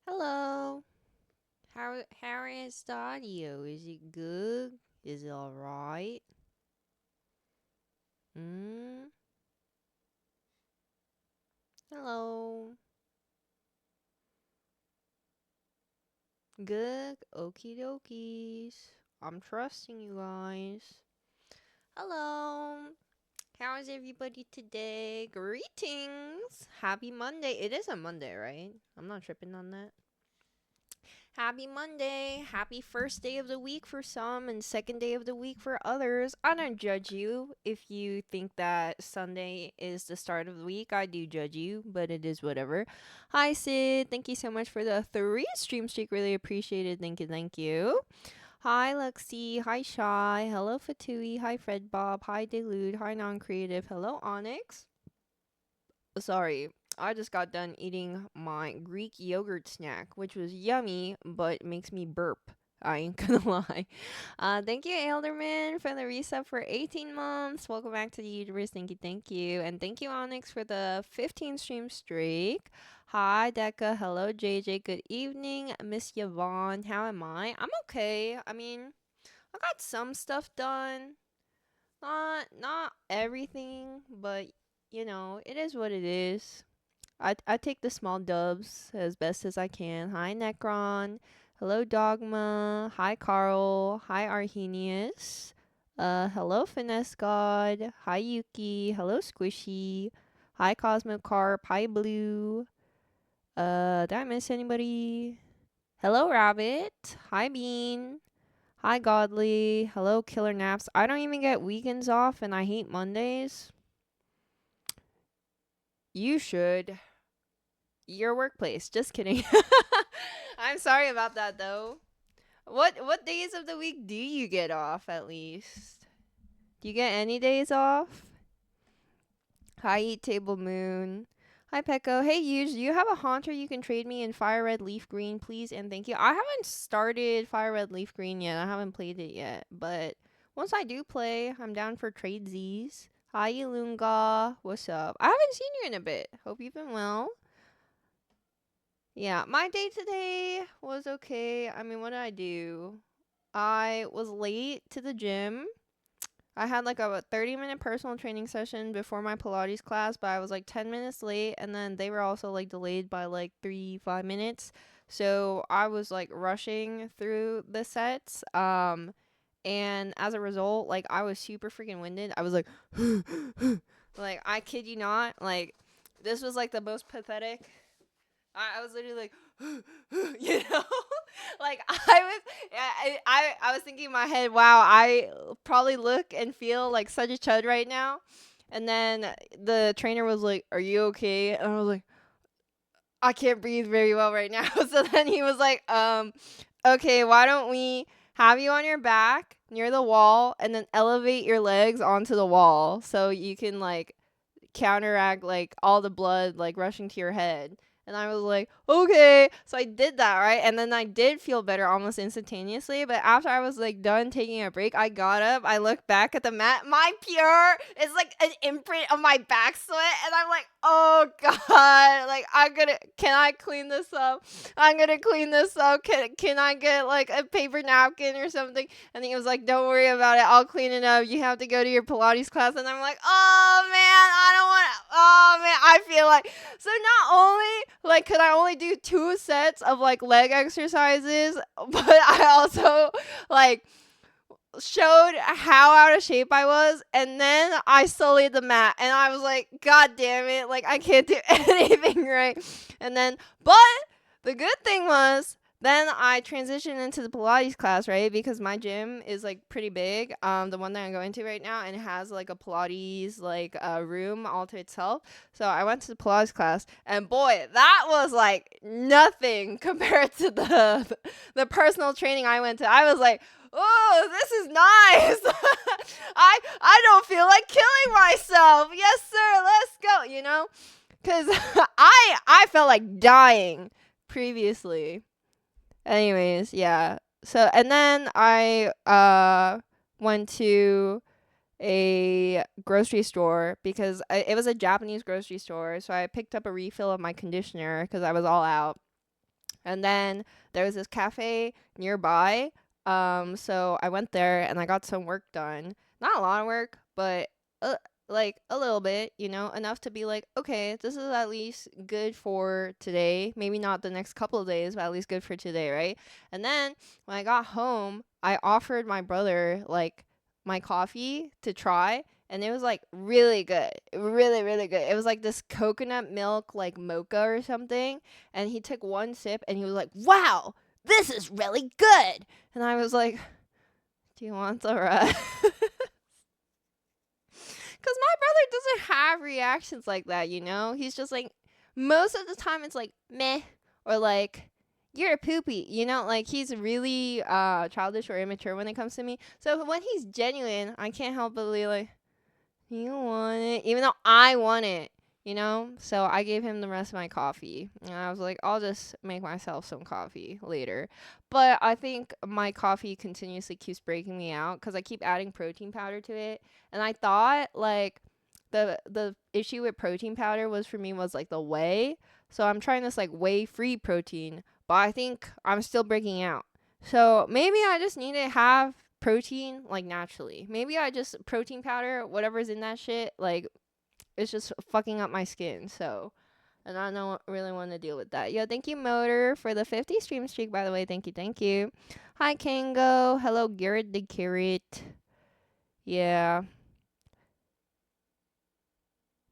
Hello. How is the audio? Is it good? Is it alright? Mm. Hello. Good. Okie dokies. I'm trusting you guys. Hello. How is everybody today? Greetings. Happy Monday. It is a Monday, right? I'm not tripping on that. Happy Monday. Happy first day of the week for some and second day of the week for others. I don't judge you if you think that Sunday is the start of the week. I do judge you, but it is whatever. Hi, Sid. Thank you so much for the 3 stream streak. Really appreciate it. Thank you. Thank you. Hi, Lexi. Hi, Shy. Hello, Fatui. Hi, Fred Bob. Hi, Delude. Hi, Non Creative. Hello, Onyx. Sorry, I just got done eating my Greek yogurt snack, which was yummy, but makes me burp. I ain't gonna lie. Thank you, Elderman, for the reset for 18 months. Welcome back to the universe. Thank you, thank you. And thank you, Onyx, for the 15 stream streak. Hi, Decca. Hello, JJ. Good evening. Miss Yvonne. How am I? I'm okay. I mean, I got some stuff done. Not everything, but it is what it is. I take the small dubs as best as I can. Hi Necron. Hello Dogma. Hi Carl. Hi Arhenius. Hello Finesse God. Hi Yuki. Hello Squishy. Hi Cosmocarp. Hi Blue. Did I miss anybody? Hello Rabbit. Hi Bean. Hi Godly. Hello Killer Naps. I don't even get weekends off and I hate Mondays. You should. Your workplace. Just kidding. I'm sorry about that though. What days of the week do you get off at least? Do you get any days off? Hi Eat Table Moon. Hi Pecco. Hey Yuge, do you have a haunter you can trade me in Fire Red Leaf Green, please and thank you? I haven't started Fire Red Leaf Green yet. I haven't played it yet, but once I do play, I'm down for tradesies. Hi Ilunga. What's up? I haven't seen you in a bit. Hope you've been well. Yeah, my day today was okay. I mean, what did I do? I was late to the gym. I had like a 30-minute personal training session before my Pilates class, but I was like 10 minutes late, and then they were also like delayed by like 5 minutes. So I was like rushing through the sets. And as a result, like I was super freaking winded. I was like, like I kid you not, like this was like the most pathetic. I was literally like, like I was thinking in my head, wow, I probably look and feel like such a chud right now. And then the trainer was like, "Are you okay?" And I was like, "I can't breathe very well right now." So then he was like, okay, why don't we have you on your back near the wall and then elevate your legs onto the wall so you can like counteract like all the blood like rushing to your head." And I was like, okay. So I did that, right? And then I did feel better almost instantaneously. But after I was like done taking a break, I got up, I looked back at the mat. My pure is like an imprint of my back sweat. And I'm like, oh God. Like, can I clean this up? I'm gonna clean this up. Can I get like a paper napkin or something? And he was like, don't worry about it. I'll clean it up. You have to go to your Pilates class. And I'm like, oh man, I don't want to. Oh man, I feel like. So not only like could I only do 2 sets of like leg exercises, but I also like showed how out of shape I was, and then I sullied the mat, and I was like, God damn it, like I can't do anything right. And then, but the good thing was, then I transitioned into the Pilates class, right? Because my gym is like pretty big, the one that I'm going to right now, and it has like a Pilates like room all to itself. So I went to the Pilates class, and boy, that was like nothing compared to the personal training I went to. I was like, oh, this is nice. I don't feel like killing myself. Yes, sir. Let's go. Cause I felt like dying previously. Anyways, yeah. So and then I went to a grocery store because it was a Japanese grocery store. So I picked up a refill of my conditioner because I was all out. And then there was this cafe nearby. So I went there and I got some work done. Not a lot of work, but like a little bit, enough to be like, okay, this is at least good for today. Maybe not the next couple of days, but at least good for today, right? And then when I got home, I offered my brother like my coffee to try, and it was like really good. Really, really good. It was like this coconut milk like mocha or something, and he took one sip and he was like, "Wow, this is really good." And I was like, "Do you want the rest?" Cuz my brother doesn't have reactions like that, you know? He's just like most of the time it's like meh or like you're a poopy, like he's really childish or immature when it comes to me. So when he's genuine, I can't help but be like, "You want it?" Even though I want it. So I gave him the rest of my coffee, and I was like, I'll just make myself some coffee later. But I think my coffee continuously keeps breaking me out because I keep adding protein powder to it. And I thought like the issue with protein powder was for me was like the whey. So I'm trying this like whey free protein, but I think I'm still breaking out. So maybe I just need to have protein like naturally. Maybe I just protein powder, whatever's in that shit, like it's just fucking up my skin. So, and I don't really want to deal with that. Yo, thank you, Motor, for the 50 stream streak, by the way. Thank you, thank you. Hi, Kango. Hello, Garrett the Carrot. Yeah.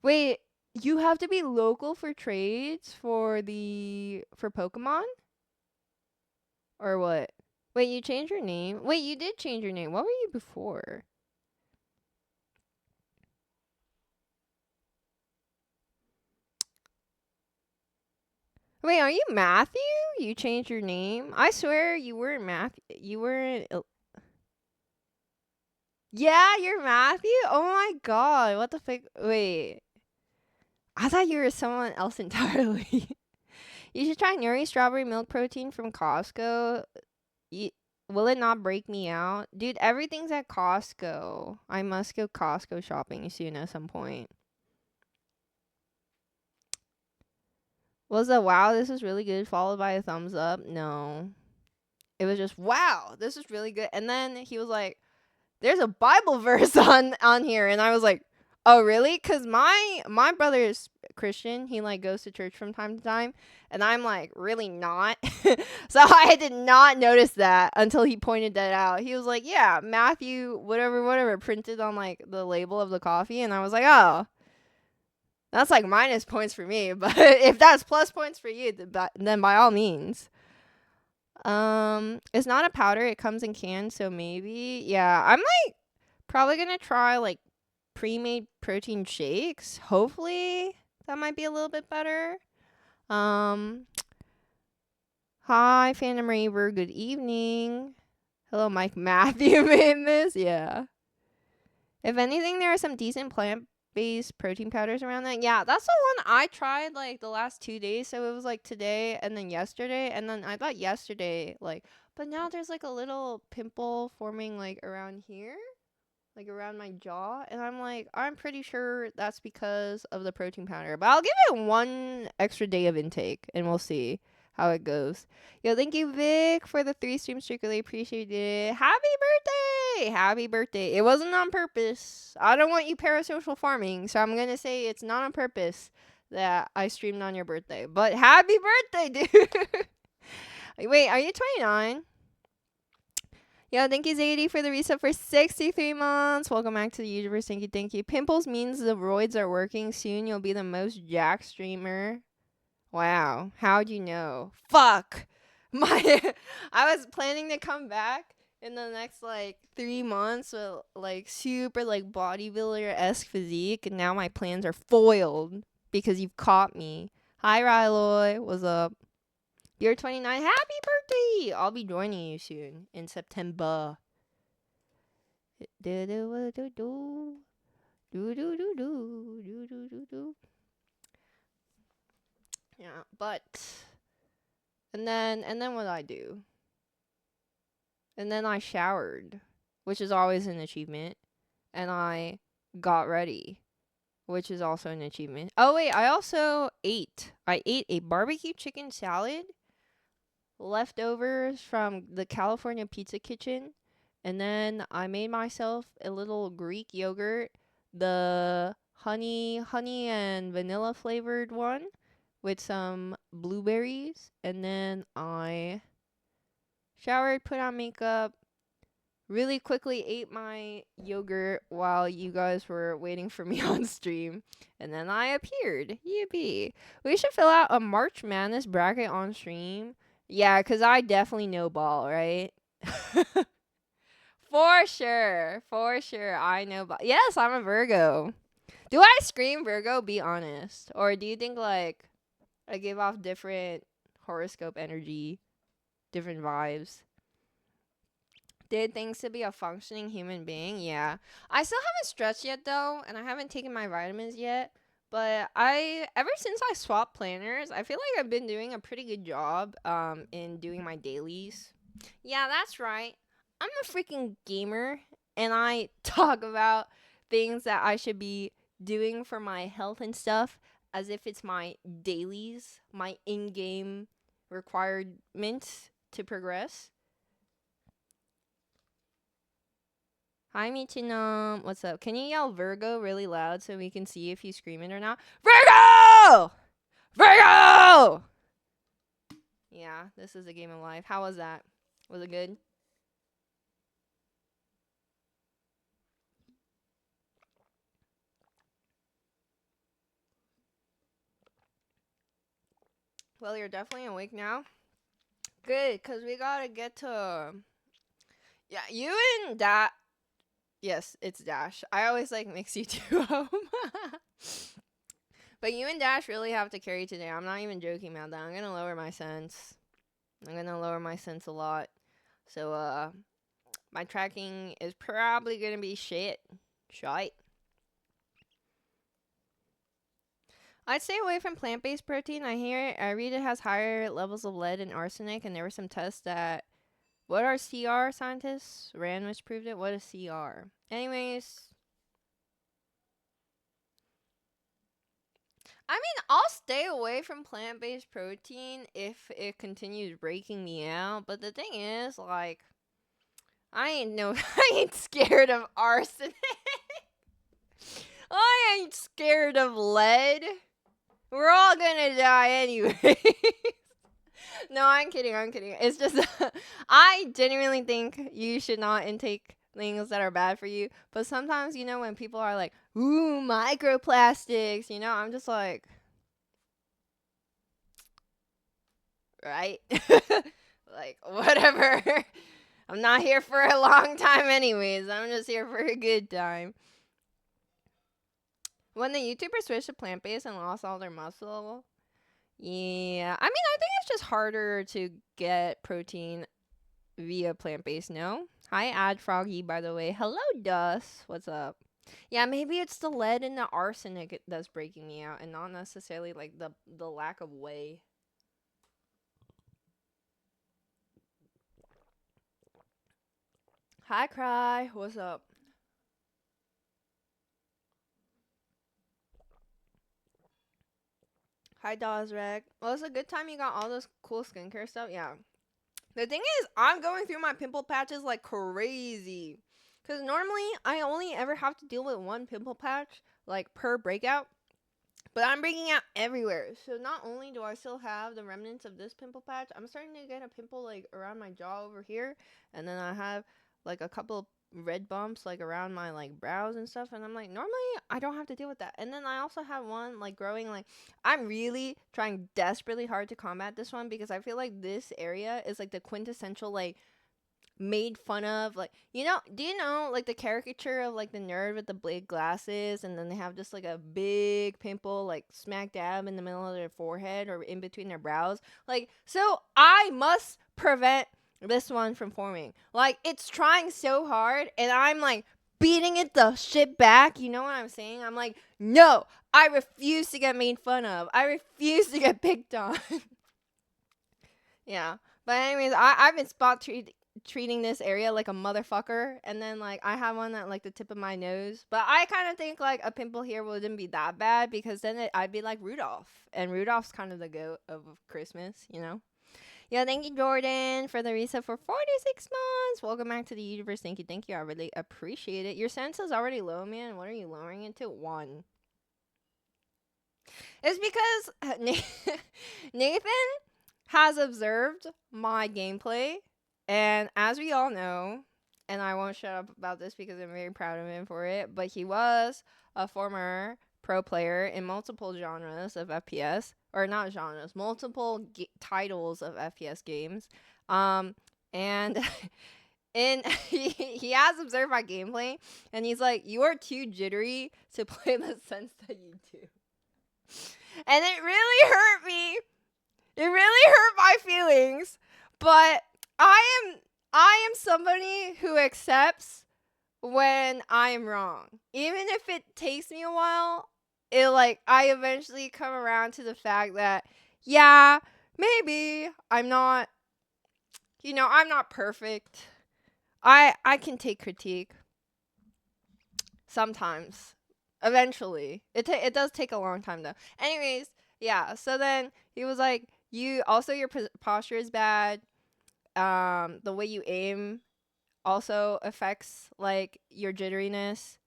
Wait, you have to be local for trades for Pokemon? Or what? Wait, you changed your name? Wait, you did change your name. What were you before? Wait, are you Matthew? You changed your name? I swear you weren't Matthew. You weren't. Yeah, you're Matthew? Oh my god. What the fuck? Wait. I thought you were someone else entirely. You should try Nuri strawberry milk protein from Costco. Y- Will it not break me out? Dude, everything's at Costco. I must go Costco shopping soon at some point. Was a wow, this is really good, followed by a thumbs up? No. It was just, wow, this is really good. And then he was like, there's a Bible verse on here, and I was like, oh really? Cause my brother is Christian. He like goes to church from time to time, and I'm like really not. So I did not notice that until he pointed that out. He was like, yeah, Matthew, whatever, printed on like the label of the coffee, and I was like, oh. That's like minus points for me, but if that's plus points for you, then by all means. It's not a powder. It comes in cans, so maybe. Yeah, I'm like probably gonna try like pre-made protein shakes. Hopefully that might be a little bit better. Um, Hi, Phantom Raver. Good evening. Hello, Mike Matthew made this. Yeah. If anything, there are some decent plant-based protein powders around that. Yeah, that's the one I tried like the last 2 days. So it was like today and then yesterday, and then I thought yesterday like, but now there's like a little pimple forming like around here, like around my jaw, and I'm like, I'm pretty sure that's because of the protein powder. But I'll give it one extra day of intake, and we'll see how it goes. Yo, thank you, Vic, for the 3 stream streak. Really appreciate it. Happy birthday! Happy birthday. It wasn't on purpose. I don't want you parasocial farming, so I'm gonna say it's not on purpose that I streamed on your birthday. But happy birthday, dude! Wait, are you 29? Yo, thank you, Zadie, for the reset for 63 months. Welcome back to the universe. Thank you, thank you. Pimples means the roids are working. Soon you'll be the most jack streamer. Wow. How'd you know? Fuck. I was planning to come back in the next like 3 months with like super like bodybuilder-esque physique, and now my plans are foiled because you've caught me. Hi, Ryloy. What's up? You're 29. Happy birthday! I'll be joining you soon in September. Do do do do do do do do do do do do. Yeah, but and then what I do? And then I showered, which is always an achievement, and I got ready, which is also an achievement. Oh wait, I also ate. I ate a barbecue chicken salad leftovers from the California Pizza Kitchen, and then I made myself a little Greek yogurt, the honey and vanilla flavored one with some blueberries, and then I showered, put on makeup, really quickly ate my yogurt while you guys were waiting for me on stream, and then I appeared. Yippee. We should fill out a March Madness bracket on stream. Yeah, 'cause I definitely know ball, right? For sure. For sure. I know ball. Yes, I'm a Virgo. Do I scream Virgo? Be honest. Or do you think, like, I give off different horoscope energy, different vibes? Did things to be a functioning human being? Yeah. I still haven't stretched yet though, and I haven't taken my vitamins yet. But ever since I swapped planners, I feel like I've been doing a pretty good job in doing my dailies. Yeah, that's right. I'm a freaking gamer, and I talk about things that I should be doing for my health and stuff as if it's my dailies, my in-game requirements to progress. Hi, Michinam. What's up? Can you yell Virgo really loud so we can see if he's screaming or not? Virgo! Virgo! Yeah, this is a game of life. How was that? Was it good? Well, you're definitely awake now. Good, because we gotta get to. Yeah, you and Yes, it's Dash. I always like mix you two up. But you and Dash really have to carry today. I'm not even joking about that. I'm gonna lower my sense. I'm gonna lower my sense a lot. So my tracking is probably gonna be shit. Shite. I'd stay away from plant-based protein. I read it has higher levels of lead and arsenic, and there were some tests that. What are CR scientists ran, which proved it. What is CR? Anyways, I mean, I'll stay away from plant-based protein if it continues breaking me out. But the thing is, like, I ain't scared of arsenic. I ain't scared of lead. We're all gonna die anyway. No, I'm kidding. I'm kidding. It's just, I genuinely think you should not intake things that are bad for you. But sometimes, when people are like, ooh, microplastics, I'm just like, right? Like, whatever. I'm not here for a long time, anyways. I'm just here for a good time. When the YouTubers switched to plant based and lost all their muscle, yeah. I mean, I think it's just harder to get protein via plant based, no? Hi, Ad Froggy, by the way. Hello, Dus. What's up? Yeah, maybe it's the lead and the arsenic that's breaking me out and not necessarily like the lack of whey. Hi, Cry. What's up? Hi, Dozrek. Well, it's a good time you got all this cool skincare stuff. Yeah. The thing is, I'm going through my pimple patches like crazy. Because normally, I only ever have to deal with one pimple patch, like, per breakout. But I'm breaking out everywhere. So not only do I still have the remnants of this pimple patch, I'm starting to get a pimple, like, around my jaw over here. And then I have, like, a couple red bumps, like, around my, like, brows and stuff. And I'm like, normally, I don't have to deal with that. And then I also have one, like, growing, like, I'm really trying desperately hard to combat this one because I feel like this area is, like, the quintessential, like, made fun of, like, do you know, like, the caricature of, like, the nerd with the big glasses and then they have just, like, a big pimple, like, smack dab in the middle of their forehead or in between their brows, like, so I must prevent this one from forming. Like, it's trying so hard and I'm, like, beating it the shit back. You know what I'm saying? I'm like, no, I refuse to get made fun of. I refuse to get picked on. Yeah. But anyways, I've been treating this area like a motherfucker, and then, like, I have one at, like, the tip of my nose, but I kind of think, like, a pimple here wouldn't be that bad because then I'd be like Rudolph, and Rudolph's kind of the goat of Christmas. Yo, thank you, Jordan, for the reset for 46 months. Welcome back to the universe. Thank you, thank you. I really appreciate it. Your sense is already low, man. What are you lowering it to? 1. It's because Nathan has observed my gameplay, and as we all know, and I won't shut up about this because I'm very proud of him for it, but he was a former pro player in multiple genres of FPS, or not genres, multiple titles of FPS games. And and he has observed my gameplay, and he's like, "You are too jittery to play the sense that you do." And it really hurt me. It really hurt my feelings. But I am somebody who accepts when I am wrong. Even if it takes me a while, I eventually come around to the fact that yeah, maybe I'm not I'm not perfect. I can take critique sometimes. Eventually. It does take a long time though. Anyways, yeah. So then he was like, "You also your posture is bad. The way you aim also affects like your jitteriness.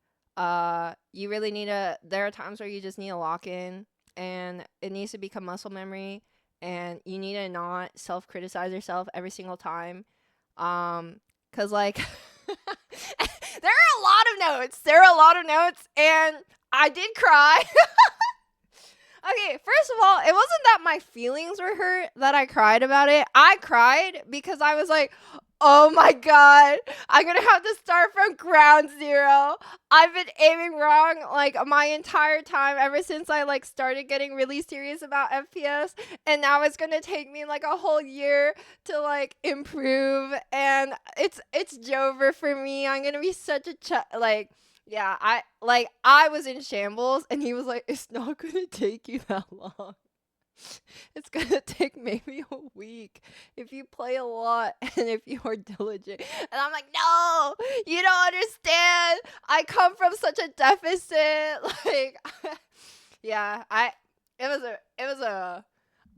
You really need there are times where you just need to lock in, and it needs to become muscle memory, and you need to not self-criticize yourself every single time. Cuz like there are a lot of notes. There are a lot of notes, and I did cry. Okay, first of all, it wasn't that my feelings were hurt that I cried about it. I cried because I was like, oh my god, I'm gonna have to start from ground zero. I've been aiming wrong like my entire time ever since I like started getting really serious about FPS, and now it's gonna take me like a whole year to like improve, and it's over for me. I'm gonna be such a like yeah, I was in shambles, and he was like, "It's not gonna take you that long. It's gonna take maybe a week if you play a lot and if you are diligent." And I'm like, "No, you don't understand. I come from such a deficit." Like, yeah, it was a.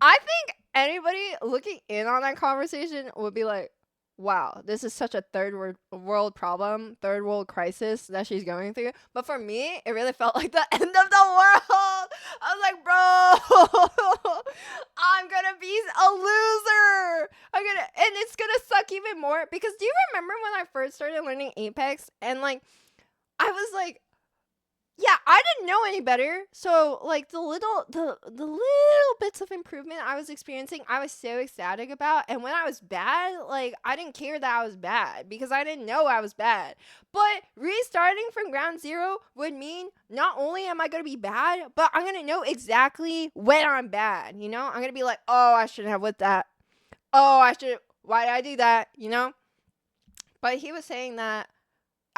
I think anybody looking in on that conversation would be like, wow, this is such a world problem, third world crisis that she's going through. But for me, it really felt like the end of the world. I was like, bro, I'm gonna be a loser. And it's gonna suck even more because do you remember when I first started learning Apex and like, I was like, yeah, I didn't know any better. So like the little bits of improvement I was experiencing, I was so ecstatic about. And when I was bad, like I didn't care that I was bad because I didn't know I was bad. But restarting from ground zero would mean not only am I gonna be bad, but I'm gonna know exactly when I'm bad. You know, I'm gonna be like, oh, I shouldn't have with that. Oh, I should. Why did I do that? You know. But he was saying that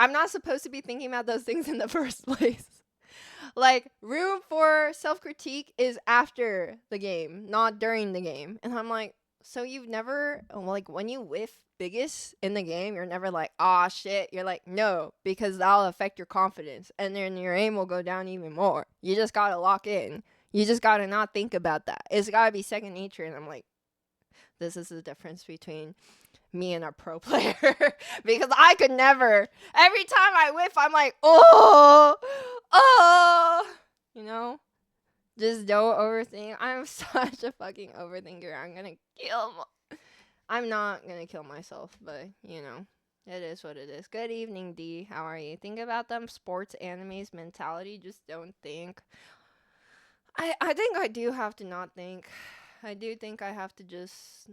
I'm not supposed to be thinking about those things in the first place. Like, room for self-critique is after the game, not during the game. And I'm like, so you've never, like, when you whiff biggest in the game, you're never like, ah, shit. You're like, no, because that'll affect your confidence. And then your aim will go down even more. You just gotta lock in. You just gotta not think about that. It's gotta be second nature. And I'm like, this is the difference between me and a pro player. Because I could never. Every time I whiff, I'm like, oh, you know? Just don't overthink. I'm such a fucking overthinker. I'm not gonna kill myself, but you know, it is what it is. Good evening, D. How are you? Think about them sports animes mentality. Just don't think. I think I do have to not think. I do think I have to just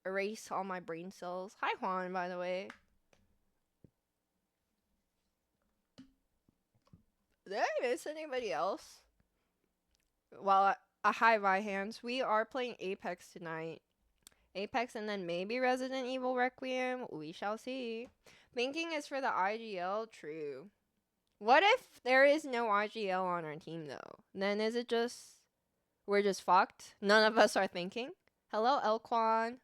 erase all my brain cells. Hi, Juan, by the way. Did I miss anybody else? Well, a hi, Vihans. We are playing Apex tonight. Apex and then maybe Resident Evil Requiem. We shall see. Thinking is for the IGL. True. What if there is no IGL on our team, though? Then is it just... we're just fucked? None of us are thinking? Hello, Elquan.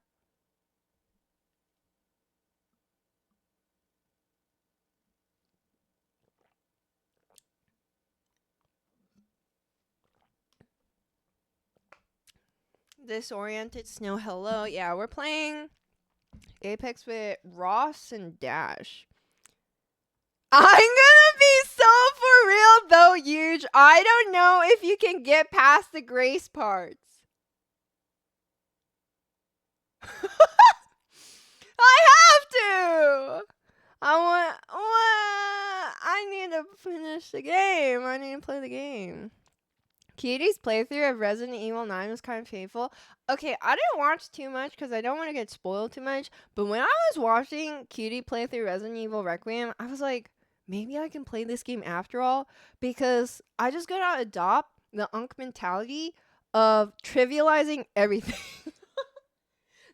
Disoriented Snow, hello. Yeah, we're playing Apex with Ross and Dash. I'm gonna be so for real though, huge. I don't know if you can get past the grace parts. I have to. I need to finish the game. I need to play the game. Katie's playthrough of Resident Evil 9 was kind of painful. Okay, I didn't watch too much because I don't want to get spoiled too much. But when I was watching Cutie play through Resident Evil Requiem, I was like, maybe I can play this game after all. Because I just gotta adopt the Unk mentality of trivializing everything.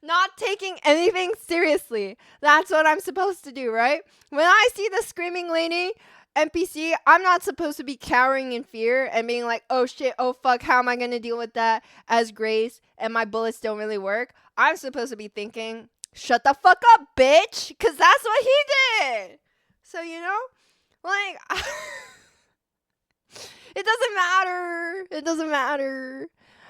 Not taking anything seriously. That's what I'm supposed to do, right? When I see the screaming lady NPC, I'm not supposed to be cowering in fear and being like, oh shit, oh fuck, how am I gonna deal with that as Grace and my bullets don't really work? I'm supposed to be thinking, shut the fuck up, bitch, because that's what he did. So, you know, like, it doesn't matter. It doesn't matter.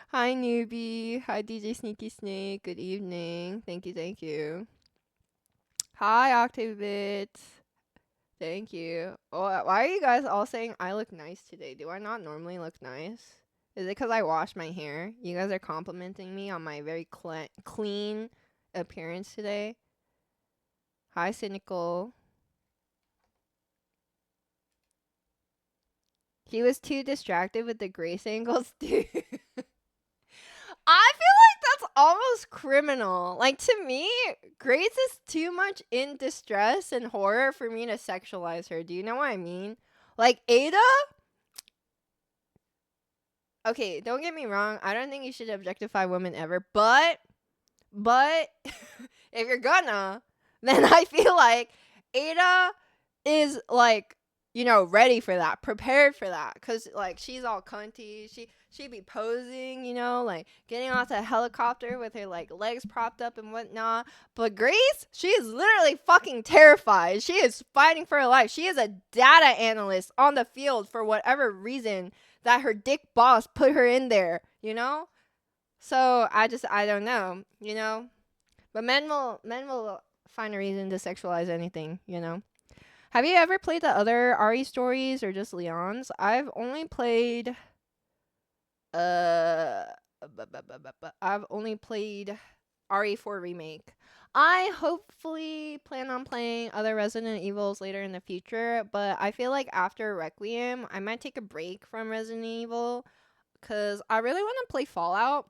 Hi, newbie. Hi, DJ Sneaky Snake. Good evening. Thank you, thank you. Hi, Octavit. Thank you. Oh, why are you guys all saying I look nice today? Do I not normally look nice? Is it because I washed my hair? You guys are complimenting me on my very clean appearance today. Hi, Cynical. He was too distracted with the grace angles, dude. I feel like that's almost criminal. Like, to me, Grace is too much in distress and horror for me to sexualize her. Do you know what I mean? Like, Ada? Okay, don't get me wrong. I don't think you should objectify women ever. But, if you're gonna, then I feel like Ada is, like, you know, ready for that, prepared for that. Because, like, she's all cunty. She be posing, you know, like getting off the helicopter with her like legs propped up and whatnot. But Grace, she is literally fucking terrified. She is fighting for her life. She is a data analyst on the field for whatever reason that her dick boss put her in there, you know? So I don't know, you know? But men will find a reason to sexualize anything, you know? Have you ever played the other RE stories or just Leon's? I've only played uh, I've only played RE4 Remake. I hopefully plan on playing other Resident Evils later in the future, but I feel like after Requiem, I might take a break from Resident Evil because I really want to play Fallout.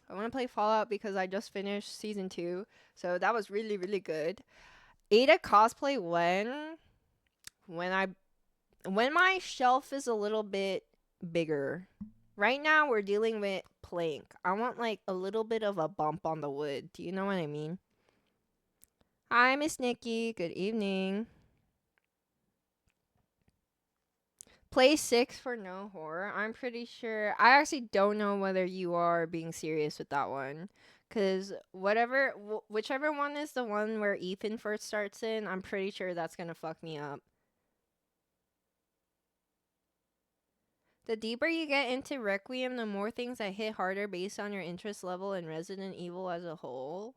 I want to play Fallout because I just finished season 2, so that was really, really good. Ada cosplay when my shelf is a little bit bigger. Right now, we're dealing with plank. I want, like, a little bit of a bump on the wood. Do you know what I mean? Hi, Miss Nikki. Good evening. Play 6 for no horror. I'm pretty sure. I actually don't know whether you are being serious with that one. Because whichever one is the one where Ethan first starts in, I'm pretty sure that's going to fuck me up. The deeper you get into Requiem, the more things that hit harder based on your interest level in Resident Evil as a whole.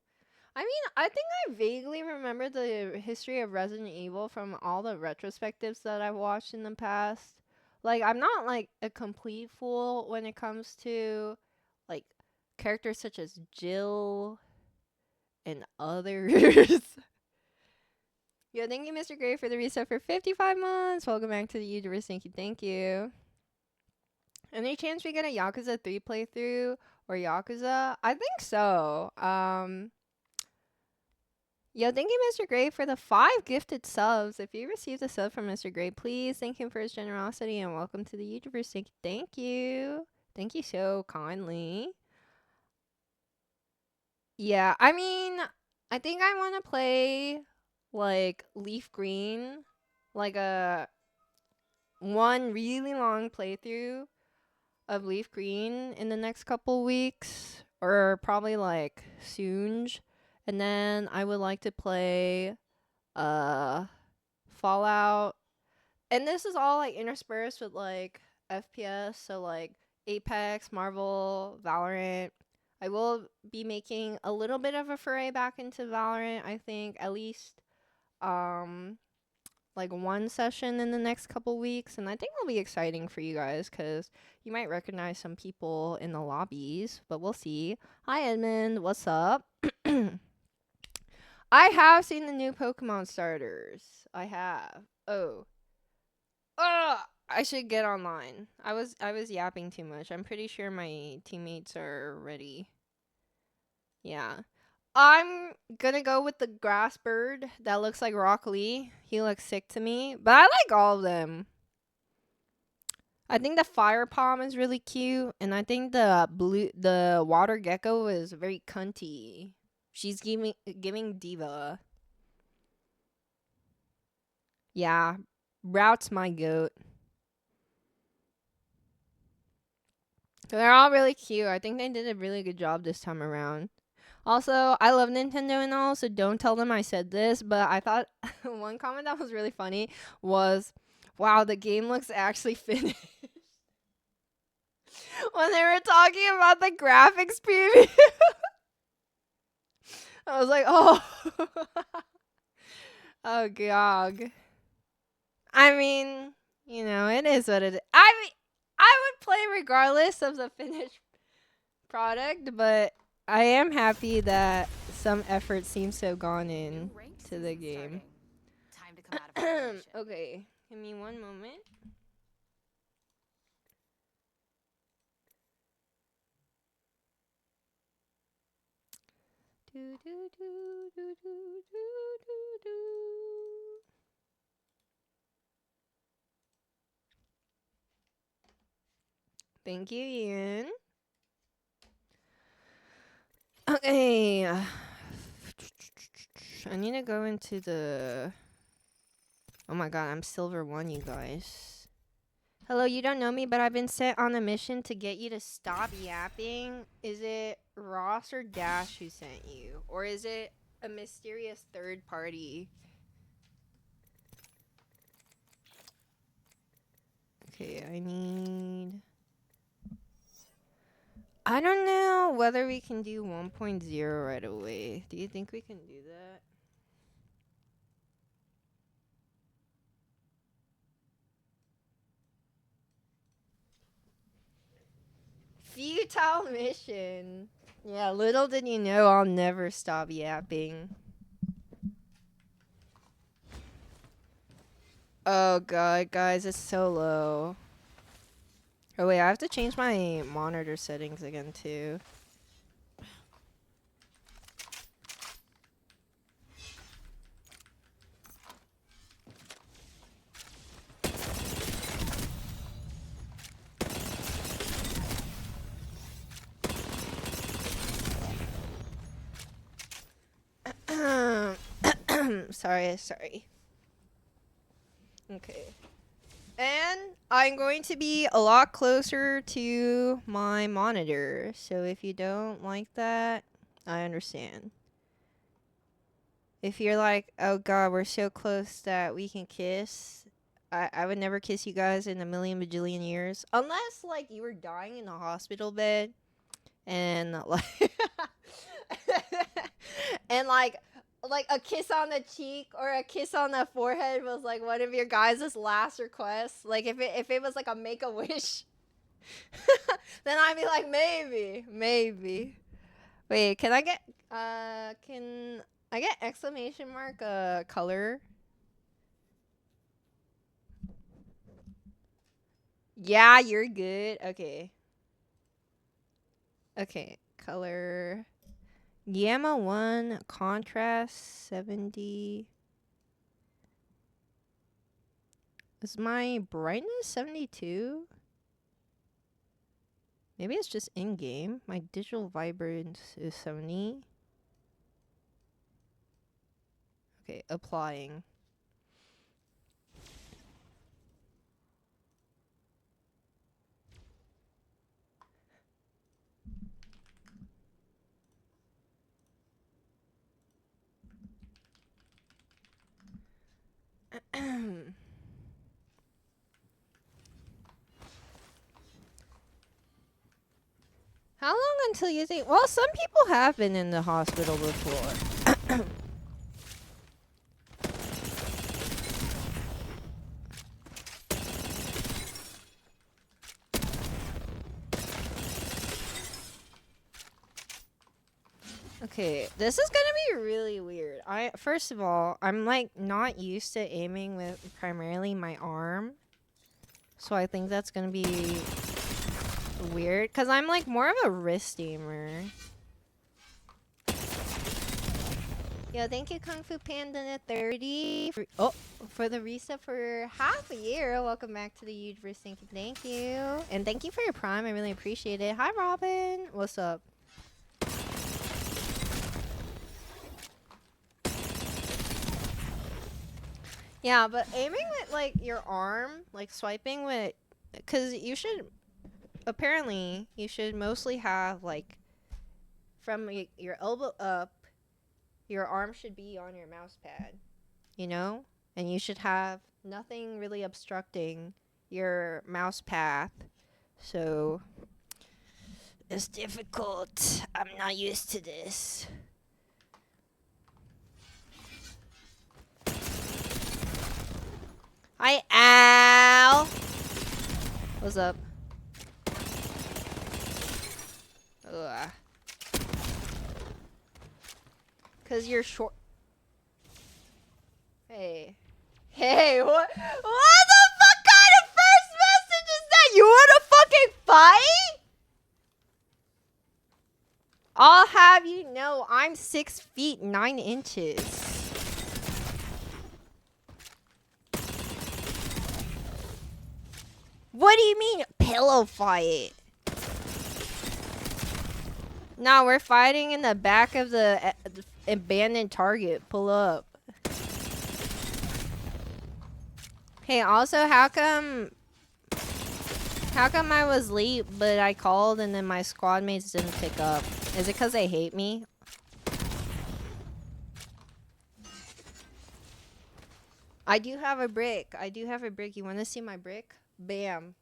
I mean, I think I vaguely remember the history of Resident Evil from all the retrospectives that I've watched in the past. Like, I'm not, like, a complete fool when it comes to, like, characters such as Jill and others. Yo, thank you, Mr. Gray, for the reset for 55 months. Welcome back to the universe. Thank you. Any chance we get a Yakuza 3 playthrough or Yakuza? I think so. Yo, thank you, Mr. Gray, for the 5 gifted subs. If you received a sub from Mr. Gray, please thank him for his generosity and welcome to the universe. Thank you. Thank you so kindly. Yeah, I mean, I think I want to play, like, Leaf Green, like a one really long playthrough of Leaf Green in the next couple weeks, or probably like soon. And then I would like to play Fallout. And this is all like interspersed with like FPS, so like Apex, Marvel, Valorant. I will be making a little bit of a foray back into Valorant. I think at least um like one session in the next couple weeks, and I think it'll be exciting for you guys because you might recognize some people in the lobbies, but we'll see. Hi Edmund, what's up? I have seen the new Pokemon starters. I have. Oh. I should get online. I was yapping too much. I'm pretty sure my teammates are ready. Yeah. I'm gonna go with the grass bird that looks like Rock Lee. He looks sick to me, but I like all of them. I think the fire palm is really cute, and I think the water gecko is very cunty. She's giving diva. Yeah, Rout's my goat. They're all really cute. I think they did a really good job this time around. Also, I love Nintendo and all, so don't tell them I said this, but I thought one comment that was really funny was, wow, the game looks actually finished. When they were talking about the graphics preview, I was like, oh. Oh, God. I mean, it is what it is. I mean, I would play regardless of the finished product, but I am happy that some effort seems to have gone in to the game. Time to come out of hibernation. Okay, give me one moment. Do, do, do, do, do, do, do. Thank you, Ian. Okay. I need to go into the... Oh my god, I'm Silver 1, you guys. Hello, you don't know me, but I've been sent on a mission to get you to stop yapping. Is it Ross or Dash who sent you? Or is it a mysterious third party? Okay, I don't know whether we can do 1.0 right away. Do you think we can do that? Futile mission. Yeah, little did you know I'll never stop yapping. Oh god, guys, it's so low. Oh wait, I have to change my monitor settings again too. Sorry. Okay. And I'm going to be a lot closer to my monitor. So if you don't like that, I understand. If you're like, oh god, we're so close that we can kiss, I would never kiss you guys in a million bajillion years. Unless, like, you were dying in a hospital bed and, like, and, like a kiss on the cheek or a kiss on the forehead was, like, one of your guys' last requests. Like, if it was, like, a Make-A-Wish, then I'd be like, maybe. Wait, can I get exclamation mark color? Yeah, you're good. Okay, color. Gamma 1, contrast 70. Is my brightness 72? Maybe it's just in-game. My digital vibrance is 70. Okay, applying. How long until you think. Well, some people have been in the hospital before. Okay, this is gonna be really weird. First of all, I'm like not used to aiming with primarily my arm, so I think that's gonna be weird because I'm like more of a wrist aimer. Yo, thank you, Kung Fu Panda 30 for the reset for half a year. Welcome back to the Universe. Thank you, and thank you for your prime. I really appreciate it. Hi, Robin. What's up? Yeah, but aiming with like your arm, like swiping with, because apparently you should mostly have like from your elbow up, your arm should be on your mouse pad, you know? And you should have nothing really obstructing your mouse path. So it's difficult. I'm not used to this. Hi, Al. What's up? Ugh. Cause you're short. Hey, what the fuck kind of first message is that? You wanna fucking fight? I'll have you know I'm 6 feet 9 inches. What do you mean, pillow fight? No, we're fighting in the back of the abandoned Target. Pull up. Hey, also, how come I was late, but I called and then my squad mates didn't pick up? Is it because they hate me? I do have a brick. You want to see my brick? Bam.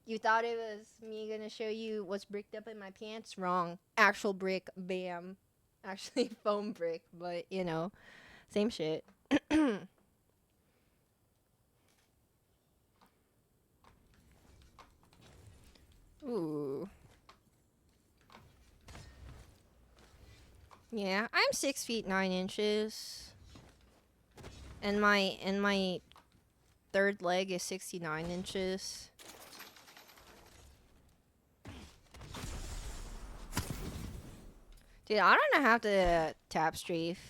You thought it was me gonna show you what's bricked up in my pants? Wrong. Actual brick. Bam. Actually foam brick, but you know, same shit. Ooh. Yeah, I'm 6 feet 9 inches. And my third leg is 69 inches. Dude, I don't know how to tap strafe.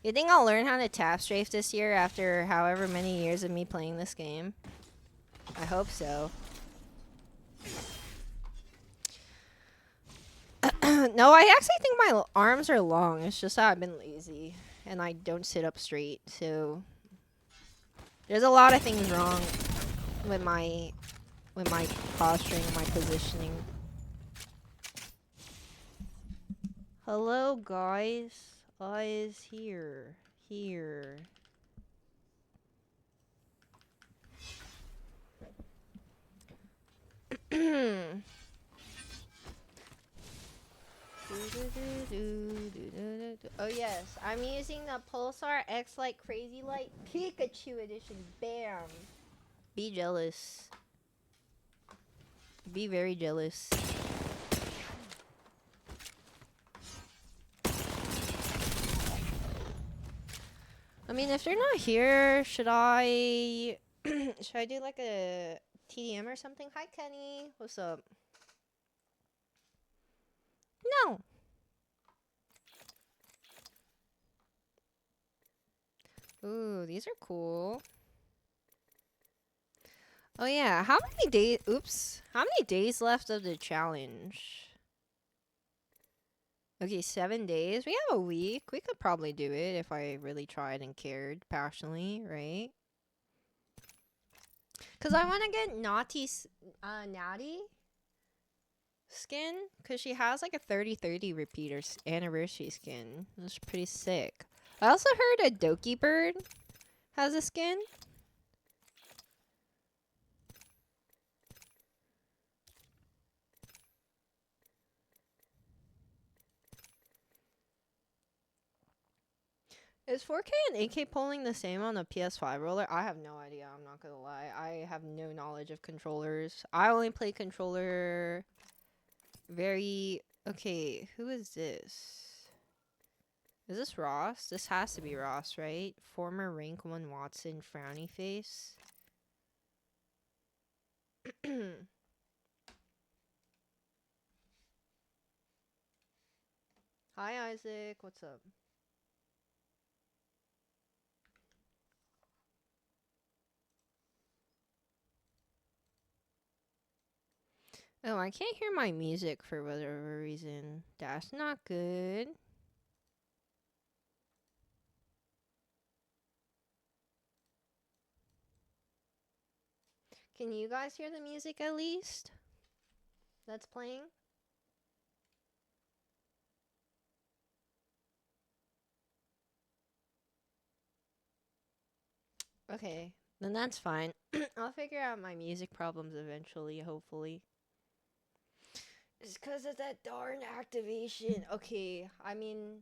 You think I'll learn how to tap strafe this year after however many years of me playing this game? I hope so. No, I actually think my arms are long. It's just that I've been lazy and I don't sit up straight. So there's a lot of things wrong with my posturing, my positioning. Hello, guys. Eyes here. Here. Oh yes, I'm using the Pulsar X Light Crazy Light Pikachu Edition. Bam! Be jealous. Be very jealous. I mean, if they're not here, should I do like a TDM or something? Hi, Kenny. What's up? No. Ooh, these are cool. Oh yeah, how many days? Oops. How many days left of the challenge? Okay, 7 days. We have a week. We could probably do it if I really tried and cared passionately, right? Cause I want to get Natty skin, cause she has like a 30/30 repeater anniversary skin. That's pretty sick. I also heard a Doki bird has a skin. Is 4K and 8K polling the same on a PS5 roller? I have no idea. I'm not gonna lie. I have no knowledge of controllers. I only play controller very. Okay, who is this? Is this Ross? This has to be Ross, right? Former rank 1 Watson frowny face. Hi Isaac, what's up? Oh, I can't hear my music for whatever reason. That's not good. Can you guys hear the music at least? That's playing? Okay, then that's fine. I'll figure out my music problems eventually, hopefully. It's because of that darn activation. Okay, I mean,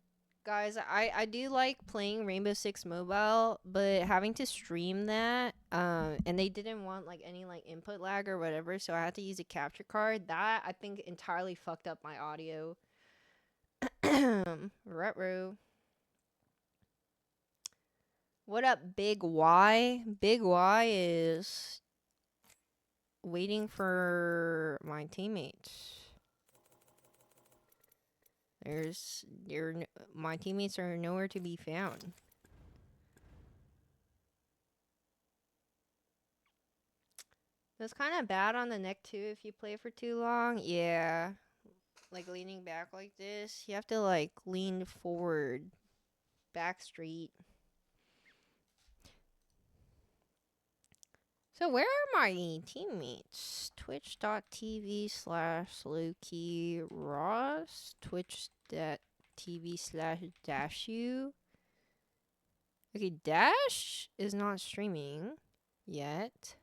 guys, I do like playing Rainbow Six Mobile, but having to stream that, and they didn't want like any like input lag or whatever, so I had to use a capture card. That I think entirely fucked up my audio. Retro. What up, Big Y? Big Y is waiting for my teammates. My teammates are nowhere to be found. It's kind of bad on the neck too if you play for too long. Yeah, like leaning back like this. You have to like lean forward, back straight. So where are my teammates? Twitch.tv/Lowkey Ross. Twitch.tv/Dashu. Okay, Dash is not streaming yet.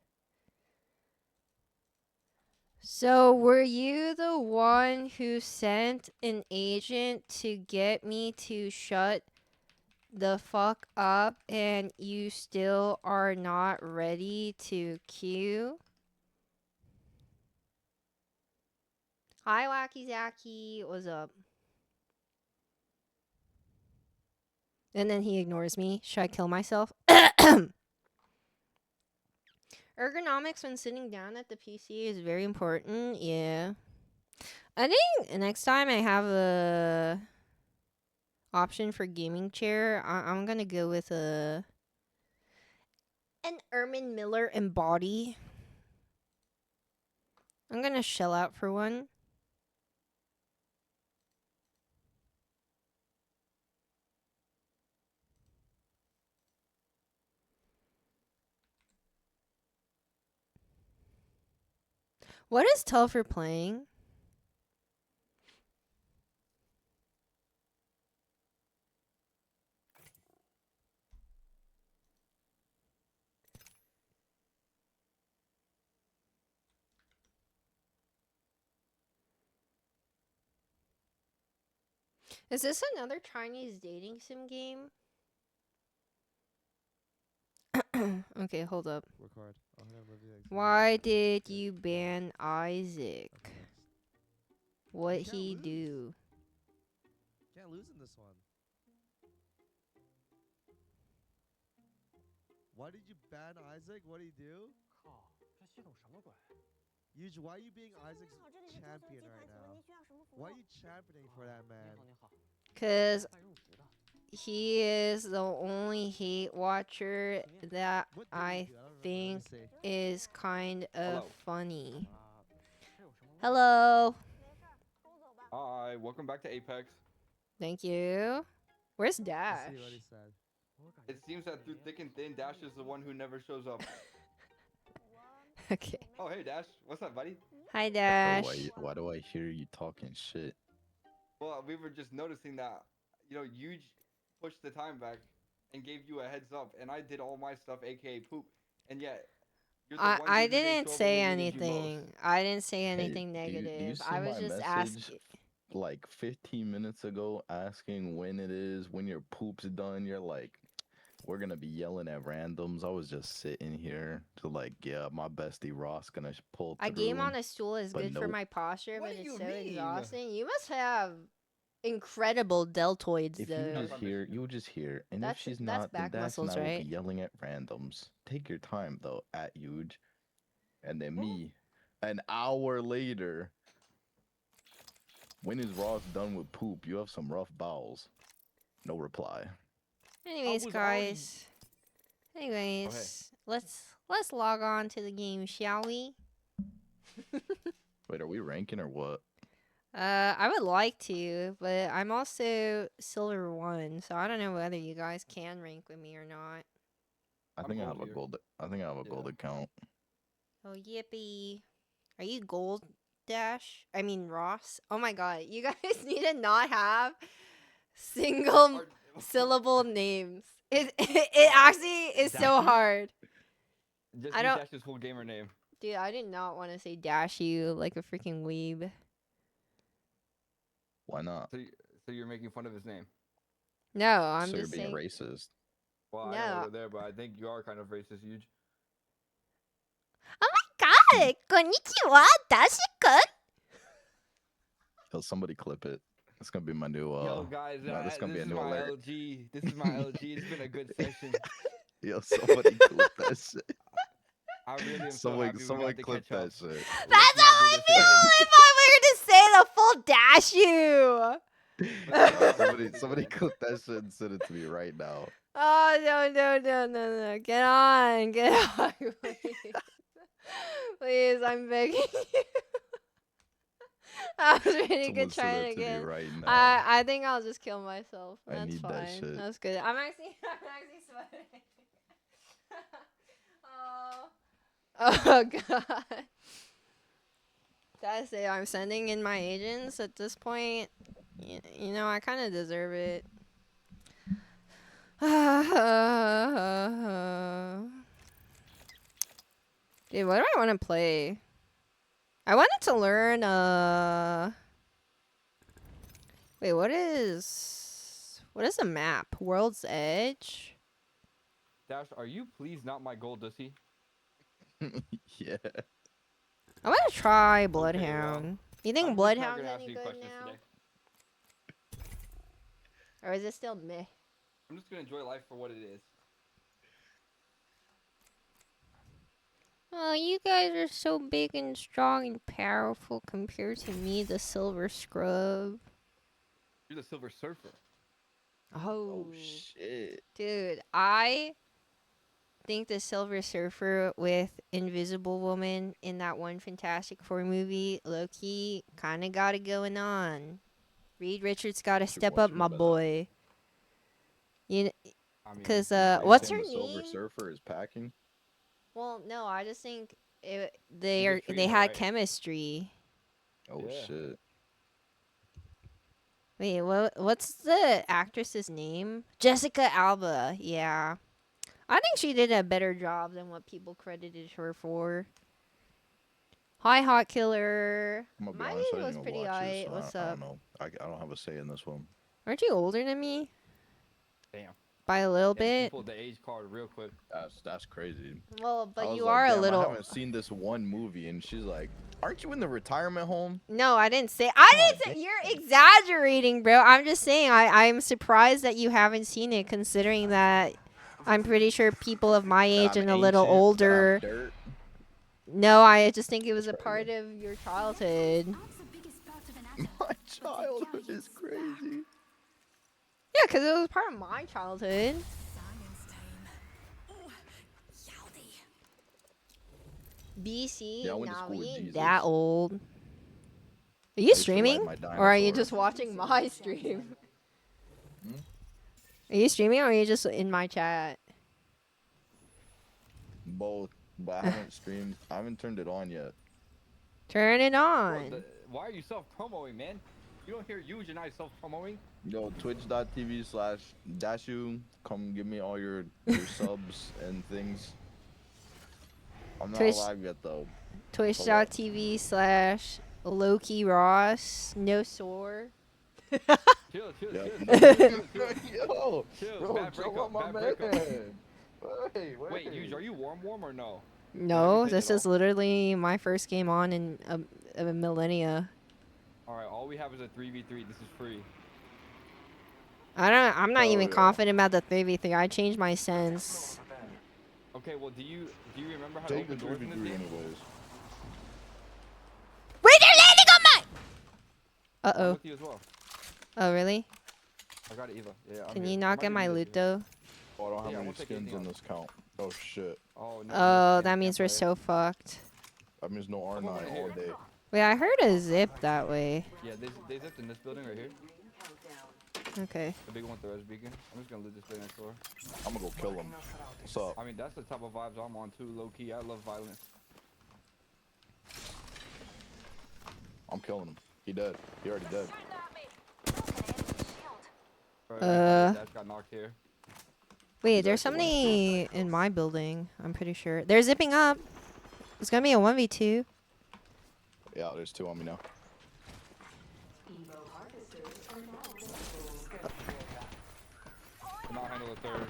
So were you the one who sent an agent to get me to shut the fuck up and you still are not ready to queue? Hi, Wacky Zacky. What's up? And then he ignores me. Should I kill myself? Ergonomics when sitting down at the PC is very important. Yeah. I think next time I have a option for gaming chair, I'm gonna go with an Ermin Miller Embody. I'm gonna shell out for one. What is Telfer playing? Is this another Chinese dating sim game? Okay, hold up. Record. I'm gonna review it. Why did you ban Isaac? Okay, next. What You can't he lose. do? Can't lose in this one. Why did you ban Isaac? What did he do? Yuj, why are you being Isaac's champion right now? Why are you championing for that man? Cause he is the only hate watcher that What did he I do? I don't remember. Let me think see. is kind of Hello. funny. Hello. Hi, welcome back to Apex. Thank you. Where's Let's Dash? see what he said. It seems that through thick and thin, Dash is the one who never shows up. Okay. Oh, hey, Dash. What's up, buddy? Hi, Bro, Dash. why do I hear you talking shit? Well, we were just noticing that, Yuj pushed the time back and gave you a heads up, and I did all my stuff, aka poop, and yet you're the one I dude who didn't didn't show up when say we needed you most. anything. I didn't say Hey, anything do you negative. see I was my just message asking. like 15 minutes ago asking when it is, when your poop's done. You're like, we're gonna be yelling at randoms. I was just sitting here to like, yeah, my bestie Ross gonna pull A game through. on a stool is But good for nope. my posture, What but do it's you so mean? exhausting. You must have incredible deltoids, If you though. just hear, you just hear. And if she's That's not, then back Dash and muscles, I will be right? yelling at randoms. Take your time though, at huge. And then What? me, an hour later, when is Ross done with poop? You have some rough bowels. No reply. Anyways, was already- guys. Anyways, let's log on to the game, shall we? Wait, are we ranking or what? I would like to, but I'm also silver 1, so I don't know whether you guys can rank with me or not. I I'm think I gold have a here. gold. I think I have a Yeah. gold account. Oh, yippee. Are you gold, Dash? I mean, Ross? Oh my god, you guys need to not have single Or- syllable names. It actually is so Dashy? hard. Just I use don't- Dash's whole gamer name. Dude, I did not want to say Dash you like a freaking weeb. Why not? So you're making fun of his name. No, I'm So you're just being saying. a racist. Well, I No. know there, but I think you are kind of racist, huge. Oh my god! Konnichiwa, Dashi-kun! Yo, somebody clip it. It's gonna be my new. Yo, guys, no, this is gonna be this a is new my alert. LG. This is my LG. It's been a good session. Yo, somebody clip that shit. I really am so Somebody, happy we somebody got to clip catch up. that shit. Let's That's not how do I this feel again. if I were to say the full Dash you! Somebody clip that shit and send it to me right now. Oh, no. Get on. Please. Please, I'm begging you. I was ready Someone to send try that it to me again. right now. I think I'll just kill myself. I That's need fine. that shit. That's good. I'm actually sweating. Oh god. Gotta say, I'm sending in my agents at this point. You know, I kind of deserve it. Dude, what do I want to play? I wanted to learn, wait, what is a map? World's Edge? Dash, are you please not my gold dussy? Yeah. I want to try Okay, well, Bloodhound. You think I'm just not Bloodhound's gonna ask any you good questions now? today. Or is it still meh? I'm just gonna enjoy life for what it is. Oh, you guys are so big and strong and powerful compared to me, the Silver Scrub. You're the Silver Surfer. Oh, Oh shit. dude, I think the Silver Surfer with Invisible Woman in that one Fantastic Four movie, low-key, kind of got it going on. Reed Richards got to step what up, you my mean by that? boy. You, I mean, cause Are you what's saying her the Silver name? Surfer is packing? Well, no, I just think just they treating her had right. chemistry. Oh Yeah. shit. Wait, what's the actress's name? Jessica Alba. Yeah. I think she did a better job than what people credited her for. Hi, Hot Killer. I'm gonna be My honest, I movie was didn't pretty even watch alright. it, so What's I up? don't know. I don't have a say in this one. Aren't you older than me? Damn. By a little Yeah, she bit? pulled the age card real quick. That's crazy. Well, I but was you like, are a damn, I little. haven't seen this one movie, and she's like, "Aren't you in the retirement home?" No, I didn't say. God Didn't say. You're exaggerating, bro. I'm just saying. I'm surprised that you haven't seen it, considering that I'm pretty sure people of my That age I'm and a little ancient, that I'm older. dirt. No, I just think it was a That's part crazy. of your childhood. My childhood is crazy. Yeah, because it was part of my childhood. BC, Yeah, I went to nah, school we with ain't Jesus. that old. Are I you used to ride streaming? my Or are you dinosaur. just watching my stream? Hmm? Are you streaming or are you just in my chat? Both, but I haven't streamed. I haven't turned it on yet. Turn it Bro, on. why are you self-promoting, man? You don't hear Huge and I self-promoting? Yo, twitch.tv/dashu. Come give me all your subs and things. I'm not Twitch- live yet though. Twitch.tv/ Loki Ross, no sore. Chill, chill, Yeah. chill. Yo, Chill. bro, Bad chill breakup. out my Bad man. breakup. Wait. Wait, Huge, are you warm or no? No, played this it is all? literally my first game on in a millennia. All right, all we have is a 3v3. This is free. I'm not Oh, even yeah. confident about the 3v3. I changed my sense. Okay, well, do you remember how to Take the open doors in this 3v3 game? anyways. Wait, they're landing on my. I'm Uh-oh. with you as well. Oh, really? I got it, Eva. Yeah, I'm Can here. you I not might get even my miss loot you. though? Oh, I don't have Yeah, I any won't take skins anything in else. this count. Oh shit. Oh no. Oh, no that skins, means can't we're play. so fucked. That means no Come over R9 here. all day. Wait, I heard a zip that way. Yeah, they zipped in this building right here. Okay. The big one with the res beacon. I'm just gonna loot this building next door. I'm gonna go kill him. What's up? I mean, that's the type of vibes I'm on too, low key. I love violence. I'm killing him. He dead. He already dead. Bro, Dash got knocked here. Wait, He's there's actually somebody in my building. I'm pretty sure. They're zipping up. It's gonna be a 1v2. Yeah, there's two on me now. Cannot handle the third.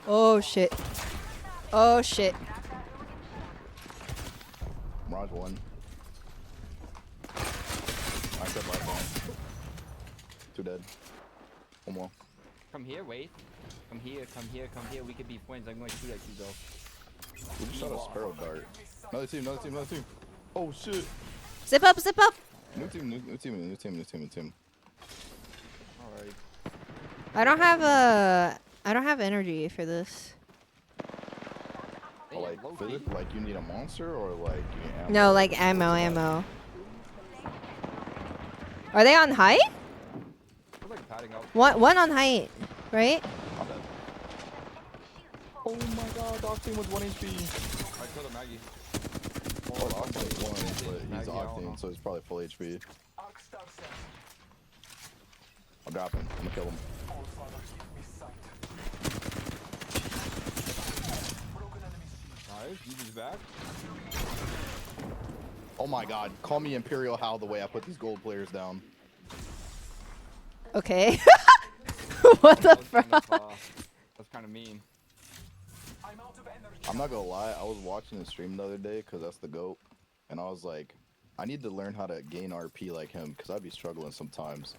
Oh shit. Oh shit. Mirage one. I said life on. Two dead. One more. Come here, wait. Come here, come here, come here. We could be friends. I'm going to shoot at you though. We just shot a sparrow dart. Another team, another team, another team. Oh shit. Zip up, zip up. New team, new team, new team, new team, new team. Alright. I don't have energy for this. Oh, like low-key. physical, like you need a monster or like you need ammo? No, like ammo. Are they on height? It's like padding up. One on height, right? I'm dead. Oh my god, dog team with 1 HP. I killed a Maggie. Oh, dog team one, but he's Maggie, I don't know. octane, so he's probably full HP. I'll drop him. I'm gonna kill him. Nice, you just back. Oh my god, call me Imperial Hal the way I put these gold players down. Okay. What the fuck? That's kind of mean. I'm not gonna lie, I was watching the stream the other day because that's the GOAT, and I was like, I need to learn how to gain RP like him because I'd be struggling sometimes.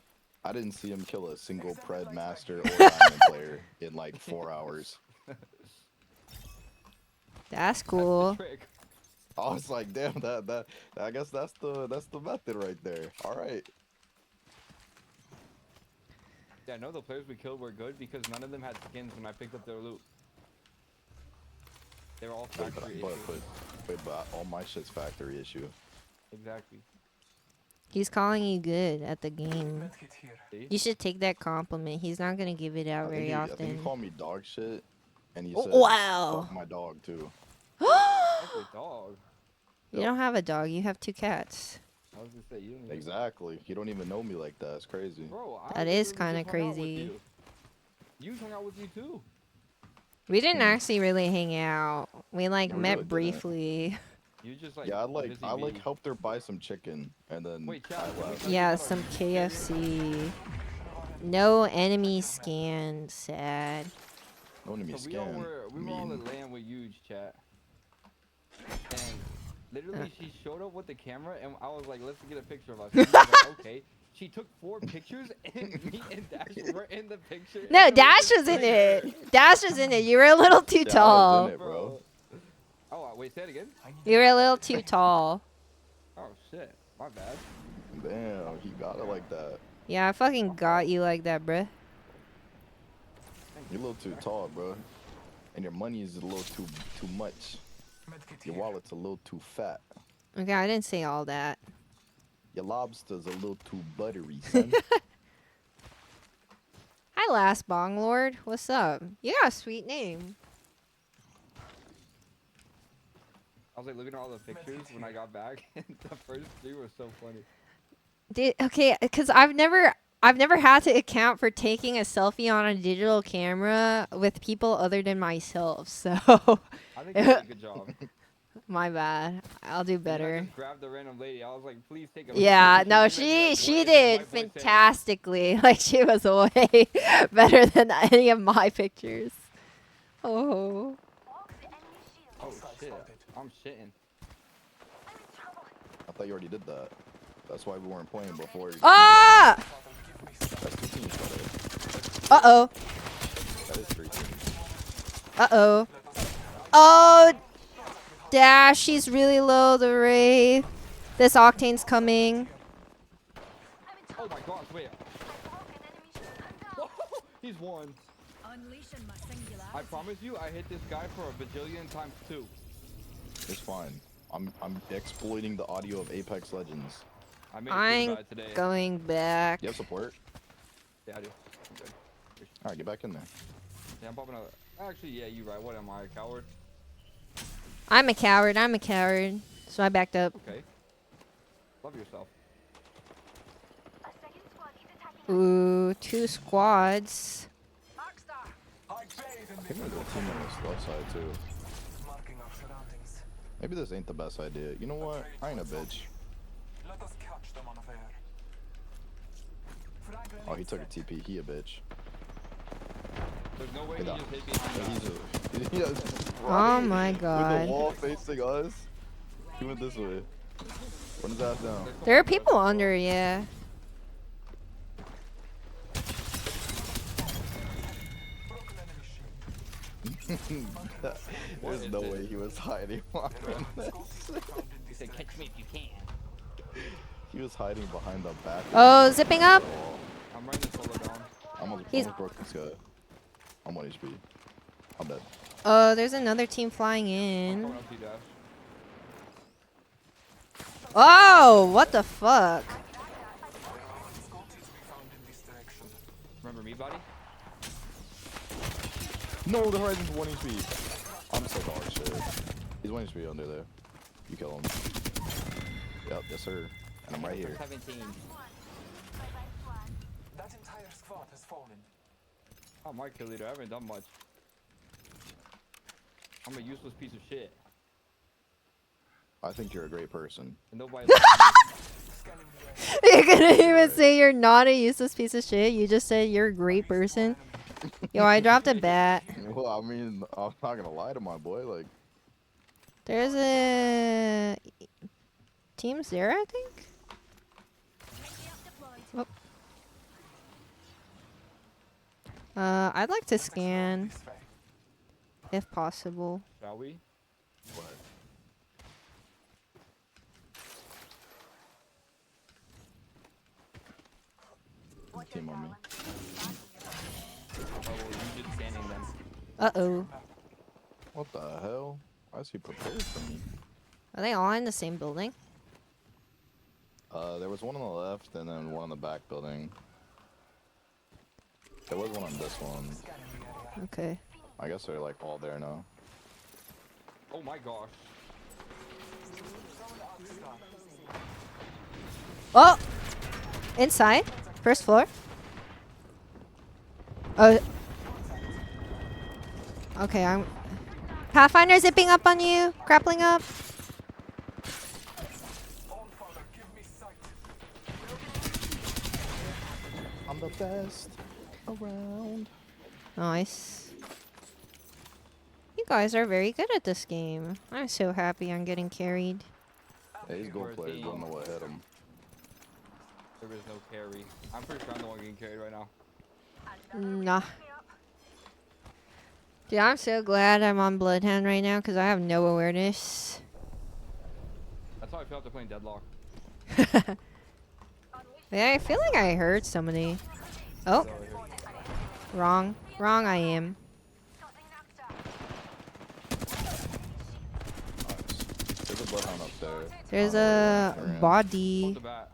I didn't see him kill a single Pred Master or Diamond player in like 4 hours. That's cool. Trick. I was like, damn, that I guess that's the method right there. All right. Yeah, no, the players we killed were good because none of them had skins when I picked up their loot. They were all factory issues. But all my shit's factory issue. Exactly. He's calling you good at the game. See? You should take that compliment. He's not gonna give it out very I think he often. called me dog shit, and he Oh, said, wow. "Fuck my dog too." That's a dog. You don't have a dog. You have 2 cats. I was gonna say, you don't even... Exactly. You don't even know me like that. It's crazy. Bro, That I is literally kinda just hung out with crazy. You hung out with you too. We didn't actually really hang out. We like No, we met really didn't. briefly. You just like... Yeah, I busy bee. helped her buy some chicken, and then Wait, chat, I let me left. tell Yeah, about some our- KFC. No enemy scan. Sad. No enemy So we all scan. were on the Mean. land with huge chat. And literally she showed up with the camera and I was like, let's get a picture of us. And she was like, okay. She took 4 pictures and me and Dash were in the picture. No, and it Dash just was in like- it. Dash was in it. You were a little too Yeah, I was tall. in it, bro. Oh, wait, say it again? You were a little too tall. Oh, shit. My bad. Damn, he got it like that. Yeah, I fucking got you like that, bruh. You're a little too tall, bro. And your money is a little too much. Your wallet's a little too fat. Okay, I didn't say all that. Your lobster's a little too buttery, son. Hi, last bong lord. What's up? You got a sweet name. I was like looking at all the pictures when I got back and the first 3 were so funny. Did okay? Because I've never had to account for taking a selfie on a digital camera with people other than myself. So I think you did a good job. My bad. I'll do And then I better. just grabbed the random lady. I was like, please take a Yeah, picture. no, She's looking at me she like, what is this did white boy saying? fantastically. Like she was way better than any of my pictures. Oh. Oh shit, I'm shitting. I thought you already did that. That's why we weren't playing before. Ah! That's 2 teams, brother. Uh-oh. That is 3 teams. Uh-oh. Oh, Dash, she's really low, the Wraith. This Octane's coming. Oh my gosh, wait. He's won. I promise you, I hit this guy for a bajillion times 2. It's fine. I'm exploiting the audio of Apex Legends. I made a tweet I'm about it today. going back. You have support? Yeah, I do. I'm good. Alright, get back in there. Yeah, I'm popping out. Actually, yeah, you right. What am I, a coward? I'm a coward. I'm a coward. So I backed up. Okay. Love yourself. Ooh, 2 squads. I think there's a team on this left side too. Maybe this ain't the best idea. You know what? I ain't a bitch. Oh, he took a TP. He a bitch. There's no way Get he out. just hit me. Yeah, he's a, Oh my With god. the wall facing us. He went this way. Run his ass down. There are people under, yeah. There's no way he was hiding behind this. He said, catch me if you can. He was hiding behind the back. Oh, zipping up. I'm running the solo down. He's- almost broke this guy. I'm 1 HP. I'm dead. Oh, there's another team flying I'm in. coming up to you, Dash. Oh, what the fuck? Remember me, buddy? No, the Horizon's 1 HP. I'm so dog shit. He's 1 HP under there. You kill him. Yep, yes sir. And I'm right here. 17. That entire squad has fallen. I'm my kill leader. I haven't done much. I'm a useless piece of shit. I think you're a great person. And nobody likes me. You're gonna even say you're not a useless piece of shit? You just said you're a great person? Yo, I dropped a bat. Well, I mean, I'm not gonna lie to my boy. Like, There's a Team 0, I think? Oh. I'd like to scan, if possible. Shall we? team on me. Oh, well, you just scanning them. Uh-oh. What the hell? Why is he prepared for me? Are they all in the same building? There was one on the left and then one on the back building. There was one on this one. Okay. I guess they're like all there now. Oh my gosh. Oh! Inside? First floor? Oh. Okay, I'm... Pathfinder zipping up on you. Grappling up. I'm the best around. Nice. You guys are very good at this game. I'm so happy I'm getting carried. Yeah, he's gold players don't know what hit him. There is no carry. I'm pretty sure I'm the one getting carried right now. Nah. Dude, I'm so glad I'm on Bloodhound right now because I have no awareness. That's how I feel after playing Deadlock. Yeah, I feel like I heard somebody. Oh, wrong. Wrong I am. Nice. There's a bloodhound up there. There's a Around. body. The bat.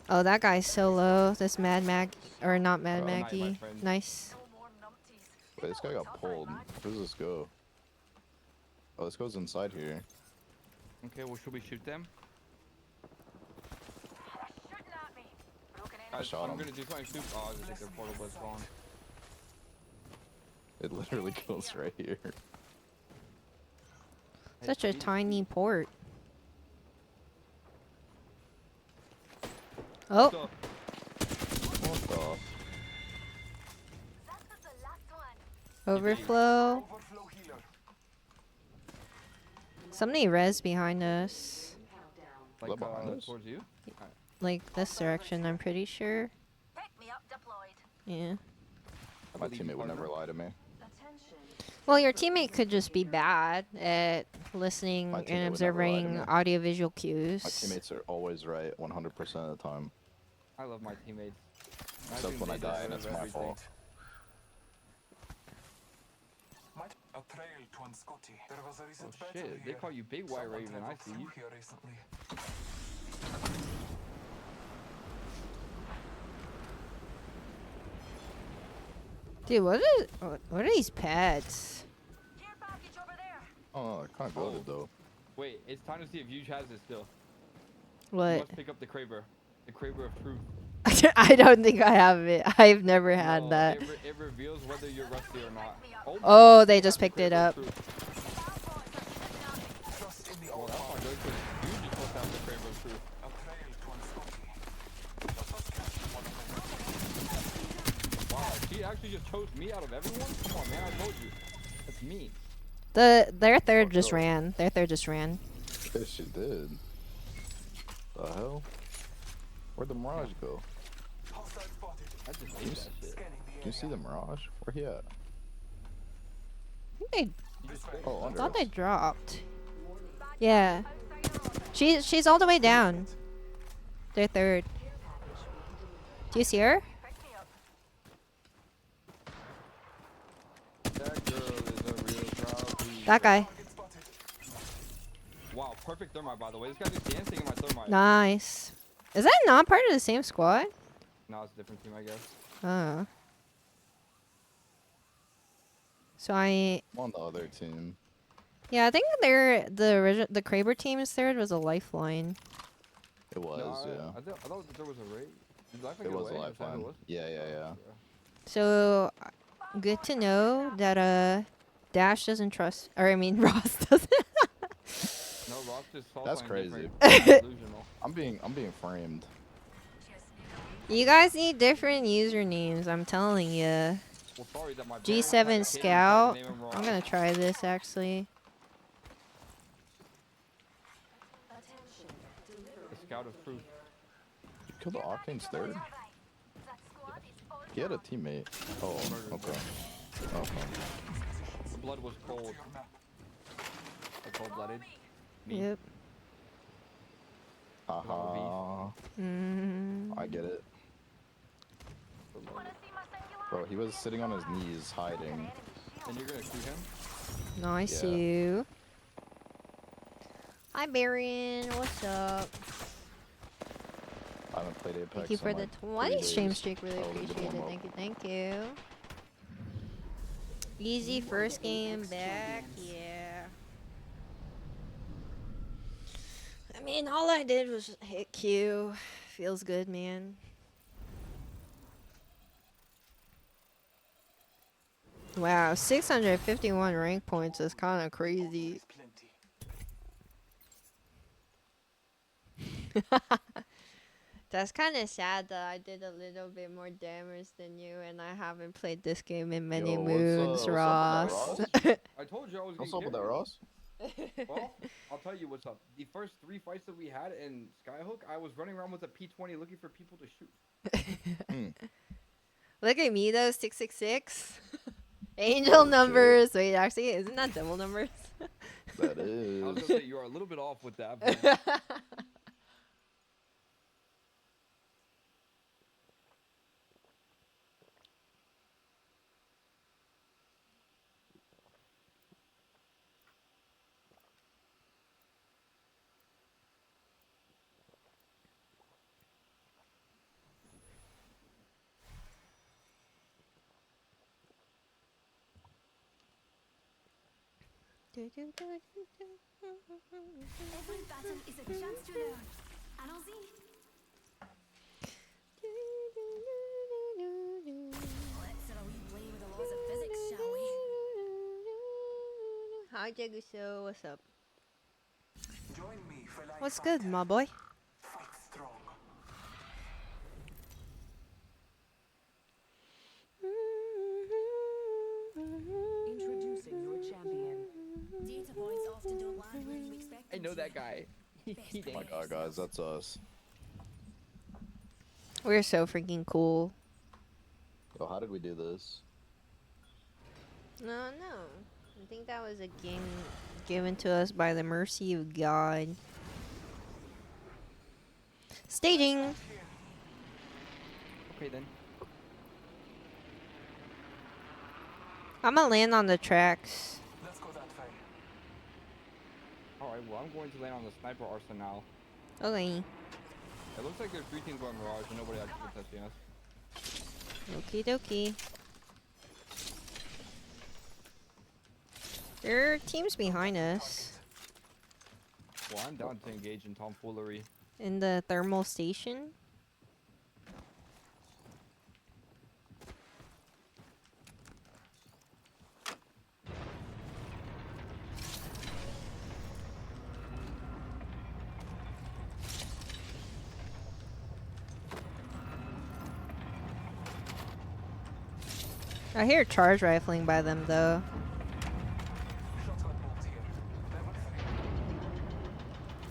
Oh, that guy's so low. This Mad Mag, or not Mad Oh, night, my Maggie. friend. Nice. Wait, this guy got pulled. Where does this go? Oh, this goes inside here. Okay, well, should we shoot them? I shot I'm him. gonna do something stupid. Oh, I just think their portal was gone. It literally goes right here. Such a tiny port. Oh, So, What the? overflow. Overflow healer. Somebody res behind us. like, What, behind us? towards you? Like this direction, I'm pretty sure. Pick me up deployed. Yeah. I My believe you, teammate would partner. never lie to me. Well, your teammate could just be bad at listening My teammate and would never lie to observing me. audiovisual cues. My teammates are always right 100% of the time. I love my teammates. Except think when I they die and deserve it's my everything. fault. A trail to Unscotty. There was a Oh recent battle shit, they here. call you Big White Someone Raven, I traveled see through you. here recently. Dude, what are these pets? Care package over there. Oh, they're kind of goaded though. Wait, it's time to see if Yuj has it still. You What? must pick up the Kraber. The Kraber of Truth. I don't think I have it. I've never had No, that. It reveals whether you're rusty or not. Oh, you they have just the picked it Kraber of up. Truth. Just in the Well, old that's not good because Yuj is supposed to have the Kraber of Truth. A trail to Unscotty. Let us catch one of them. Wow, she actually just chose me out of everyone? Come on, man, I told you. That's mean. Their third Fuck just up. ran. Their third just ran. Yes, she did. The hell? Where'd the Mirage go? Hostile spotted. I just hate that shit. Scanning the area. Can you see the Mirage? Where he at? They You just Oh, under thought us. they dropped. Yeah. She's all the way down. Their third. Do you see her? That girl is a real trophy. That guy. Target spotted. Wow, perfect thermite, by the way. This guy's just dancing in my thermite. Nice. Is that not part of the same squad? No, it's a different team, I guess. Oh. So I I'm on the other team. yeah, I think the Kraber team's third was a lifeline. It was, No, yeah. I thought that there was a raid. Did Lifeline It get was a away? Is that who it lifeline. was? Yeah. So good to know that Dash doesn't trust, or I mean Ross doesn't. No, Ross just saw That's something crazy. different. Delusional. I'm being framed. You guys need different usernames. I'm telling you. Well, sorry that my G7 parents had a kid and Scout. decided to name him Ross. I'm gonna try this actually. The Scout of Truth. You killed the Octane's third? He had a teammate. Oh, okay. Okay. The blood was cold. Like cold-blooded. Me. Yep. Haha. I get it. The blood. Bro, he was sitting on his knees hiding. And you're gonna shoot him? Nice Yeah. you. Hi Barian, what's up? I haven't played Apex. Thank you for in the like 20 3 stream days. streak. Really That was a good appreciate it. warm-up. Thank you, thank you. Easy first game back, yeah. I mean, all I did was hit Q. Feels good, man. Wow, 651 rank points is kind of crazy. Plenty. That's kind of sad that I did a little bit more damage than you, and I haven't played this game in many Yo, moons, what's up Ross. with that, Ross? I told you I was What's getting up with that, carried. Ross? Well, I'll tell you what's up. The first 3 fights that we had in Skyhook, I was running around with a P20 looking for people to shoot. Look at me though, 666. Angel shit. numbers. Wait, actually, isn't that devil numbers? That I was is. gonna say you are a little bit off with that. But Every battle is a chance to learn. Allons-y. Let's have a wee play with the laws of physics, shall we? Hi, Jaguso. What's up? What's good, my boy? Fight strong. Introducing your champion. Data points often don't land where you expect I them know to. that guy. He Oh my dang. god, guys, that's us. We're so freaking cool. Yo, how did we do this? No. I think that was a game given to us by the mercy of God. Staging. Here. Okay then. I'm gonna land on the tracks. Let's go that way. All right. Well, I'm going to land on the sniper arsenal. Okay. It looks like there's 3 teams going Mirage and nobody actually touching us. Okie dokie. There are teams behind us Well, I'm down to engage in tomfoolery. in the thermal station. I hear charge rifling by them though. Shotgun bolt here. Level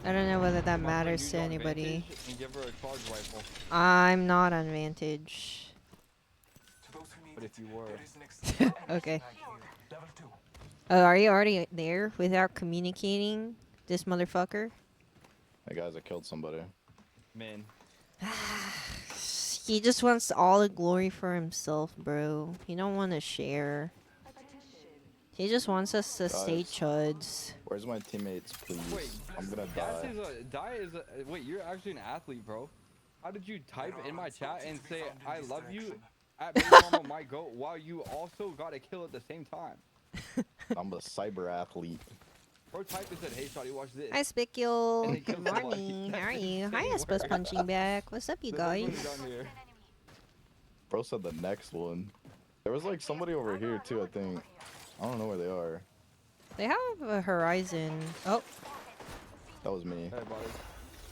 3. I don't know whether that You might matters use to your anybody. advantage and give her a charge rifle. I'm not on Vantage. To those who need But if you were, there is an extended Okay. energy mag here. Level 2. Oh, are you already there without communicating? This motherfucker? Hey guys, I killed somebody. man. He just wants all the glory for himself, bro. He don't want to share. He just wants us to stay Guys. chuds. Where's my teammates, please? Wait, I'm gonna Gas die. is a die is a wait. You're actually an athlete, bro. How did you type in my chat and say I love you at Mama my goat while you also got a kill at the same time? I'm a cyber athlete. Bro typed and said, "Hey, shawty, watch this." Hi, Spicule. And they Good killed somebody. morning. How are That's you? Hi, insane Espas work. punching back. What's up, you So that's what guys? we done here. Bro said the next one. There was like somebody over here too, I think. I don't know where they are. They have a horizon. Oh, That was me. Hey, buddy,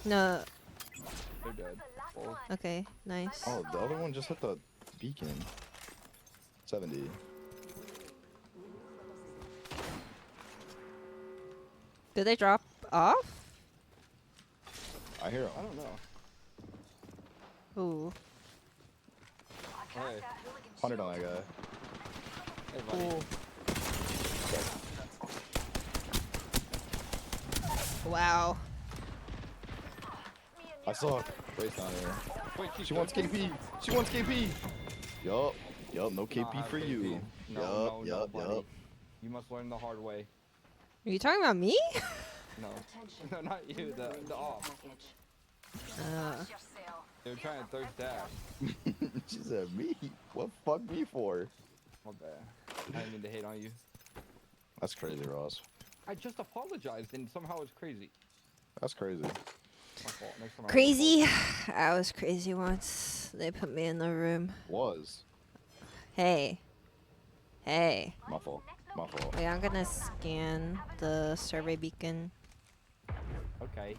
no. they're dead. Oh, Okay, nice. Oh, the other one just hit the beacon. 70. Did they drop off? I hear I him. don't know. Ooh. Hey, 100 on that guy. hey, buddy. Cool. Wow. I saw Grace down here. Wait, She wants KP. She wants KP. Yup. Yup. No Do not KP have for KP. you. No, Yup. no, no, Yup. buddy. Yup. You must learn the hard way. Are you talking about me? No, no, not you. The off. They were trying to thirst dash. She said me. What fuck me for? My bad. I didn't mean to hate on you. That's crazy, Ross. I just apologized and somehow it's crazy. That's crazy. My fault. Next time I won't Crazy. I was crazy once. They put me in the room. Was. Hey. Hey. My fault. My fault. Wait, I'm gonna scan the survey beacon. Okay.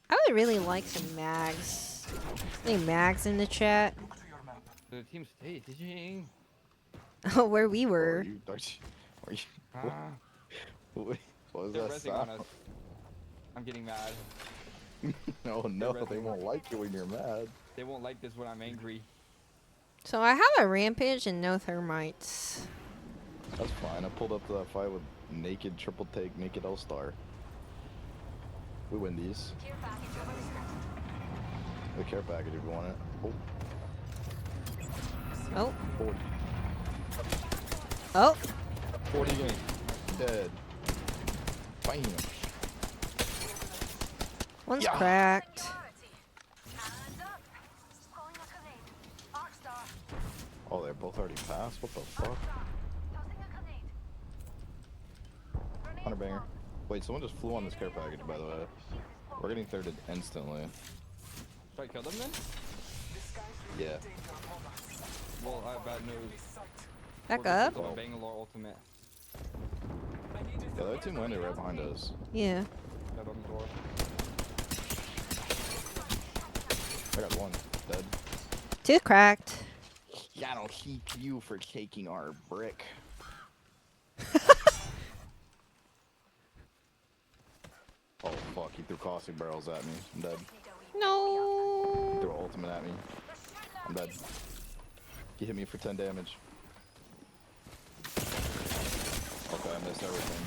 I would really like some mags. Any mags in the chat? Look to your map. The team staging. Where we were. Are you Ah, what was they're that resting on sound? us. I'm getting mad. Oh no, they resting. won't like you when you're mad. They won't like this when I'm angry. So I have a rampage and no thermites. That's fine. I pulled up to that fight with naked triple take, naked L-star. We win these. The care package if you want it. Oh, Oh. 40. Oh. 40 game. Dead. Bam. One's Yeah. cracked. Oh, they're both already passed? What the fuck? 100 banger. Wait, someone just flew on this care package, by the way. We're getting thirded instantly. Should I kill them then? Yeah. Well, I have bad news. Back We're up. gonna get the Bangalore ultimate. Yeah, that team landed right behind us. Yeah. dead on the door. I got one dead. 2 cracked. That'll keep you for taking our brick. Oh fuck, he threw caustic barrels at me. I'm dead. He No. threw an ultimate at me. I'm dead. He hit me for 10 damage. Okay, I missed everything.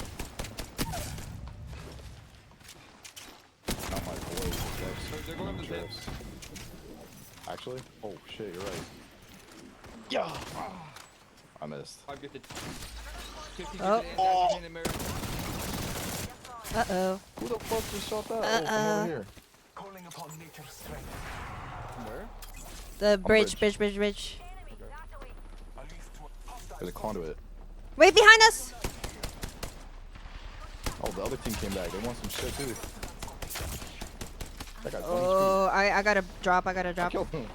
Not my voice. They're going up the Trips. Actually? Oh shit, you're right. Yeah! I missed. I've got the 50 Oh. in America. Uh-oh. Who the fuck just shot that? Oh, from over here. Calling upon nature's strength. Where? The bridge. bridge. At least hostile There's a conduit. Wait, behind us! Oh, the other team came back. They want some shit too. That got 20 Oh, I gotta drop. I killed him.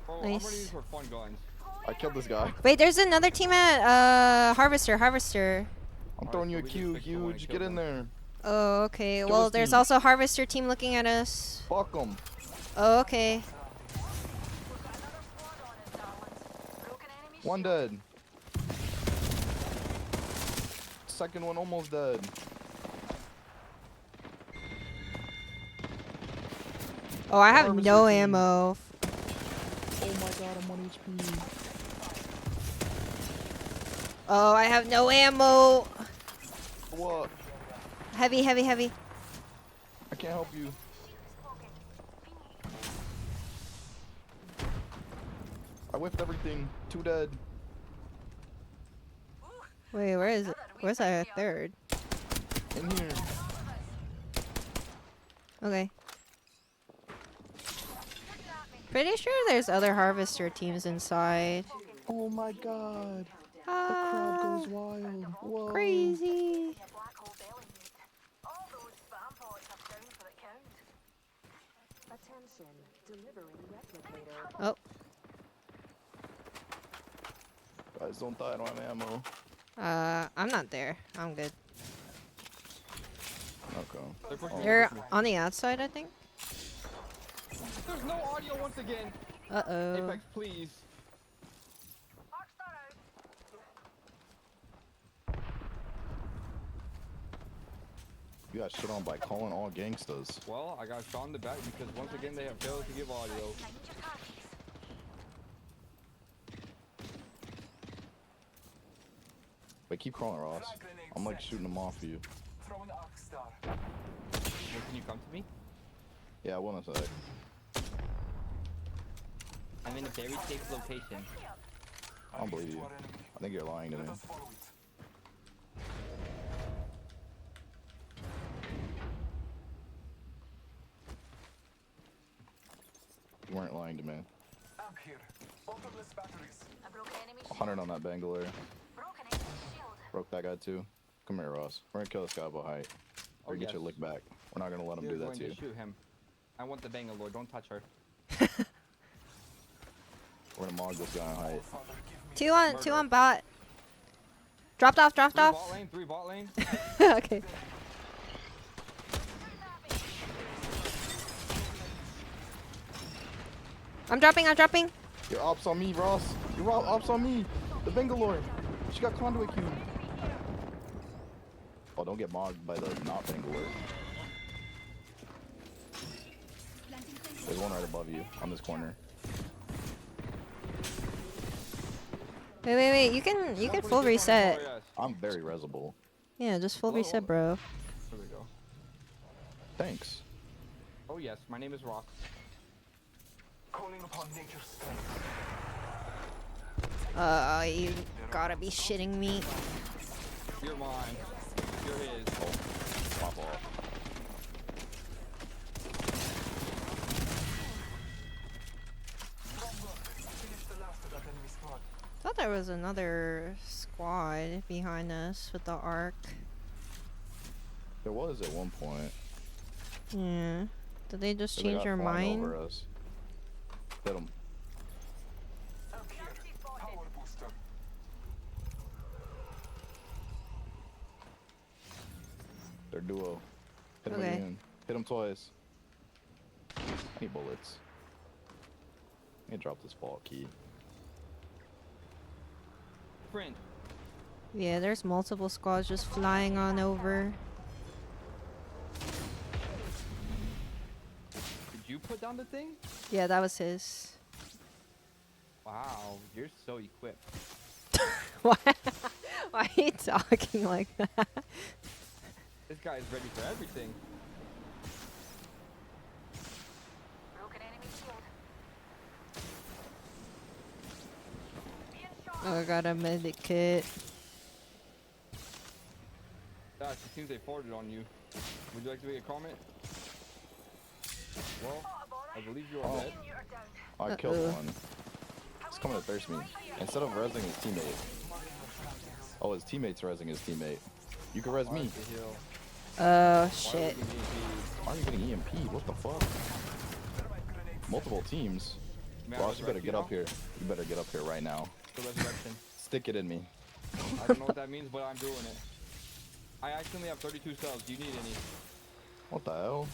Bro, I'm Nice. running these for fun guns. I killed this guy. Wait, there's another team at Harvester. I'm Alright, throwing you so a we just Q, fixed the one huge. and Get killed in them. there. Oh, okay. Kill Well, this there's team. also a Harvester team looking at us. Fuck them. Oh, okay. One dead. Second one almost dead. Oh, I have Harvester no team. ammo. Oh my god, I'm 1 HP. Oh, I have no ammo. What? Heavy. I can't help you. I whiffed everything. 2 dead. Wait, where is it? Where's that third? In here. Okay. Pretty sure there's other Harvester teams inside. Oh my god. The crowd Ah, goes wild. Whoa. crazy. Attention, delivering replicator. Oh, Guys, don't die. I don't have ammo. I'm not there. I'm good. Okay. They're pushing me, They're pushing me. on the outside, I think. There's no audio once again. Uh-oh. Apex, please. You got shit on by calling all gangsters. Well, I got shot in the back because once again they have failed to give audio. Wait, keep crawling, Ross. I'm like shooting them off of you. throwing arc star. Well, can you come to me? Yeah, I want to say. I'm in a very safe location. I don't believe you. I think you're lying to me. Let us follow it. You weren't lying to me. Amp here. Bottomless batteries. 100 on that Bangalore. Broke that guy too. Come here, Ross. We're gonna kill this guy behind. Or Oh, get your yes. lick back. We're not gonna let him You're do that going to you. shoot him. I want the Bangalore. Don't touch her. We're gonna mog this guy on height. Father, give me Two on bot. Dropped off. Three bot lane. Okay. I'm dropping. Your ops on me, Ross. Your ops on me. The Bangalore. She got conduit cube. Oh, don't get mogged by the not Bangalore. There's one right above you on this corner. Wait. You can full reset. Oh, yes. I'm very resible. Yeah, just full Hello? reset, bro. There we go. Thanks. Oh yes, my name is Rock. calling upon nature's strength. You gotta be shitting me. You're mine. You're his. Pop off. Finish the last of that enemy squad. Thought there was another squad behind us with the arc. There was at one point. Yeah. Did they just but they change got their flying mind? over us. Hit him. Amp here. Power booster. They're duo. Hit him Okay. again. Hit him twice. I need bullets. Let me drop this ball key. Friend. Yeah, there's multiple squads just flying on over. Did you put down the thing? Yeah, that was his. Wow, you're so equipped. Why? Why are you talking like that? This guy is ready for everything. Broken enemy shield. Oh, I got a medic kit. Gosh, it seems they forwarded on you. Would you like to make a comment? Well, I believe you are dead. I killed Uh-oh. one. He's coming to thirst me. Instead of rezzing his teammate. Oh, his teammate's rezzing his teammate. You can res me. What the hell? Oh, Why shit. would you need Why are you getting EMP? What the fuck? Multiple teams. to- Man, Ross, you better resurrect get now? up here. You better get up here right now. The resurrection. Stick it in me. I don't know what that means, but I'm doing it. I actually have 32 cells. Do you need any? What the hell?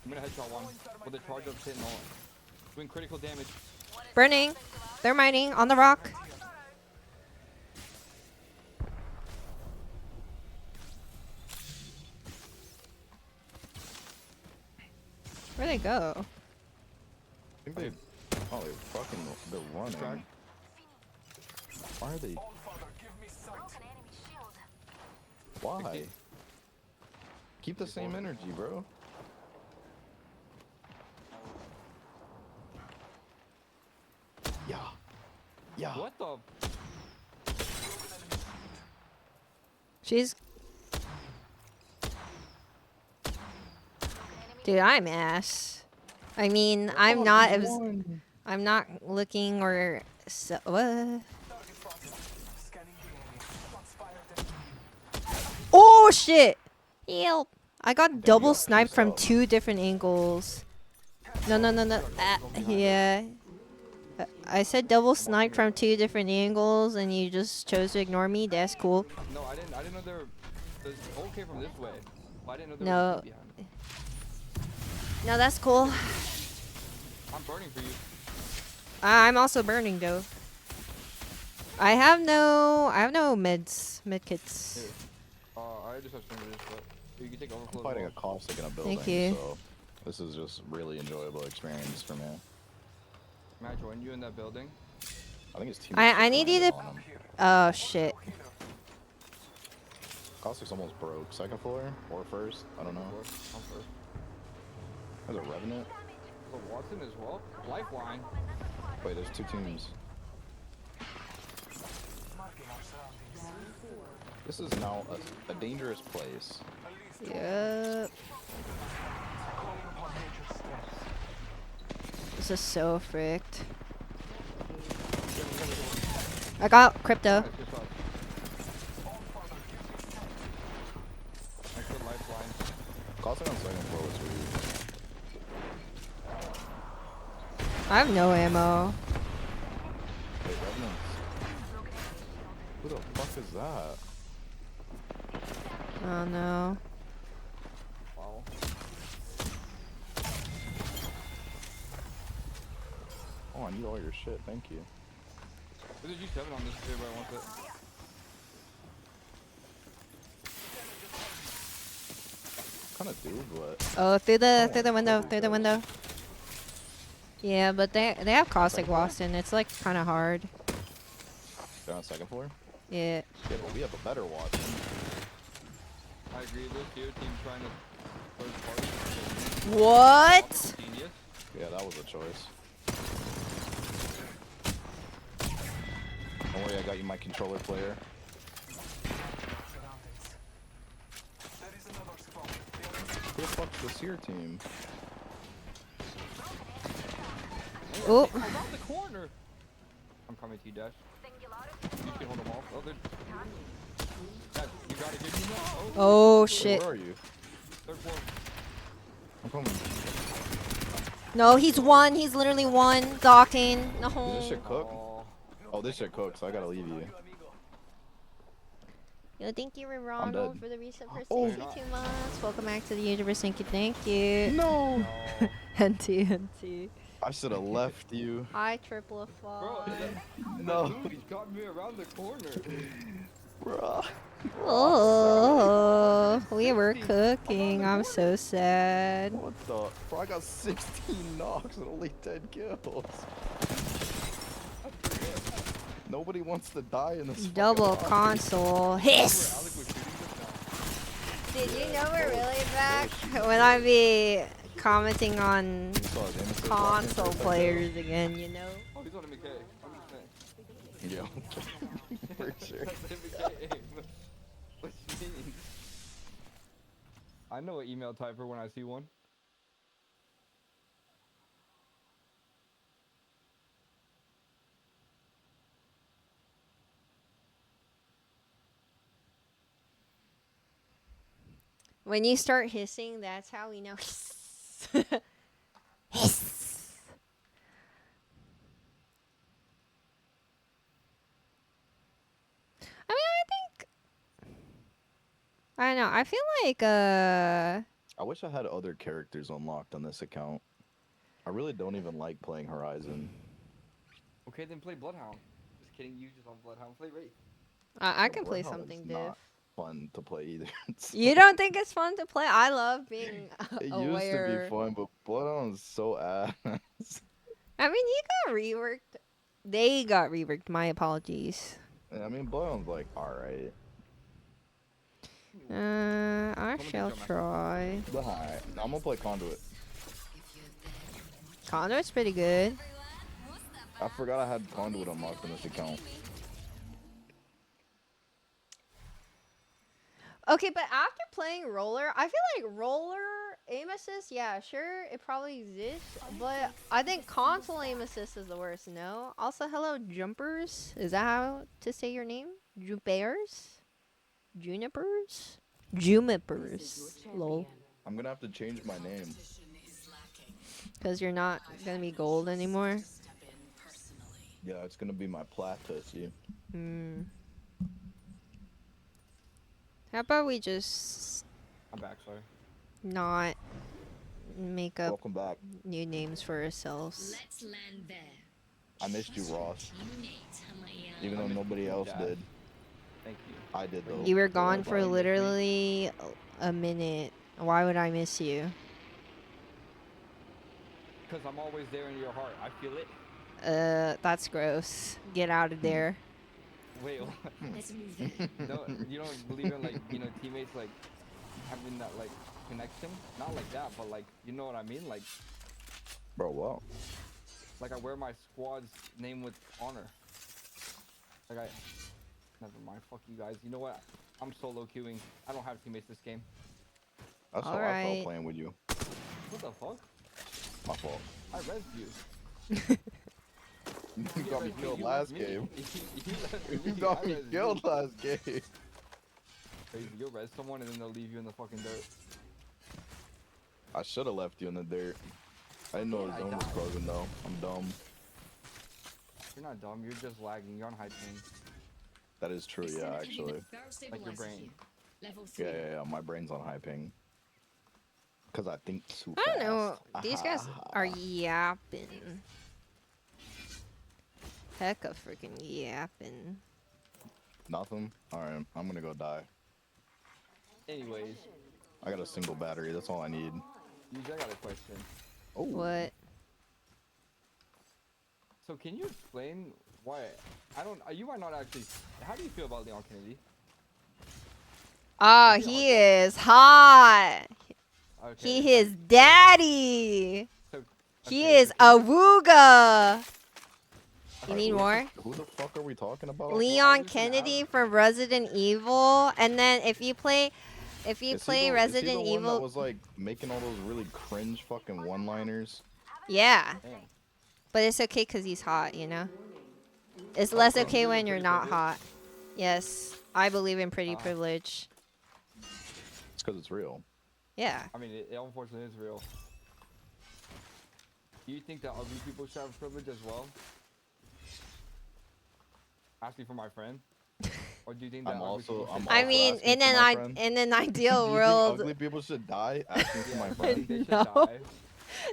I'm gonna headshot one with a charge up hitting all. Doing critical damage. Burning. They're mining on the rock. Where'd they go? I think they. Oh, they're running. Crack. Why are they? Broken enemy shield. Why? Keep the same energy, bro. Yeah. Yeah. What the? She's. Dude, I'm ass. I mean, I'm not. I'm not looking or. So, what? Oh shit! Help! I got double sniped from 2 different angles. No, no, no, no. Yeah. I said double sniped from 2 different angles, and you just chose to ignore me. That's cool. No, I didn't. I didn't know there. The hole came from this way. But I didn't know there No. was a team behind me. No, that's cool. I'm burning for you. I'm also burning though. I have no med kits. Here. I just have some of this, but you can take I'm overflow. fighting a as well. caustic in a building, you. so this is just really enjoyable experience for me. May I join you in that building? I think his team. I need you to. Oh shit. Caustic's almost broke. Second floor or first? I don't know. I'm first. There's a revenant. Oh, Watson as well. Lifeline. Wait, there's 2 teams. This is now a dangerous place. Yep. This is so fricked. I got crypto. Nice, good shot. Nice good lifeline. Caustic on second floor was weird. I have no ammo. Wait, revenants. Who the fuck is that? Oh no. Wow. Oh, I need all your shit. Thank you. There's a G7 on this if anybody wants it. Kind of do, but Oh, through the window. Yeah, but they have caustic Watson. It's like kind of hard. they're on second floor. Yeah. Yeah, but we have a better Watson. I agree. This here team trying to third party. What? Genius. Yeah, that was a choice. Don't worry, I got you my controller player. Who the fuck's the Seer team? Oh. Around the corner. I'm coming to you, Dash. You can hold them off. Oh, they're... Dash, you gotta give me that. Oh Wait, shit. where are you? Third floor. I'm coming. No, he's one. He's literally one. Docking. Does this No. shit cook? Oh, Oh, this shit cooks. So I gotta leave you. Yo, thank you, dead. Ronald, for the reset for Oh. 62 months. Welcome back to the universe. Thank you, thank you. No. No. NT. I should have left you. Hi, triple Bro, No. the dude, he's got me around the corner. Bruh. Oh, we were 60. cooking. I'm so sad. What the? Bro, I got 16 knocks and only 10 kills. Nobody wants to die in this fucking Double lobby. console. Where Alec Hiss! was shooting just now. Did you know we're really back? When I be commenting on You saw his innocent walking console for a second. players again, you know? Oh, he's on MK. I'm just saying. Yeah, for sure. That's MK. What you mean? I know an email typer when I see one. When you start hissing, that's how we know. Hiss. I mean, I don't know. I feel like I wish I had other characters unlocked on this account. I really don't even like playing Horizon. Okay, then play Bloodhound. Just kidding, you just on Bloodhound. Play Wraith. I can play Bloodhound something is diff. not fun to play either. You don't think it's fun to play? I love being It used to aware. be fun, but Bloodhound is so ass. I mean, you got reworked. They got reworked. My apologies. I mean, Bloodhound's like alright. I Someone shall take your try. Alright, I'm gonna play Conduit. Conduit's pretty good. I forgot I had Conduit unlocked on this account. Okay, but after playing Roller, I feel like Roller aim assist, yeah, sure, it probably exists, but I think console aim assist is the worst, no? Also, hello, Jumpers. Is that how to say your name? Jumpers? Junipers? Jumipers. Lol. I'm gonna have to change my name. Because you're not gonna be gold anymore. Yeah, it's gonna be my Platusy. Hmm. How about we just I'm back, sorry. not make up Welcome back. new names for ourselves? Let's land there. I missed you, Ross. Teammate, Even though nobody else Dad. did. Thank you. I did though. You were But gone I for died. literally a minute. Why would I miss you? Because I'm always there in your heart. I feel it. That's gross. Get out of there. Wait, what? Let's move there. No, you don't believe in, like, you know, teammates, like, having that, like, connection? Not like that, but, like, you know what I mean? Bro, what? Like I wear my squad's name with honor. Like never mind, fuck you guys. You know what? I'm solo queuing. I don't have teammates this game. That's how I Alright. felt playing with you. What the fuck? My fault. I rezzed you. You got me rezzed killed you last left me. game. You rezzed You me, got I me rezzed killed you. last game. Crazy, you'll res someone and then they'll leave you in the fucking dirt. I should have left you in the dirt. I didn't know Yeah, the I zone was died. closing though. I'm dumb. You're not dumb, you're just lagging. You're on high ping. That is true, yeah, actually. Like your brain. Level 3. Yeah. My brain's on high ping. Cause I think too I fast. don't know. These guys are Aha. yapping. Hecka freaking yapping. Nothing? Alright, I'm gonna go die. Anyways, I got a single battery, that's all I need. I got a question. Oh, What? So can you explain why? I don't. You might not actually. How do you feel about Leon Kennedy? Oh, he is hot. Okay. He is daddy. So, He okay, is so a can you- wooga. You Alright, need who- more? Who the fuck are we talking about? Leon just gonna Kennedy have- from Resident Evil, and then if you play Is he Resident the one that Evil, was like making all those really cringe fucking one-liners? yeah. Damn. But it's okay because he's hot, you know? It's less so okay you when believe in you're pretty not privilege? hot. Yes, I believe in pretty Ah. privilege. It's because it's real. Yeah. I mean, it unfortunately is real. Do you think that other people should have privilege as well? Asking for my friend. Or do you think that I'm ugly also. people I'm should I also mean, asking in for an my friend. in an Do ideal you world, think ugly people should die asking for Yeah, my I friend? think they should No. die.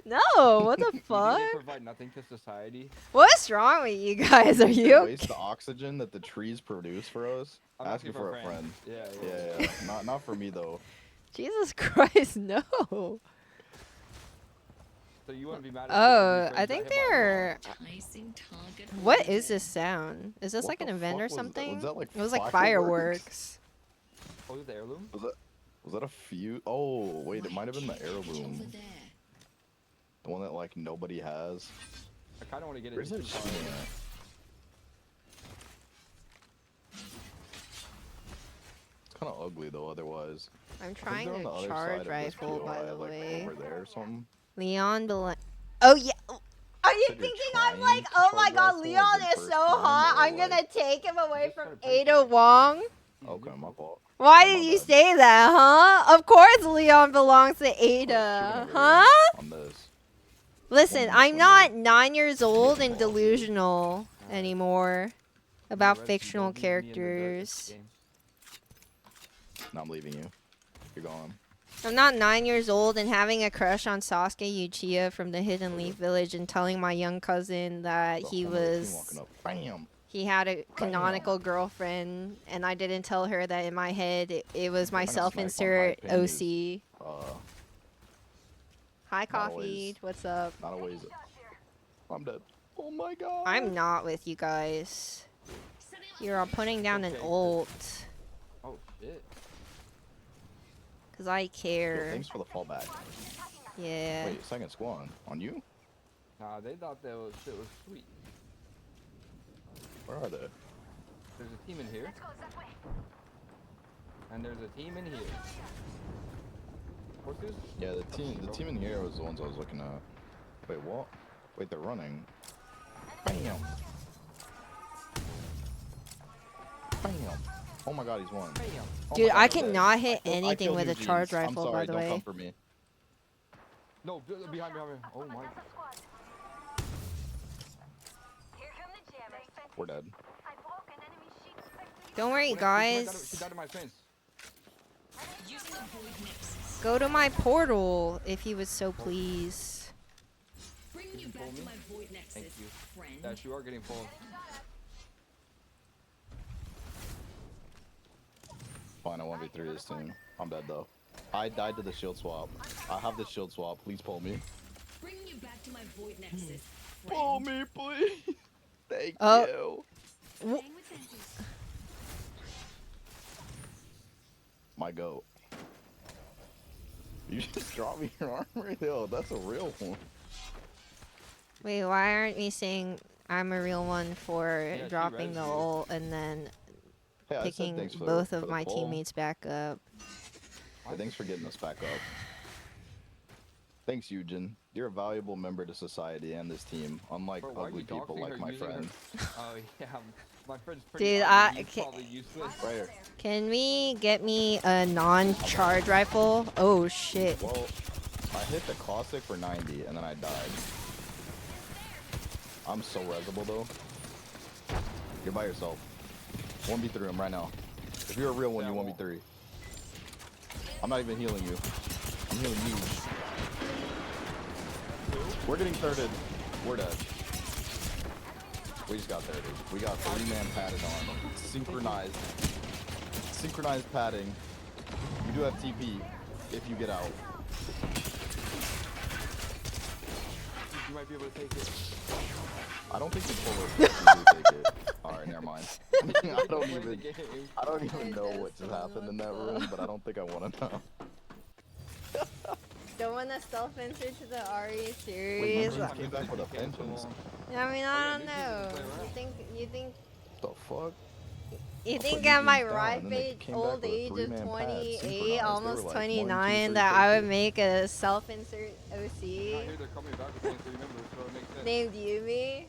no. What the You think fuck? they provide nothing to society? What's wrong with you guys? Are They you waste okay? the oxygen that the trees produce for us. I'm Asking asking for a friend. Yeah, Yeah, yeah. Not for me though. Jesus Christ, no. So you wouldn't be mad if your Oh, ugly I friends got think hit by a they're. Enticing target. What is origin. this sound? Is this What like an the event fuck or was that? something? Was that like It was like fireworks? fireworks. bomb? Oh, is it the heirloom? Was that a few? Oh wait, it might have been the Over heirloom, there. the one that like nobody has. I kind of want to get it. Where's that just shooting to try it. at? It's kind of ugly though. Otherwise, I'm I think trying they're on the to other charge side of this rifle, by POI, the like way. over there or something. Leon Belen. Oh yeah. Are you Said you're thinking I'm trying like, to oh my charge god, rifle, Leon as in is first so time, hot. or I'm gonna like- take him away Just from try to break Ada it. Wong. He's Okay, new, my bro. fault. Why Oh, did my you bad. say that, huh? Of course Leon belongs to Shooting Ada, over huh? here On this. Listen, One I'm minute not window. 9 years old and Alright. delusional anymore about Reds, you fictional don't leave me in the dirt this characters. game. No, I'm leaving you. You're gone. I'm not 9 years old and having a crush on Sasuke Uchiha from the Hidden Leaf Village and telling my young cousin that The he whole other team was walking up. Bam. he had a canonical girlfriend, and I didn't tell her that in my head it was my I'm gonna snipe on self-insert high ping OC. Is, Hi, not Coffee. always- What's up? not always. I'm dead. Oh my god. I'm not with you guys. You're putting down an Okay. ult. Oh shit. Because I Yo, care. thanks for the fallback. Yeah. Wait, second squad on you? Nah, they thought that shit was sweet. Where are they? There's a team in here. And there's a team in here. Horses? Yeah, the team in here was the ones I was looking at. Wait, what? Wait, they're running. Bam. Bam. Oh my god, he's won. Bam. Oh Dude, my I God, I'm dead. cannot hit I anything killed with a Eugene's. charge rifle, I'm sorry, by the don't way. come for me. No, behind me. Oh my. We're dead. Don't worry, She guys. died in my fence. Using a void nexus. Go to my portal if you would so please. Bringing you back to my void nexus, Thank you. friend. Dash, you are getting full. Fine, I 1v3 this team. I'm dead though. I died to the shield swap. I have the shield swap. Please pull me. Bringing you back to my void nexus, Pull friend. me, please. Thank Oh. you. My goat. You just dropped me your armor? Yo, that's a real one. Wait, why aren't we saying I'm a real one for she dropping rezzed the you. ult and then Hey, I said picking thanks for both for of the my pull. teammates back up? Hey, thanks for getting us back up. Thanks, Yoojin. You're a valuable member to society and this team, unlike Bro, why are ugly you people doxing like her my using her- friend. Oh yeah, my friend's pretty Dude, ugly, he's ca- probably useless. Right here. Can we get me a non-charge rifle? Oh shit. Well, I hit the classic for 90 and then I died. I'm so resable though. You're by yourself. 1v3 him right now. If you're a real one, you 1v3. I'm not even healing you. I'm healing you. We're getting thirded. We're dead. We just got thirded. We got 3-man padded on. Synchronized. Synchronized padding. You do have TP if you get out. You might be able to take it. I don't think you pull it. You do take it. Alright, never mind. I don't Play the even game. I don't even know what just happened in that room, but I don't think I wanna know. Don't want to self-insert to the RE Wait, series. my came back with a vengeance. I mean, I don't new know. team doesn't play You think The fuck? you I'll think put at my Eugene's down, ripe and then they age, came back old with a age of 3-man pad, 28, synchronized. They almost were like, 29, 1, 2, 3, that take I it. would make a self-insert I OC hear they're coming back with 23 members, so it makes sense. named Yumi,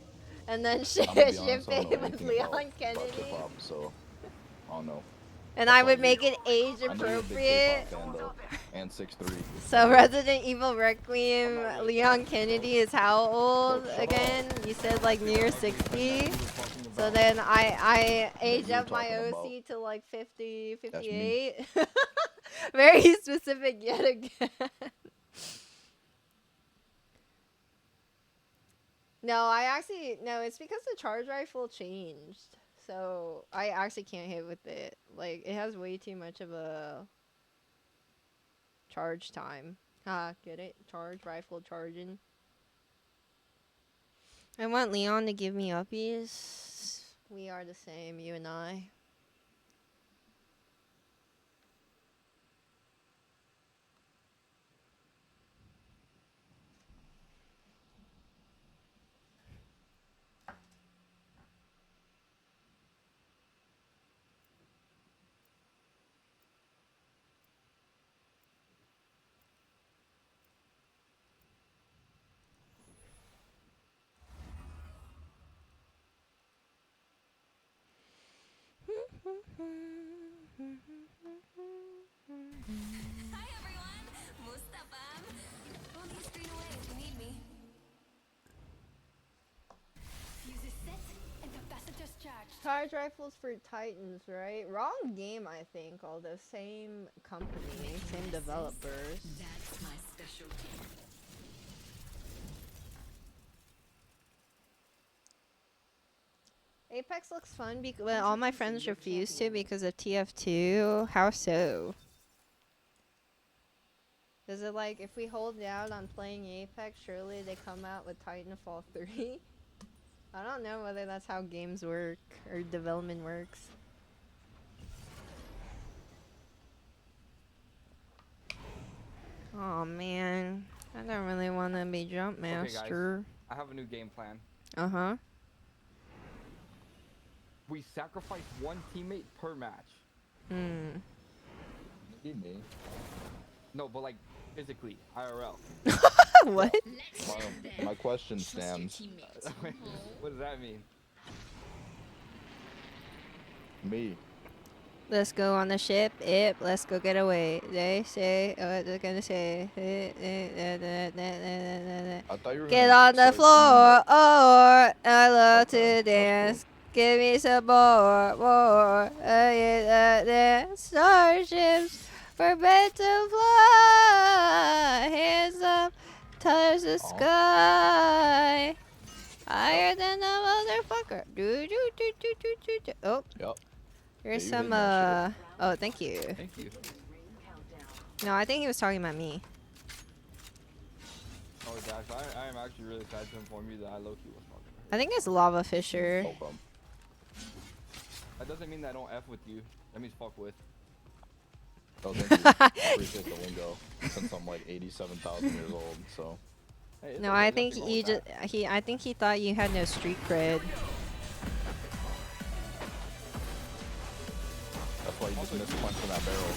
and then I'm ship gonna be honest, it I don't know with anything Leon about Kennedy, K-pop, so I don't know. and That's I all would you. make it age I know you're a big appropriate. K-pop fan though, and 6'3". So Resident Evil Requiem, I'm not really Leon sure. Kennedy is how old Shut up. again? You said like near Ugly person that 60? you were talking about. So then I age you were up my talking about. OC to like 50, That's me. 58. Very specific yet again. No, it's because the charge rifle changed. So I actually can't hit with it. Like it has way too much of a charge time. Get it? Charge rifle charging. I want Leon to give me uppies. We are the same, you and I. Hi everyone, Mustafa. Only a screen away if you need me. Fuse is set and capacitors charged. Charge rifles for Titans, right? Wrong game, I think. Although same company, same developers. That's my specialty. Apex looks fun because all my friends refuse to because of TF2. How so? Is it like if we hold down on playing Apex, surely they come out with Titanfall 3? I don't know whether that's how games work or development works. Oh man, I don't really want to be jump Okay, guys. master. I have a new game plan. Uh-huh. We sacrifice one teammate per match. Maybe me. No, but like physically, IRL. What? Let's start there. My question Trust your stands. teammates. What does that mean? Me. Let's go on the ship. Yep, let's go get away. They say, what they're gonna say. I thought you were Get gonna on the start floor, oh, I love Okay, to that's dance. Give me some more. Starships were meant to fly. Hands up towards the sky. Higher than a motherfucker. Do, do, do, do, do, do, do. Oh, Yep. here's you some, hitting that oh, thank you. Thank you. No, I think he was talking about me. Oh, Dash, I am actually really sad to inform you that I low-key was talking to her. I think it's Lava Fisher. Okay. That doesn't mean that I don't F with you. That means fuck with. Oh, thank you. I appreciate the lingo. Since I'm like 87,000 years old, so. Hey, it's No, okay, I there's think nothing wrong he with just I think he thought you had no street cred. That's why you just missed punching that barrel.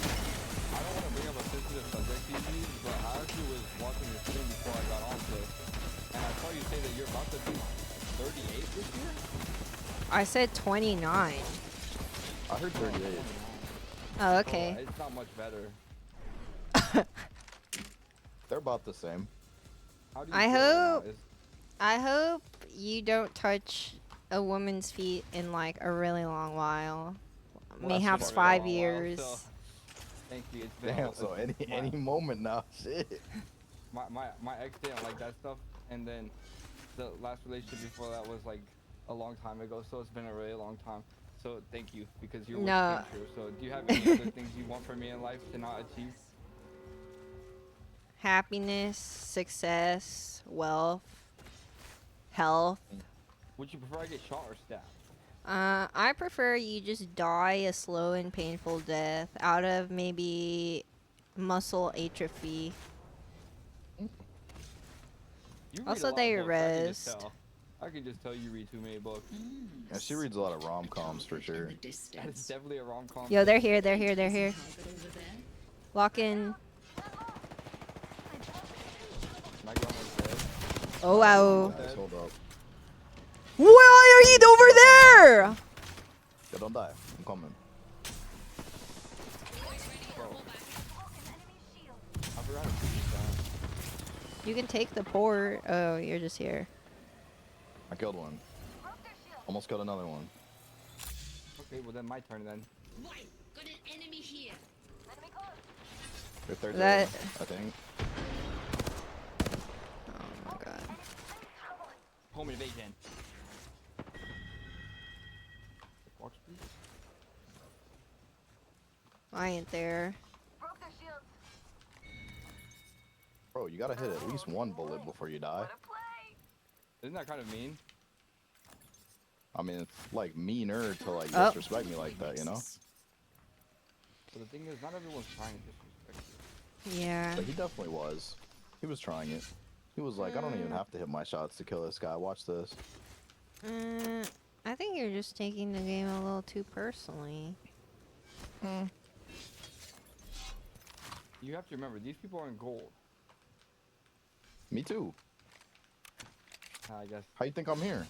I don't want to bring up a sensitive subject to you, but I actually was watching your stream before I got on this, and I saw you say that you're about to be 38 this year? I said 29. I heard 38. Oh, okay. It's not much better. They're about the same. How do you I feel right now? hope- I hope you don't touch a woman's feet in like a really long while. Well, Mayhaps that's been a 5 long while, years. so Thank you. It's been Damn, so any moment now, shit. my ex didn't like that stuff, and then the last relationship before that was like a long time ago, so it's been a really long time. So thank you, because your wish No. came true. So do you have any other things you want from me in life to not achieve? Happiness, success, wealth, health. Would you prefer I get shot or stabbed? I prefer you just die a slow and painful death out of maybe muscle atrophy. You read Also, a lot they of books, I can just rest. tell. I can just tell you read too many books. Yeah, she reads a lot of rom-coms for sure. That is definitely a rom-com. Yo, they're here, they're here, they're here. Walk in. My gun was dead. Oh, wow. Guys, hold up. Why are you over there? Yeah, don't die. I'm coming. I forgot to do that. You can take the port. Oh, you're just here. I killed one. Almost got another one. Okay, well then my turn then. Wait, got an enemy here. Your third That- area, I think. Oh my god. Home invasion. Box, please. I ain't there. Bro, you gotta hit at least one bullet before you die. Isn't that kind of mean? I mean, it's like meaner to like Oh. disrespect me like that, you know? But the thing is, not everyone's trying to disrespect you. Yeah. But he definitely was. He was trying it. He was like, I don't even have to hit my shots to kill this guy. Watch this. I think you're just taking the game a little too personally. You have to remember, these people are in gold. Me too. I guess. How you think I'm here?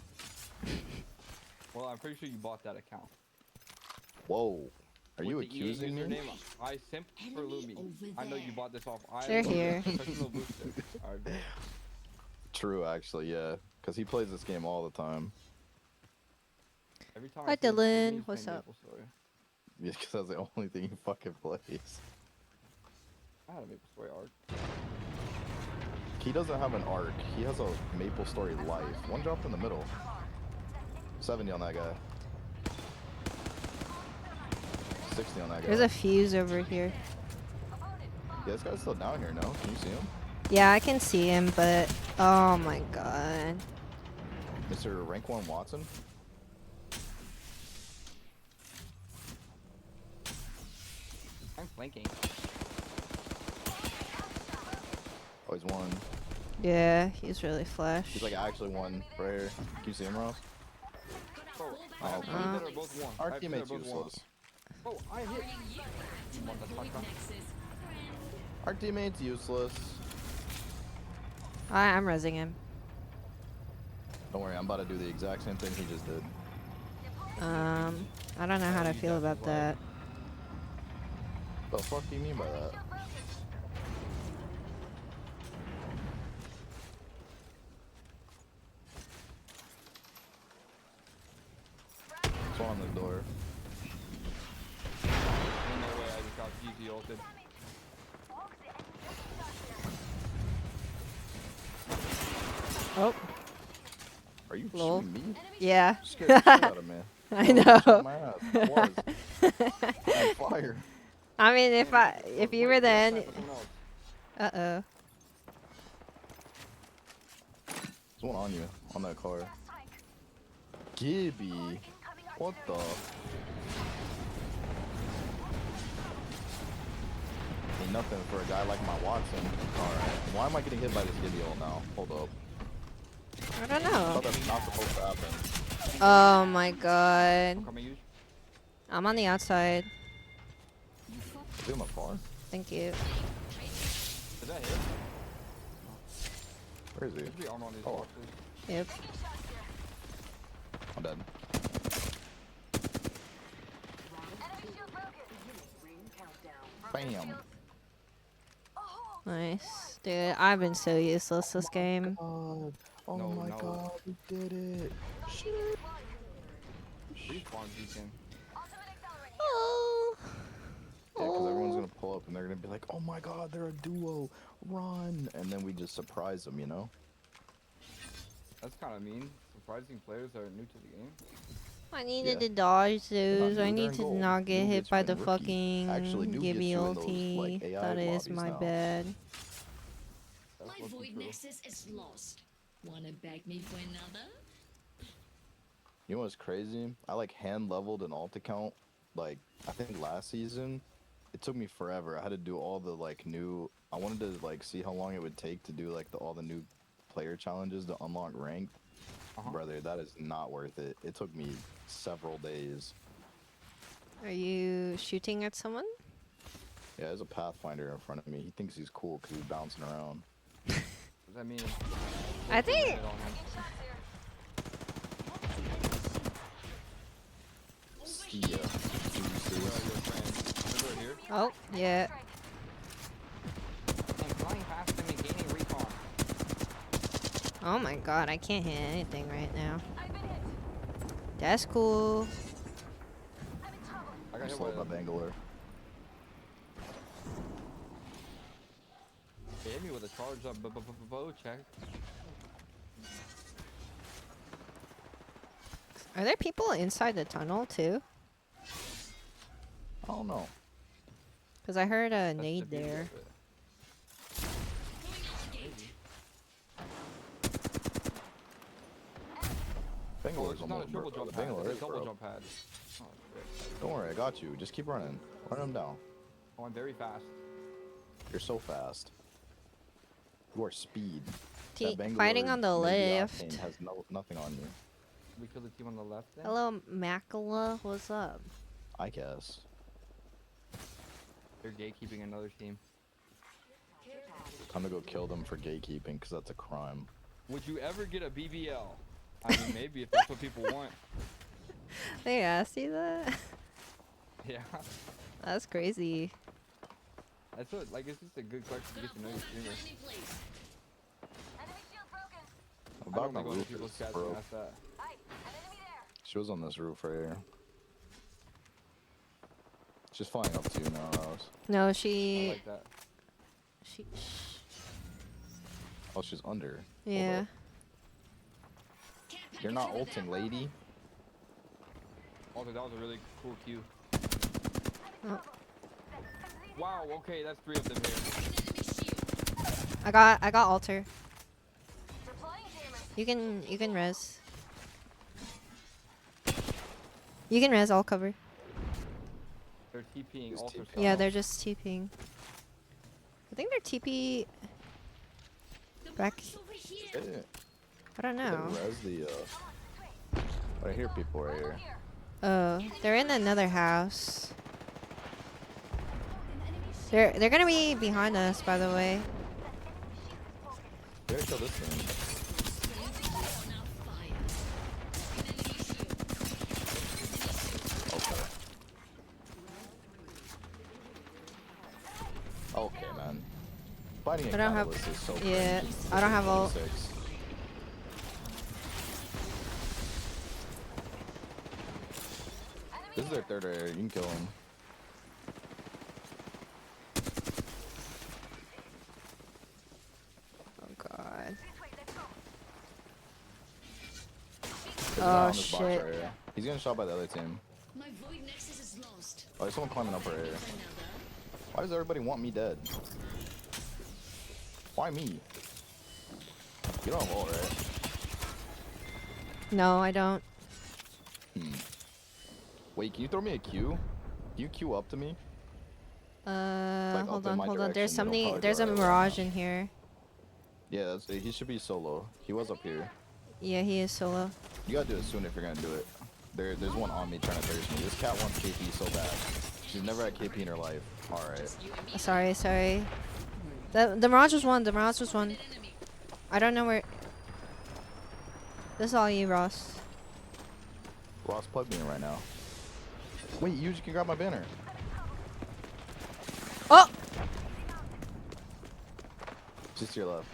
Well, I'm pretty sure you bought that account. Whoa. Are you With the EA accusing me? username, I simp for Enemy Lumi. over I know you there. bought this off. They're am a here. Professional booster. Alright. True, actually, yeah. Because he plays this game all the time. Every time Hi, I see his Dylan. stream, he's What's playing up? Maple Story. Yeah, because that's the only thing he fucking plays. I had a Maple Story arc. He doesn't have an arc. He has a Maple Story life. One dropped in the middle. 70 on that guy. 60 on that guy. There's a fuse over here. Yeah, this guy's still down here, no? Can you see him? Yeah, I can see him, but oh my god. Mr. Rank 1 Watson? I'm flanking. Oh, he's one. Yeah, he's really flash. He's like actually one right here. Can you see him, Ross? Oh, Oh, I have okay. two that are both one. I Our have two that teammate's are both one. useless. Oh, I hit. To my void nexus. Our teammate's useless. I'm rezzing him. Don't worry, I'm about to do the exact same thing he just did. I don't know how to you feel got about the lag. that. The fuck do you mean by that? There's one on the door. Ain't no way I just got GG ulted. Oh, Are you Lol. shooting me? yeah. You scared the shit out of me. I Oh, know. shot my ass. I was. On fire. I mean, if you were Wait, then, that's someone else. uh-oh. There's one on you, on that car. Gibby. What the? Ain't nothing for a guy like my Watson. Alright. Why am I getting hit by this Gibby all now? Hold up. I don't I know. thought that's not supposed to happen. Oh my god. I'm coming, you. I'm on the outside. Is he on the far? Thank you. Did that hit? Where is he? There's the armor on these Oh. boxes. Yep. I'm dead. Bam. Nice. Dude, I've been so useless this game. God. Oh No, my no. god, we did it. Shit. Respawn beacon. Oh. Yeah, because everyone's gonna pull up and they're gonna be like, oh my god, they're a duo. Run. And then we just surprise them, you know? That's kind of mean. Surprising players that are new to the game. I needed Yeah. to dodge They're those. not I new, they're need in to gold. not get New hit gets by you the in rookie. fucking Actually, new Gibby gets you in those, ulti. like, AI That is lobbies my now. bad. That's My what's void true. nexus is lost. Wanna beg me for another? You know what's crazy? I like hand leveled an alt account, like, I think last season. It took me forever. I had to do all the, like, new. I wanted to, like, see how long it would take to do, like, all the new player challenges to unlock ranked. Brother, that is not worth it. It took me several days. Are you shooting at someone? Yeah, there's a Pathfinder in front of me. He thinks he's cool because he's bouncing around. What does that mean? I think. Hit on him. See ya. Where are your friends? They're right here. Oh, yeah. And flying faster than gaining recon. Oh my god, I can't hit anything right now. That's cool. I got I'm hit slowed by by Bangalore. They hit me with a charge up bow check. Are there people inside the tunnel too? I don't know. Because I heard a That's the nade beauty there. of it. Oh, Bangalore's it's not a almost triple jump pad. Bangalore It's is, a double bro. jump pad. Oh, shit. Don't worry, I got you. Just keep running. Run them down. Oh, I'm very fast. You're so fast. You are speed. T- That fighting Bangalore on the maybe left. octane has nothing on you. We killed the team on the left then? Hello, Makala. What's up? I guess. They're gatekeeping another team. Time to go kill them for gatekeeping, because that's a crime. Would you ever get a BBL? I mean, maybe if that's what people want. They asked you that? Yeah. That's crazy. That's what, like, it's just a good question to get to know your streamer. Friendly place. Enemy shield broken. I About don't the think other roof people's is cats broke. can ask that. Aye, an enemy there. She was on this roof right here. She's flying up to you now, Alice. No, I she. like that. She. Oh, she's under. Yeah. Care You're package not over ulting, there. lady. Also, that was a really cool cue. Oh. Wow, okay, that's 3 of them here. An enemy shield. I got altar. Deploying jammers. You can res. You can res. I'll cover. They're TPing Who's altar TPing? style. Yeah, they're just TPing. I think they're TP. The Back- box over here. Yeah. I don't know. Res the, I hear people right here. Oh, they're in another house. They're gonna be behind us, by the way. They gotta kill this thing. Now fire. An enemy shield. Okay. Okay, man. Fighting a I don't have- catalyst is so yeah, cringe. It's I don't have ult. 26. This is their third area. You can kill him. Oh god. There's a guy Oh, on this box shit. right here. He's getting shot by the other team. My void nexus is lost. Oh, there's someone climbing up right here. Another. Why does everybody want me dead? Why me? You don't have ult, right? No, I don't. Wait, can you throw me a Q? Can you Q up to me? Like, Hold up in on, my hold on. There's direction, it'll probably there's go a right mirage now. in here. Yeah, that's, he should be solo. He was up here. Yeah, he is solo. You gotta do it soon if you're gonna do it. There's one on me trying to thirst me. This cat wants KP so bad. She's never had KP in her life. Alright. Sorry. The mirage was one. The mirage was one. Enemy. I don't know where. This is all you, Ross. Ross plugged me in right now. Wait, you can grab my banner. Oh! Just to your left.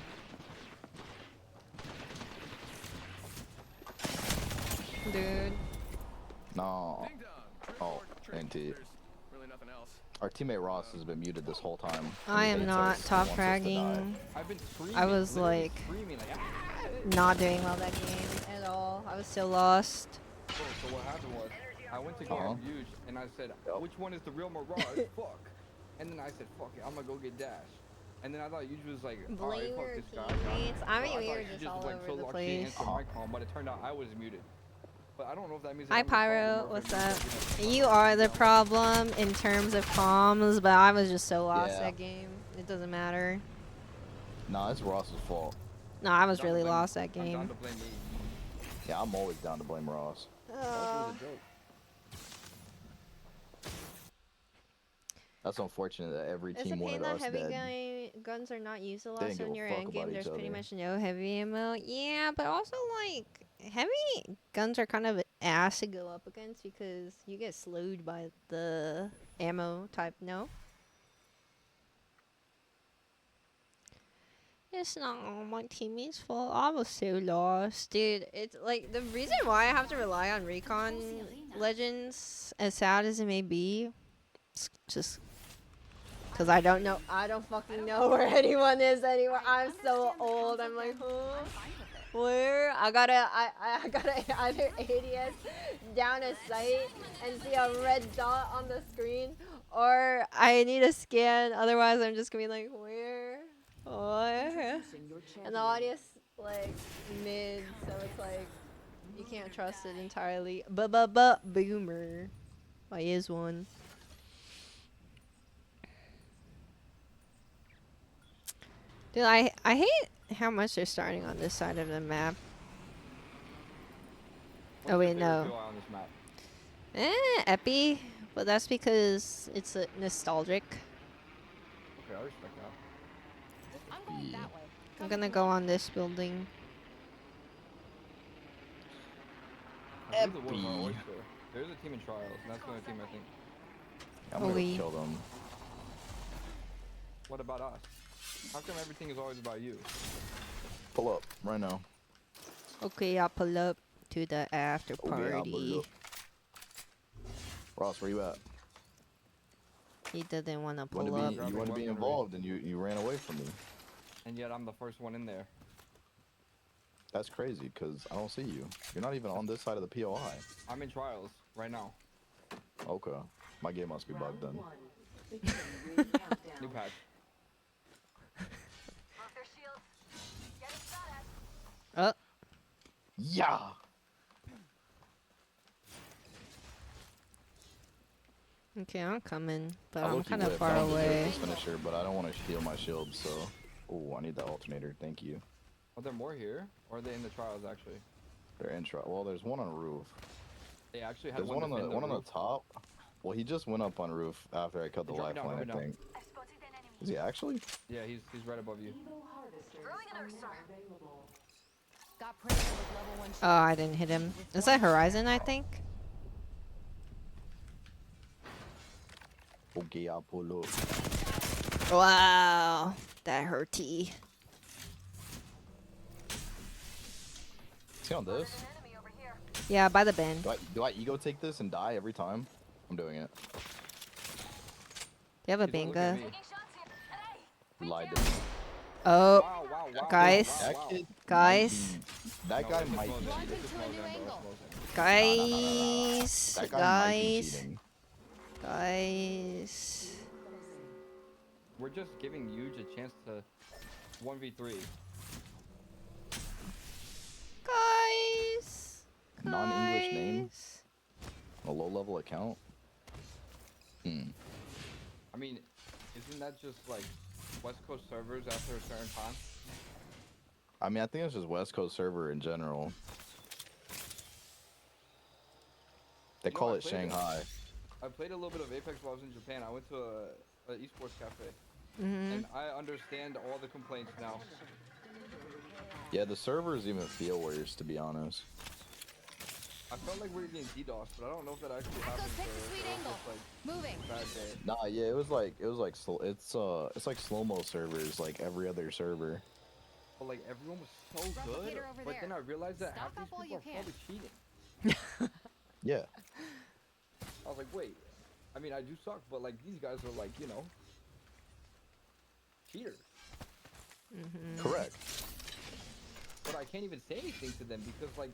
Dude. No. Oh, NT. Really nothing else. Our teammate Ross has been muted this whole time. I He am hates not us. He top wants us to die. fragging. I've been screaming. I was literally like- screaming like, ah! Not doing well that game at all. I was so lost. So what happened was, I went to go Uh-huh. on Huge, and I said, Yep. which one is the real Mirage? Fuck. And then I said, fuck it, I'm gonna go get Dash. And then I thought Huge was like, alright, fuck this guy. teammates. I mean, So we thought were she just all went over so the lucky place. and answered my call, but it turned out I was muted. But I don't know if that means that Hi I'm the problem Pyro, or if what's it means up? that, you know, You are the problem in terms of comms, but I was just so lost Yeah. that game. It doesn't matter. Nah, it's Ross's fault. No, I was down to really blame- lost that I'm down game. to blame me. Yeah, I'm always down to blame Ross. That was a joke. That's unfortunate that every It's a team pain wanted that us heavy dead. guns are not used a lot, didn't so give in a your fuck end about game each there's pretty other. much no heavy ammo. Yeah, but also like heavy guns are kind of ass to go up against because you get slowed by the ammo type. No. It's not all my teammates' fault. I was so lost, dude. It's like the reason why I have to rely on recon legends, as sad as it may be, it's just because I don't know. I don't fucking know where anyone is anywhere. I'm so old. I'm like, huh? Where? I gotta either ADS down a site and see a red dot on the screen, or I need a scan. Otherwise, I'm just gonna be like, where? What? Introducing your And the champion. audience like mid, so it's like you can't trust it entirely. But boomer, I is one. Dude, I hate how much they're starting on this side of the map. What's Oh your wait, favorite no. POI on this map? Epi, but that's because it's nostalgic. Okay, I respect that. I'm going that way. I'm gonna go on this building. I believe the Wolves are Epi. oyster. There's a team in trials, and that's the only team I think. I'm gonna Holy. go kill them. What about us? How come everything is always about you? Pull up right now. Okay, I'll pull up to the after Okay, I'll pull party. up. Ross, where you at? He didn't want to You want pull to up. be Grabbing involved, and you ran away from me. And yet I'm the first one in there. That's crazy, cause I don't see you. You're not even on this side of the POI. I'm in trials right now. Okay, my game must be bugged then. New patch. Oh, Yeah. okay, I'm coming, but I I'm low-key kind of whipped. far I don't deserve away. this finisher, but I don't want to heal my shield, so. Oh, I need that alternator. Thank you. Are there more here? Or are they in the trials actually? They're in Well, there's one on the roof. They actually had There's one on defend the one on the roof. top. Well, he just went up on roof after I cut the Drop me down, lifeline. drop I me down. think. Is he actually? Yeah, he's right above you. Got praise with level 1 Oh, I didn't hit him. Is that Horizon, I think? Okay, I'll pull up. Wow, that hurty. See on this? Yeah, by the bend. Do I ego take this and die every time? I'm doing it. You have a He's not looking at bingo. me. You lied to me. Oh, Wow, wow, wow, Guys. wow, That wow. kid. Guys. That No, guy this is might be Moses. cheating. This is Moses, bro. It's Moses. guys, That guy might be guys, cheating. guys. We're just giving Yuj a chance to 1v3. Guys. Non-English name? Guys. A low-level account. I mean, isn't that just like West Coast servers after a certain time? I mean, I think it's just West Coast server in general. They You know, call I it played it. Shanghai. I played a little bit of Apex while I was in Japan. I went to a esports cafe, Mhm. and I understand all the complaints now. Yeah, the servers even feel worse, to be honest. I felt like we were getting DDoS, but I don't know if that actually happened. pick a or sweet if it was angle. just, like, Moving. a bad day. Nah, yeah, it was like it's like slow-mo servers, like every other server. But like everyone was so good. Replicator over But then I there. realized that Stock half up while these you people are can. probably cheating. Yeah. I was like, wait. I mean, I do suck, but like these guys are like, you know, cheaters. Correct. But I can't even say anything to them because like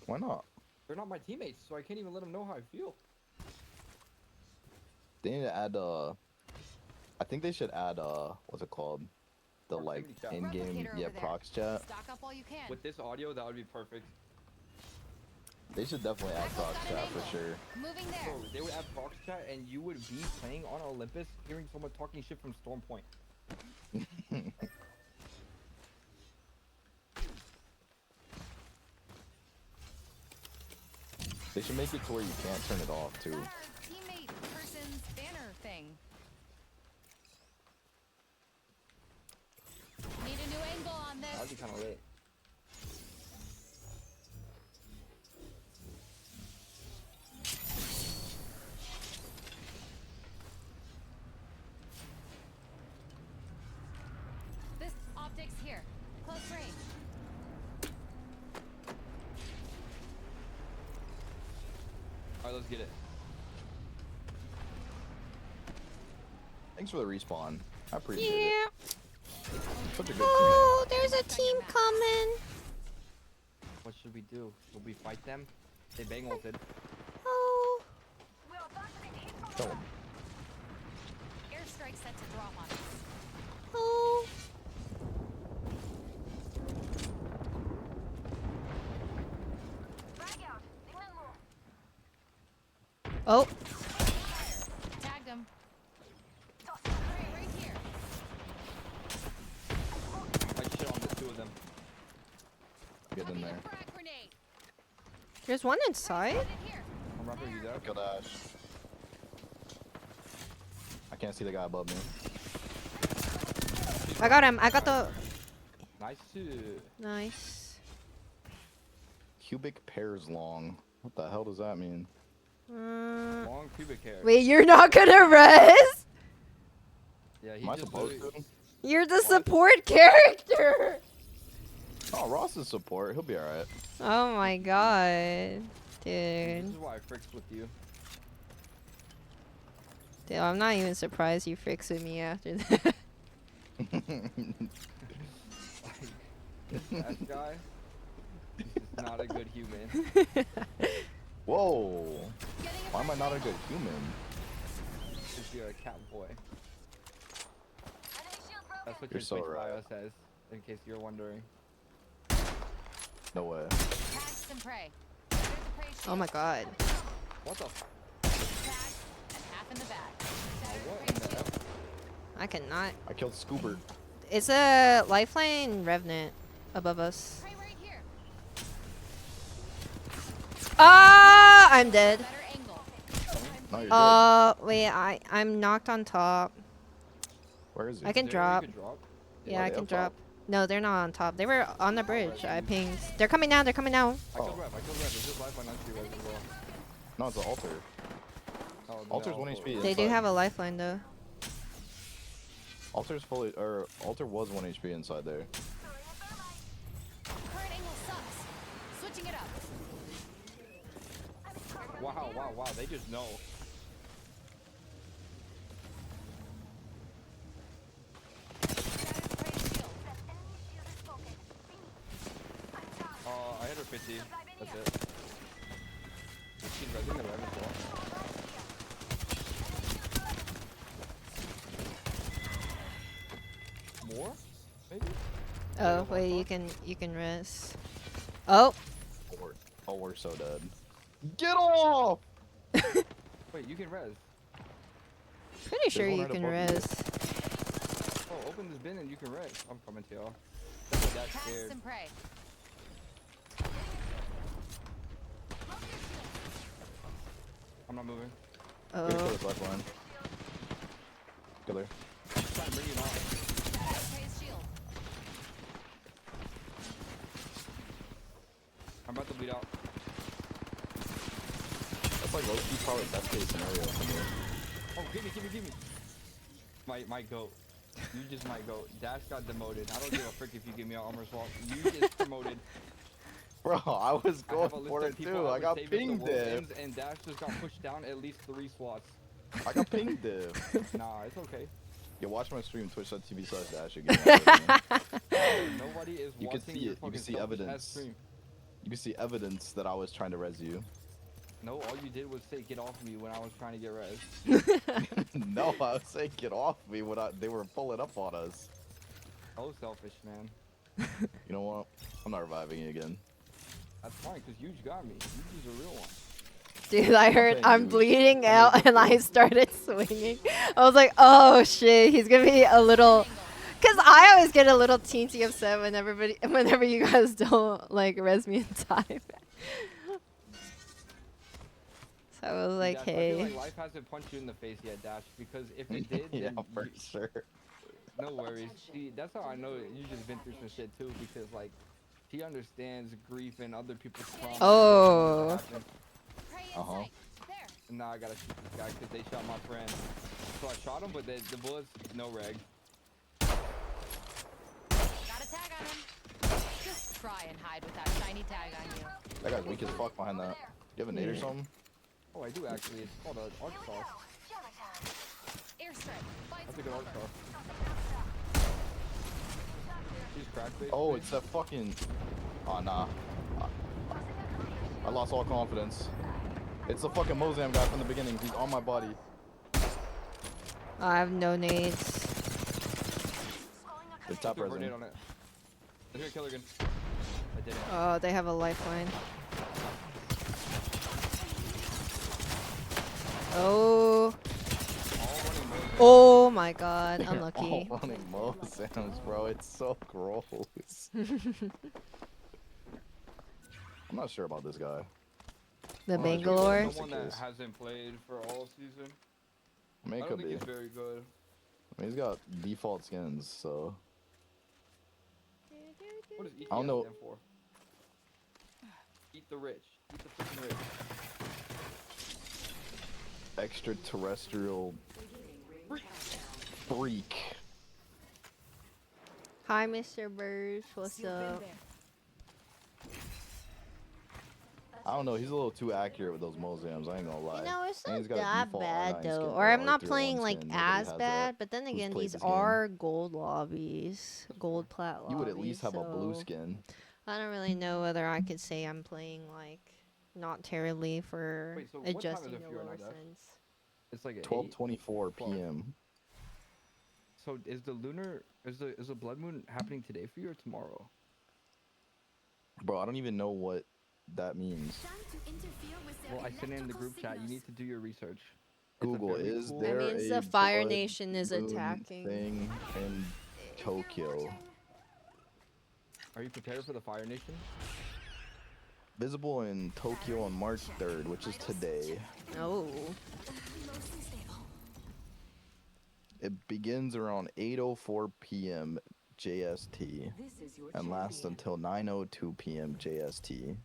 Why not? they're not my teammates, so I can't even let them know how I feel. They need to add I think they should add what's it called? The like Proximity chat. in-game Replicator yeah over there. prox chat. Stock up while you can. With this audio, that would be perfect. They should definitely add prox chat for sure. Moving there. Bro, they would have prox chat, and you would be playing on Olympus, hearing someone talking shit from Storm Point. They should make it to where you can't turn it off too. Got our teammate person's banner thing. Need a new angle on That'd this. be kind of lit. This optics Alright, let's get it. Thanks for the respawn. I appreciate Yeah. it. Such a good Oh, there's a team coming. What should we do? Should we fight them? They bang ulted. Oh. team. Kill 'em. Airstrike set to drop on us. Oh. Oh. Tagged him. Right here. I shit on the two of them. Get in there. Frag grenade. There's one inside. In here. I'm rapper, you there? Kill Dash. I can't see the guy above me. I got him. I got the. Nice too. Nice. Cubic pairs long. What the hell does that mean? Long pubic hair. Wait, you're not gonna res? Yeah, he Am I just supposed literally- to? You're the support character. Oh, Ross is support. He'll be alright. Oh my god, This dude. is why I fricked with you. Dude, I'm not even surprised you fixed with me after that. This guy is not a good human. Whoa. Getting a Why am I not a good human? Because you're a cat boy. That's what You're your so Twitch right. bio says, in case you're wondering. No way. Tagged some prey. There's a prey shield. Oh my god. What the f- Tagged and half in the bag. what in the F? I cannot. I killed Scoober. It's a lifeline revenant above us. Prey right here. Ah, I'm dead. Better angle. No, you're good. Wait, I'm knocked on top. Where is he? I can Is there a way you drop. could drop? Yeah, Were I they can up drop. top? No, they're not on top. They were on the bridge. I pinged. They're coming now. They're coming now. I killed Oh. Rev. There's just lifeline on you as well. No, it's an altar. Oh, Altar's no. 1 HP. They do inside. have a lifeline though. Altar's fully, or altar was 1 HP inside there. Current angle sucks. Switching it up. Wow, they just know. Shattered prey shield. I hit her 50. That's it. She's resing the Rev as well. More? Maybe? Oh wait, you can rest. Oh, Oh, we're so dead. Get off! Wait, you can res. pretty sure one you right can above you. rest. Oh, open this bin and you can res. I'm coming to y'all. That's what that's Tagged scared. some prey. I'm not moving. Gonna kill Oh, his lifeline. Kill her. Try and bring it on. Shattered prey's shield. I'm about to bleed out. That's like low-key probably best case scenario for me. Oh, give me. My goat. You just my goat. Dash got demoted. I don't give a frick if you give me an armor swap. You just promoted. Bro, I was I going have a list for of it people too. I would got save if the pinged world div. ends, and Dash just got pushed down at least 3 slots. I got pinged div. Nah, it's okay. You watch my stream twitch.tv/dash again. Nobody is You can watching see your it. You can fucking see selfish ass evidence. stream. You can see evidence that I was trying to res you. No, all you did was say get off me when I was trying to get res. No, I was saying get off me when they were pulling up on us. Oh, selfish, man. You know what? I'm not reviving you again. That's fine, because you got me. You is a real one. dude, I heard thank I'm you. bleeding out and I started swinging. I was like, oh shit, he's gonna be a little. Cause I always get a little teensy upset whenever you guys don't like res me in time. So I was like, Dash, I feel hey. like life hasn't punched you in the face yet, Dash, because if it did, Yeah, then for you- sure. no worries. See, that's how I know you just been through some shit too, because like he understands grief and other people's trauma. Oh. Prey in Uh-huh. sight. There. And now I gotta shoot this guy because they shot my friend. So I shot him, but the bullets no reg. Got a tag on him. Just try and hide with that shiny tag on you. That guy's weak as fuck behind that. You have a nade or something? Oh, I do actually. It's called an arc star. Airstrike. Find That's a some good arc cover. star. She's cracked basically. Oh, it's that fucking. Oh nah. I lost all confidence. It's the fucking Mozam guy from the beginning. He's on my body. I have no nades. The top Threw a grenade resin. on it. I'm gonna kill her again. I didn't. Oh, they have a lifeline. Oh. All running mode. Oh my god. They're Unlucky. all running Mozams, bro. It's so gross. I'm not sure about this guy. The I'm not sure he's Bangalore. Someone that hasn't played for all season. I mean, I it don't could think be. he's very good. I mean, he's got default skins, so. What does I don't know. stand for? Eat the rich. Eat the freaking rich. Extraterrestrial freak. Hi, Mr. Burrs. What's up? I don't know. He's a little too accurate with those Mozams. I ain't gonna lie. You know, it's And not he's got a that default bad R9 though. skin, Or I'm not R301 playing like skin. Nobody as has that. bad, but then Who's again, played these this game? are gold lobbies, gold plat lobbies. You would at least have a blue so skin. I don't really know whether I could say I'm playing like not terribly for Wait, so what time is adjusting it the for you right lower now, Dash? sense. It's like 12:24 12. p.m. So is the blood moon happening today for you or tomorrow? Bro, I don't even know what that means. Time to interfere with their Well, I sent it in the electrical group chat. You signals. need to do your research. It's a Google, very is cool- That there means a the Fire blood Nation is moon attacking. thing in Tokyo? Are you prepared for the Fire Nation? Visible in Tokyo on March 3rd, which is today. Oh. Mostly stable. It begins around 8:04 p.m. JST This is your and lasts champion. until 9:02 p.m. JST.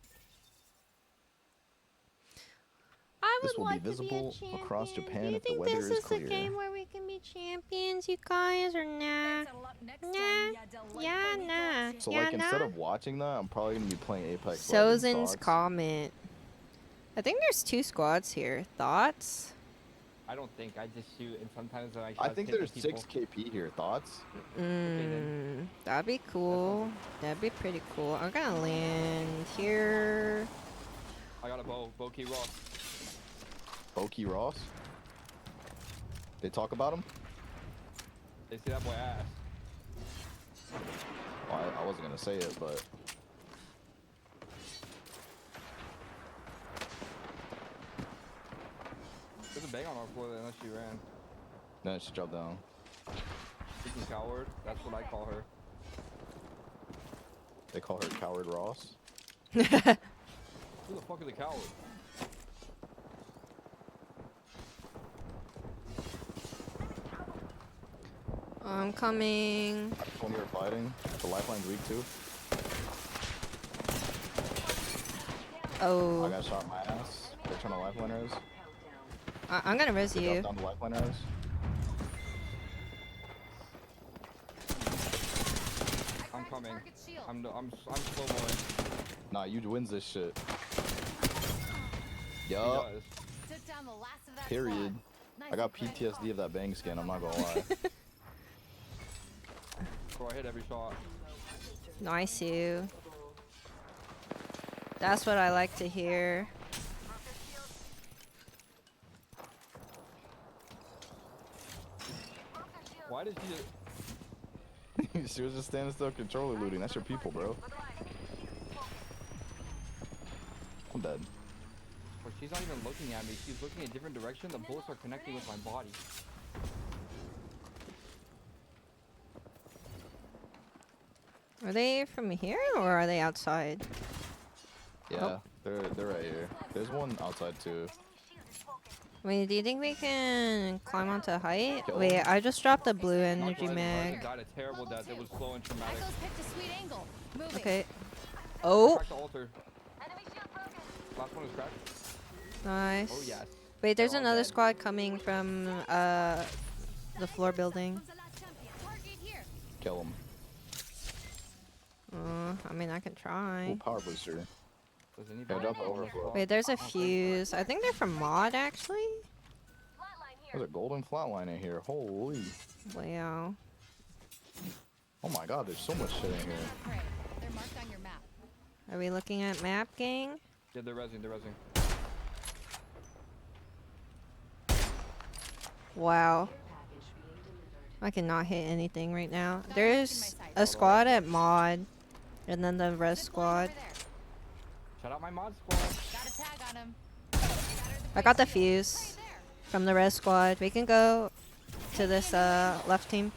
I This would will be like to visible be a across champion. Japan Do you if the think weather this is is the clear. game where we can be champions, you guys, or nah? Yeah, nah. So yeah, like instead nah. of watching that, I'm probably gonna be playing Apex Legends. Sozin's Thoughts? comment. I think there's 2 squads here. Thoughts? I don't think. I just shoot, and sometimes I. I try to think hit the there's people. 6 KP here. Thoughts? That'd be cool. That'd be pretty cool. I'm gonna land here. I got a bow. Bow key Ross. Boki Ross? They talk about him? They see that boy ass. Well, I wasn't gonna say it, but There's a bang on our floor unless she ran. then she dropped down. Freaking coward. That's what I call her. They call her Coward Ross. Who the fuck is a coward? I'm coming. When we were fighting, the lifeline's weak too. I Oh, got shot in my ass. They're trying to lifeline hers. I'm gonna res They you. dropped down to lifeline hers. I'm coming. I'm slow mowing. Nah, you wins this shit. He Yup. does. Took down the last of that Period. squad. I got Nicely played. PTSD of that bang skin, I'm not gonna lie. Bro, I hit every shot. Nice you. That's what I like to hear. Why did she? She was just standing still controller looting. That's your people, bro. I'm dead. Bro, she's not even looking at me. She's looking a different direction. The bullets are connecting with my body. Are they from here or are they outside? Yeah, they're right here. There's one outside too. Wait, do you think we can climb onto height? Kill Wait, him. I just dropped a blue Not energy glad mag. It died a terrible death. It was slow and traumatic. Echo's picked a sweet angle. Moving. Okay. Oh, Crack the altar. Last one is cracked. nice. Oh yes. Wait, there's They're all another dead. squad coming from the floor building. Comes the last champion. Target here. Kill him. I mean, I can Ooh, try. power booster. Does Yeah, anybody drop the know overflow. what Wait, there's a Okay. fuse. I think they're from mod actually. There's a golden flatline in here. Holy. Wow. Oh my god, there's so much shit in here. They're marked on your map. Are we looking at map gang? Yeah, they're resing. They're resing. Wow. Care package being delivered. I cannot hit anything right now. Not There's asking my a size. squad at mod, and then the res Zip line squad. over there. Shout out my mod squad. Got a tag on him. I got the fuse from the res squad. We can go to this left team.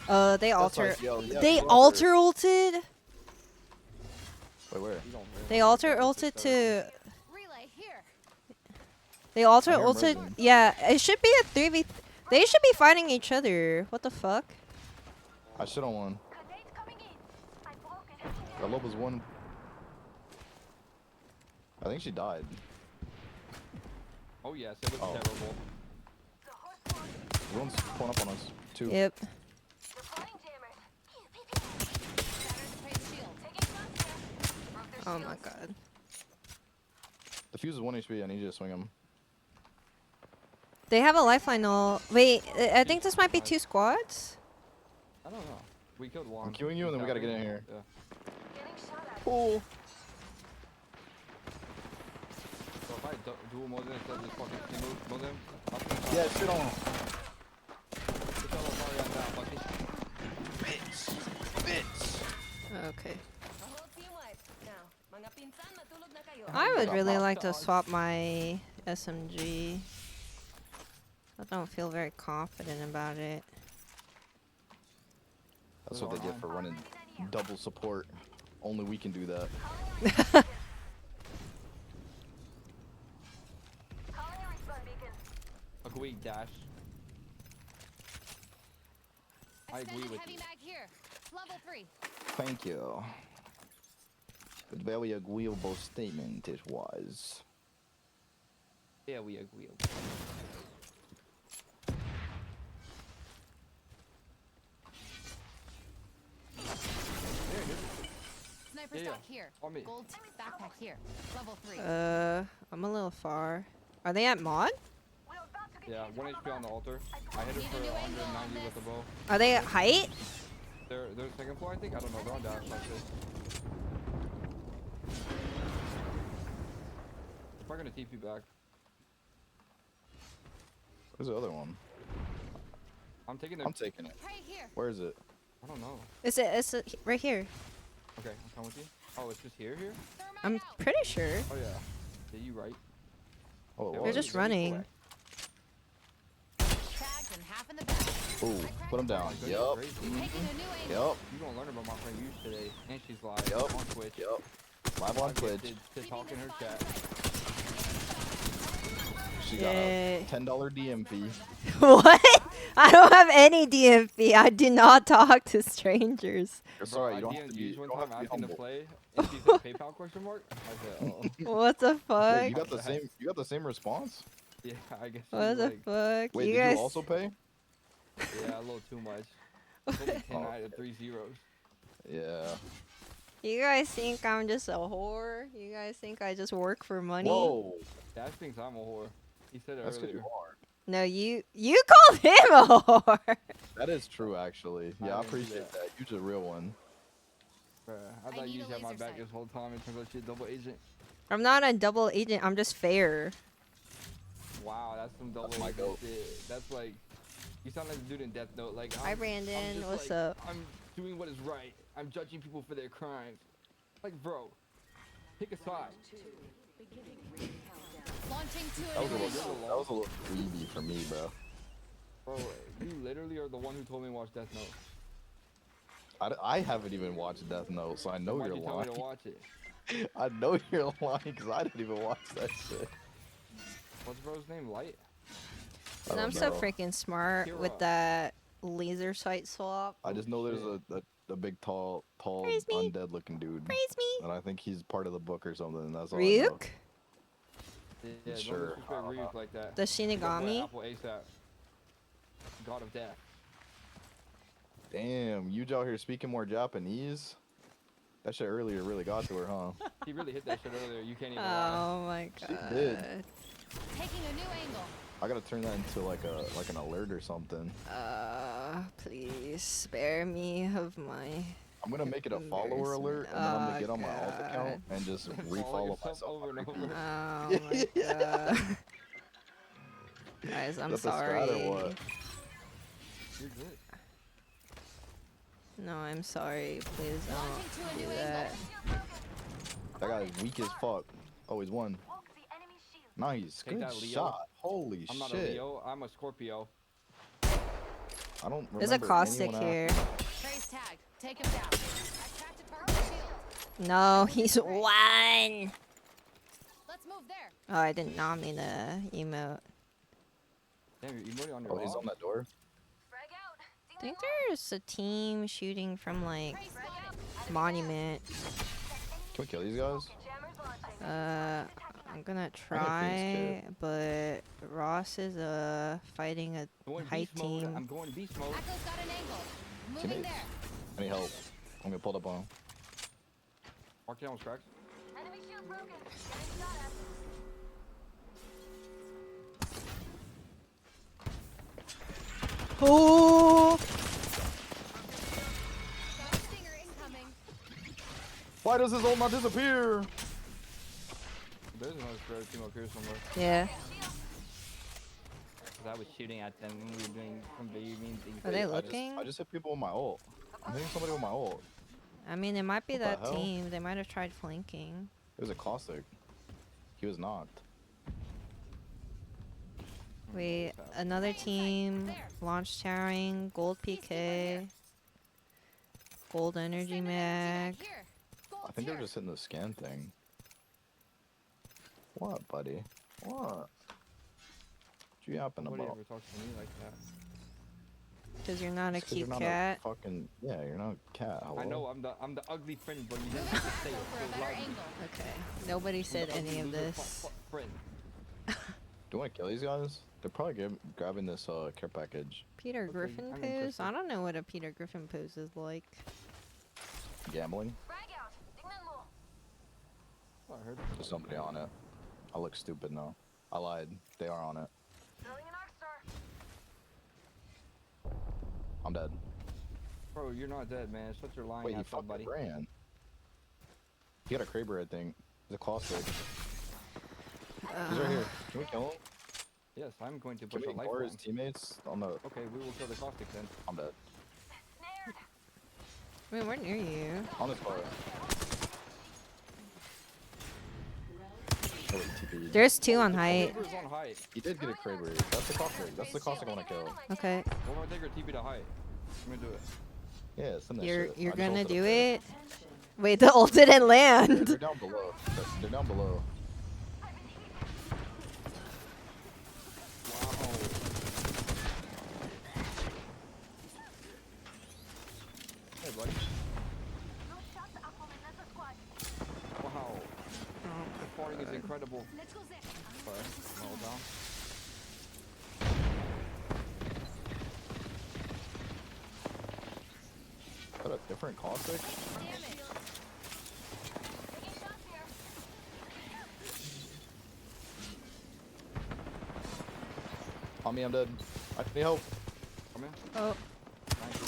They alter. like, yo, yeah, They go alter ulted. Wait, where? You don't really They know alter what ulted this to. Relay here. They alter I hear 'em ulted. resing. Yeah, it should be a 3v. They should be fighting each other. What the fuck? I shit on one. The Loba's one. I think she died. Oh yes, it was Oh. terrible. One's pulling up on us. Two. Yep. Oh my god. The fuse is 1 HP. I need you to swing him. They have a lifeline all. Wait, I think this might be 2 squads. I don't know. We killed one. I'm queuing you, and then we gotta get in here. Yeah. Oh. So if I dual mode it instead of just fucking single mode him, I'll Yeah, shit on him. Okay. The whole team wiped. Now, mga pinsan, matulog na kayo. I would got really popped like to on. swap my SMG. I don't feel very confident about it. That's what they get for running double support. Only we can do that. Agree, Dash. I agree Extended with heavy you. mag here. Level 3. Thank you. A very agreeable statement it was. Yeah, we agree. Sniper Yeah, stock yeah. here. On me. Gold backpack here. Level 3. I'm a little far. Are they at mod? Yeah, 1 HP on the altar. I hit her for 190 with the bow. Are they at height? They're second floor, I think. I don't know. They're on dash like this. They're probably gonna TP back. Where's the other one? I'm taking their. I'm taking it. Right here. Where is it? I don't know. It's right here. Okay, I'm coming with you. Oh, it's just here? Thermite I'm out. pretty sure. Oh yeah. Yeah, you right. Oh, it Yeah, They're was. just let me running. collect. Tagged and half in the back. Ooh, put him down. Goodness Yup. gracious. Taking a new angle. Yup. You gonna learn about my friend Yush today, and she's live Yup. on Twitch. Yup. Live on Twitch. To talk in her chat. She got Yay. a $10 DM fee. What? I don't have any DMP. I do not talk to strangers. It's Bro, alright. I You don't have DM'd to be. Yush You one don't have time to be asking to humble. play, and she said PayPal question mark. I said, oh. What the fuck? Wait, you got the same. You got the same response. Yeah, I guess. What she's the like, fuck? Wait, you did guys, you also pay? yeah, a little too much. It's only 10 Oh, out of 3 zeros. Yeah. you guys think I'm just a whore? You guys think I just work for money? Whoa. Dash thinks I'm a whore. He said it That's because earlier. you are. No, you called him a whore. That is true, actually. I Yeah, I didn't do appreciate that. You're a real one. Bruh, I thought need you a had my laser back sight. this whole time. It turns out she's a double agent. I'm not a double agent. I'm just fair. Wow, that's some double That's my agent goat. shit. That's like, you sound like the dude in Death Note. Like, Hi, I'm Brandon. just What's like, up? I'm doing what is right. I'm judging people for their crimes. Like, bro, pick a side. Launching to That a was a new little, angle. that was a little greedy for me, bro. Bro, you literally are the one who told me to watch Death Note. I haven't even watched Death Note, so I know Why'd you're you tell me to lying. watch it? I know you're lying because I didn't even watch that shit. What's bro's name? Light? I And I'm don't so know. freaking smart with Kira. that laser sight swap. I just know there's shit. a big tall Praise me. undead looking dude, Praise me. and I think he's part of the book or something. And that's all I know. Ryuk? Yeah, Sure. don't disrespect Ryuk like that. The He's up with Shinigami? Apple ASAP. God of Death. Damn, you out here speaking more Japanese? That shit earlier really got to her, huh? He really hit that shit earlier. You can't even lie. Oh my She god. did. Taking a new angle. I gotta turn that into like an alert or something. Please spare me of my. I'm gonna make it a follower alert, and then I'm gonna get on my alt account and just refollow yourself myself over and over. Oh my god. Guys, I'm Is that the sorry. strat or what? You're good. No, I'm sorry. Please Launching to a don't do new that. angle. That guy's weak as fuck. Oh, he's won. Nice, Take good that, Leo. shot. Holy I'm not a shit. Leo. I'm a Scorpio. I don't remember There's a caustic anyone here. Trace tagged. Take him down. I cracked a target shield. No, he's one. Let's move there. Oh, I did not mean to emote. Damn, you're emoting on your Oh, he's wall? on that door. I think there's a team shooting from like Trace spotted. Monument. Can we kill these guys? I'm gonna face try, but Ross is fighting a I'm going high beast mode. team. I'm going beast mode. Echo's got an angle. Moving Teammates. there. I need help. I'm gonna pull up on him. Mark down with cracks. Oh! Got a stinger incoming. Why does his ult not disappear? There's another spread team up here somewhere. Yeah. Cause I was shooting at them when we were doing some very mean things. Are they I just- looking? I just hit people with my ult. I'm hitting somebody with my ult. I mean, it might be What the that hell? team. They might have tried flanking. It was a caustic. He was knocked. Wait, another team launch towering, gold PK, gold energy Send an mag. anti-tank here. Gold I think they were tier. just hitting the scan thing. What, buddy? What? What you yapping Nobody about? ever talks to me like that. Because you're not a Just 'cause you're cute not cat. A fucking yeah, you're not a cat. Hello. I know I'm the ugly friend, but you didn't Moving have to back say it though for a so better loudly. angle. Okay. Nobody I'm said the any ugly of loser this. friend. Do you want to kill these guys? They're probably grabbing this care package. Peter Griffin I'm pose? interested. I don't know what a Peter Griffin pose is like. Gambling. Oh, I heard. There's somebody on it. I look stupid now. I lied. They are on it. I'm dead. Bro, you're not dead, man. Shut your lying Wait, he ass up, fucking buddy. ran. He got a Kraber, I think. He's a caustic. He's right here. Can we kill him? Yes, I'm going to Can push we a life ignore his bomb. teammates? On the. Okay, we will kill the caustic then. I'm dead. I mean, we're near you. On his car. Oh, wait, TP. There's two on height. Kraber's on height. He did get a Kraber. That's the caustic. That's the caustic I want to kill. Okay. We're gonna take her TP to height. I'm gonna do it. Yeah, send that You're shit. you're I just gonna ulted do up there. it? Wait, the ult didn't They're land. down below. They're down below. Wow. Hey, buddy. Wow. The farting is incredible. Let's go there. Sorry. Hold down. Is that a different caustic? Damn it. On me, I'm dead. I need help. Come here. Oh, Thank you.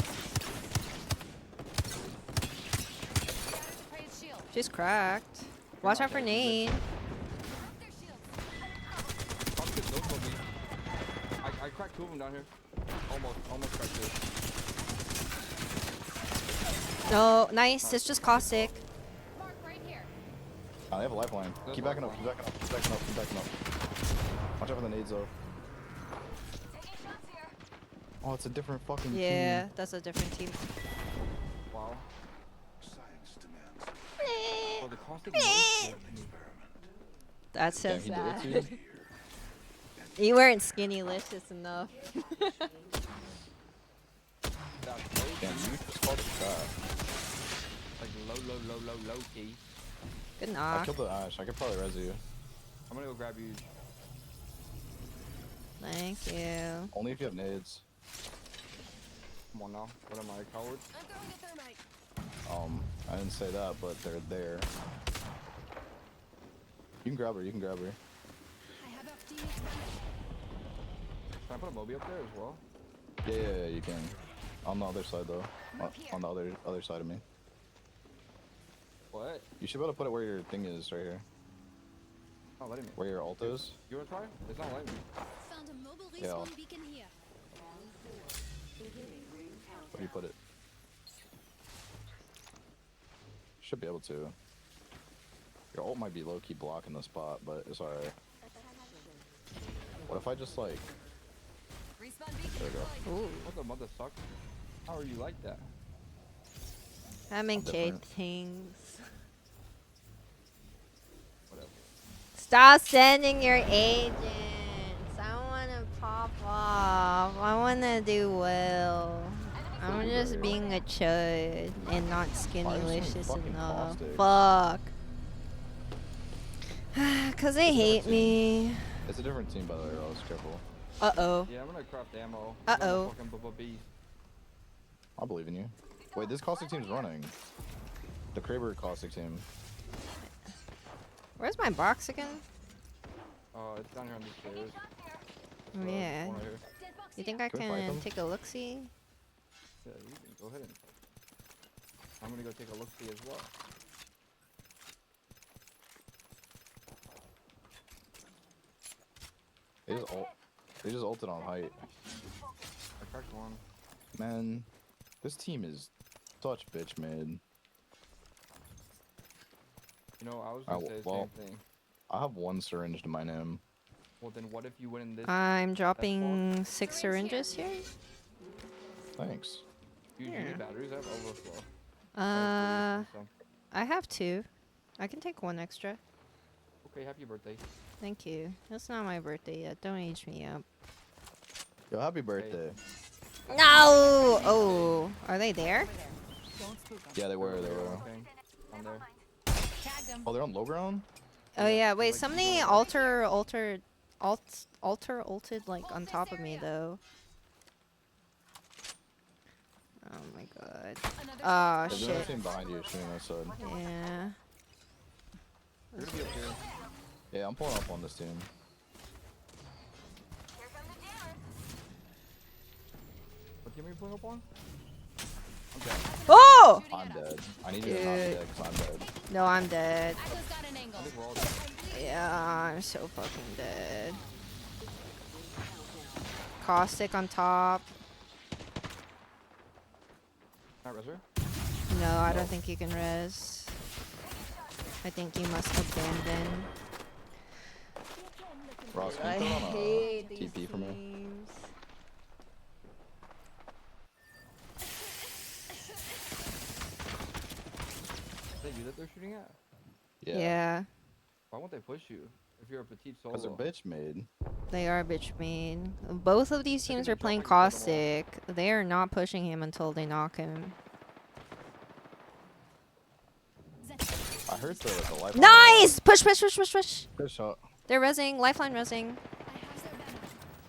Praise shield. she's cracked. Watch out for nade. Broke their shields. Caustic don't kill me. I cracked two of them down here. Almost cracked two. No, nice. It's just caustic. Mark right here. They have a lifeline. There's Keep backing up, lifeline. keep backing up, keep backing up, keep backing up. Watch out for the nades though. Oh, it's a different fucking Yeah, team. that's a different team. Wow. Science demands Oh, the caustic knows me. That's so Damn, he did it sad. to you? You weren't skinny-licious enough. That's Damn, you just called it that. like low key. Good I knock. killed the Ash. I could probably res you. I'm gonna go grab you. Thank you. Only if you have nades. Come on now. What am I, a coward? I'm throwing a thermite. I didn't say that, but they're there. You can grab her. You can grab her. Can I put a Moby up there as well? Yeah, you can. On the other side though. On the other side of me. What? You should be able to put it where your thing is right here. Not letting me. Where your ult is. You wanna try? It's not letting me. Found a mobile Yeah. respawn beacon here. Where do you put it? Should be able to. Your ult might be low-key blocking the spot, but it's alright. What if I just like... Respawn beacon There we go. deployed. Ooh. What the mother suck? How are you like that? I'm in different. things. Whatever. Stop sending your agents. I wanna pop off. I wanna do well. I'm just being a chud and not Why are you saying skinnylicious fucking enough. caustic? Fuck. Cause they hate me. It's a different team, by the way, Rose. Careful. Uh-oh. Yeah, I'm gonna craft ammo. Uh-oh. I'm a fucking beast. I believe in you. Wait, this caustic team's running. The Kraber caustic team. Where's my box again? It's down here on these stairs. Oh, yeah. One right here. You think I Can we fight can them? take a look-see? Yeah, you can go ahead and. I'm gonna go take a look see as well. They just ulted on height. I cracked one. Man, this team is such bitch mid. You know, I was gonna say the well, same thing. I have one syringe to my name. Well, then what if you win in this? I'm dropping 6 syringes here. Thanks. You yeah. need batteries? I have overflow. I have 2. I can take 1 extra. Okay, happy birthday. Thank you. It's not my birthday yet. Don't age me up. Yo, happy birthday. No! Oh, are they there? Yeah, they were. They were. Okay, I'm there. Tagged him. Oh, they're on low ground. Oh yeah. Wait, like, somebody you ulted like on top of me though. Oh my god. Another Oh There's another shit. team behind you shooting this side. Yeah. You're gonna be up here. Yeah, I'm pulling up on this team. What team are you pulling up on? I'm dead. Oh! I'm dead. I need you to not be Dude. dead because I'm dead. No, I'm dead. Echo's got an angle. I think we're all dead. Yeah, I'm so fucking dead. Caustic on top. Can I res her? No, I don't think you can res. I think you must abandon. Ross, I can you put on a hate these TP for me? teams. Is that you that they're shooting at? Yeah, Why won't they push you? If you're a petite solo. Because they're bitch made. they are bitch mean. Both of these They're teams gonna are jump playing like you killed them all. caustic. They are not pushing him until they knock him. I heard the life. Nice! Push, push, push, push, push. Good shot. They're resing. Lifeline resing. I have their banner.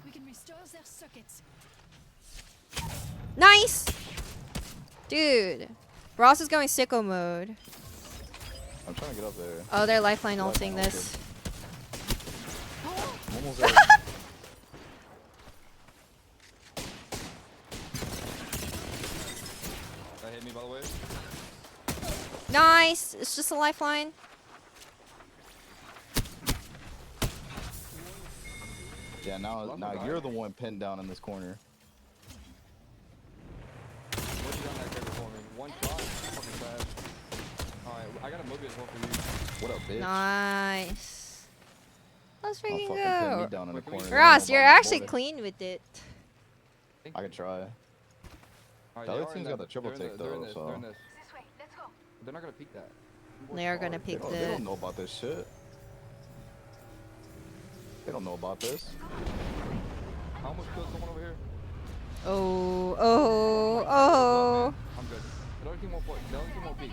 We can restore their circuits. Nice! Dude. Ross is going sicko mode. I'm trying to get up there. Oh, they're lifeline Lifeline ulting this. I'm almost there. That hit me, by the way. Nice! It's just a lifeline. Yeah, now Love now the you're guy. the one pinned down in this corner. What you done that crazy for me? One shot? Fucking bad. Alright, I got a movie as well for you. What up, bitch? Nice. Let's Don't freaking fucking pin me go. down in the Wait, can we- corner. Ross, I'm you're on my actually boy. clean with it. I can try. Alright, The they other are in team's that- got the triple they're in take, they're in though, this, so- They're in this. They're not gonna peek that. You They are worked gonna hard. They peek don't, the- they don't know about this shit. They don't know about this. I almost killed someone over here. Oh, oh, oh. I'm good. The other team won't play. The other team won't peek.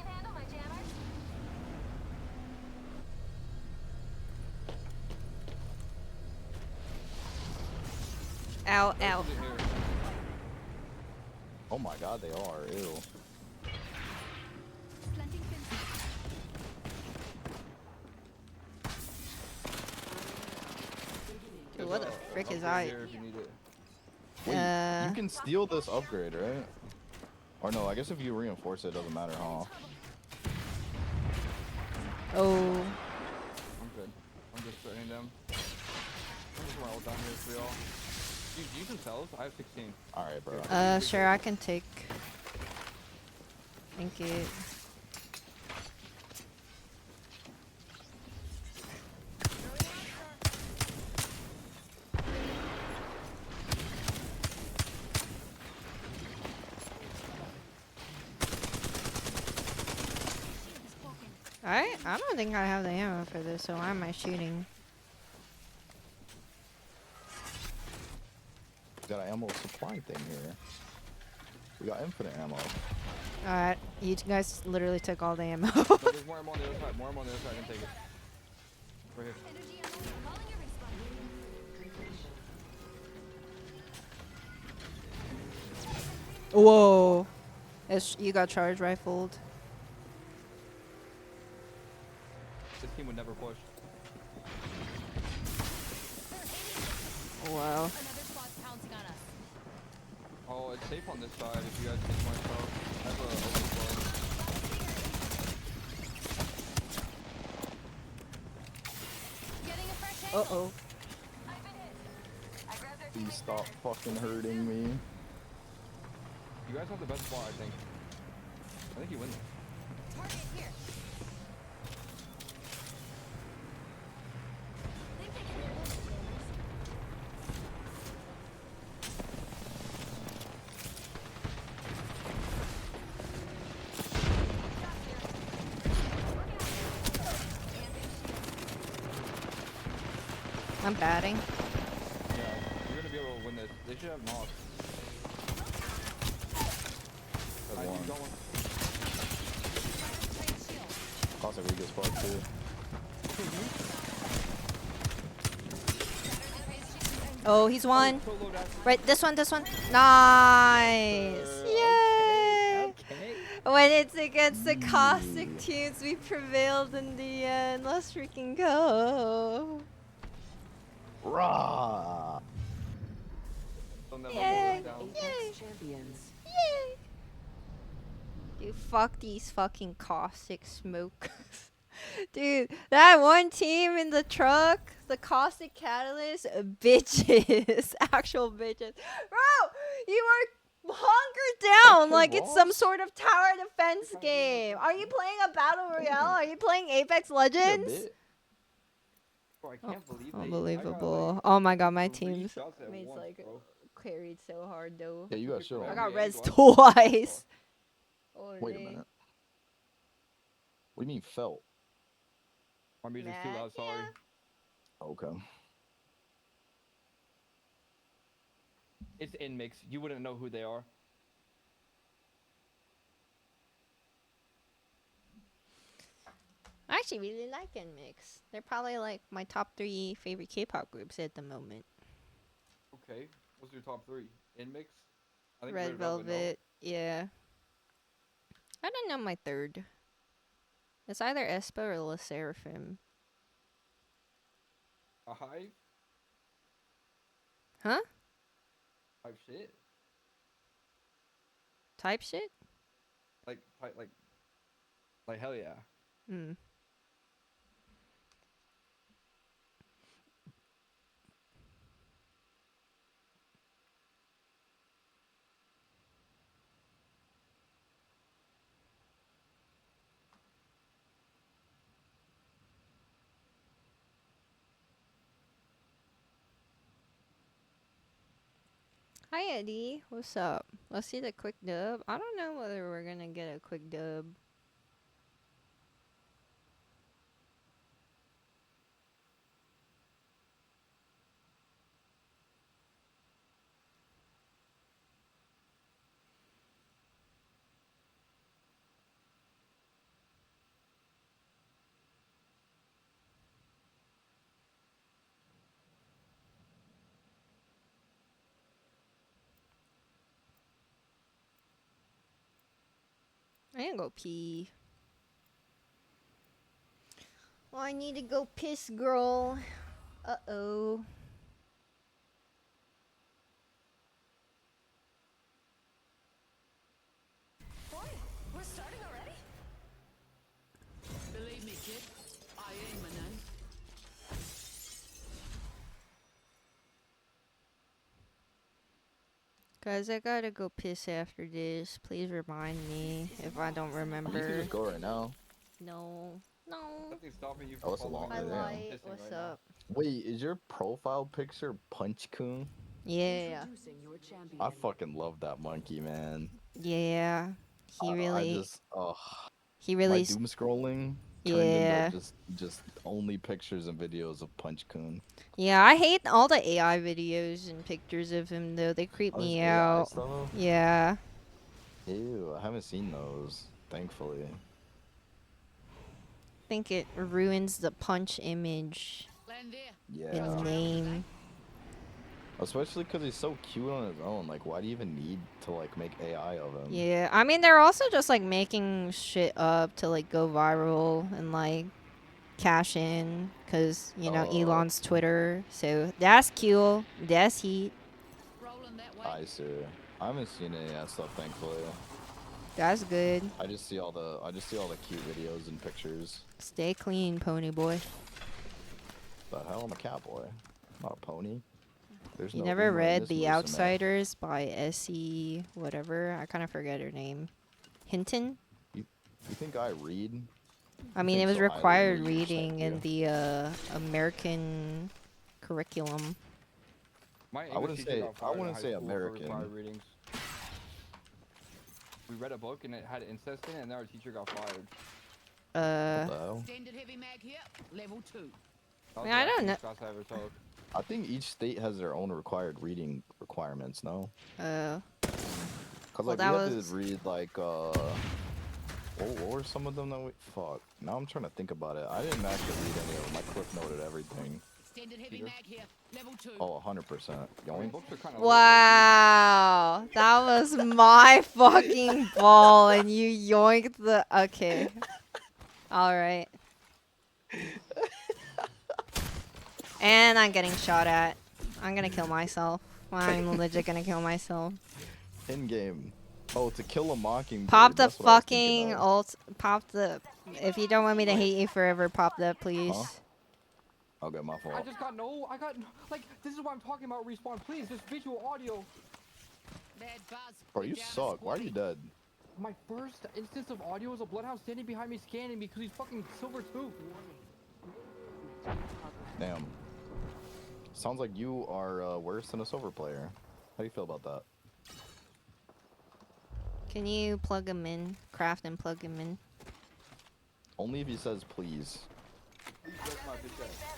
Ow, The other ow. team's in here. Oh my god, they are. Ew. what the a frick is upgrade I? here if you need it. Wait, Uh, you can steal this upgrade, right? Or no, I guess if you reinforce it, it doesn't matter, huh? Oh. I'm good. I'm just threatening them. I'm just gonna ult down here for y'all. Use themselves. I have 16. Alright, bro. Sure, I can take. Thank you. I don't think I have the ammo for this, so why am I shooting? Got an ammo supply thing here. We got infinite ammo. Alright, you guys literally took all the ammo. No, there's more ammo on the other side. More ammo on the other side. I can take it. Right here. Energy ammo. Calling your respawn. Whoa. You got charge rifled. This team would never push. Wow. Another squad's pouncing on us. Oh, it's safe on this side if you guys take my stuff. I have a overflow. Getting a fresh angle. Uh-oh. I've been hit. I grabbed their Please teammate's stop feathers. fucking hurting me. You guys have the best spot, I think. I think you win this. Target here. Think they can handle the damage? I'm batting. Yeah, you're gonna be able to win this. They should have knocks. That's Alright, one. keep going. Cost a really good spot too. Oh, he's one. So low dash. Right, this one. Nice. Yay! Okay. When it's against the caustic teams, we prevailed in the end. Let's freaking go. Rah! They'll never Yay. hold us down. Yay. Champions. Yay! Dude, fuck these fucking caustic smoke. Dude, that one team in the truck, the caustic catalyst, bitches. Actual bitches. Bro, you are hunkered down Okay, like it's some Ross. sort of tower defense game. Are you playing a battle royale? Are you playing Apex Legends? Bro, I can't believe they- Unbelievable. I got, like, Oh my god, my 3 team's shots at mates once, like bro. carried so hard though. Yeah, you got shit I on. got Yeah, res you got- twice. Wait a minute. What do you mean felt? My music's too loud, sorry. Okay. It's in mix. You wouldn't know who they are. I actually really like NMIX. They're probably like my top 3 favorite K-pop groups at the moment. Okay. What's your top 3? In mix? I think Red Velvet, yeah. I don't know my third. It's either aespa or Le Seraphim. No. A hive? Huh? Hive shit? Type shit? Like hell yeah. Hmm. Hi Eddie, what's up? Let's see the quick dub. I don't know whether we're gonna get a quick dub. I need to go pee. Well, I need to go piss, girl. Uh-oh. Guys, I gotta go piss after this. Please remind me if I don't You can remember. just go right now. No. No. Something's stopping you Oh, from it's a following long- me. Hi, damn. Light. Pissing What's right now. up? Wait, is your profile picture Punch-kun? Yeah. Introducing your champion. I fucking love that monkey, man. Yeah. He I really. just, oh, He my really. doom scrolling turned Yeah. into just only pictures and videos of Punch-kun. Yeah, I hate all the AI videos and pictures of him though. They creep Oh, there's me AI out. stuff? Yeah. Ew, I haven't seen those, thankfully. I think it ruins the punch image Land there. Yeah. and name. Especially because he's so cute on his own. Like, why do you even need to, like, make AI of him? Yeah, I mean they're also just like making shit up to like go viral and like cash in because you know Elon's Twitter. So that's cool. That's heat. Rolling that way. I see. I haven't seen any of that stuff, thankfully. That's good. I just see all the cute videos and pictures. Stay clean, pony boy. The hell, I'm a cowboy, not a pony. There's You no never Uma in read this The Musume. Outsiders by S.E. whatever? I kind of forget her name. Hinton? You think I read? I mean, it think was so highly required of you, just reading thank in you. the American curriculum. My I wouldn't English teacher say- got I fired in wouldn't high say school for American. required readings. We read a book and it had incest in it, and then our teacher got fired. What Uh, the hell? Standard heavy mag here. Level 2. That I was mean, the I last don't know. English class I ever took. I think each state has their own required reading requirements. No, uh, because Well, like that we had was- to read like what were some of them that we fuck? Now I'm trying to think about it. I didn't actually read any of them. I cliff noted everything. Standard heavy Peter? mag here. Level 2. Oh, 100%. I mean, Yoink. books are kind of wow. That was my fucking ball, and you yoinked the. Okay. Alright. And I'm getting shot at. I'm gonna kill myself. I'm legit gonna kill myself. In game. Oh, to kill a mockingbird. Pop the that's what I was thinking fucking of. ult. Pop the. If you don't want me to hate you forever, pop that, please. Huh? Okay, my I fault. just got like, this is what I'm talking about, Respawn. Please, just visual audio. Bad buzz. Bro, you Down a suck. Why are you squatty. dead? My first instance of audio was a bloodhound standing behind me scanning me because he's fucking silver tooth. Damn. Sounds like you are worse than a silver player. How do you feel about that? Can you plug him in? Craft and plug him in. Only if he says please. That's my bitch ass.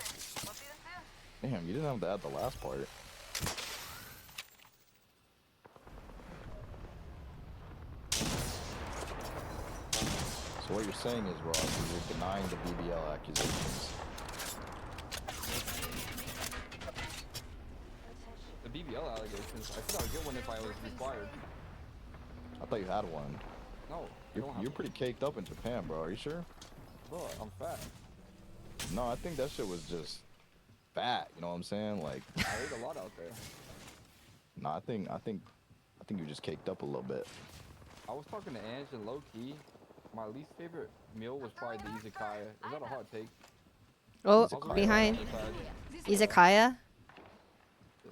Damn, you didn't have to add the last part. So what you're saying is, Ross, is you're denying the BBL accusations. The BBL allegations. I thought I would get one if I was required. I thought you had one. No, I You're, don't have you're one. pretty caked up in Japan, bro. Are you sure? Bro, I'm fat. No, I think that shit was just fat. You know what I'm saying? Like, I ate a lot out there. no, I think you're just caked up a little bit. I was talking to Ange and low key. My least favorite meal was probably the izakaya. Is that a hot take? Oh, Izakaya. behind. Inside. Izakaya. Yeah.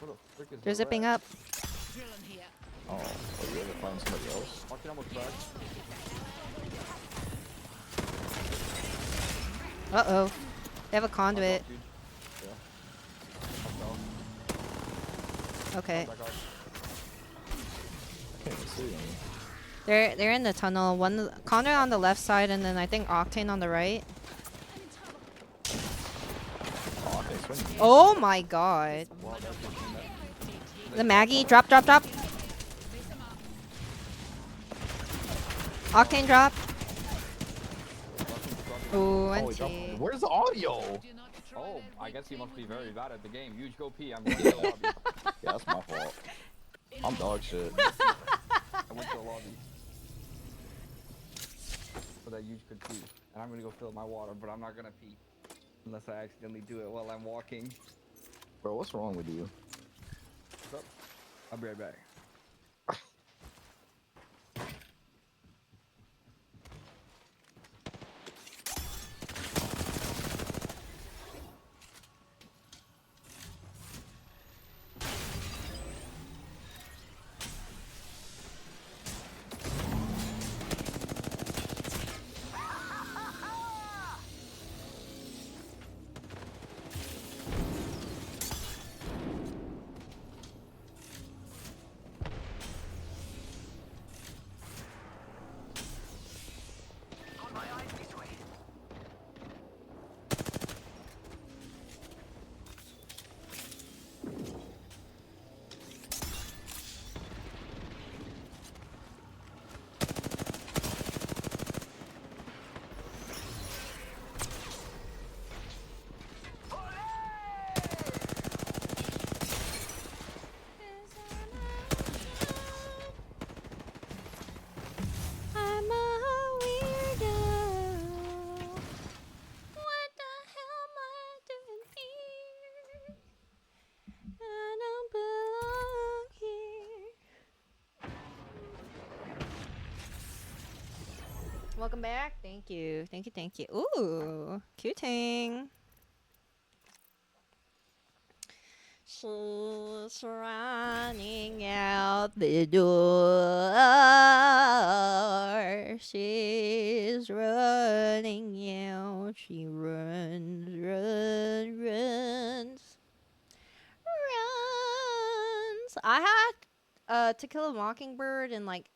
What the frick is They're the zipping rat? up. Drilling here. Oh, well, you ever find somebody else? Watch it, almost cracked. Uh-oh. They have a I conduit. dropped, dude. Yeah. I fell. Okay. Back off. I can't even see him. They're in the tunnel. One conduit on the left side, and then I think Octane on the right. Oh, I think swinging. Oh my god. Wow, that's just that. The Maggie. Drop, drop, drop. Octane drop. Ooh, Oh, and he dropped- T. Where's the audio? Do not try Oh, that I guess he requiem must be with very me. bad at the game. Huge go pee. I'm going to the lobby. Yeah, that's my fault. I'm dog shit. I went to the lobby. So that huge could pee. And I'm going to go fill my water, but I'm not going to pee. Unless I accidentally do it while I'm walking. Bro, what's wrong with you? What's up? I'll be right back. Welcome back. Thank you. Thank you. Thank you. Ooh, cuting. She's running out the door. She's running out. She runs, runs. I had To Kill a Mockingbird in like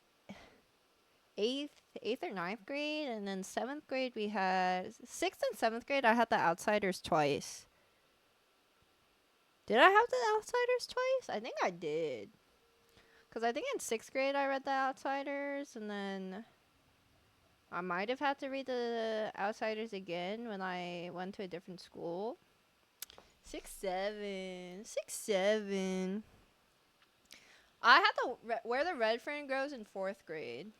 eighth or ninth grade, and then seventh grade we had sixth and seventh grade. I had The Outsiders twice. Did I have The Outsiders twice? I think I did. Cause I think in sixth grade I read The Outsiders, and then I might have had to read The Outsiders again when I went to a different school. 6'7", 6'7". I had to Where the Red Fern Grows in fourth grade.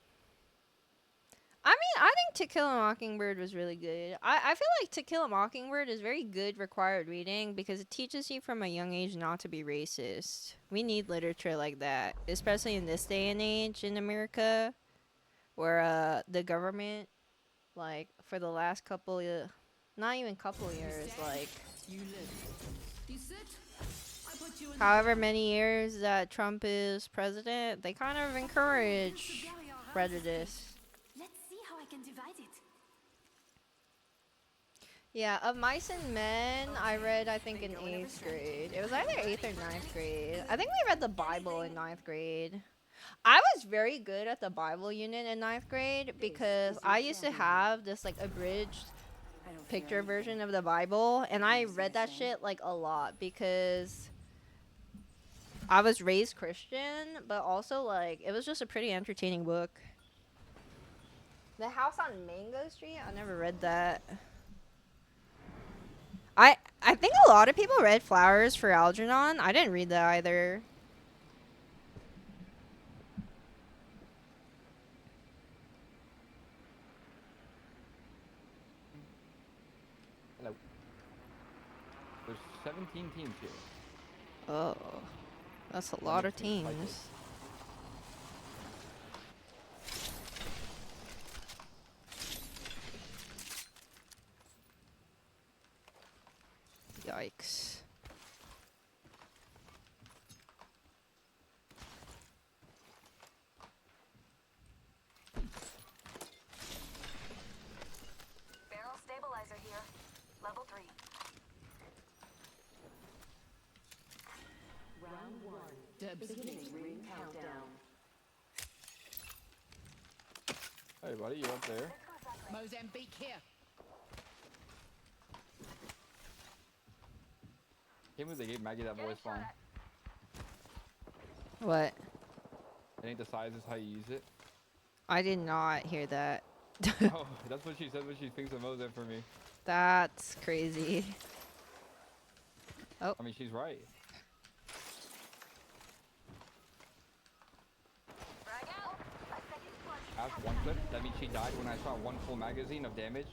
I mean, I think To Kill a Mockingbird was really good. I feel like To Kill a Mockingbird is very good required reading because it teaches you from a young age not to be racist. We need literature like that, especially in this day and age in America, where the government, like, for the last couple of, not even couple years, like, You live. You sit. I put you in however many years that Trump is president, they kind of encourage prejudice. Let's see how I can divide it. Yeah, Of Mice and Men, I read, I think, in 8th grade. It was either 8th or ninth grade. I think we read the Bible in ninth grade. I was very good at the Bible unit in ninth grade because I used to have this, like, abridged picture version of the Bible, and I read that shit, like, a lot because I was raised Christian, but also, like, it was just a pretty entertaining book. The House on Mango Street? I never read that. I think a lot of people read Flowers for Algernon. I didn't read that either. Hello. There's 17 teams here. Oh, that's a Let lot me of see the cycle. teams. Yikes. Barrel stabilizer here. Level 3. Round 1. Dubs. Beginning ring countdown. Hey, buddy, you up there? Mozambique here. Can't believe they gave Maggie that voice line. What? I think the size is how you use it. I did not hear that. Oh, that's what she said when she thinks of Mozambique for me. That's crazy. I mean, she's right. That's one clip. That means she died when I shot one full magazine of damage.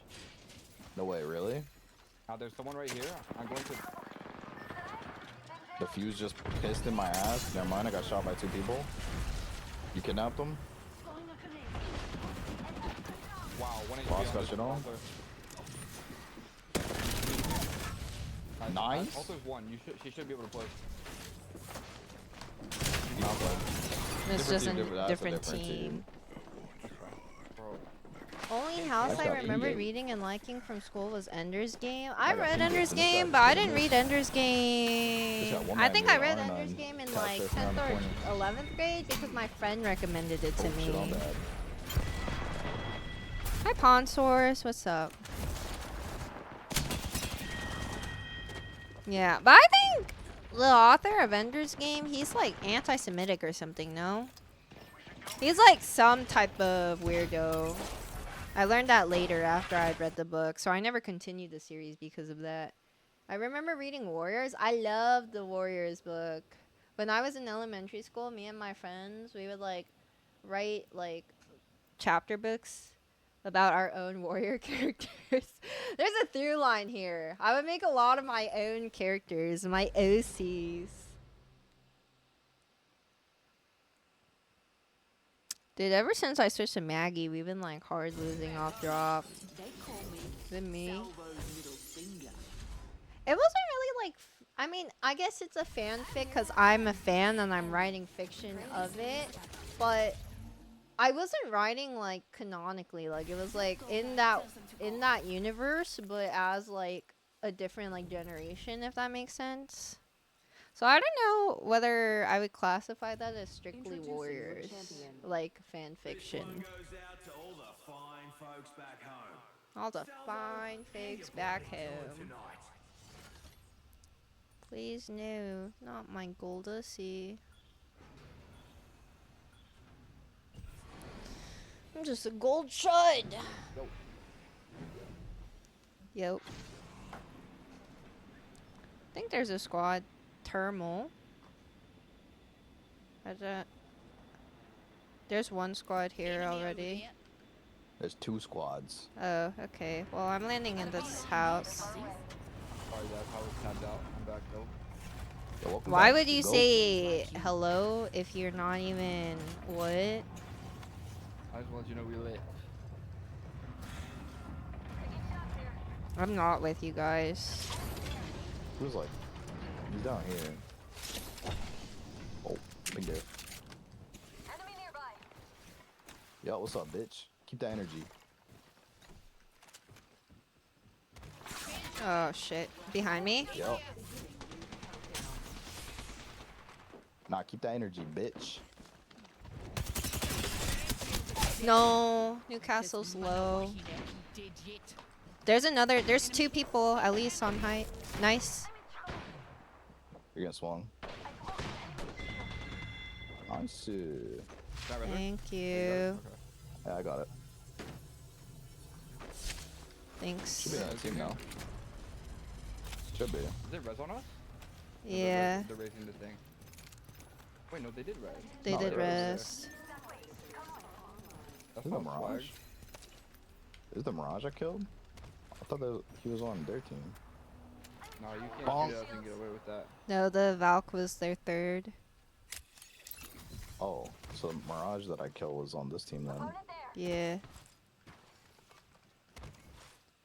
No way, really? Now there's someone right here. I'm going to. The fuse just pissed in my ass. Never mind, I got shot by 2 people. You kidnapped them? Wow, one HP Boss on got this shit on? altar. Nice. Altar's one. She should be able to push. Not bad. It's Different just team, a that's a different different team. team. That's right. Bro. Only house I got remember Ender's. reading and liking from school was Ender's Game. I got read Ender's. Ender's This Game, guy's but I doing didn't this. read Ender's Game. This got one I man think with I read R9 Ender's Game in cat like surfing around 10th the or corner. 11th grade because my friend recommended it to Oh, shit on me. that. Hi, Pawn Source. What's up? Yeah, but I think the author of Ender's Game, he's like anti-Semitic or something, no? He's like some type of weirdo. I learned that later after I'd read the book, so I never continued the series because of that. I remember reading Warriors. I loved the Warriors book. When I was in elementary school, me and my friends, we would like write like chapter books about our own warrior characters. There's a through line here. I would make a lot of my own characters, my OCs. Dude, ever since I switched to Maggie, we've been like hard losing off drop. They call me Is it me? Salvo's middle finger. It wasn't really like. I mean, I guess it's a fanfic because I'm a fan and I'm writing fiction of it, but I wasn't writing like canonically. Like it was like in that universe, but as like a different like generation, if that makes sense. So I don't know whether I would classify that as strictly Introducing your warriors, champion. like fan fiction. goes out to all the fine folks back home. All the fine fakes back home. Tonight. Please no, not my Goldussy. I'm just a gold chud. Yep. I think there's a squad. Thermal. There's one squad here already. There's 2 squads. Oh, okay. Well, I'm landing in this house. Sorry, guys. I was tapped out. I'm back though. Yo, welcome Why back. would you Go. say hello if you're not even what? I just want you to know we lit. I'm not with you guys. Who's like, he's down here. Oh, big there. Enemy nearby. Yo, what's up, bitch? Keep that energy. Oh shit. Behind me? Yo. Nah, keep that energy, bitch. No. Newcastle's low. There's 2 people at least on height. Nice. You're getting swung. Nice. That right there? Thank You you. Yeah, I got it. Thanks. Should be on the team now. Should be. Is it res on us? Or Yeah. They're raising this thing. Wait, no, they did res. They No, did it was rest. That's Is it not Mirage? swag. Is the Mirage I killed? I thought that he was on their team. No, you can't Bonk. shoot us and get away with that. No, the Valk was their third. Oh, so the Mirage that I killed was on this team then. Yeah.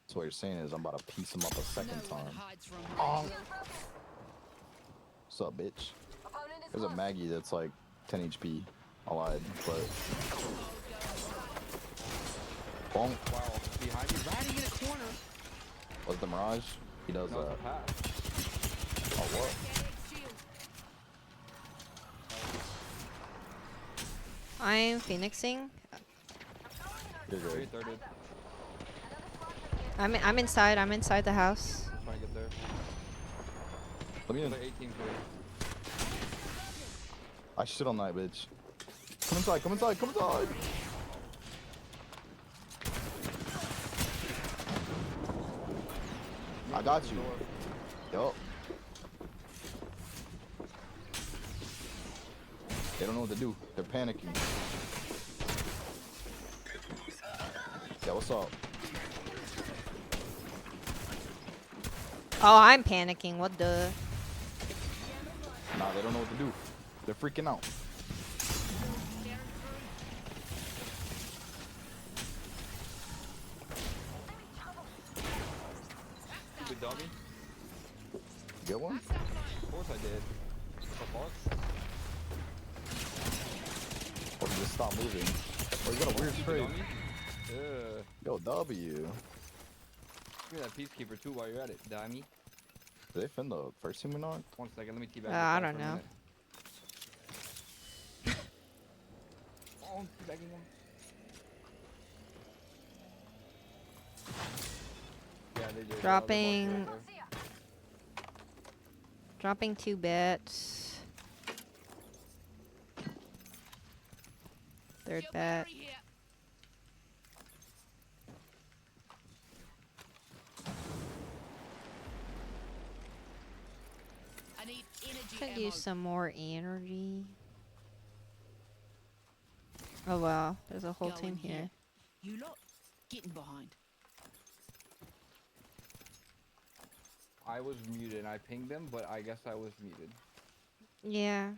So what you're saying is I'm about to piece him up a second time. Oh. What's up, bitch? Opponent is There's a close. Maggie that's like 10 HP. I lied, but. Bonk. Wow, behind you, riding in a corner. Was the Mirage? He does No, that. it's a pass. Oh, what? I'm phoenixing. You're Very good. thirded. I'm inside the house. Trying to get there. Let me in. Another 18 clear. I shit on that bitch. Come inside, come inside, come inside! I got you. Yup. They don't know what to do. They're panicking. Yeah, what's up? Oh, I'm panicking. What the? Nah, they don't know what to do. They're freaking out. Stupid dummy. Get one? Of course I did. What the fuck? Or just stop moving. Oh, you got a weird Stupid trade. dummy. Yeah. Yo, W. Give me that peacekeeper too while you're at it, dummy. Did they fin the first team or not? 1 second, let me teabag. I this guy don't for a know. minute. Oh, I'm teabagging him. Yeah, they did. Dropping- Right there. Dropping 2 bets. Third bet. I need energy Could ammo. use some more energy. Oh wow, there's a whole Go team in here. You lot getting behind. I was muted. I pinged them, but I guess I was muted. Yeah.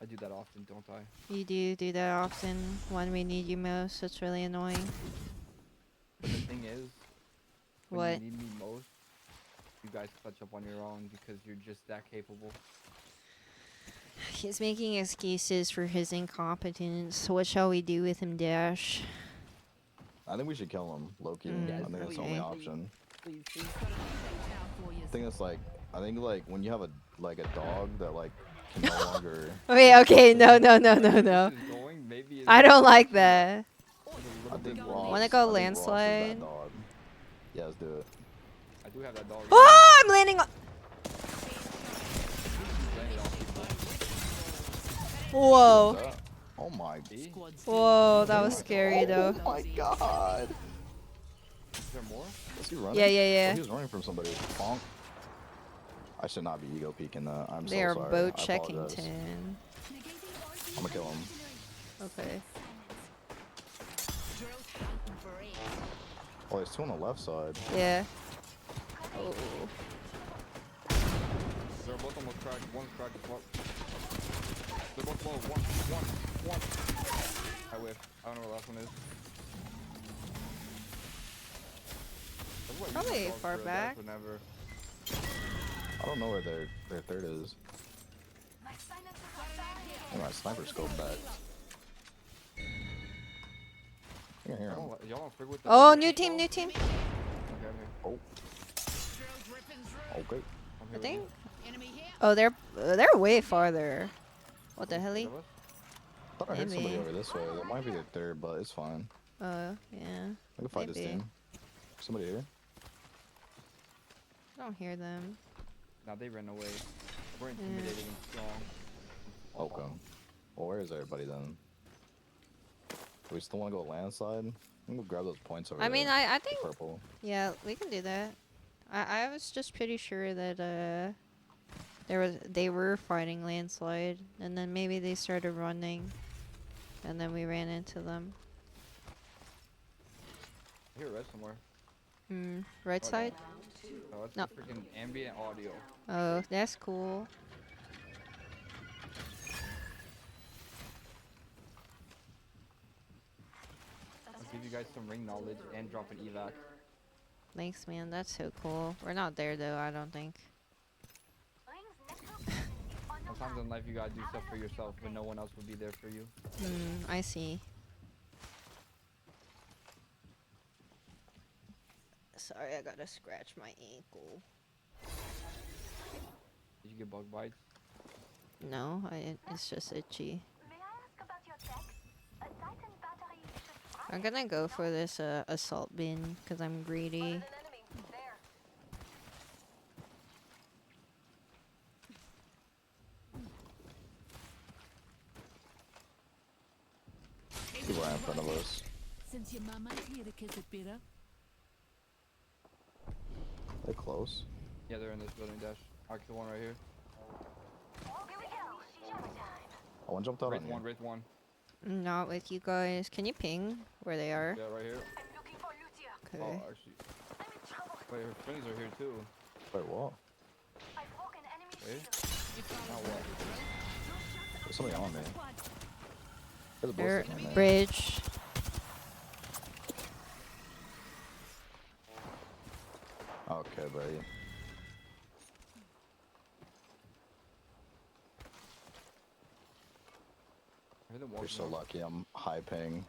I do that often, don't I? You do that often when we need you most. It's really annoying. But the thing is, when What? you need me most, you guys clutch up on your own because you're just that capable. He's making excuses for his incompetence. What shall we do with him, Dash? I think we should kill him, Loki. Mm, I think that's the only okay. option. Please, please. Got a message out for you. I think it's like, I think like when you have a dog that like can no longer. Wait, okay, no. This is going, maybe it's I don't like actually that. a little I think bit Ross. more- Wanna go I think Ross is landslide? that dog. Yeah, let's do it. I do have that dog. Oh, I'm landing on. Landed on people. Whoa. What's that? Oh my. See? Squad Whoa, that was Oh scary though. Oh my god. Is there more? Is he running? Yeah, Oh, yeah. he was running from somebody. Bonk. I should not be ego peeking that. I'm They so are sorry. boat I apologize. Checkington. I'm gonna kill him. Okay. Oh, there's two on the left side. Yeah. Oh. They're both almost cracked. One's cracked as fuck. They're both low. One. I whiff. I don't know where the last one is. Everybody Probably uses dogs far for a dash back. whenever. I don't know where their third is. Oh, my sniper scope back. I can hear him. Y'all don't frig with the Oh, other new people? team, new team. Okay, I'm here. Oh, okay. I'm I here with think. you. Enemy here. Oh, they're way farther. What the hell? Is that us? I thought I heard somebody Maybe. over this way. That might be their third, but it's fine. Yeah. I can fight this Maybe. team. Somebody here? I don't hear them. Nah, they ran away. We're intimidating and strong. Okay. Well, where is everybody then? Do we still want to go landslide? I'm gonna grab those points over I there. mean, I think. Purple. Yeah, we can do that. I was just pretty sure that they were fighting landslide, and then maybe they started running, and then we ran into them. I hear red somewhere. Right Oh, side. Oh, that's No. the freaking ambient audio. Oh, that's cool. I'll give you guys some ring knowledge and drop an evac. Thanks, man. That's so cool. We're not there though. I don't think. Sometimes in life you gotta do stuff for yourself when no one else will be there for you. I see. Sorry, I gotta scratch my ankle. Did you get bug bites? No, it's just itchy. I'm gonna go for this assault bin because I'm greedy. People right in front of us. Since your mama's here to kiss it better. They're close. Yeah, they're in this building, Dash. I'll kill one right here. Oh, one jumped out Wraith on you. one, Wraith one. Not with you guys. Can you ping where they are? Yeah, right here. Okay. Oh, actually. Wait, her friends are here too. Wait, what? Wait. Not what? There's somebody on me. There's a They're ballistic on there. bridge. Okay, buddy. I hear them You're walking so up. lucky. I'm high ping.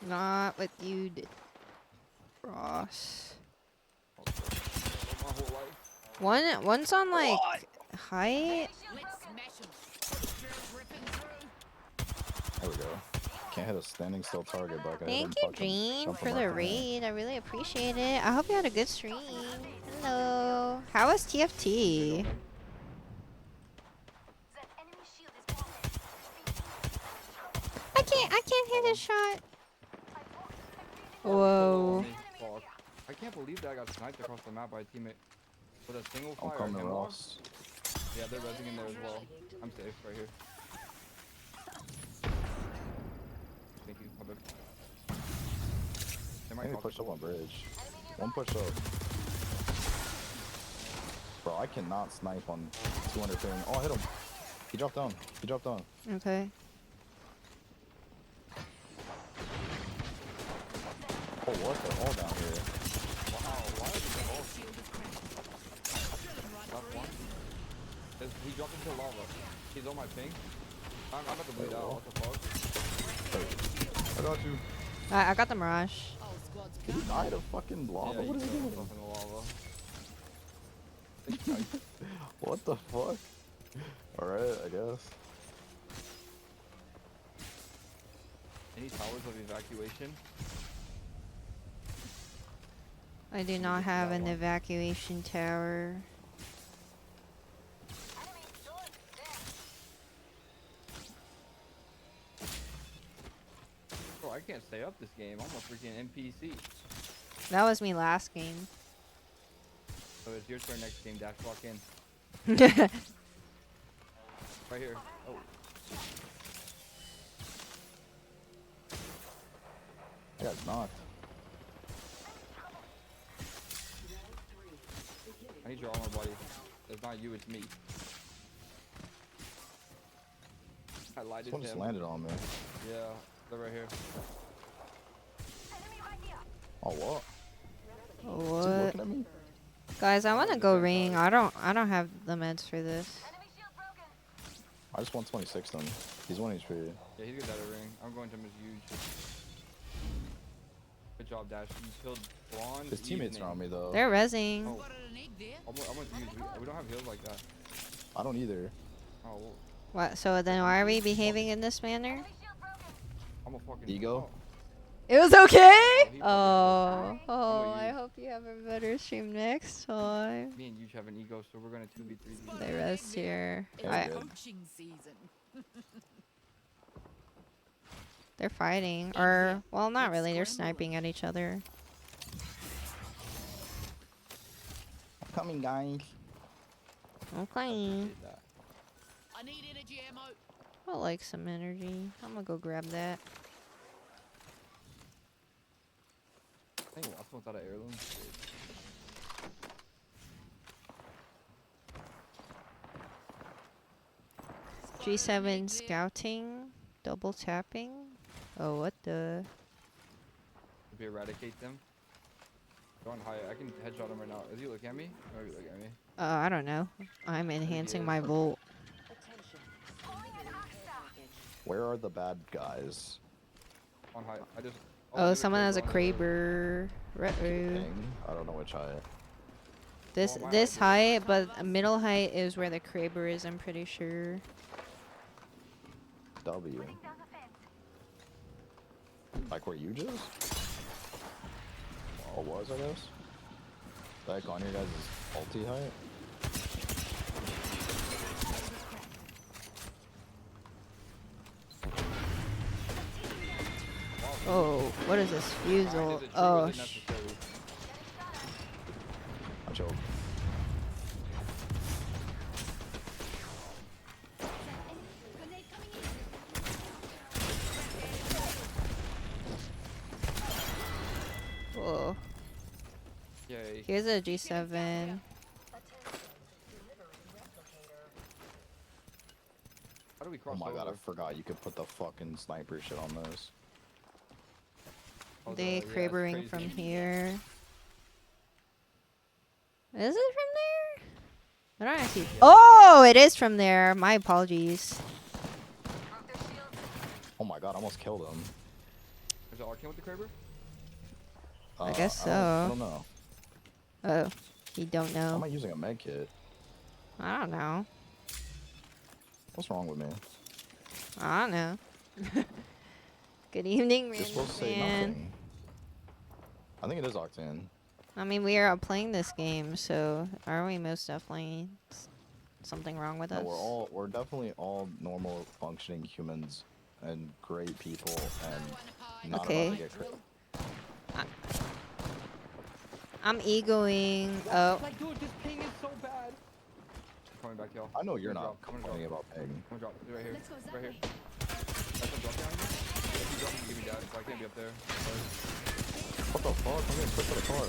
Not with you, Ross. My whole life. One's on like height. Let's smash 'em. Girls ripping through. There we go. Can't hit a standing still target, but I can hit him Thank you, fucking Dream, jumping for right the there. raid. I really appreciate it. I hope you had a good stream. Hello. How was TFT? I can't hit a shot. Whoa. Fuck. I can't believe that I got sniped across the map by a teammate with a single I'm fire. coming, hemlock. Ross. Yeah, they're resing in there as well. I'm safe right here. Thank you. My bad. They I might think they call pushed up people. on bridge. One push up. Bro, I cannot snipe on 200 ping. Oh, I hit him. He dropped down. He dropped down. Okay. Oh, what? They're all down here. Wow, why are they all Shield is cracked. Last one? He dropped into lava. He's on my ping. I'm about to bleed out. What the fuck? I got you. I got the Mirage. All squads Did he die to fucking lava? Yeah, What is he killed doing? himself in the lava. What the fuck? Alright, I guess. Any towers of evacuation? I do not have an evacuation tower. Bro, I can't stay up this game. I'm a freaking NPC. That was me last game. So it's your turn next game, Dash. Walk in. Right here. Oh. I got knocked. I need your armor, buddy. It's not you, it's me. I lied to Someone just him. landed on me. Yeah, they're right here. Oh, what? Is he What? looking at me? Guys, I want to go ring. I don't have the meds for this. I just 126 them. He's 1 HP. Yeah, he's good at a ring. I'm going to miss huge. Good job, Dash. You killed Blonde. His teammates are on me though. They're rezzing. Oh. Spotted an egg there. I'm with huge. We don't have heals like that. I don't either. Oh, well, What? So then why are we behaving in this manner? I'm a fucking Ego? Oh, It was okay. he Oh, fucking- oh! I'm I with hope you have a better stream next time. Me and Huge have an ego, so we're gonna 2v3. They rest here. Yeah, I, good. Poaching season. they're fighting, or well, not really. They're sniping at each other. I'm coming, guys. Okay. Did that. I need energy ammo. I like some energy. I'm gonna go grab that. I think last one's out of heirloom. G7 scouting, double tapping. Oh, what the? Maybe eradicate them. Go on high. I can headshot him right now. Is he looking at me? Or is he looking at me? I don't know. I'm enhancing is. my volt. Where are the bad guys? On high. I just. Oh, there's someone has a Kraber on the- Kraber. Ruh-roh. Ping? I don't know which height. This Oh, my this height height, but middle height is where the Kraber is. I'm pretty sure. W. Like where you just? Or was, I guess? Like on your guys' ulti height? Oh, what is this Alright, fusel? is it true? Oh, Is it necessary? I choke. whoa. Yay. Here's a G7. How do we Oh cross my over? god, I forgot you could put the fucking sniper shit on this. Oh, They yeah, that's Krabering from crazy. here. Is it from there? I don't actually. Oh, it is from there. My apologies. Oh my god, I almost killed him. Is it Arcane with the Kraber? I guess I so. don't know. Oh, you don't Why am know. I using a med kit? I don't know. What's wrong with me? I don't know. Good evening, You're random supposed to say fan. nothing. I think it is Octane. I mean, we are playing this game, so are we most definitely something wrong with us? No, we're definitely all normal functioning humans and great people and not Okay. about to get crit. I'm egoing. Oh, Like, dude, this ping is so bad. Coming back, y'all. I know you're Come not drop, come and complaining drop. about Peg. Come and drop. It's right here. Right here. That's a drop down here. If you drop, you give me that, so I can't be up there. Sorry. What the fuck? I'm getting quick to the car.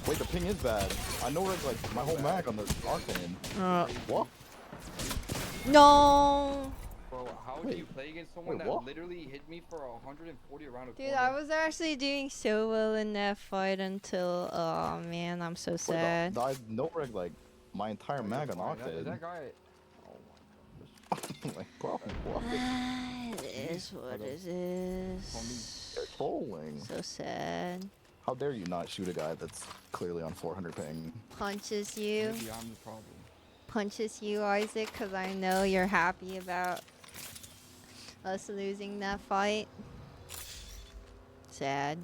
Wait, the ping is bad. I know where it's like my whole mag on the Arcane. What? No. Bro, how do Wait, you play against someone wait, that what? literally hit me for 140 around a Dude, corner? I was actually doing so well in that fight until, oh man, I'm so Wait, sad. I know where like my entire Oh, mag you're on fine. Is Octane. that guy? Oh my gosh. Like, bro, what? It is Jeez, what brother. it is. They're trolling. So sad. How dare you not shoot a guy that's clearly on 400 ping? Punches you. Maybe I'm the problem. Punches you, Isaac, because I know you're happy about us losing that fight. Sad.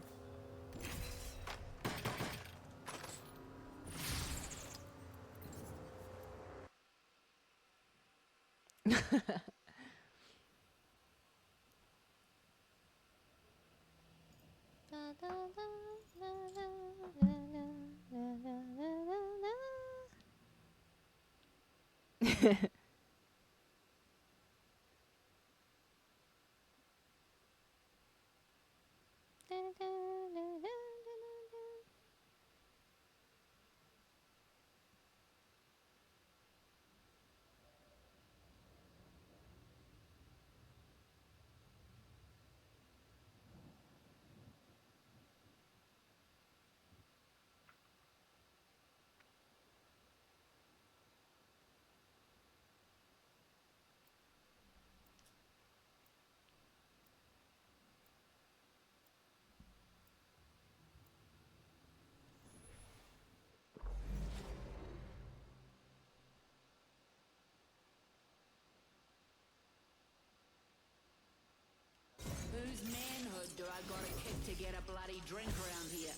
Whose manhood do I gotta kick to get a bloody drink around here?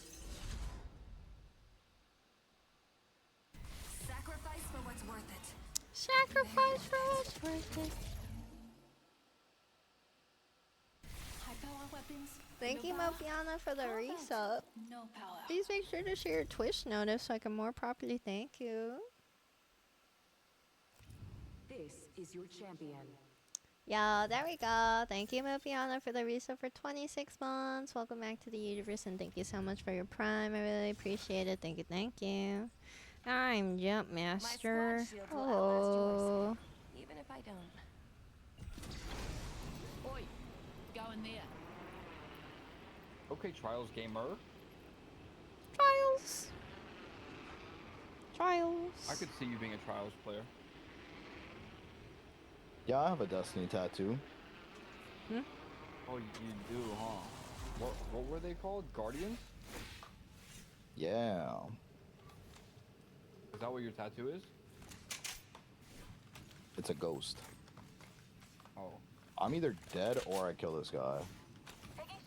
Sacrifice for what's worth it. Sacrifice for what's worth it. High power weapons. Thank you, Mopiana, for the resub. No power. Please make sure to share your Twitch notice so I can more properly thank you. This is your champion. Yeah, there we go. Thank you, Mopiana, for the resub for 26 months. Welcome back to the universe, and thank you so much for your prime. I really appreciate it. Thank you, thank you. I'm Jump Master. shield will outlast Oh. Even if I don't. Oi, go in there. Okay, Trials Gamer. Trials. Trials. I could see you being a Trials player. Yeah, I have a Destiny tattoo. Oh, you do, huh? What were they called? Guardians? Yeah. Is that what your tattoo is? It's a ghost. Oh. I'm either dead or I kill this guy.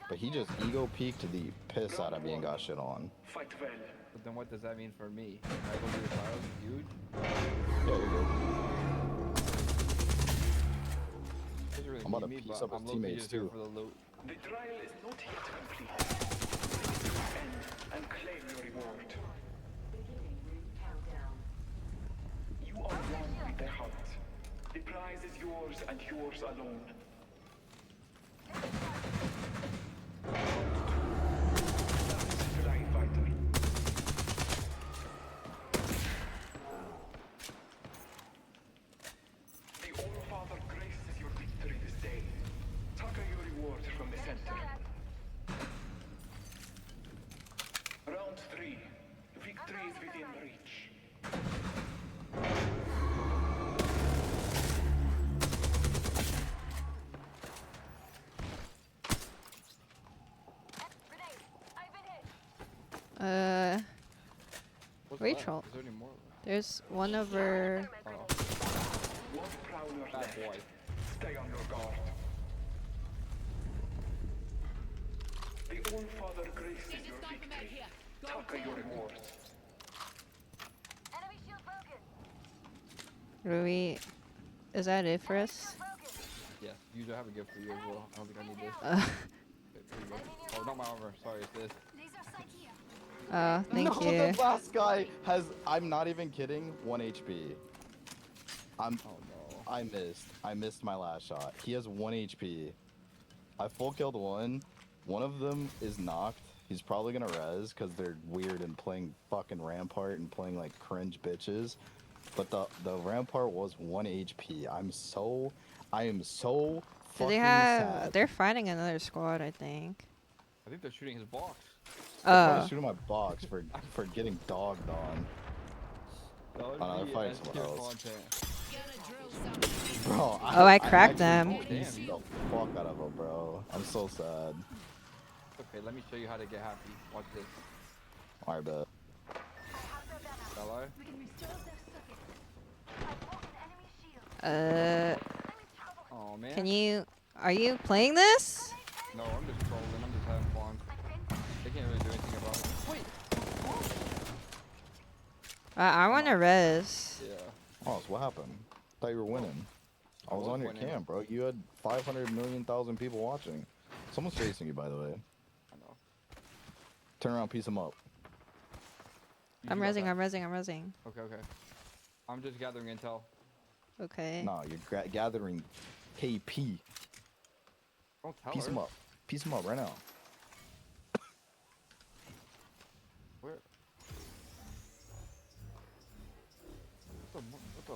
But he just ego peeked the piss out of me and got shit on. Fight well. But then what does that mean for me? Can I go do the Trials? Huge? Yeah, you're good. Doesn't really I'm about need to me, piece but up his I'm low-key teammates, just here too. for the loot. The trial is not yet complete. End and claim your reward. You are one with the hunt. The prize is yours and yours alone. Fly fighter. The All-Father graces your victory this day. Tucker your reward from the center. Round 3. Victory is within reach. What's Rachel. left? Is there any more? There's one over. Oh, One prowler bad left. boy. Stay on your guard. The All-Father graces Get your the sniper mag victory. here. Go Tucker your down. reward. Enemy shield broken. Ruby, is that it for us? Yes, you do have a gift for you as well. I don't think I need this. Uh, Okay, here you go. Oh, not my armor. Sorry, it's this. Laser sight here. thank No, you. the last guy has, I'm not even kidding, 1 HP. Oh no. I missed my last shot. He has 1 HP. I full killed one. One of them is knocked. He's probably gonna res because they're weird and playing fucking Rampart and playing like cringe bitches. But the Rampart was 1 HP. I am so Do they fucking have? sad. They're fighting another squad, I think. I think they're shooting his box. They're trying Oh. to shoot my box for getting dogged on. That would Oh, no, they're be fighting S someone tier else. content. Gotta drill something. Bro, Oh, I cracked actually them. pieced Damn. the fuck out of him, bro. I'm so sad. Okay, let me show you how to get happy. Watch this. I bet. Hello? Oh man. Can you? Are you playing this? No, I'm just trolling. I'm just having fun. They can't really do anything about it. Wait. I want to res. Yeah. Oh, so what happened? Thought you were winning. I was on your winning. cam, bro. You had 500 million thousand people watching. Someone's chasing you, by the way. I know. Turn around, piece him up. I'm got resing. that. I'm resing. I'm resing. Okay, okay. I'm just gathering intel. Okay. No, you're gathering KP. Don't tell Piece her. him up. Piece him up right now. Where? What the?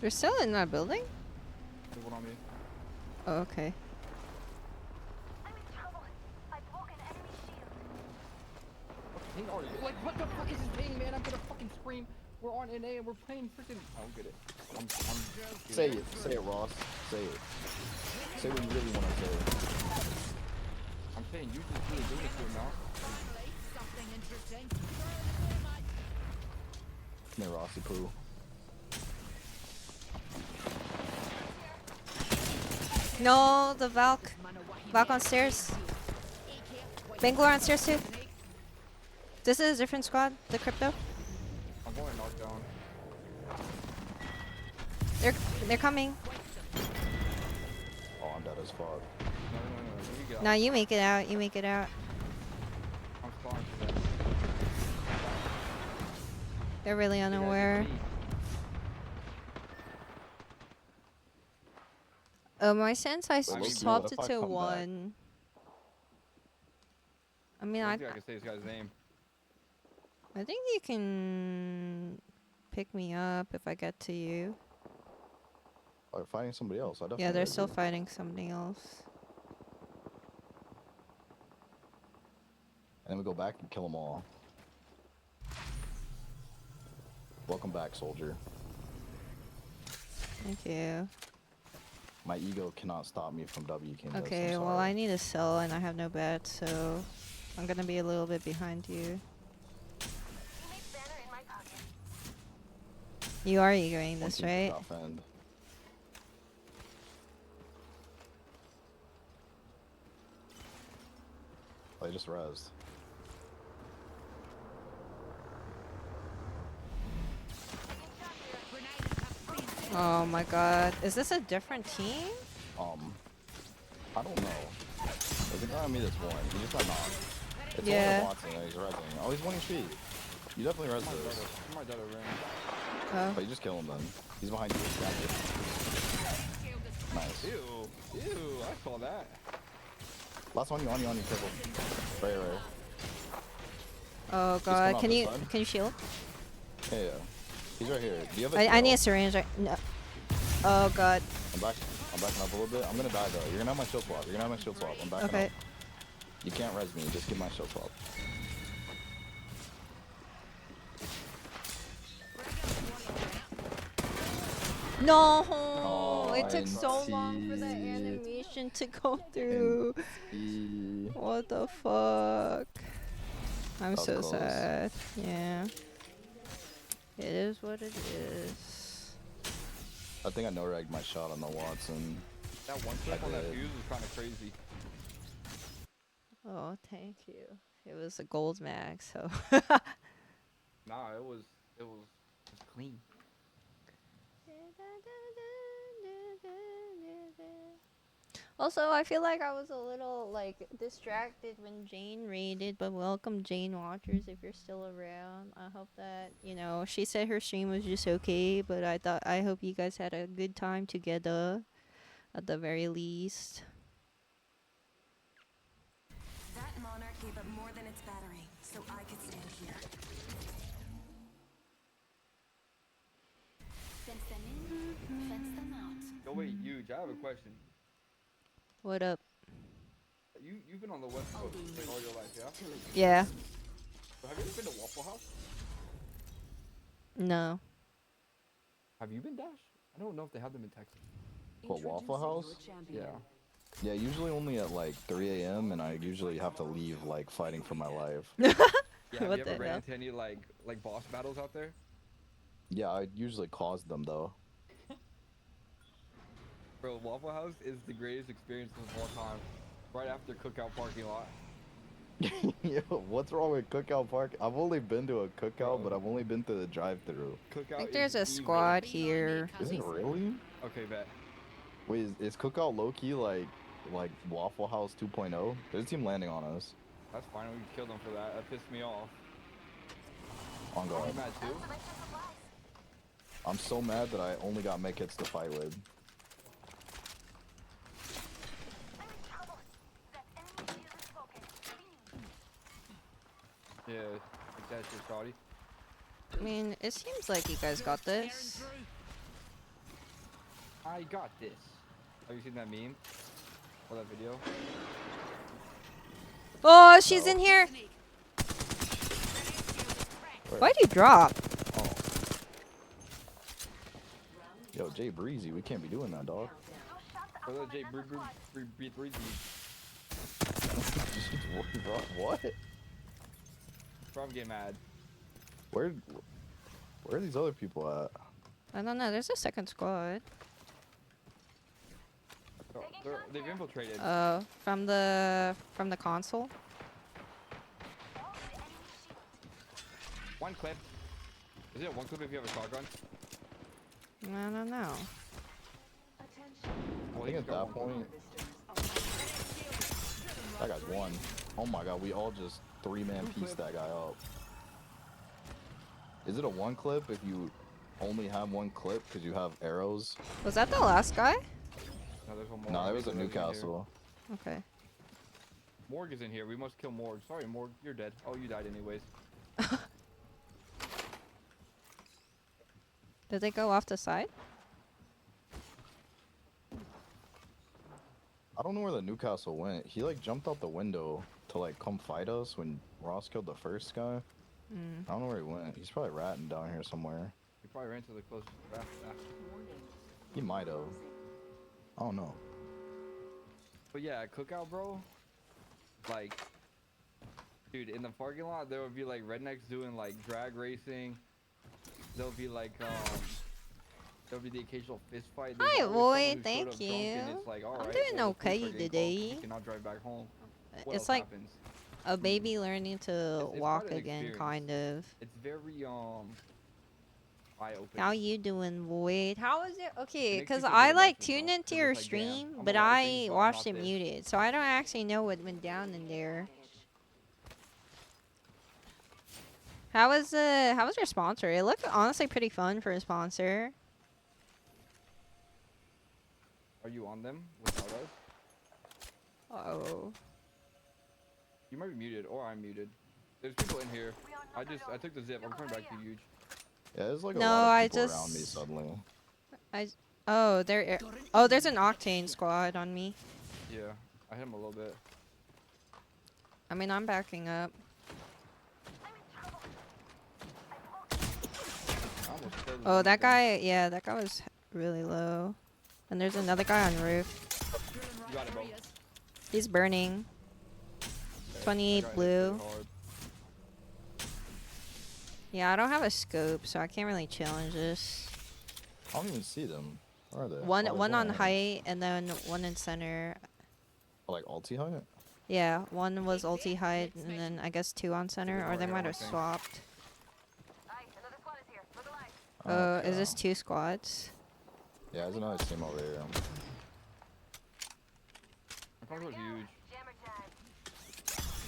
They're still in that building? There's one on me. Oh, okay. Ping already. Like, what the fuck is this ping, man? I'm gonna fucking scream. We're on NA and we're playing freaking. I don't get it. Say it. Say it, Ross. Say it. Say what you really want to say. I'm saying you just really doing it to him now. Something interesting. Come here, Rossy Poo. No, the Valk. Valk on stairs. Bangalore on stairs too. This is a different squad. The crypto. I'm going to knock down. They're coming. Oh, I'm dead as fuck. No. You go. Now you make it out. You make it out. I'm spawning for them. They're really You guys unaware. hit me. My sense I Wait, what swapped if it I to come back? 1. I mean, I I think I can say this guy's name. think you can pick me up if I get to you. Oh, they're fighting somebody else. I definitely Yeah, they're read still you. fighting something else. And then we go back and kill them all. Welcome back, soldier. Thank you. My ego cannot stop me from WKing this. Okay, I'm well I sorry. need to sell and I have no bets, so I'm gonna be a little bit behind you. You are egoing One this, team right? cannot fend. Oh, they just rezzed. Oh my god. Is this a different team? I don't know. There's a guy on me that's one. He just got knocked. It's Yeah. only Watson and he's rezzing. Oh, he's 1 HP. You definitely res this. I might die to ring. Oh. But you just kill him then. He's behind you. Grab it. Nice. Ew. Ew. I saw that. Last one, you on you, careful. Right. Oh coming god. off Can this you side. can you shield? Yeah. He's right here. Do you have a I need a kill? syringe. No. Oh god. I'm backing up a little bit. I'm gonna die though. You're gonna have my shield swap. I'm backing Okay. up. You can't res me. Just give my shield swap. No, Oh, it took so long for the NT. animation to go through. E- What the fuck? I'm That was so close. sad. Yeah. It is what it is. I think I no-ragged my shot on the Watson. That one clip on that did. fuse was kind of crazy. Oh, thank you. It was a gold mag, so. Nah, it was clean. Also, I feel like I was a little like distracted when Jane raided, but welcome Jane watchers if you're still around. I hope that, she said her stream was just okay, but I hope you guys had a good time together at the very least. That monarch gave up more than its battery, so I could stand here. Fence them in, fence them out. Yo, wait, huge. I have a question. What up? You've been on the West Coast like all your life, yeah? Yeah. So have you ever been to Waffle House? No. Have you been, Dash? I don't know if they have them in Texas. What, Waffle House? Yeah. Yeah, usually only at like 3 a.m. and I usually have to leave like fighting for my life. Yeah. Have What you the ever ran hell? into any like boss battles out there? Yeah, I usually cause them though. Bro, Waffle House is the greatest experience of all time. Right after Cookout parking lot. Yo, what's wrong with Cookout Park? I've only been to a cookout, but I've only been to the drive-through. I Cookout think is there's a evil. squad here. Is it really? Okay, bet. Wait, is Cookout low-key like Waffle House 2.0? There's a team landing on us. That's fine. We can kill them for that. That pissed me off. On I'm guard. mad too. I'm so mad that I only got mech hits to fight with. Yeah, like that shit, shawty. I mean, it seems like you guys got this. I got this. Have you seen that meme? Or that video? Oh, she's in here. Where? Why'd you drop? Oh. Yo, Jay Breezy, we can't be doing that, dog. Brother J, breathe. What? Bro, I'm getting mad. Where are these other people at? I don't know. There's a second squad. Bro, they've infiltrated. From the console. One clip. Is it one clip if you have a shotgun? I don't know. Well, I think he's at got that one point, that guy's one. Oh my god, we all just three-man piece that guy up. Is it a one clip if you only have one clip because you have arrows? Was that the last guy? No, there's one more. No, there was a Maybe there's in here. Newcastle. Okay. Morg is in here. We must kill Morg. Sorry, Morg. You're dead. Oh, you died anyways. Did they go off the side? I don't know where the Newcastle went. He like jumped out the window to like come fight us when Ross killed the first guy. I don't know where he went. He's probably ratting down here somewhere. He probably ran to the closest craft. He might have. I don't know. But yeah, Cookout, bro. Like, dude, in the parking lot, there would be like rednecks doing like drag racing. There'll be like, there'll be the occasional fist fight. There's Hi, always Roy, someone who showed thank up drunk and you. it's like, I'm "Alright, doing well, the police okay are getting called, today. You cannot drive back home. What It's else like happens? a baby learning to It's walk quite an again, experience. kind of. It's very eye-opening. How you doing, Void? How is it? Okay, makes because me feel I good about like yourself, tuned into 'cause your it's like, damn, stream, I'm a but lot of I things, but watched not it this. muted, so I don't actually know what went down in there. How was your sponsor? It looked honestly pretty fun for a sponsor. Are you on them without us? Oh. You might be muted, or I'm muted. There's people in here. I took the zip. I'm coming back to you, huge. Yeah, there's like a No, lot I of people around me just- suddenly. Oh, there's an Octane squad on me. Yeah, I hit him a little bit. I mean, I'm backing up. I almost killed him. Oh, that guy, yeah, that guy was really low. And there's another guy on roof. You got it, bro. He's burning. Okay, 28 that guy hit blue. pretty hard. Yeah, I don't have a scope, so I can't really challenge this. I don't even see them. Where are they? One Oh, there's on on height, and then one in center. Oh, like ulti height? Yeah, one was ulti height, and then I guess two on center, or they more might arrow, I have think. swapped. Oh, Oh, is okay. this two squads? Yeah, there's another team over here. My controller's huge.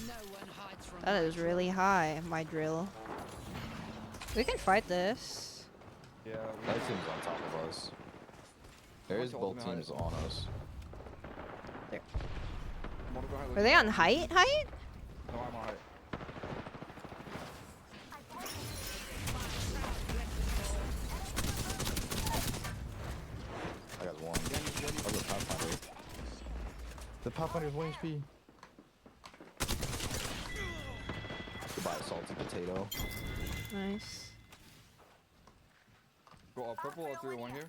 No one hides from That is really high, my drill. We can fight this. Yeah. That team's on top of us. There What's is the both ultimate teams height? on us. Are they on height? Height? No, I'm on height. I got one. Oh, the Pathfinder. The Pathfinder's 1 HP. Goodbye, salty potato. Nice. Go purple or 301 here.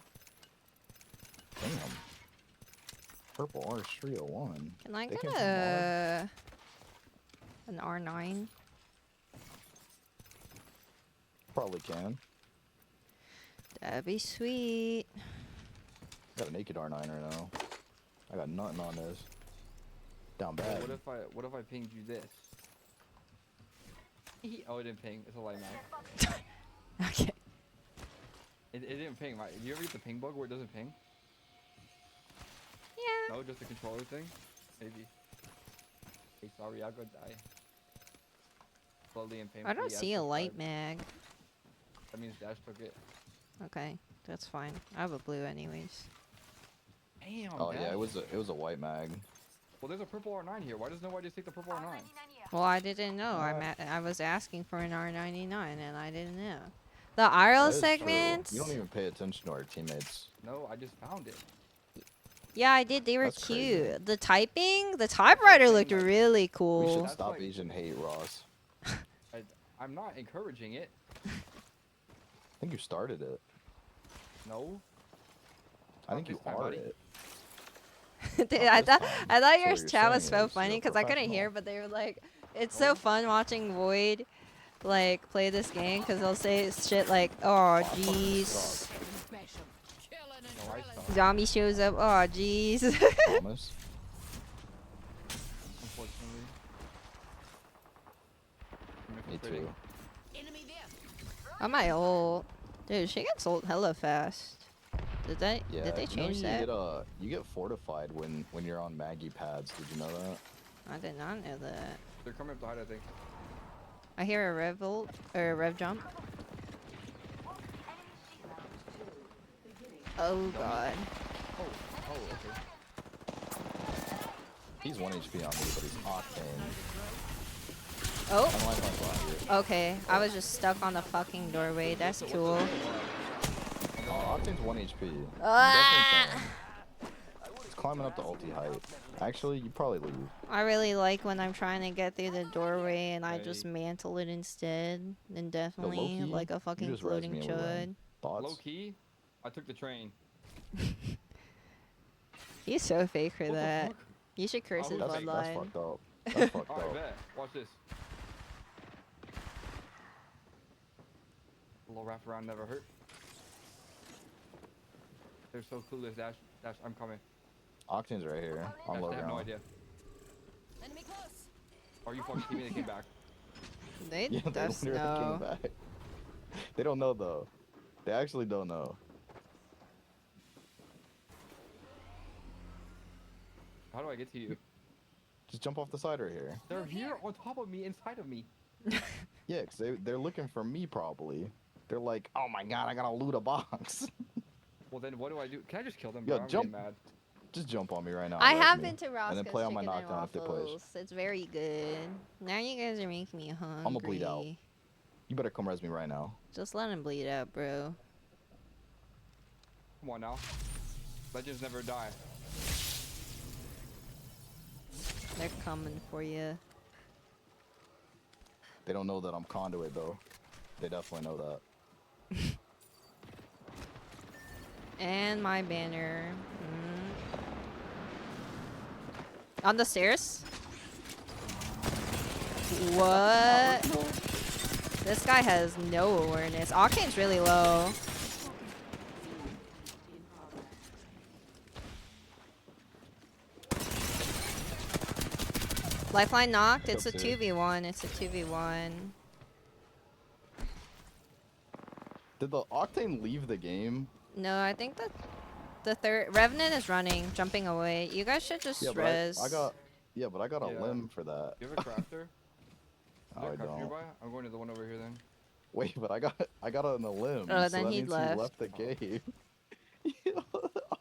Damn. Purple Orange 301. Can I They get came from Mars? an R9? Probably can. That'd be sweet. Got a naked R9 right now. I got nothing on this. Down Wait, bad. what if I pinged you this? Oh, it didn't ping. It's a light mag. Okay. It didn't ping, right? You ever get the ping bug where it doesn't ping? Yeah. No, just a controller thing? Maybe. Hey, sorry, I'll go die. Slowly and painfully. I don't as see a light prescribed. mag. That means Dash took it. Okay, that's fine. I have a blue anyways. Damn. Oh yeah, Dash. it was a white mag. Well, there's a purple R9 here. Why does nobody just take the purple R9? Well, I didn't know. Uh, I was asking for an R99 and I didn't know. The IRL That is true. segments? You don't even pay attention to our teammates. No, I just found it. Yeah, I did. They were That's cute. crazy. The typing, the typewriter saying, looked like, really We cool. should That's stop like- Asian hate, Ross. I'm not encouraging it. I think you started it. No. I think you this time, are buddy. it. I this thought time. I thought So your you're chat was saying so is funny you're because I couldn't hear, professional. but they were like, it's so fun watching Void like play this game because they'll say shit like, oh jeez, special. Killing and No, I drilling. suck. zombie shows up, oh jeez. Promise. Unfortunately. I'm Me infiltrating. too. Enemy there. I might ult. Dude, she gets ult hella fast. Did they Yeah. did they you know change you that? Get, you get fortified when you're on Maggie pads. Did you know that? I did not know that. They're coming up the height, I think. I hear a rev ult or a rev jump. Oh god. Oh, okay. He's 1 HP on me, but he's octane. Oh, I don't like my behind you. okay. I was just stuck on the fucking doorway. That's cool. Oh, octane's 1 HP. Ah! Definitely can. He's climbing up the ulti height. Actually, you probably leave. I really like when I'm trying to get through the doorway and I just Right. mantle it instead. And definitely low-key, like a fucking just res floating me and we win. chud. Thoughts? Low key, I took the train. He's so fake for What the that. fuck? You should curse his That's bloodline. fucked up. That's fucked Alright, up. bet. Watch this. A little wraparound never hurt. They're so clueless, Dash. Dash, I'm coming. Octane's right here. On Dash, low they have no ground. idea. Enemy close. Are you fucking kidding me? They came back. They Yeah, they just literally know. came back. They don't know though. They actually don't know. How do I get to you? Just jump off the side right here. They're here on top of me, inside of me. Yeah, because they're looking for me probably. They're like, oh my god, I gotta loot a box. Well, then what do I do? Can I just kill them, Yo, bro? I'm jump. getting mad. Just jump on me right now. I res have me. been to And Roscoe's then play on my Chicken and knockdown if they push. Waffles. It's very good. Now you guys are making me hungry. I'ma bleed out. You better come res me right now. Just let him bleed out, bro. Come on now. Legends never die. They're coming for you. They don't know that I'm conduit though. They definitely know that. And my banner. On the stairs? What? This guy has no awareness. Octane's really low. Lifeline knocked. It's a Up here. 2v1. It's a 2v1. Did the Octane leave the game? No, I think that The third Revenant is running, jumping away. You guys should just Yeah, but res. I got a Yeah. limb for that. You have a crafter? Is No, there I a crafter don't. nearby? I'm going to the one over here then. Wait, but I got on a limb. Oh, so then that he means left. he left the game.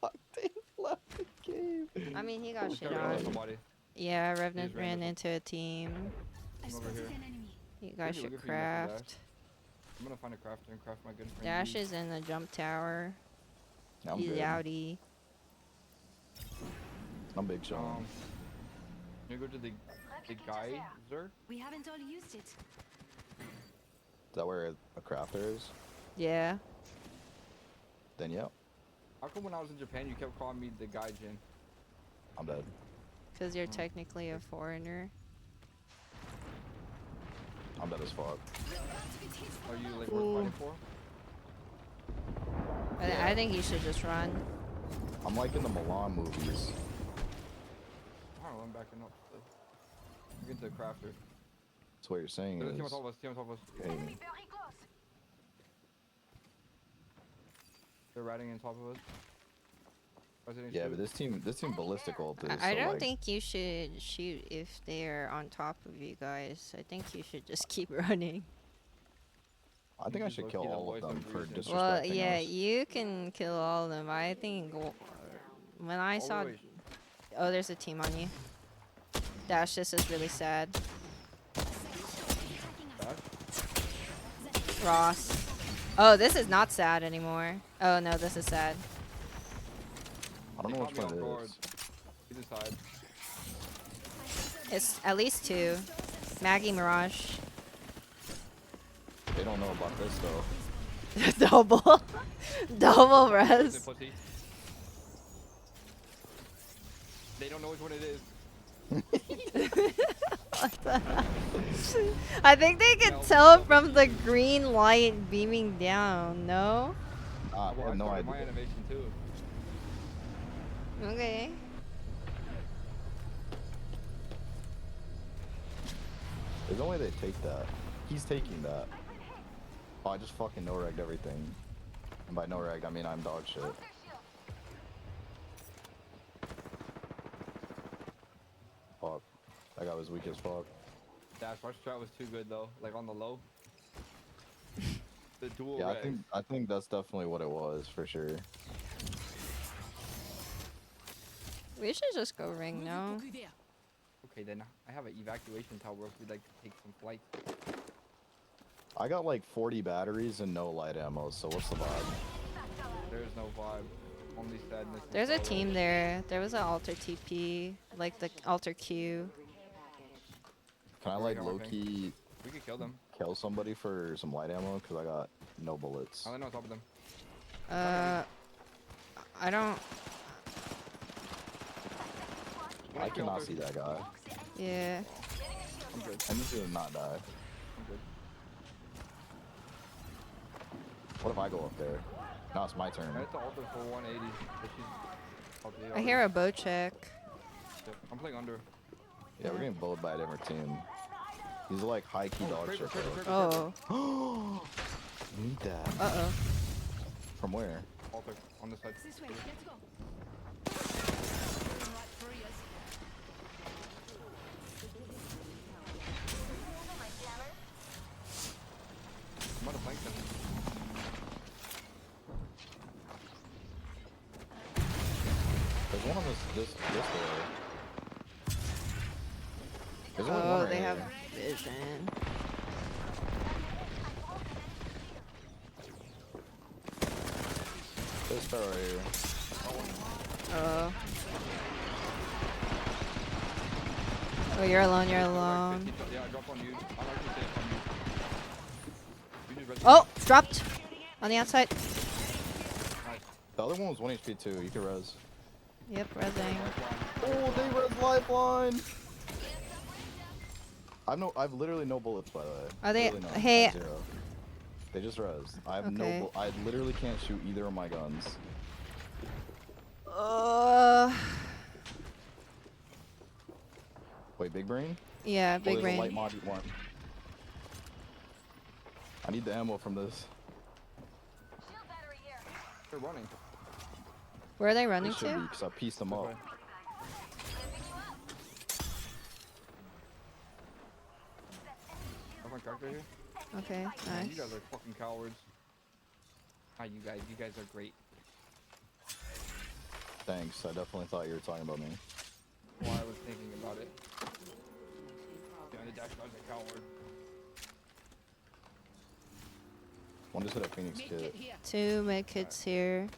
Octave left the game. I mean, he got This shit guy ran into on. somebody. Yeah, Revenant ran ran into into a team. I I'm over spotted here. an enemy. You guys you, should look at you, Mr. Dash. craft. I'm gonna find a crafter and craft my good friend. Dash Lee. is in the jump tower. I'm He's good. outie. I'm Big Sean. You go to the geyser? We haven't all used it. Is that where a crafter is? Yeah. Then yeah, How come when I was in Japan you kept calling me the gaijin? I'm dead. Because you're technically a foreigner. I'm dead as fuck. Are you like worth fighting for? I think you should just run. I'm like in the Milan movies. I don't know, I'm backing up. We're getting to the crafter. That's what you're saying There's a team on is. top of us, team on top of us. Hey, They're riding on top of us. Resident yeah, Evil. but this team ballistic ult is. I so, don't like, think you should shoot if they're on top of you guys. I think you should just keep running. I think I Just should kill low-key the all of voice them of for reason. disrespecting Well, yeah, us. you can kill all of them. I think when I saw, wait. oh, there's a team on you. Dash, this is really sad. Dash? Ross. Oh, this is not sad anymore. Oh no, this is sad. I don't They know caught which me one off it guard. is. Either side. It's at least two. Maggie Mirage. They don't know about this though. Double. Double They res. pussy. They don't know which one it is. I think they can No, tell no, from the green light beaming down, no? I Well, I have no started my idea. animation too. Okay. There's no way they take that. He's taking that. Oh, I just fucking no-regged everything. And by no-regged, I mean I'm dog shit. Fuck. That guy was weak as fuck. Dash, our strat was too good though. Like on the low. The dual Yeah, res. I think that's definitely what it was for sure. We should just go ring now. Okay then, I have an evacuation tower if we'd like to take some flight. I got like 40 batteries and no light ammo, so what's the vibe? There's no vibe. Only sadness. and There's a sorrow. team there. There was an alter TP, like the alter Q. Can I Where we like going, low-key We could kill them. kill somebody for some light ammo? Because I got no bullets. I land on top of them. I don't. I cannot see that guy. Yeah. I'm good. I need to not die. I'm good. What if I go up there? Now it's my turn. I hit the altar for 180. But she's up the I hear a bow check. Yep, I'm playing under. Yeah, we're getting bowled by a different team. He's like high-key dog Kraber, shit Kraber, though. Kraber, Oh. Need that. Uh-oh. From where? Kraber. Altar on this side. This way, let's go. Right free us. I'm about to flank them. There's one on this door. There's only one Oh, right they here. have vision. There's a sparrow right here. Oh. Oh, you're alone. You're Like alone. 15 yeah, I dropped on you. I'm actually safe on you. You just res- Oh, dropped on the outside. Nice. The other one was 1 HP too. You can res. Yep, resing. Oh, they res lifeline. I've literally no bullets by the way. Are they- Literally none. I hey- have 0. They just res. I have Okay. no. I literally can't shoot either of my guns. Wait, big brain? Yeah, Oh, big there's a light brain. mod one. I need the ammo from this. They're running. Where are they They running should be, to? because I pieced them This up. way. Have my character here? Okay, Man, you nice. guys are fucking cowards. Hi, you guys. You guys are great. Thanks, I definitely thought you were talking about me. Well, I was thinking about it. Yeah, the dash guy's a coward. One just hit a Phoenix Make kit. it here. 2 med kits here.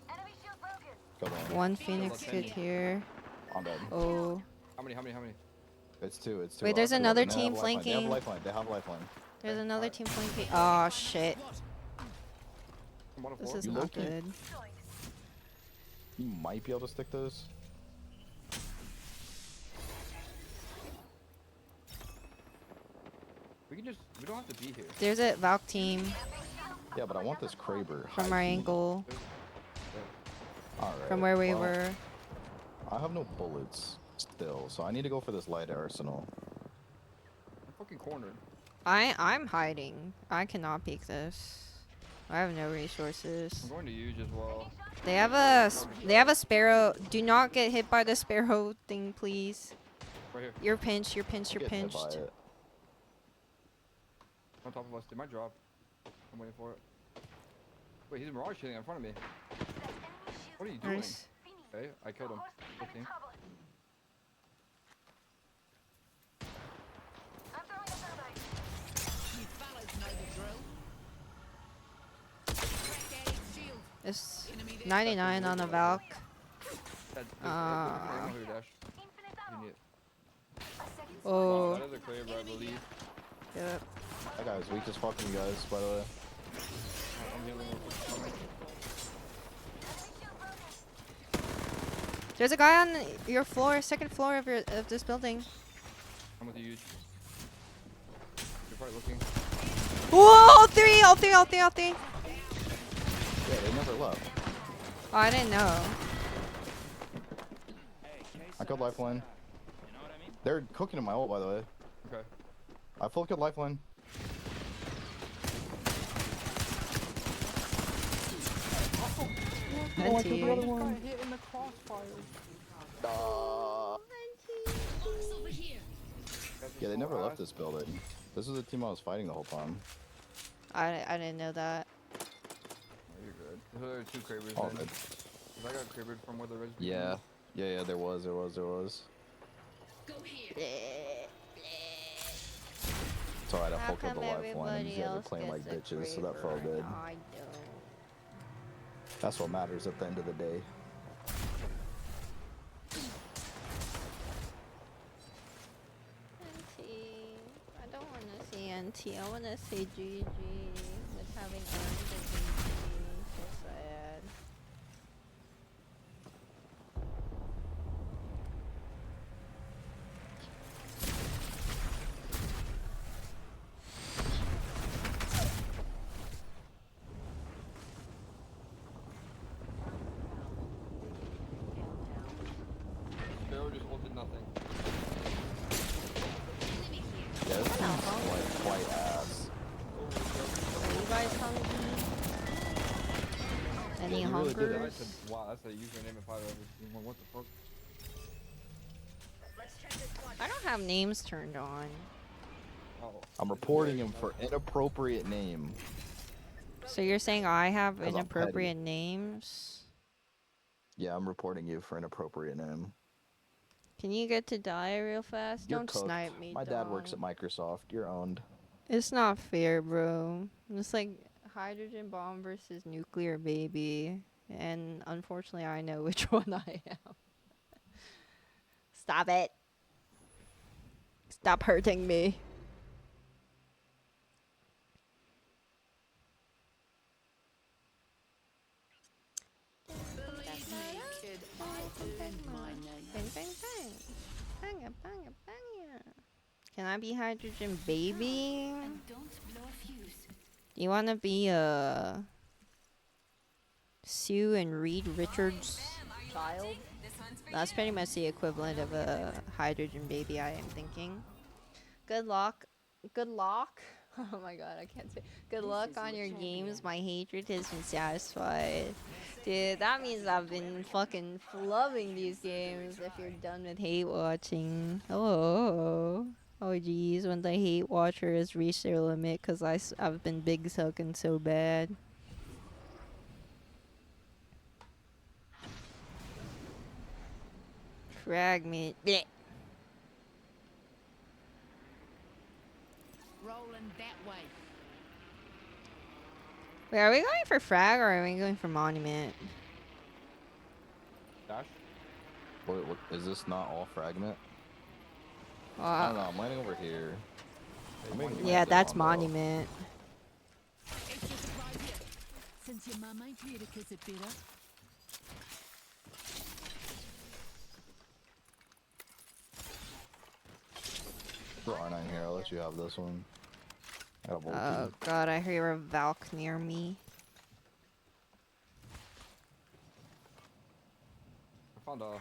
Enemy shield broken. Go down. 1 Phoenix kit here. I'm dead. Oh. How many? It's two. It's two. Wait, there's Two. another And they have team a lifeline. They have a flanking. lifeline. They have a lifeline. There's Okay, another alright. team flanking. Oh shit. I'm on a This floor. is You not low-key- good. You might be able to stick those. We can just. We don't have to be here. There's a Valk team Yeah, but I want this Kraber. from our angle, Alright. from where we well, were. I have no bullets still, so I need to go for this light arsenal. I'm fucking cornered. I'm hiding. I cannot peek this. I have no resources. I'm going to use as well. They have a sparrow. Do not get hit by the sparrow thing, please. Right here. You're pinched. You're pinched. You're Get hit by pinched. it. On top of us. They might drop. I'm waiting for it. Wait, he's mirage shooting in front of me. What are you doing? Nice. Okay, I killed him. 15. I'm throwing a thermite. You fellas know the drill. Crack added shield. It's Enemy there. 99 on a Valk. That's Ah. here, Dash. Infinite You ammo. need it. A second Wow, Oh. that is a Kraber, I believe. Yep. That guy's weak as fuck, you guys, by the way. I'm healing real quick. There's a guy on your floor, second floor of this building. I'm with you, huge. You're probably looking. Whoa! All three! All three! All three! All three! Yeah, they never left. Oh, I didn't know. I killed lifeline. They're cooking in my ult, by the way. Okay. I full killed lifeline. Venti. hit in the crossfire. Box over here. Yeah, they never left this building. This is the team I was fighting the whole time. I didn't know that. Oh, you're good. There are 2 Krabers All then. good. 'Cause I got Kraber from where the res. Yeah. Yeah, there was. Go here. It's alright, I How full killed come the lifeline and everybody you guys are else playing like gets a bitches, so that felt Kraber good. and I don't? That's what matters at the end of the day. NT. I don't want to say NT. I want to say GG with having earned the GG. So sad. Sparrow just ulted nothing. Yeah, this team's like quite ass. Are you guys hungry? Any you really did it. I hungers? said, wow, that's a username if I've ever seen one. What the fuck? I don't have names turned on. Oh. I'm reporting him for inappropriate name. So you're saying I have 'Cause I'm inappropriate names? Yeah, I'm reporting you for inappropriate name. Can you get to die real fast? You're Don't cooked. snipe me. My dad works at dog. Microsoft. You're owned. It's not fair, bro. It's like hydrogen bomb versus nuclear baby. And unfortunately, I know which one I am. Stop it. Stop hurting me. Believe me, kid, I earned my name. Bang, bang, bang. Bang it, bang it, bang it. Can I be hydrogen baby? And don't blow a fuse. Do you want to be Sue and Reed Richards' child? That's pretty much the equivalent of a hydrogen baby, I am thinking. Good luck. Good luck. Oh my god, I can't say. Good luck on your games. My hatred has been satisfied. Dude, that means I've been fucking loving these games if you're done with hate watching. Oh. Oh geez, when the hate watcher has reached their limit because I've been big sucking so bad. Fragment. Blech. Rolling that way. Wait, are we going for frag or are we going for monument? Dash. What, is this not all fragment? I Well, don't know. I'm landing over here. I'm making yeah, landing that's on, though. monument. Extra surprise here. Since your mum ain't here to kiss it better. There are 9 here. I'll let you have this one. I got a Volky. Oh god, I hear a Valk near me. I found a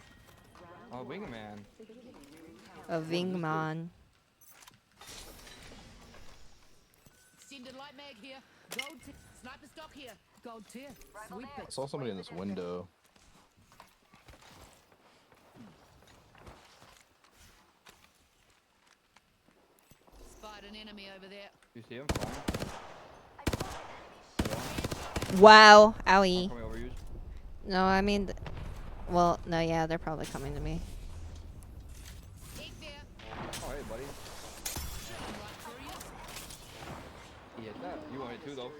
wingman. A Vingman. Extended light mag here. Gold tier. Sniper stock here. Gold tier. Sweep I it. saw somebody in this window. Spied an enemy over there. You see him flying? Wow, I'm owie. coming over you. No, I mean, well, no, yeah, they're probably coming to me. Egg there. Oh, hey, buddy. Right through you. He hit that. You want it too, though.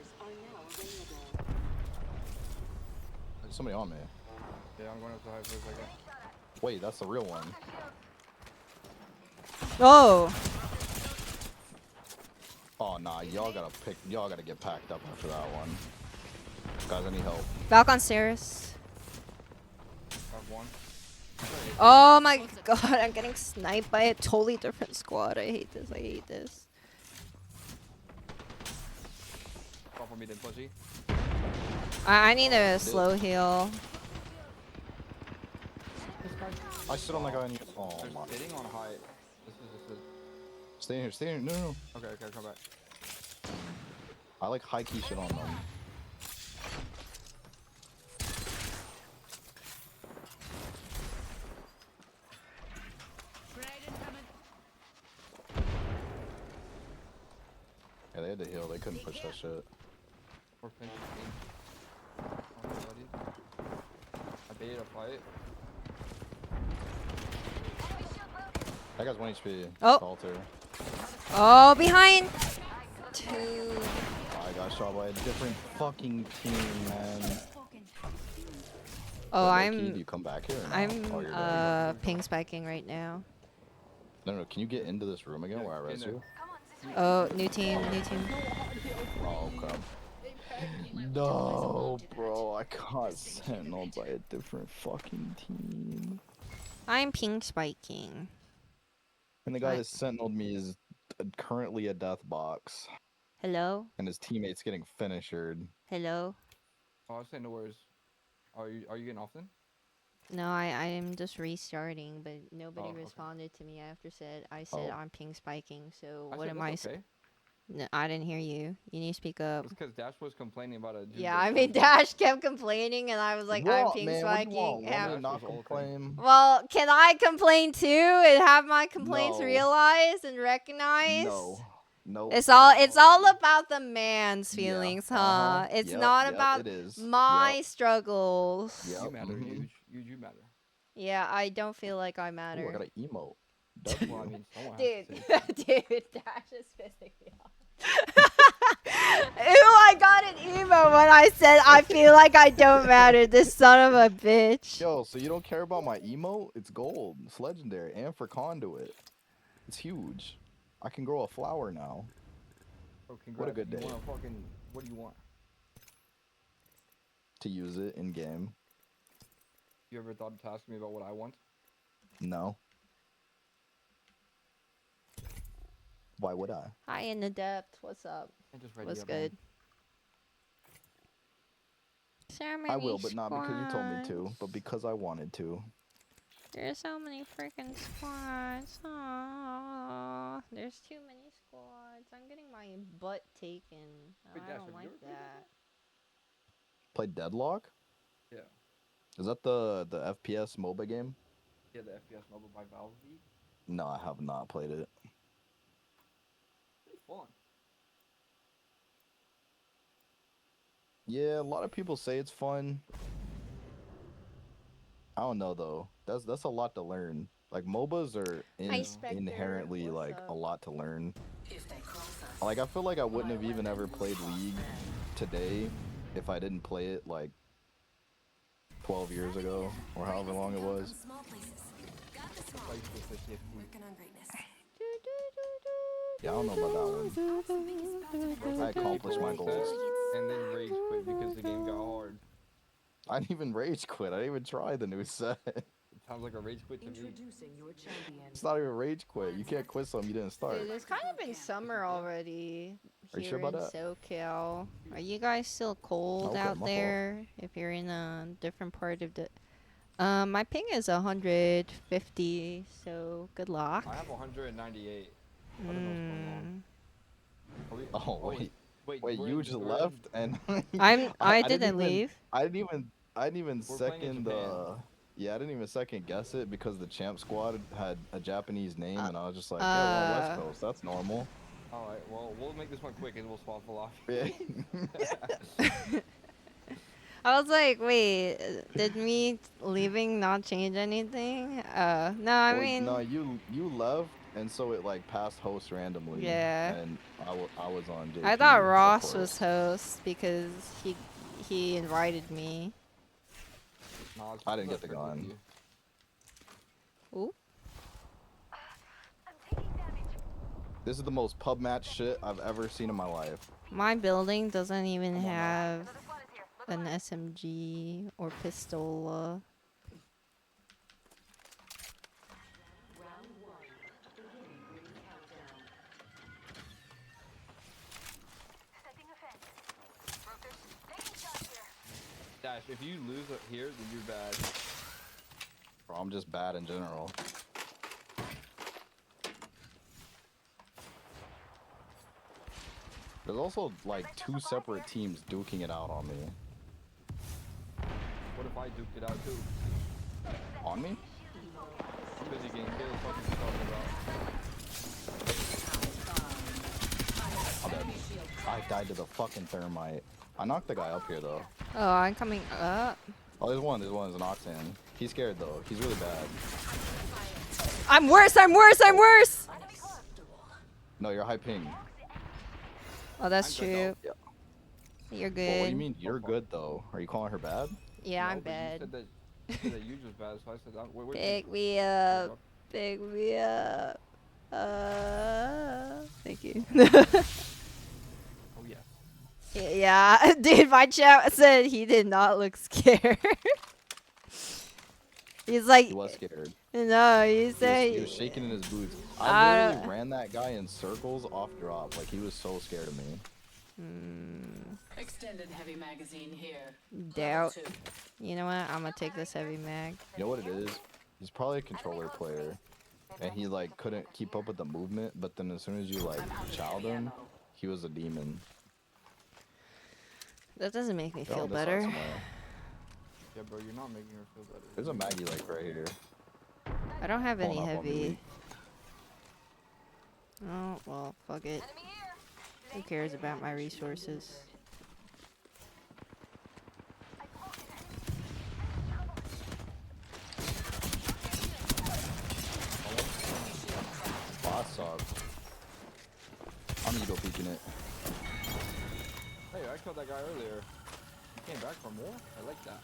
There's somebody on me. Yeah, I'm going up to high for a second. Wait, that's the real one. Oh! Oh nah, y'all gotta get packed up after that one. Guys, I need help. Valk on stairs. Have one. Oh my god, I'm getting sniped by a totally different squad. I hate this, I hate this. Fall for me, then pussy. I need a slow heal. I sit on that guy and oh They're my. sitting on high. This is. Stay here, stay here. No, no. Okay, come back. I like high key shit on them. Grenade incoming. Yeah, they had to heal. They couldn't push that shit. We're pinching. Okay, buddy. I baited a fight. That guy's 1 HP. Oh. Alter. Oh, behind! Two. I got shot by a different fucking team, man. Oh, Wait, low-key, do I'm you come back here? Or no? I'm Oh, you're dead. ping spiking right now. No, can you get into this room again where I res you? Oh, new team, new team. Oh, okay. No, bro, I got sentineled by a different fucking team. I'm ping spiking. And the guy What? that sentineled me is currently a death box, Hello? and his teammate's getting finishered. Hello? Oh, I was saying no worries. Are you getting off then? No, I'm just restarting, but nobody Oh, okay. responded to me after I said Oh. I'm ping spiking, so I what said am I that's okay. No, I didn't hear you. You need to speak up. It's because Dash was complaining about a dude Yeah, that I mean, killed him. Dash kept complaining, and I was like, I'm What, ping man? What do you want? spiking. Want me Yeah. to not Dash was ulting. complain? Well, can I complain too and have my complaints No. realized and recognized? No. Nope. It's all about the man's Yeah, feelings, huh? uh-huh. It's Yep, not yep, about it is. my Yep. struggles. Yep. You matter, mhm. you matter. Yeah, I don't feel like I Ooh, matter. I got an emote. Well, I mean, someone has Dude, to say it. dude, Dash is pissing me off. Ew, I got an emo when I said I feel like I don't matter. This son of a bitch. Yo, so you don't care about my emote? It's gold. It's legendary. And for conduit. It's huge. I can grow a flower now. Oh, congrats. good You day. want a fucking, what do you want? To use it in game. You ever thought to ask me about what I want? No. Why would I? Hi in the depth. What's up? I just read What's you good? So I many will, but not because you told me to, squads. but because I wanted to. There's so many freaking squads. Aww. There's too many squads. I'm getting my butt taken. Wait, I Dash, don't have you like ever played that. Play Deadlock? Yeah. Is that the FPS MOBA game? Yeah, the FPS mobile by Valve. No, I have not played it. Pretty fun. Yeah, a lot of people say it's fun. I don't know though. That's a lot to learn. Like MOBAs are Hi, inherently Spectre. like What's a up? lot to learn. If they cross us, Like I feel like I wouldn't my have even ever weapon played will League cross them. today if I didn't play it like 12 years ago or however Greatness long can it come was. from small places. Got the small. Like with the 50. Working on greatness. Yeah, I don't know about that one. I accomplished my goals. And then rage quit because the game got hard. I didn't even rage quit. I didn't even try the new set. It sounds like a rage quit to me. Introducing your champion. It's not even rage quit. You can't quit something you didn't start. Dude, it's kind of been summer already Are you here sure about in that? SoCal. Are you guys still cold Okay, my out fault. there? If you're in a different part of the, my ping is 150, so good luck. I have 198. I don't know what's going on. Are we- Oh wait, we're you in- just we're in- left and I didn't didn't even leave. I didn't even We're playing in second Japan. yeah, I didn't even second guess it because the champ squad had a Japanese name and I was just like, yeah, we're on West Coast. That's normal. All right, well, we'll make this one quick and we'll swap off. Yeah. I was like, wait, did me leaving not change anything? No, I Well, mean, no, you left and so it like passed host randomly. Yeah. And I was on JP. I thought of Ross course. was host because he invited me. Nah, it's I didn't because get the friends with gun. you. Ooh. This is the most pub match shit I've ever seen in my life. My building doesn't even Come on now. have an SMG or pistol. Dash, if you lose here, then you're bad. Bro, I'm just bad in general. There's also like 2 separate teams duking it out on me. What if I duked it out too? On me? Because you can kill the fuck you're talking about. I'm dead. I died to the fucking thermite. I knocked the guy up here though. Oh, I'm coming up. Oh, there's one. There's an Oxan. He's scared though. He's really bad. I'm worse. I'm worse. I'm worse. No, you're high ping. Oh, that's I'm good, true. You're Well, what do you good. mean you're good though? Are you calling her bad? Yeah, No, I'm but you bad. said that you just bad, so I said, where Pick me up. Pick me up. Thank you. Oh, yes. Yeah, dude, my chat said he did not look scared. He's like, He was scared. no, he He said, was shaking in his boots. I I literally don't- ran that guy in circles off drop. Like he was so scared of me. Extended heavy magazine here. doubt. Level 2. You know what? I'm gonna take this heavy mag. You know what it is? He's probably a controller player. And he like couldn't keep up with the movement, but then as soon as you like chowed him, he was a demon. That doesn't make me They're feel on this side better. somewhere. Yeah, bro, you're not making her feel better. There's a Maggie like right here. I don't have any Pulling up on me, heavy. Lee. Oh, well, fuck it. Who cares about my resources? Boss sucks. I'm Eagle peeking it. Hey, I killed that guy earlier. He came back for more? I like that.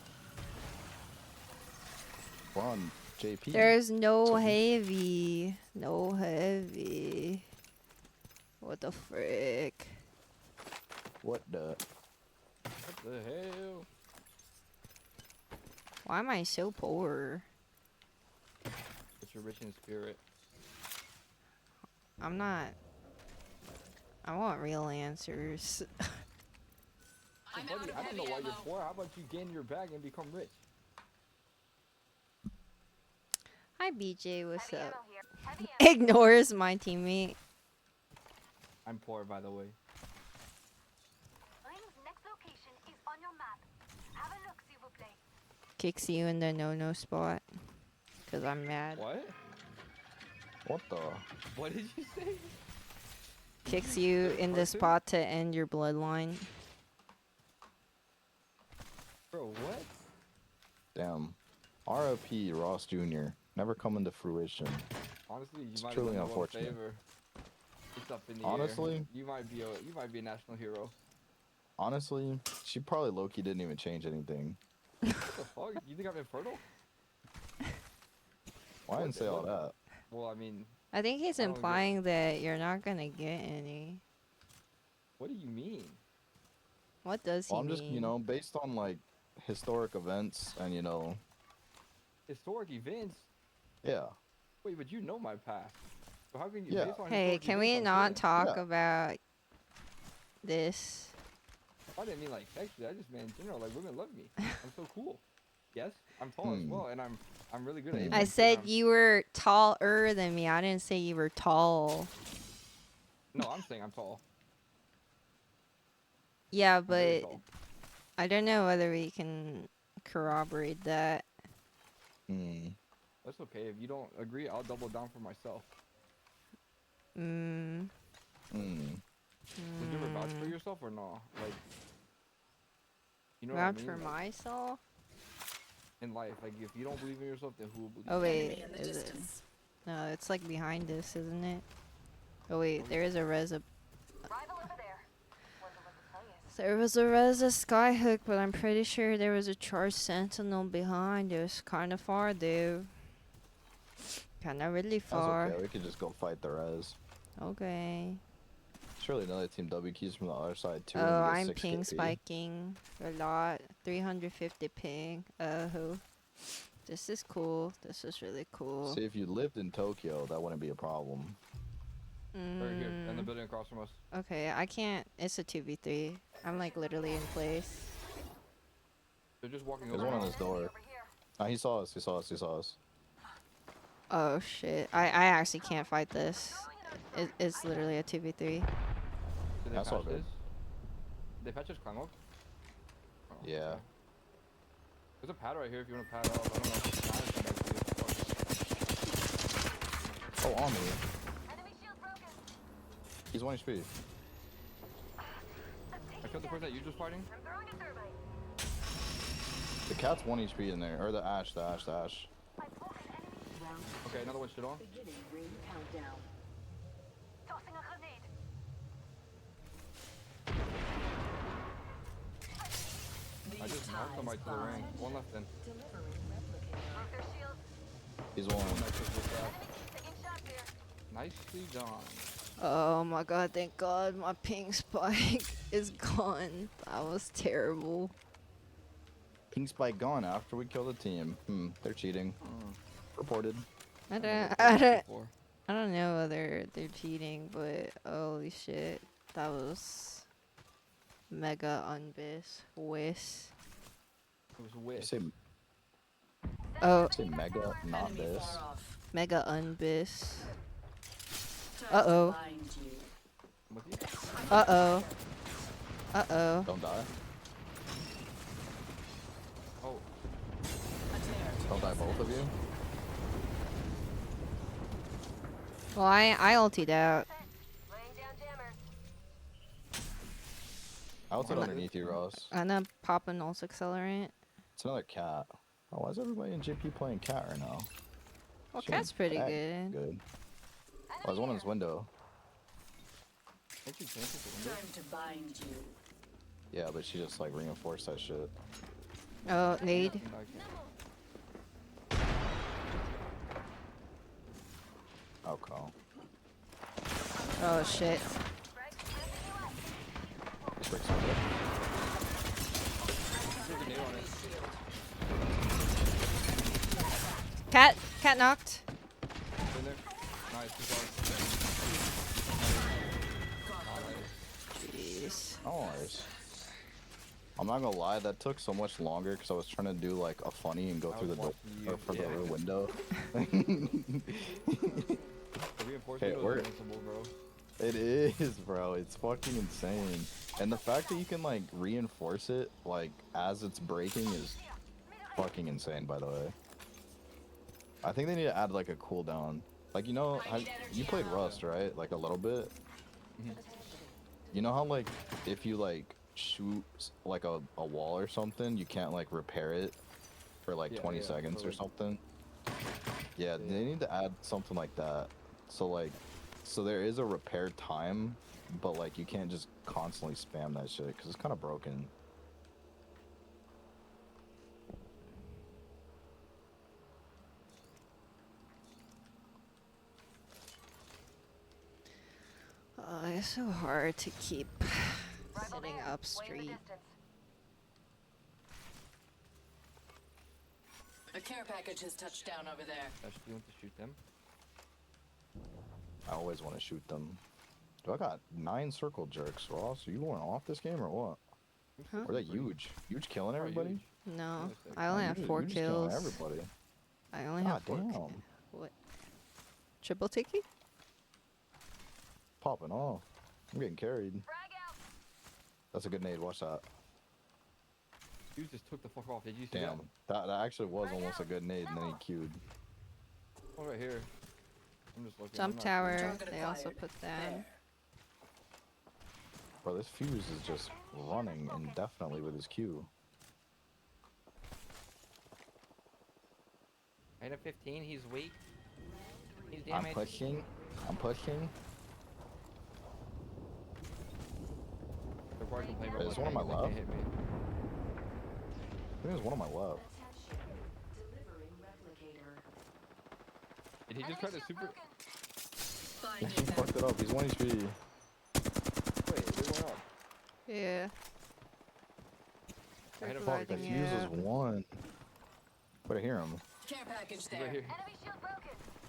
We're on JP. There's no So- heavy. No heavy. What the frick? What the? What the hell? Why am I so poor? But you're rich in spirit. I'm not. I want real answers. I'm Buddy, out of I don't heavy know why you're ammo. poor. How about you get in your bag and become rich? Hi, BJ. What's up? Ignores my teammate. I'm poor, by the way. Ring's next location is on your map. Have a look, s'il vous plaît. Kicks you in the no spot. Cause I'm mad. What? What the? What did you say? Kicks you in the Person? spot to end your bloodline. Bro, what? Damn. R.I.P. Ross Jr. Never coming to fruition. Honestly, you It's might truly have done one unfortunate. favor. It's up in the Honestly? air. You might be a national hero. Honestly, she probably low-key didn't even change anything. What the fuck? You think I'm infertile? Well, I didn't say all that. Well, I mean, I think he's I don't get- implying that you're not gonna get any. what do you mean? What does he Well, I'm mean? just, you know, based on like historic events and you know, Historic events? yeah. Wait, but you know my past. So how can you? Yeah. Based on Hey, historic can events, we I'm not good. talk Yeah. about this? I didn't mean like sexually. I just meant in general. Like women love me. I'm so cool. Yes, I'm tall as well, and I'm really good at it. I said you were taller than me. I didn't say you were tall. No, I'm saying I'm tall. Yeah, I'm very but tall. I don't know whether we can corroborate that. Hmm. That's okay. If you don't agree, I'll double down for myself. Mm. Hmm. Would you ever vouch for yourself or no? Like, you know Vouch what I mean? for Like, myself? in life, like if you don't believe in yourself, then who will believe? Oh in you? wait, is it? No, it's like behind us, isn't it? Oh wait, there is a Reza. There was a Reza skyhook, but I'm pretty sure there was a charged sentinel behind us. Kinda far though. Kinda really That's far. okay. We could just go fight the res. Okay. Surely another team W keys from the other side too. Oh, and we get I'm 6 ping KP. spiking a lot. 350 ping. Oh. This is cool. This is really cool. See, if you lived in Tokyo, that wouldn't be a problem. Right here, in the Mm, building across from us. okay, I can't. It's a 2v3. I'm like literally in place. They're just walking There's over. one on this door. Ah, he saw us. He saw us. He saw us. Oh shit. I actually can't fight this. It's literally a 2v3. Did they That's all patch good. this? Did they patch this climb up? Oh, Yeah. okay. There's a pad right here if you want to pad off. I don't know. If it's Oh, on me. He's 1 HP. I killed the person that you just fighting. The cat's 1 HP in there. Or the ash, the ash, the ash. Okay, another one shit on. I just knocked somebody to the ring. One left then. He's 1. Nicely done. Oh my god, thank god my ping spike is gone. That was terrible. King Spike gone after we kill the team. They're cheating. Reported. I don't know whether they're cheating, but holy shit. That was mega unbiss. Whis. It was You with. say, Oh, say mega, not this. mega unbiss. Uh-oh. With you? Uh-oh. Uh-oh. Don't die. Oh, Don't die, both of you. Well, I ultied out. I was underneath you, Ross. I'm gonna pop a Nulse Accelerant. It's another cat. Oh, why is everybody in JP playing cat right now? Well, She ain't cat's pretty that good. Good. Oh, there's one in this window. can't you change it to window? Yeah, but she just like reinforced that shit. Oh, nade. Okay. Oh, shit. Breaks my leg. There's a nail on it. Cat knocked. In there. Nice. Jeez. Oh, nice. I'm not gonna lie, that took so much longer because I was trying to do like a funny and go I through the was door watching you, or for yeah. the window. The reinforcement Hey, was we're- invincible, bro. It is, bro. It's fucking insane. And the fact that you can like reinforce it like as it's breaking is fucking insane, by the way. I think they need to add like a cooldown. Like, you know, you played Rust, right? Like a little bit. Mhm. You know how like if you like shoot like a wall or something, you can't like repair it for like Yeah, 20 yeah, seconds for, or like- something? Yeah, Yeah. they need to add something like that. So like, so there is a repair time, but like you can't just constantly spam that shit because it's kind of broken. Oh, it's so hard to keep sitting up straight. A care package has touched down over there. Ash, do you want to shoot them? I always want to shoot them. Do I got 9 circle jerks, Ross? Are you going off this game or what? Huh? Or that huge? Huge killing Oh, everybody? huge. No, Wait a sec. I only have You're 4 just killing kills. everybody. I only have God 4 damn. kills. What? Triple ticky? Popping off. I'm getting carried. That's a good nade. Watch that. You just took the fuck off. Did you see Damn. That actually was almost a good nade, and then he queued. that? Oh, right here. I'm just looking. Jump I'm not- tower. Target They also acquired. put that. There. Bro, this fuse is just running indefinitely with his Q. Right at 15, he's weak. He's I'm damaged. pushing. I'm pushing. The guard can play There's like one on my they can't left. hit me. I think there's one on my left. Did he just try to super? He fucked it up. He's 1 HP. Wait, they went up. Yeah. I had a Fuck, the Providing fuse is you- 1. But I hear him. Care package He's there. right here.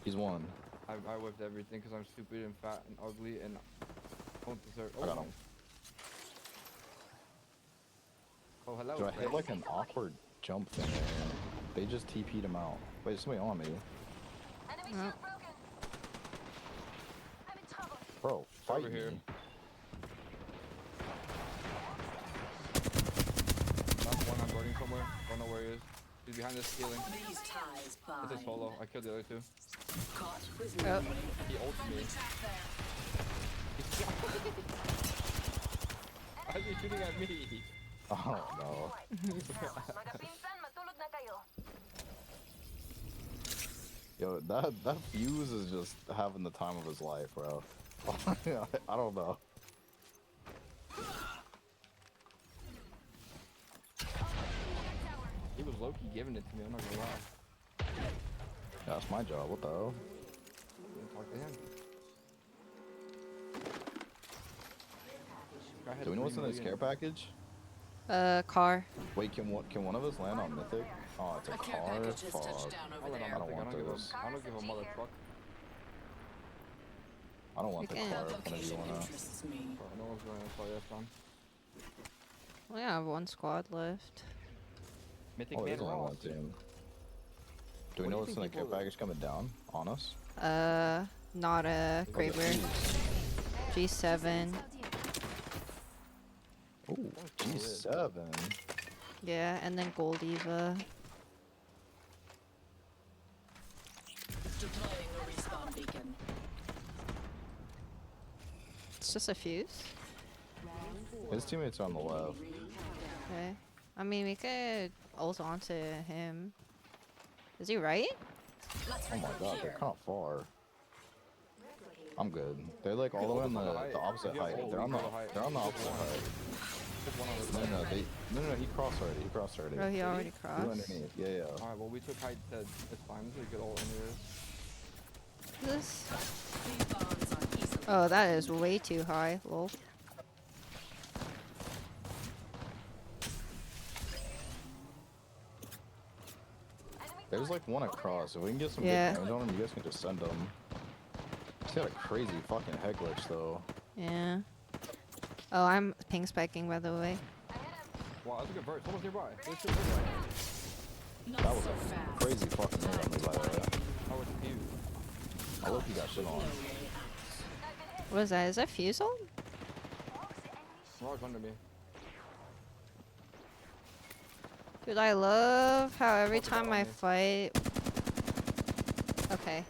He's 1. I whipped everything because I'm stupid and fat and ugly and don't deserve. I got him. Oh, hello. Do I hit friend. like an awkward jump thing? They just TP'd him out. Wait, there's somebody on me. Oh. Bro, fight Over here. me. Last one, I'm guarding somewhere. Don't know where he is. He's behind this ceiling. These ties bind. It's a solo. I killed the other 2. Caught with Oh. He ulted me. trap there. Why is he shooting at me? Oh no. Yo, that fuse is just having the time of his life, bro. I don't know. He was low-key giving it to me, I'm not gonna lie. That's my job. What the hell? Didn't talk to him. Guy had Do we know what's in 3 this million. care package? Car. Wait, can one of us land on Mythic? Oh, it's a A care car. package has Fuck. touched down I'll over let him there. I don't think. want those. I don't give a mother fuck. I don't want the You can- car. That Whenever you location wanna. interests me. Bro, no one's going to play that time. We have 1 squad left. Mythic Oh, Man there's only one Ross. team. Do we What do know you what's in the think care people- package coming down on us? Not a Oh, great the rare. fuse. G7. Ooh, That's cool, G7. Yeah, and then Gold Eva. Deploying a respawn beacon. It's just a fuse. His teammates are on the left. Okay. I mean, we could ult onto him. Is he right? Let's Oh my regroup god, they're here. kind of far. I'm good. They're like all the way on the opposite height. They're on the opposite height. Took one on the No, side. no, he crossed already. He crossed already. Oh, he already He crossed. went underneath. Yeah, yeah. Alright, well, we took height to. It's fine. This is a good old anyways. This. These bonds are easily Oh, that is way too high. Lol. There's like one across. If we can get some Yeah. good damage on him, you guys can just send him. He's got a crazy fucking head glitch though. Yeah. Oh, I'm ping spiking by the way. Wow, that's a good verse. Someone's nearby. There's 2 nearby. not That was so a fast. crazy fucking hit on me by the way. Oh, it's a few. I look, he got shit on. What is that? Is that fuse ult? Raj under me. Dude, I love how every Talk about time I on here. fight. Okay.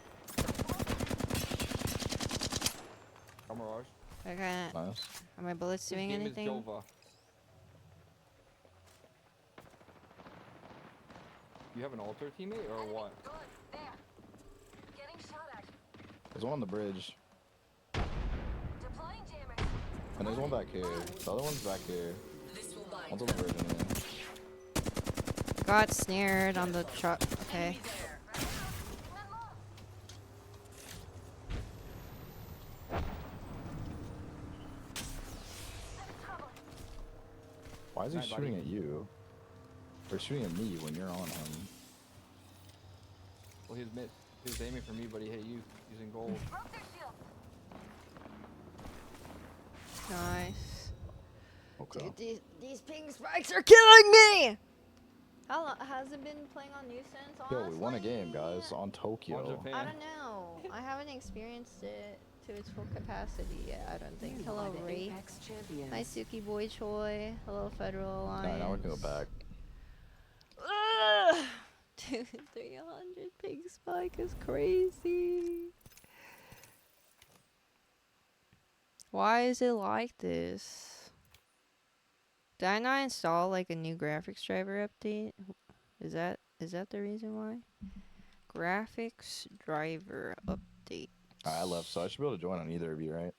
I'm Mirage. Okay. Nice. Are my bullets His doing name anything? is Jova. You have an altar teammate or what? Good. There. Getting shot at. There's one on the bridge, Deploying jammers. and there's one back here. The other one's back here. One's on the bridge anyway. Got snared on the truck. Okay. Why is he Night, shooting buddy. at you? Or shooting at me when you're on him? Well, he was missed. He was aiming for me, but he hit you using gold. Broke their shield. Nice. Okay. Dude, these ping spikes are killing me! How long has it been playing on new sense? Yo, we won a honestly? game, guys, on Tokyo. On Japan. I don't know. I haven't experienced it to its full capacity yet, I don't think. Hello, Ray. Hi, Suki Boy Choi. Hello, Federal Alliance. Alright, now we can go back. Ugh! Dude, 300 ping spike is crazy. Why is it like this? Did I not install like a new graphics driver update? Is that the reason why? Graphics driver update. Alright, I left, so I should be able to join on either of you, right?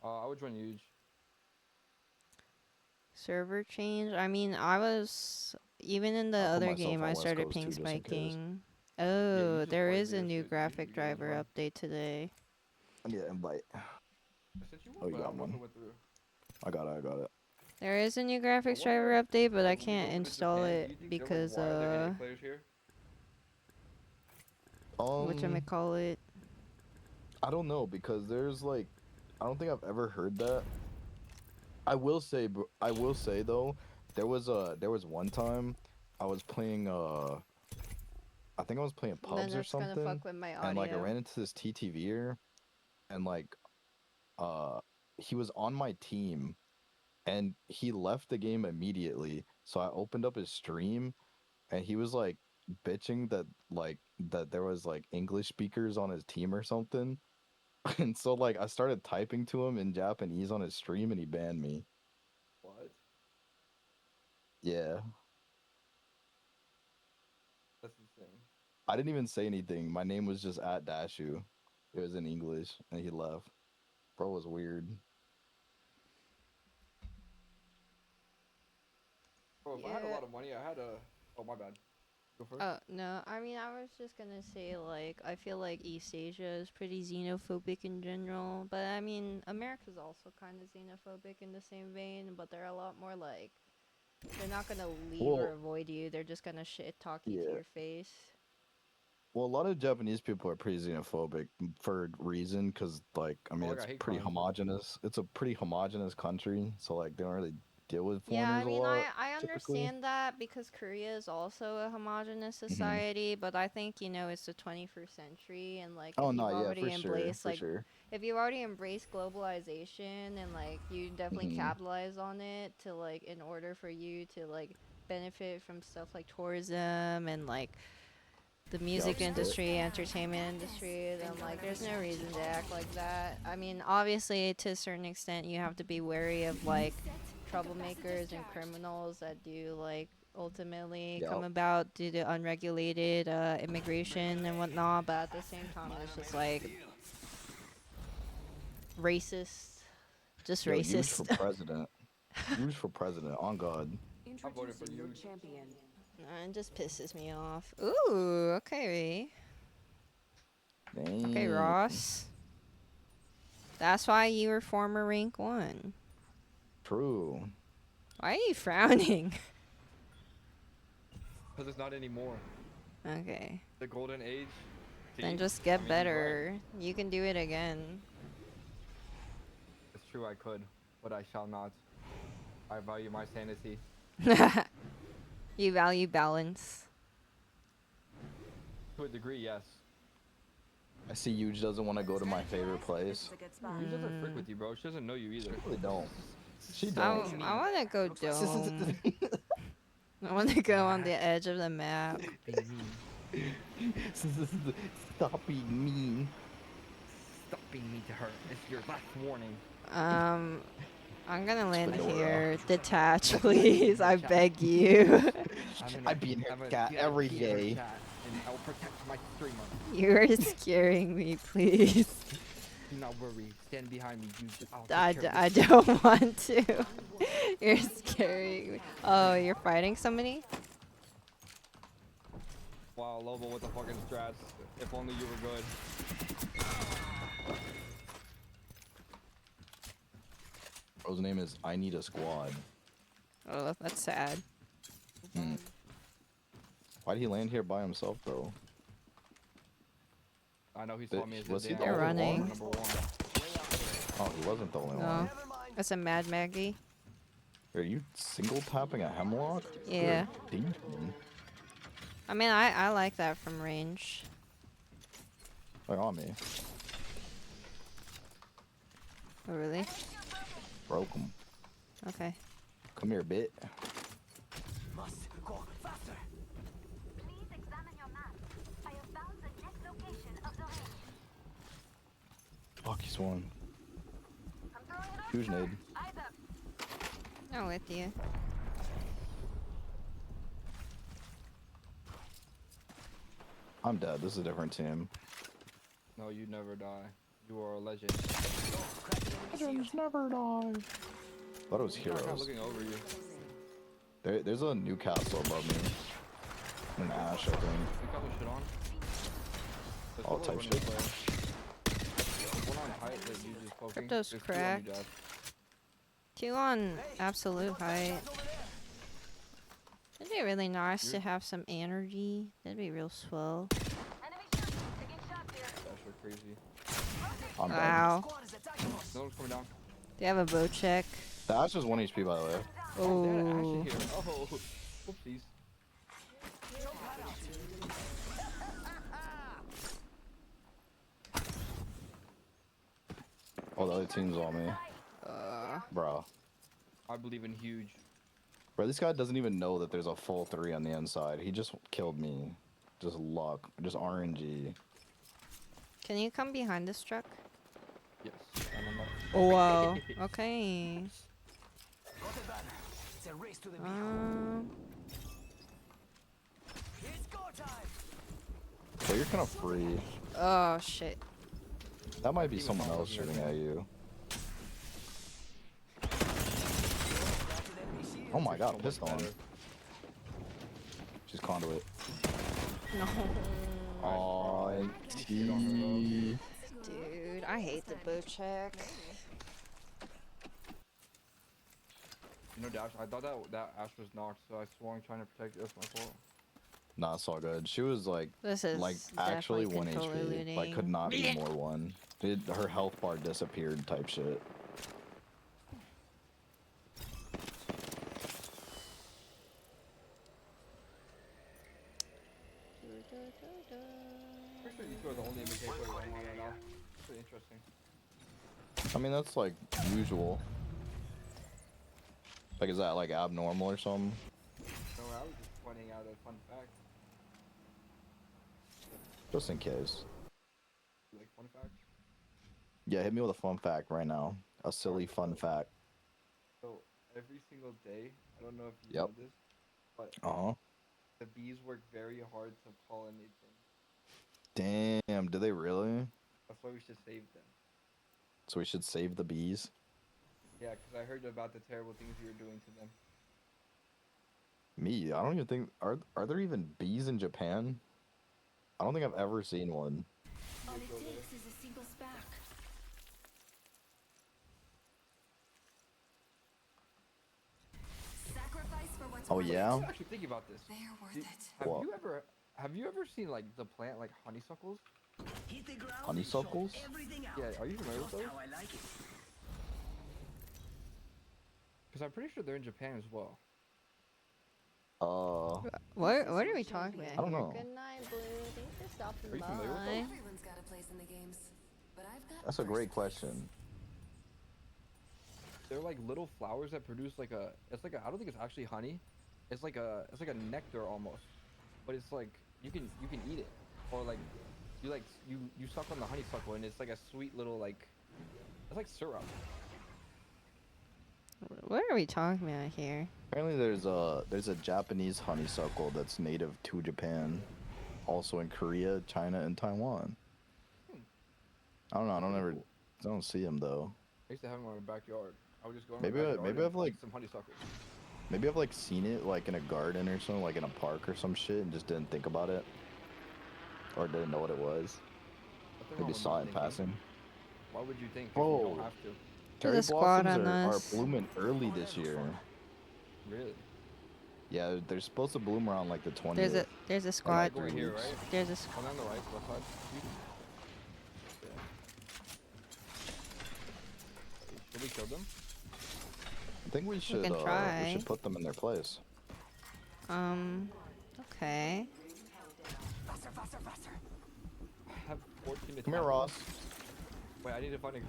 I would join Huge. Server change. I mean, I was even in the I'll put other myself game. on I West started Coast ping too, just in case. spiking. you Oh, just there play is a video new shit, you graphic can driver join. update today. I need an invite. Since you Oh, you but I got don't know if one. it went through. I got it. There is a new graphics what driver update, but I When we can't go to install Japan, do it you think because why are there any players here? whatchamacallit. I don't know, because there's like, I don't think I've ever heard that. I will say though, there was one time I was playing I think I was playing Then pubs or that's gonna something, fuck with my audio. and like I ran into this TTVer, and like he was on my team, and he left the game immediately. So I opened up his stream, and he was like bitching that there was like English speakers on his team or something. And so like I started typing to him in Japanese on his stream, and he banned me. What? Yeah. That's insane. I didn't even say anything. My name was just at Dashu. It was in English, and he left. Bro was weird. Bro, if I had a lot of money, I had a. Oh my bad. Go first. Oh, no. I mean, I was just gonna say, like, I feel like East Asia is pretty xenophobic in general. But, I mean, America's also kind of xenophobic in the same vein. But they're a lot more, like, they're not gonna leave or Well, avoid you. They're just gonna shit talk you to yeah. your face. Well, a lot of Japanese people are pretty xenophobic for a reason, because, like, I mean, like, I it's hate pretty crimes. homogenous. It's a pretty homogenous country, so, like, they don't really deal with Yeah, foreigners I mean, a lot, I typically. understand that because Korea is also a homogenous Mm-hmm. society, but I think, you know, it's the 21st century, and, like, Oh, if you've no, yeah, already for sure, embraced, for like, sure. if you already embraced globalization and, like, you definitely Mhm. capitalize on it to, like, in order for you to, like, benefit from stuff like tourism and, like, the music spit. industry, entertainment industry, then, like, there's no reason to act like that. I mean, obviously, to a certain extent, you have to be wary of, like, troublemakers and criminals that do, like, ultimately come Yup. about due to unregulated immigration and whatnot, but at the same time, it's just, like, racist. Just Yo, huge racist. for president. Huge for president, on God. I voted for you. It just pisses me off. Ooh, okay. Okay, Dang. Ross. That's why you were former rank 1. True. Why are you frowning? Because it's not anymore. Okay. The golden age. Then See? just I get mean, he's right. better. You can do it again. It's true, I could, but I shall not. I value my sanity. You value balance. To a degree, yes. I see Huge doesn't want to go to my favorite place. She doesn't frick with you, bro. She doesn't know you either. She really don't. She I, don't. I want to go dome. I want to go on the edge of the map. Being mean. Stop being mean. Stop being mean to her. It's your last warning. I'm gonna land Fedora. here. Detach, please. I beg you. I be in here, I'm a cat, every VIP in her day. chat, and I will protect my streamer. You are scaring me, please. Do not worry. Stand behind me. I'll take care of I this. don't want to. You're scaring me. Oh, you're fighting somebody? Wow, Lobo with the fucking strats. If only you were good. Bro's name is I Need a Squad. Oh, that's sad. Hmm. Why'd he land here by himself, though? I know he saw me as Was a he damn the They're only running. one? number one. Oh, he wasn't the only No. one. That's a Mad Maggie. Are you single tapping a hemlock? Yeah. Good demon. I mean, I like that from range. Like on me. Oh, really? Broke him. Okay. Come here, bit. Must go faster. Please examine your map. I have found the next location of the ring. Fuck, he's one. I'm throwing it up. Huge nade. Eyes up. I'm with you. I'm dead. This is a different team. No, you never die. You are a legend. Legends never die. Thought it was I'm not heroes. looking over you. There's a Newcastle above me. An Ash, I think. You got the shit on? There's All solo type running shit. player. There's one on height that you just poking. Crypto's There's two on you, cracked. Dad. 2 on absolute height. It'd be really nice to have some energy. That'd be real swell. Enemy ship. Taking shots here. That's sure crazy. I'm dead. Wow. Squad is attacking us. No one's coming down. Do you have a bow check? The Ash is 1 HP, by the way. Oh, they had an Oh. Ashe here. Oh, whoopsies. Oh, the other team's on me. Bro. I believe in huge. Bro, this guy doesn't even know that there's a full 3 on the inside. He just killed me. Just luck. Just RNG. Can you come behind this truck? Yes. And I'm not. Oh, wow. Okay. Got the banner. It's a race to the beat. It's go time. So you're kind of free. Oh, shit. That might be someone else shooting at you. Oh my god, pissed on. She's conduit. No. Aw, T. Dude, I hate the bow check. You know, Dash, I thought that Ash was knocked, so I swung trying to protect it. That's my fault. Nah, it's all good. She was like This is actually definitely 1 controller HP. Like, could looting. not be more 1. Her health bar disappeared type shit. Pretty sure you two are the only MK players I'm on right now. It's pretty interesting. I mean, that's like usual. Like, is that like abnormal or something? No, I was just pointing out a fun fact. Just in case. Like, fun fact? Yeah, hit me with a fun fact right now. A silly fun fact. So, every single day, I don't know if you Yep. know this, but Uh huh. the bees work very hard to pollinate things. Damn, do they really? That's why we should save them. So we should save the bees? Yeah, because I heard about the terrible things you're doing to them. Me? I don't even think. Are there even bees in Japan? I don't think I've ever seen one. All it takes is a single spark. Sacrifice for what's Oh, worth yeah? I'm actually thinking about this. They're worth Did- it. What? Have you ever seen like the plant like honeysuckles? Hit the ground. Honeysuckles? Show everything out. Yeah, are you familiar with Just those? how I like it. Because I'm pretty sure they're in Japan as well. What are we talking about I don't here? know. Good night, Blue. Thanks for stopping Are you familiar with by. Everyone's got a place in the games, but I've got. That's a great first place. question. They're like little flowers that produce like a. It's like a. I don't think it's actually honey, It's like a nectar almost, but it's like you can eat it, or like you suck on the honeysuckle and it's like a sweet little like it's like syrup. What are we talking about here? Apparently, there's a Japanese honeysuckle that's native to Japan, also in Korea, China, and Taiwan. I don't know. I don't see them though. I used to have them in my backyard. I would just go in Maybe my I- backyard maybe and I've, like- eat some honeysuckle. Maybe I've like seen it like in a garden or something, like in a park or some shit, and just didn't think about it, or didn't know what it was. Nothing wrong Maybe with saw not it in thinking. passing. Why would you think? If Oh. you don't have to. There's Cherry a squad blossoms on are us. blooming early this year. Really? Yeah, they're supposed to bloom around like the 20th. There's a I squad. go here, right? There's a On the right, left side. Yeah. Should we kill them? I think we should. can We try. should put them in their place. Okay. I have 14 to Come here, 10. Ross. Wait, I need to find a gun.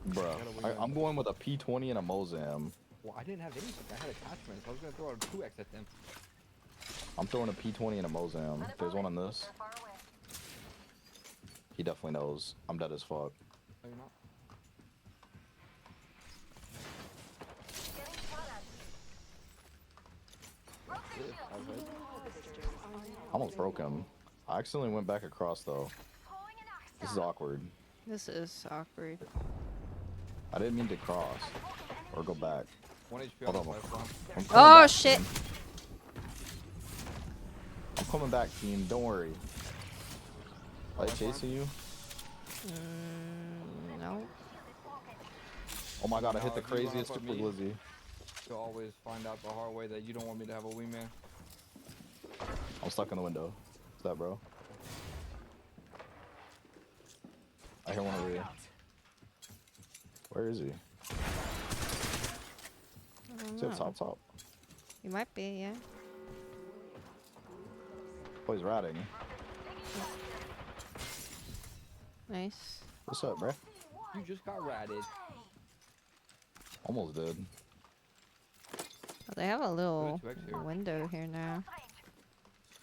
Bro, gotta wait on I'm going with a P20 and a Mozam. Well, I didn't have anything. I had attachments. I was gonna throw out a 2x at them. I'm throwing a P20 and a Mozam. There's one on this. He definitely knows. I'm dead as fuck. No, you're not. Shit, I was right. I almost broke him. I accidentally went back across though. This is awkward. This is awkward. I didn't mean to cross or go back. 1 HP Hold on the on. platform. I'm coming Oh back, shit! team. I'm coming back, team. Don't worry. Are they chasing you? No. Oh my god, I hit No, the if you run craziest up on super me- glizzy. You'll always find out the hard way that you don't want me to have a wingman. I'm stuck in the window. What's that, bro? I hear one over here. Where is he? I don't Is he up know. top? You might be, yeah. Oh, he's ratting. Nice. What's up, bro? You just got ratted. Almost did. Oh, they have a little 2x here. window here now.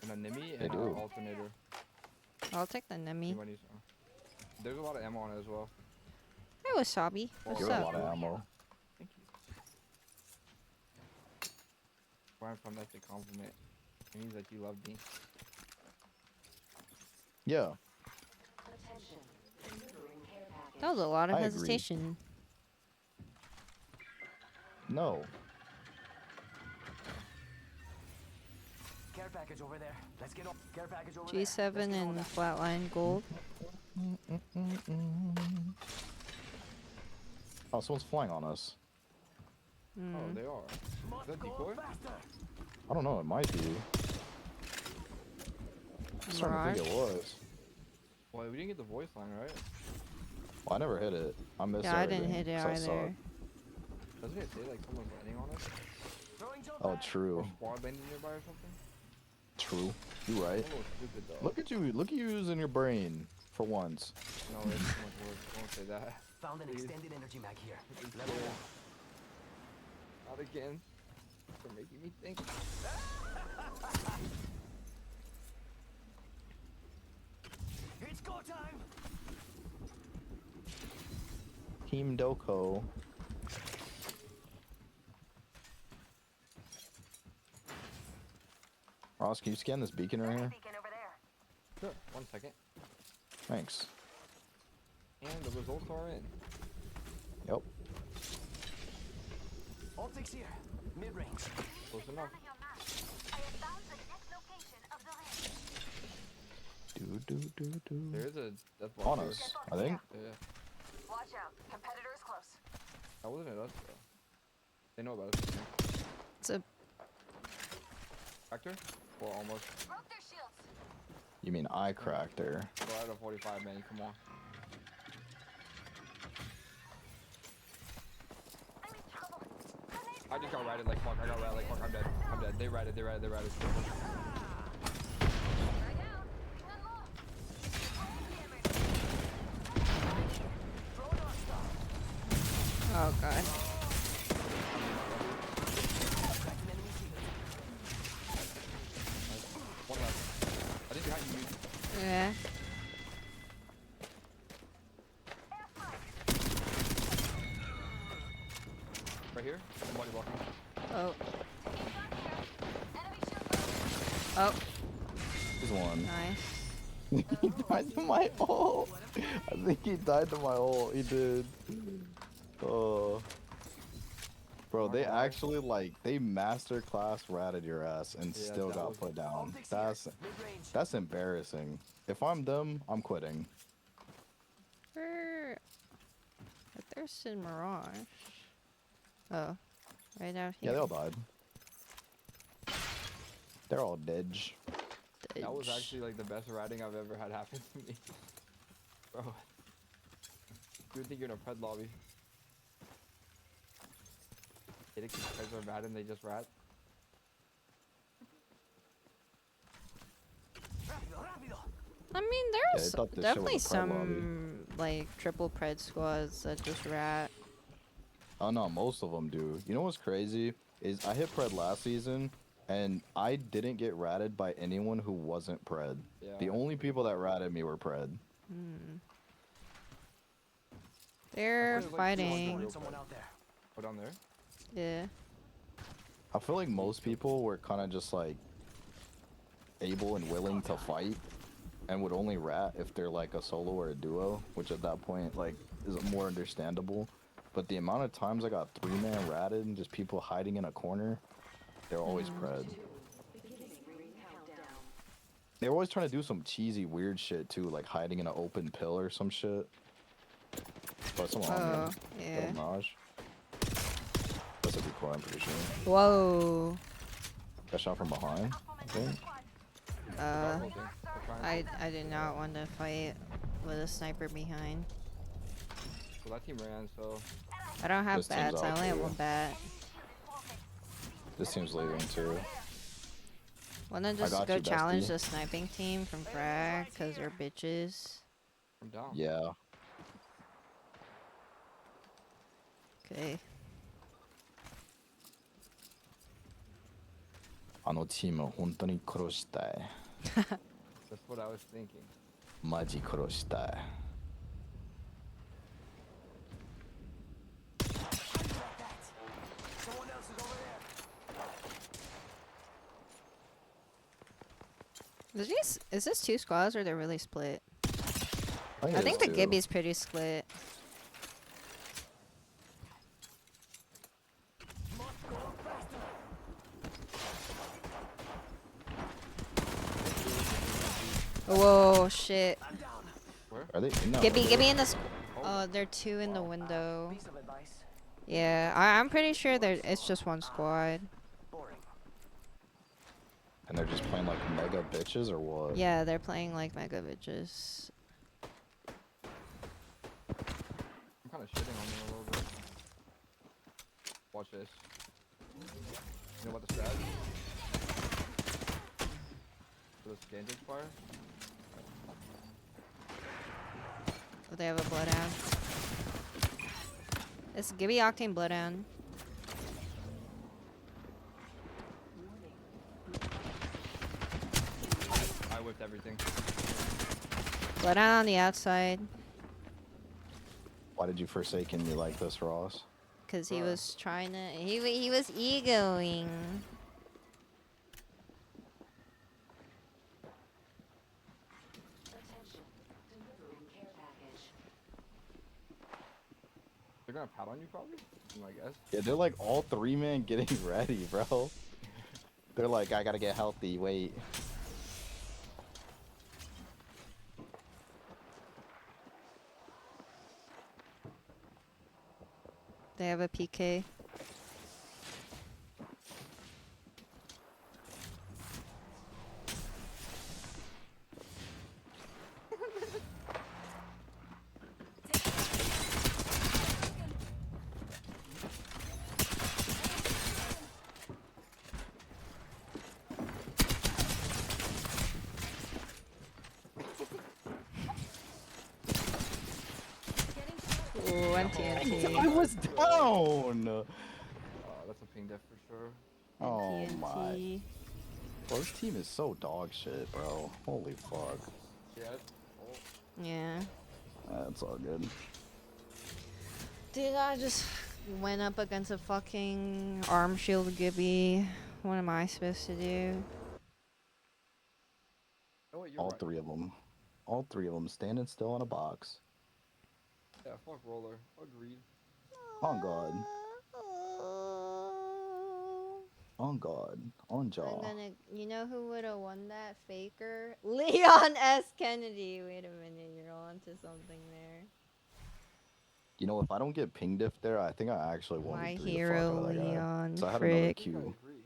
And a Nimi They and do. an alternator. I'll take the Nemi. Anybody needs- There's a lot of ammo on it as well. Hey, Wasabi. What's You have a up? lot of ammo. Thank you. Where I'm from, that's a compliment. It means that you love me. Yeah. That was a lot of I agree. hesitation. No. Care package over there. Let's get on. Care package over G7 and flatline gold. Oh, someone's flying on us. Oh, they are. Is that decoy? I don't know. It might be. I'm starting to think it was. Well, we didn't get the voice line, right? Well, I never hit it. I missed Yeah, I didn't everything, hit it so I suck. either. Doesn't it say like someone's landing on us? Oh, true. Or squad landing nearby or something? True. You right. I'm a little stupid though. Look at you. Look at you using your brain for once. No, it's too much work. Don't say that. Found an Please. extended energy mag here. It's Level there. 1. Not again. You're making me think. It's go time. Team Doko. Ross, can you scan this beacon right here? Sure. 1 second. Thanks. And the results are in. Yep. Optics here. Mid range. Close enough. There's a death block On here. us, I think. Yeah. Watch out. Competitor is close. That wasn't us though. They know about us. I think. It's a Factor? Well, almost. Broke their shields. You mean I cracked her? Go out of 45, man. Come on. I'm in trouble. I just got ratted like fuck. I got ratted like fuck. I'm dead. I'm dead. They ratted. They ratted. They ratted. Right down. One more. oh god. Yeah. Right here. Body blocking. Oh. Oh, There's one. nice. He died to my ult. I think he died to my ult. He did. Oh. Bro, they actually like they masterclass ratted your ass and Yeah, still that got was- put down. That's embarrassing. If I'm them, I'm quitting. Where? But there's in Mirage. Oh, right out Yeah, here. they all died. They're all dead. That was actually like the best ratting I've ever had happen to me. Bro. You would think you're in a pred lobby. They think preds are bad and they just rat. I mean, they there's thought this shit was definitely a pred lobby. some like triple pred squads that just rat. Oh no, most of them do. You know what's crazy is I hit pred last season and I didn't get ratted by anyone who wasn't pred. Yeah. The only people that ratted me were pred. They're There's, like, 200 fighting. real pred. Oh, down there? Yeah. I feel like most people were kind of just like able and willing to fight and would only rat if they're like a solo or a duo, which at that point like is more understandable. But the amount of times I got 3-man ratted and just people hiding in a corner, they're always pred. They're always trying to do some cheesy weird shit too, like hiding in an open pill or some shit. But someone on Oh, me. yeah. Mirage. That's a decoy, I'm pretty sure. Whoa. Got shot from behind, I think. Uh, Whole thing. They're trying. I did not want to fight with a sniper behind. Well, that team ran, so I don't have This team's bats. I out only have too. one bat. This team's leaving too. Wanna just got go you, challenge bestie. the sniping team from frag because they're bitches? I'm down. Yeah. Okay. あのチームを本当に殺したい。 That's what I was thinking. マジ殺したい。 Is this two squads or they're really split? I it think is the too. Gibby's pretty split. Whoa, shit. Are they in that Gibby, window? Gibby in the. Oh, they're two in the window. Yeah, I'm pretty sure it's just one squad. And they're just playing like mega bitches or what? Yeah, they're playing like mega bitches. I'm kind of shitting on them a little bit. Watch this. You know about the strat? For this Genji's fire? Oh, they have a bloodhound. It's Gibby Octane bloodhound. I whipped everything. Bloodhound on the outside. Why did you forsaken me like this, Ross? Cause he was trying to. He was egoing. They're gonna pat on you probably? I guess. Yeah, they're like all 3-man getting ready, bro. They're like, I gotta get healthy, wait. They have a PK. Ooh, one TNT. I was down! That's a ping death for sure. Oh my. TNT. Bro, this team is so dog shit, bro. Holy fuck. Yeah. Oh. Yeah. That's all good. Dude, I just went up against a fucking arm shield Gibby. What am I supposed to do? Oh wait, you're All right. three of them. All three of them standing still in a box. Yeah, fuck roller. Agreed. On God. On God. On jaw. I'm gonna. You know who would have won that? Faker? Leon S. Kennedy. Wait a minute, you're on to something there. You know, if I don't get ping diff there, I think I actually won't My be the fuck hero, out of that guy. Leon. So I had another Frick. I Q. agree.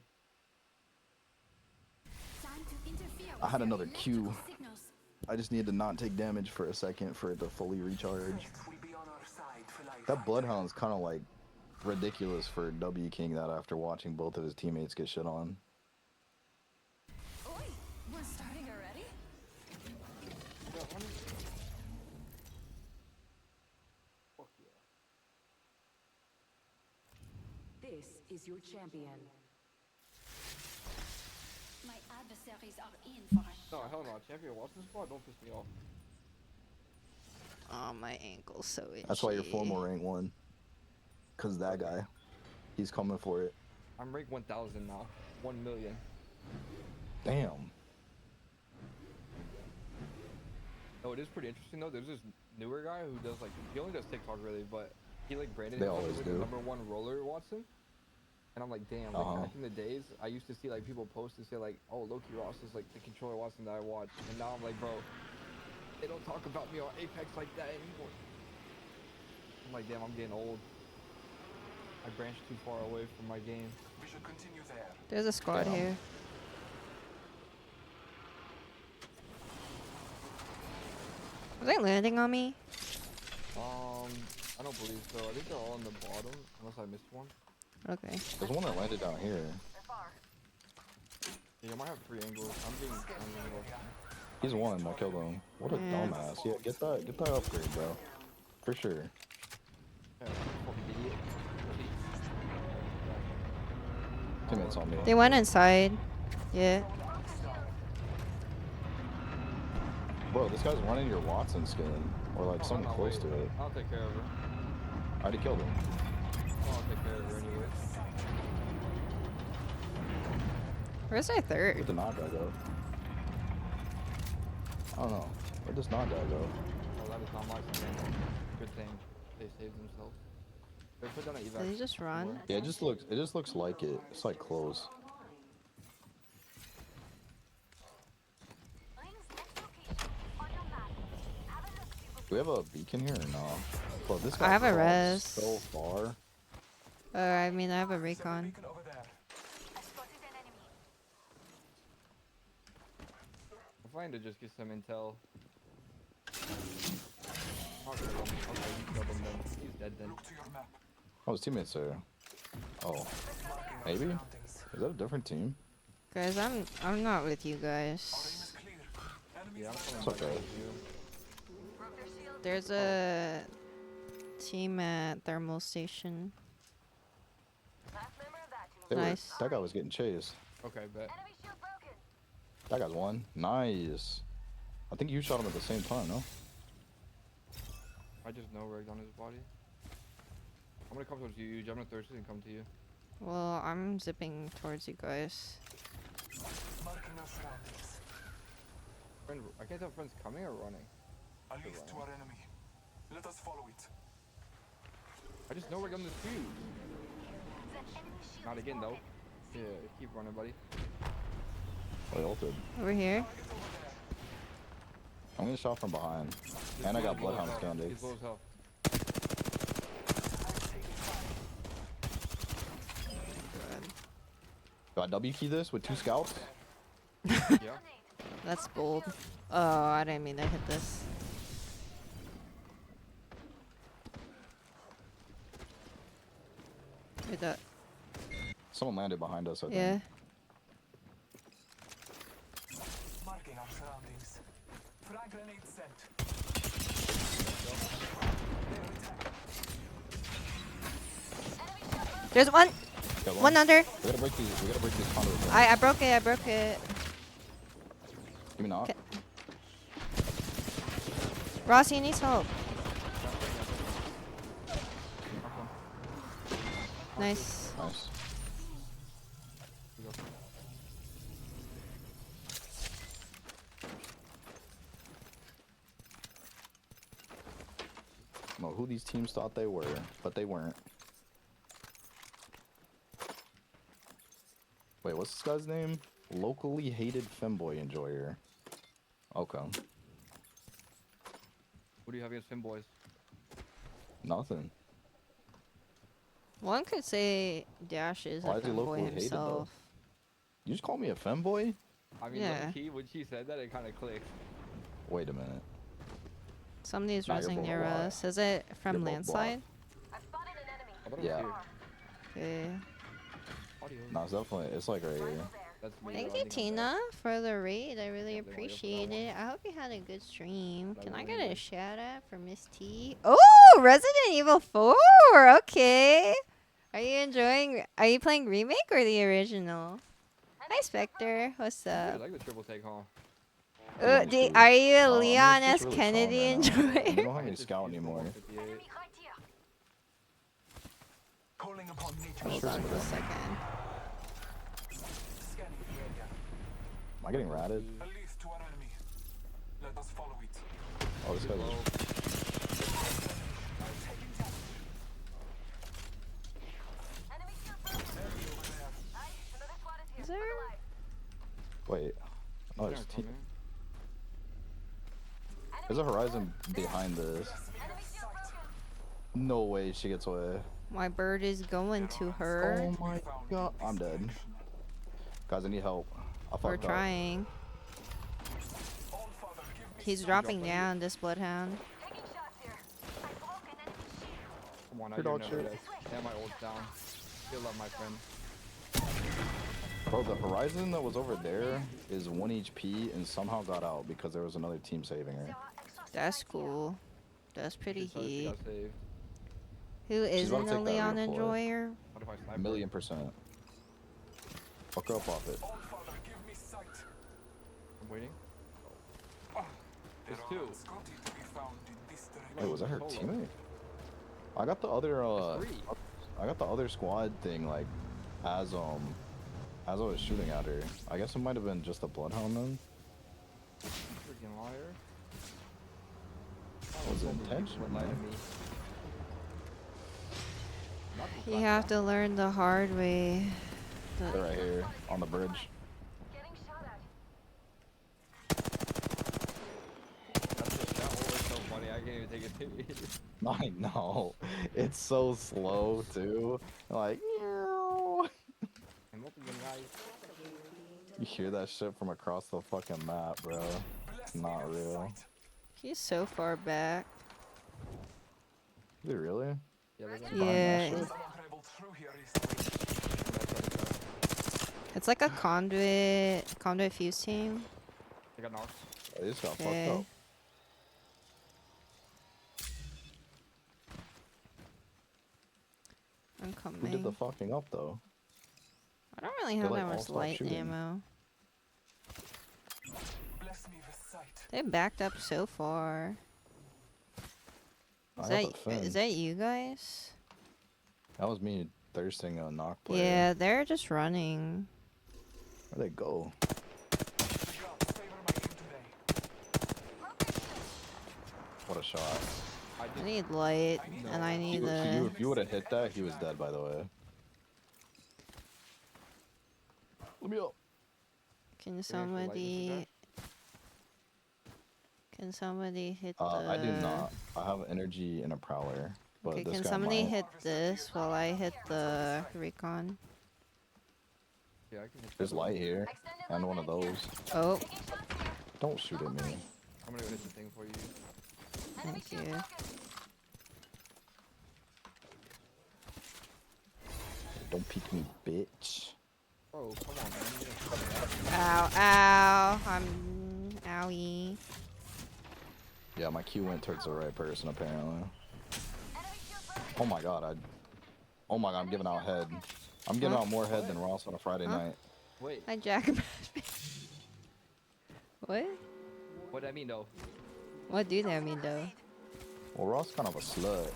Time to interfere I with had their another Q. electrical signals. I just needed to not take damage for a second for it to fully recharge. Will be on our side for life. That Bloodhound's kind of like ridiculous for W King that after watching both of his teammates get shit on. Oi, we're starting already? Yeah, honey. Fuck yeah. This is your champion. My adversaries are in for a No, hell no. Champion Watson squad, don't piss me off. Oh, my ankle's so itchy. That's why you're former rank 1. Cause that guy, he's coming for it. I'm rank 1000 now. 1 million. Damn. No, it is pretty interesting though. There's this newer guy who does like, he only does TikTok really, but he like branded They himself always as do. the #1 roller Watson. And I'm like, damn, like back in the days, I used to see like people post and say like, oh, Loki Ross is like the controller Watson that I watch. And now I'm like, bro, they don't talk about me on Apex like that anymore. I'm like, damn, I'm getting old. I branched too far away from my game. We should continue there. There's a squad Damn. here. Was they landing on me? I don't believe so. I think they're all on the bottom, unless I missed one. Okay. There's one that landed down here. Yeah, you might have 3 angles. I'm getting angled. He's one. I killed him. What a Yeah. dumbass. Yeah, get that upgrade, bro. For sure. Yeah, fucking idiot. Teammates on me. They went inside. Yeah. Bro, this guy's running your Watson skin. Or like Oh, something no, close wait. to it. I'll take care of her. I already killed him. I'll take care of her anyway. Where's our Where'd third? the Naga go? I don't know. Where'd this Naga go? Oh, that is not my thing. Good thing. They saved themselves. They put down an evac. Did he just run? somewhere. Yeah, it just looks like it. It's like close. Do we have a beacon here or no? Bro, this guy I have a crawled res. so far. I mean, I have a recon. Beacon over there. I'm fine to just get some intel. I'll kill him. Okay, you killed him then. He's dead then. Look to your map. Oh, his teammates there. Oh, maybe? Surroundings. Is that a different team? Guys, I'm not with you Our aim guys. is clear. Enemies Yeah, I'm right coming It's back okay. with you. There's a team at thermal station. Nice. That guy was getting chased. Okay, bet. That guy's one. Nice. I think you shot him at the same time, no? I just no rigged on his body. I'm gonna come towards you, I'm gonna thirsty and come to you. Well, I'm zipping towards you guys. marking our surroundings. Friend, I can't tell if friend's coming or running. A lead to our enemy. Let us follow it. I just know rigged on this dude. Not again though. Yeah, keep running, buddy. Oh, he ulted. Over here. I'm gonna shot from behind. He's And I low got as Bloodhound health. scanned. He's low as health. Do I W key this with 2 scouts? Yeah. That's bold. Oh, I didn't mean to hit this. Wait, that. Someone landed behind us, I think. Yeah. Marking our surroundings. Frag grenade sent. There's one. Got One under. We gotta break these conduits. I broke it. I broke it. Give me knock. Okay. Rossi needs help. Nice. Nice. I don't know who these teams thought they were, but they weren't. Wait, what's this guy's name? Locally hated femboy enjoyer. Okay. What do you have against femboys? Nothing. One could say Dash is Why a is he femboy locally hated, though? himself. You just call me a femboy? I mean, Yeah. low-key, when she said that, it kind of clicked. Wait a minute. Somebody's Nah, you're rising both near black. us. Is it from You're both landslide? I thought it was Yeah. here. Okay. Audio. No, it's definitely, it's like right here. That's me Thank you, landing on Tina, for the raid. I really Yeah, they waited for that appreciate one. it. I hope you had a good stream. That Can I one get a anyway. shout out for Miss T? Oh, Resident Evil 4. Okay. Are you enjoying? Are you playing remake or the original? Hi, Spectre. What's I up? like the triple take, huh? Nice, dude. Are you a I'm Leon just S. really Kennedy strong right now. We enjoyer? don't have I any hit this scout fuse for anymore. 158. Calling upon nature. Hold on for a second. Scanning the area. Am I getting ratted? A leaf to our enemy. Let us follow it. Oh, this guy's Low. Taking damage. Enemy over there. Is there? Wait. Oh, there's, They're te- coming. there's a horizon behind this. No way she gets away. My bird is going to her. Oh my god. I'm dead. Guys, I need help. I We're fucked up. trying. All father, give me He's sight. dropping down, this bloodhound. Come on, now Good you're dog never shit. dead. Damn, my ult's down. Still love my friend. Bro, the horizon that was over there is 1 HP and somehow got out because there was another team saving her. That's cool. That's pretty She said she heat. got saved. Who She's about isn't to a take that Leon redeploy. enjoyer? What if I snipe A her? million %. Fuck her up off it. All father, give me sight. I'm waiting. There There's are two. Scotty to be found in this direction. Wait, was that her Solo. teammate? I got the other There's three. I got the other squad thing like as I was shooting at her. I guess it might have been just a bloodhound then. Freaking liar. Was it intentional, Lied to man? me. Not the You fact have that- to learn the hard way. They're right here on the bridge. That ult is so funny. I can't even take it serious. I know. It's so slow too. Like, meow. I'm opening the eyes. You hear that shit from across the fucking map, bro. It's not real. He's so far back. Is it really? Yeah, there's Behind that Yeah. shit? Someone traveled through here recently. It's like a conduit fuse team. I got knocked. They just got Okay. fucked up. I'm Who did the coming. fucking up though? I don't really have like, that all much stopped light shooting. ammo. Bless me with sight. They backed up so far. I Is got that, the fin. is that you guys? That was me thirsting a knock player. Yeah, they're just running. Where'd they go? The gods favor my aim today. What a shot. I I just need light, and I need a... If you would have hit that, he was dead, by the way. Let me up. Can Can I actually light this in somebody... Can somebody hit the... I do not. I have energy and a prowler. But Okay, this can guy somebody might. hit this while I hit the recon? yeah, I can hit There's that. light here, and one of those. Oh, Don't shoot at me. I'm gonna go hit the thing for you. thank you. Don't peek me, bitch. Oh, come on, man. You didn't fucking ask me. Ow, ow. Owie. Yeah, my Q went towards the right person, apparently. Oh my god, Oh my god, I'm giving out head. I'm giving Huh? out more head than Ross on a Friday Huh? night. Wait, Hi, Jack. What? what did I mean though? What do that mean though? Well, Ross kind of a slut.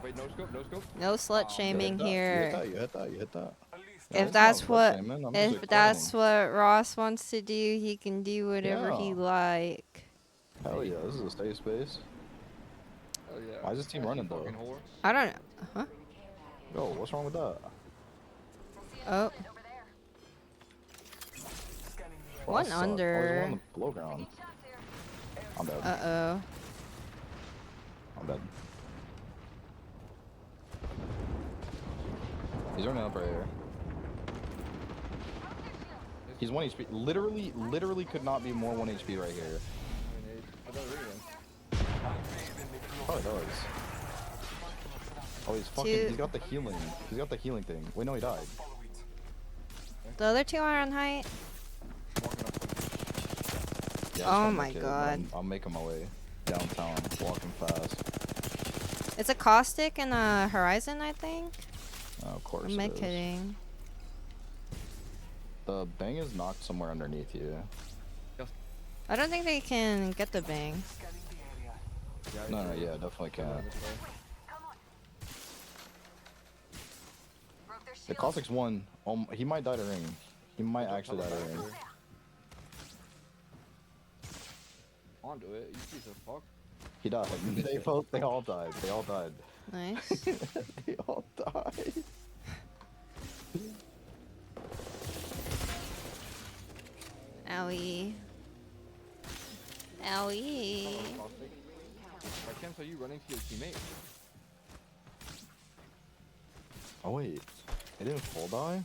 Wait, no scope, no scope. No slut You shaming hit here. that, you hit that, you hit that. If it's that's not what slut-shaming, I'm just if that's explaining. what Ross wants to do, he can do whatever he Yeah. like. Hell yeah, this is a safe space. Oh yeah. Why is this team That's running you though? fucking whore. I don't know. Huh? Yo, what's wrong with that? Oh, Oh, one that sucked. Oh, there's under. one on the below ground. I'm dead. Uh-oh. I'm dead. He's running up right here. He's 1 HP. Literally could not be more 1 HP right here. I got rid of him. Probably does. Oh, he's fucking. He's got the healing. He's got the healing thing. Wait, no, he died. The other two are on height. Yeah, Oh I'm my okay, god. I'm making my way downtown, walking fast. It's a caustic and a horizon, I think. Oh, of course. Am I it is. kidding? The bang is knocked somewhere underneath you. I don't think they can get the bang. No, yeah, definitely can't. The Caustic's one. He might die to ring. He might actually die to ring. Onto it, you piece of fuck. He died. They all died. They all died. Nice. They all died. Owie. Owie. By chance, are you running to your teammate? Oh wait, it didn't full die?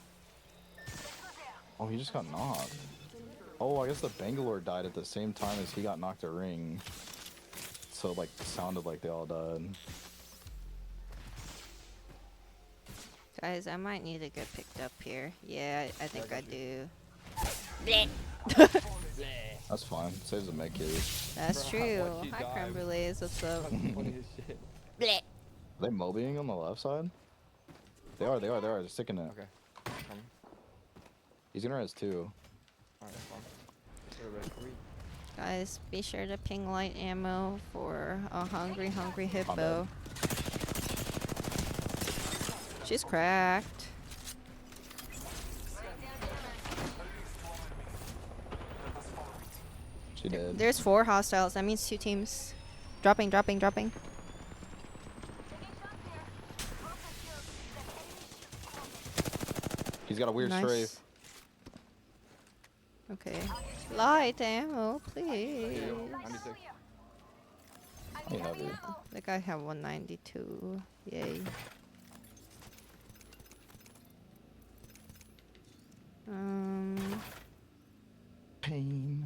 Oh, he just got knocked. Oh, I guess the Bangalore died at the same time as he got knocked a ring. So like, it sounded like they all died. Guys, I might need to get picked up here. Yeah, I think I do. That's fine. Saves the med kit. That's Bro, true. watch you Hi, dive. creme brulees. What's up? That's funny as shit. Are they mobying on the left side? They are. They're sticking it. Okay. Coming. He's gonna res 2. Alright, fine. Whatever, 3. Guys, be sure to ping light ammo for a hungry hippo. She's cracked. She did. There's 4 hostiles. That means 2 teams. Dropping. He's got a weird strafe. Okay. Light ammo, please. 96. I need heavy. I think I have 192. Yay. Pain.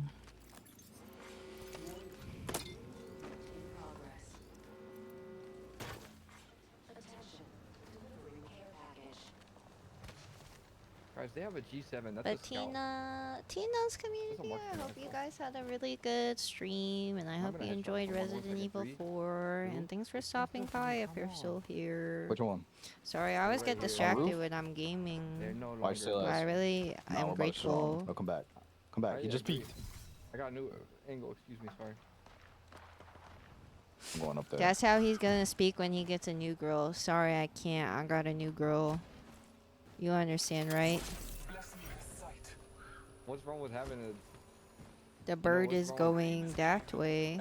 Guys, they have a G7. That's But a scout. Tina's community, mark I for hope you myself. guys had a really good stream, and I hope gonna you head enjoyed from 1 Resident second, Evil 3, 4, and 2, thanks for stopping by if you're still here. Which one? Sorry, I always right get here. distracted Roof? when I'm gaming. They're no Why longer. still But has- I really Nah, am we're about to strong. grateful. No, come back. Come back. I He just agree. peeked. I got a new angle. Excuse me. Sorry. I'm going up there. That's how he's gonna speak when he gets a new girl. Sorry, I can't. I got a new girl. You understand, right? What's wrong with having a? The bird what's is wrong? going that way.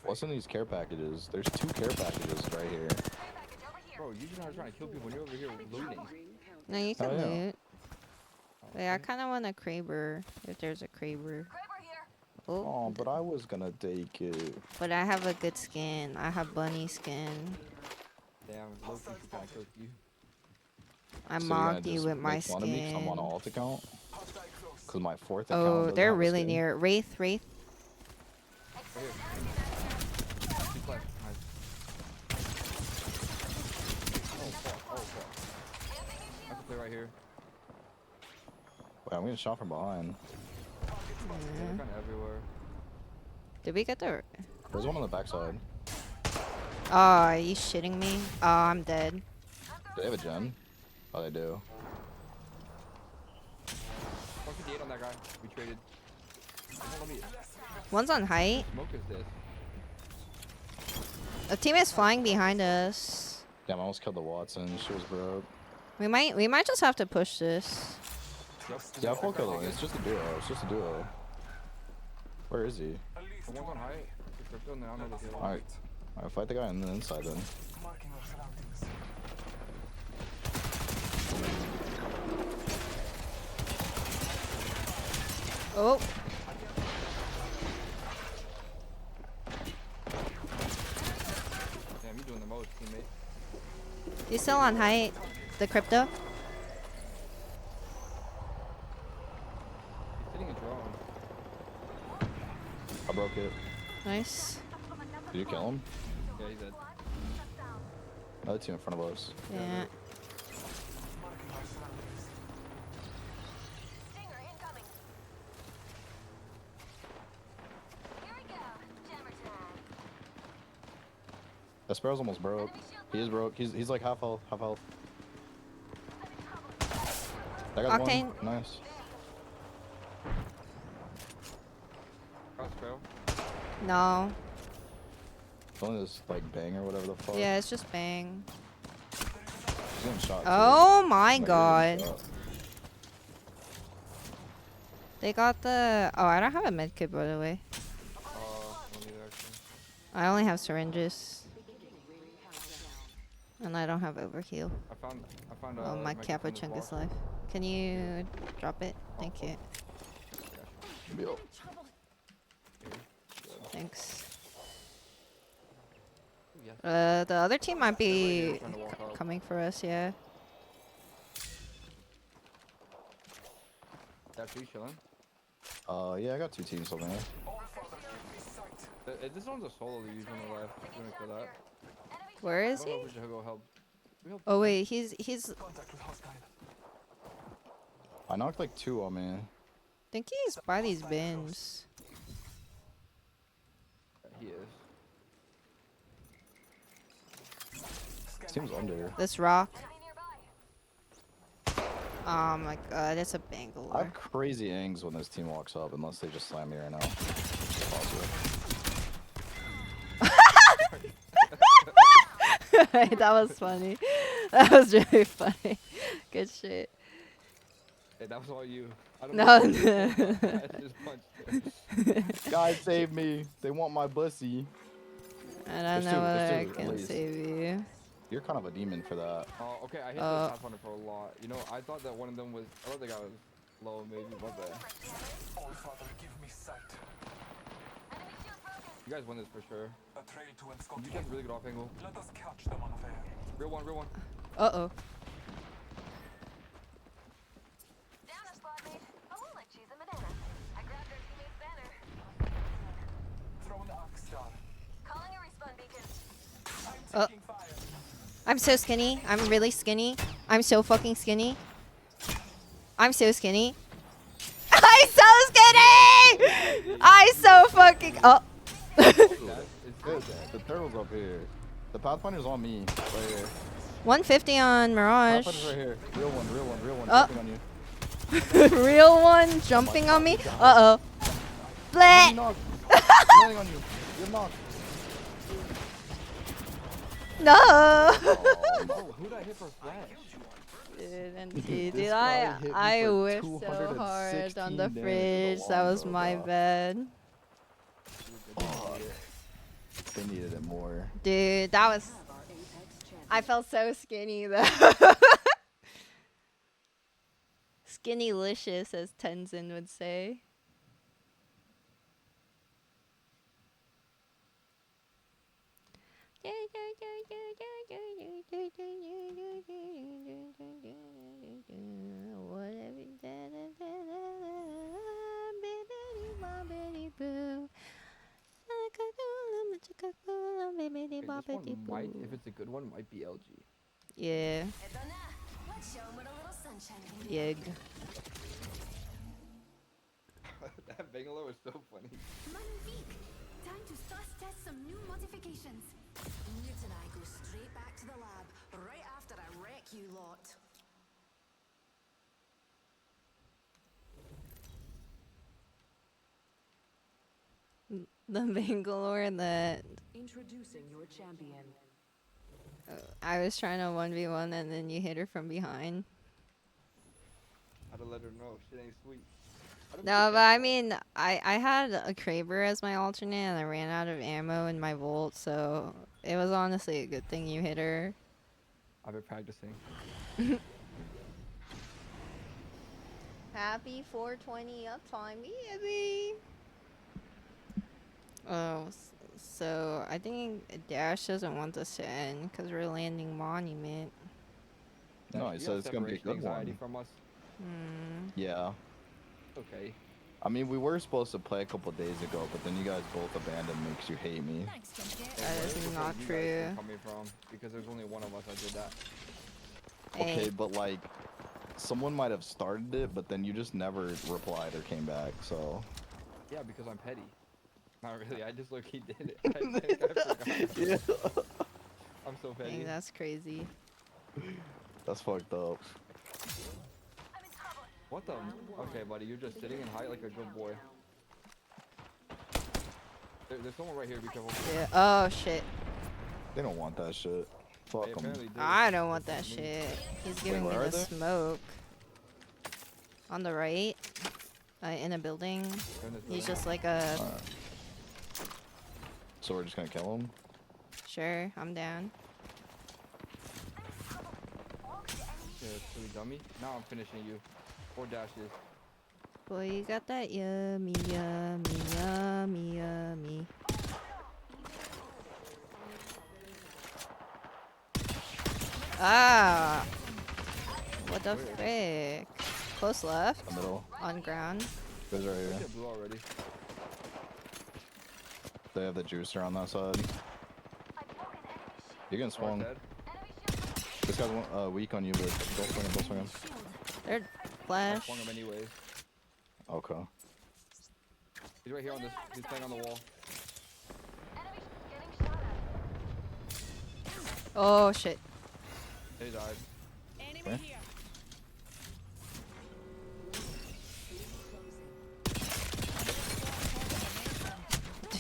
What's in these care packages? There's 2 care packages right here. Bro, you just are trying to kill people when you're over here looting. No, you can Oh, yeah. loot. Wait, I kind of want a Kraber, if there's a Kraber. Oh, Oh, but I was gonna take it. but I have a good skin. I have bunny skin. Damn, Loki's trying to kill you. I So you're gonna mocked you just with my make fun of me 'cause I'm on skin. alt account? Cause my 4th account Oh, doesn't they're have a really skin? near. Wraith. Right here. Two flash. Nice. Oh fuck. I can play right here. Wait, I'm getting shot from behind. They're kind of everywhere. Did we get the? There's one on the backside. Oh, are you shitting me? Oh, I'm dead. Do they have a gen? Oh, they do. 158 on that guy. We traded. Let me. One's on height. Smoke is this? A team is flying behind us. Damn, I almost killed the Watson. She was broke. We might just have to push this. Yeah, full kill him. It's just a duo. It's just a duo. Where is he? At least The one's on high. The crypto now. let us All right. All right, fight the guy on the inside then. marking our surroundings. Oh, Damn, you doing the most, teammate. he's still on height. The crypto. He's sitting a drone. I broke it. Nice. Did you kill him? Yeah, he's dead. Another team in front of us. Yeah. Marking our surroundings. Stinger incoming. Here we go. Jammer time. That Sparrow's almost broke. He is broke. He's like half health. Half health. That guy's Octane. one. Nice. Cross trail. No. It's only this like bang or whatever the fuck. Yeah, it's just bang. He's getting shot. too. Oh my Like, he's god. getting shot. They got the. Oh, I don't have a med kit by the way. No need actually. I only have syringes. And I don't have overheal. I found. Oh, my microphone Kappa in this chunk is wall. live. Can you drop it? Thank you. Yo. Thanks. Yes. The other team might be Trying to walk up. coming for us, yeah. That's you chilling. Yeah, I got two teams over there. All further enemy sight. This one's a solo that you on the left. We're gonna kill that. Where I is don't know he? if we should go help. We help. Oh wait, he's. Contact with hostile. I knocked like two on me. I think he's by these bins. He is. Team's under. This rock. Enemy nearby. Oh my god, it's a I Bangalore. have crazy angs when this team walks up, unless they just slam me right now. That was funny. That was really funny. Good shit. Hey, that was all you. I don't No, know. no. I just punched. Guys, save me! They want my bussy. I don't There's know two, whether I there's two, at can least. save you. You're kind of a demon for that. Oh, okay. I hit Uh, the Pathfinder for a lot. You know, I thought that one of them was. I thought the guy was low, maybe. My bad. All father, give me sight. Enemy shield broken. You guys win this for sure. A trail to You Enscott. guys really good off angle. Let us catch them unaware. Real one, real one. Uh oh. Down a squad mate. I won't let cheese a banana. I grabbed their teammate's banner. Throw an arc star. Calling a respawn beacon. I'm taking fire. I'm so skinny. I'm really skinny. I'm so fucking skinny. I'm so skinny. I'm so skinny! I'm so fucking. Oh. That is Good. The turtle's up here. The Pathfinder's on me. Right here. 150 on Mirage. Pathfinder's right here. Real one, real one, real one. Oh. Jumping on you. Real one jumping on me. Uh oh. You Bleh. knocked. Landing on you. You're knocked. No. Oh, Oh, who'd I hit for flash? Dude, This guy hit me I for whiffed so hard on the 216 damage with fridge. the That was longbow, my bro. bad. They needed it more. Dude, that was. Our Apex champion. I felt so skinny though. Skinny-licious, as Tenzin would say. What have you done? Okay, this one might, if it's a good one, might be LG. Yeah, Let's show 'em what a little sunshine can do. yig. That Bangalore was so funny. Magnifique! Time to stress test some new modifications. Newt and I go straight back to the lab, right after I wreck you lot. The Bangalore that Introducing your champion. I was trying to 1v1 and then you hit her from behind. I had to let her know shit ain't sweet. How do we No, get but that I far? mean, I had a Kraber as my alternate and I ran out of ammo in my Volt, so it was honestly a good thing you hit her. I've been practicing. Happy 420 uptime, baby. Oh, so I think Dash doesn't want us to end because we're landing Monument. No, Dash, he do you said have it's gonna be a separation good anxiety one. from us? Hmm. Yeah. Okay. I mean, we were supposed to play a couple days ago, but then you guys both abandoned me because you hate me. Thanks, Junket. That Where is the fuck not you guys true. been coming from? Because there's only one of us that did that. Hey, Okay, but like, someone might have started it, but then you just never replied or came back, so. Yeah, because I'm petty. Not really. I just look he did it. I think I forgot. Yeah. I'm so petty. dang, that's crazy. That's fucked up. What the? Okay, buddy, you're just sitting and hide like a good boy. There's someone right here. Be careful. Yeah. Oh shit. They don't want that shit. Fuck They them. apparently do. I don't want that That's me. shit. He's giving me where are the they? smoke. On the right, in a building. They're in this He's building. just like a. Alright. So we're just gonna kill him? Sure, I'm down. Yeah, silly dummy. Now I'm finishing you. 4 dashes. Boy, you got that yummy, yummy, yummy, yummy. Ah! What the frick? Close left, The middle. on ground. Goes right here. Shit blue already. They have the juicer on that side. You can Spark swung. dead. This guy's weak on you, but don't swing him, don't swing him. They're I flash. swung him anyways. Okay. He's right here on this. He's playing on the wall. Oh shit. He died. Enemy Where? here.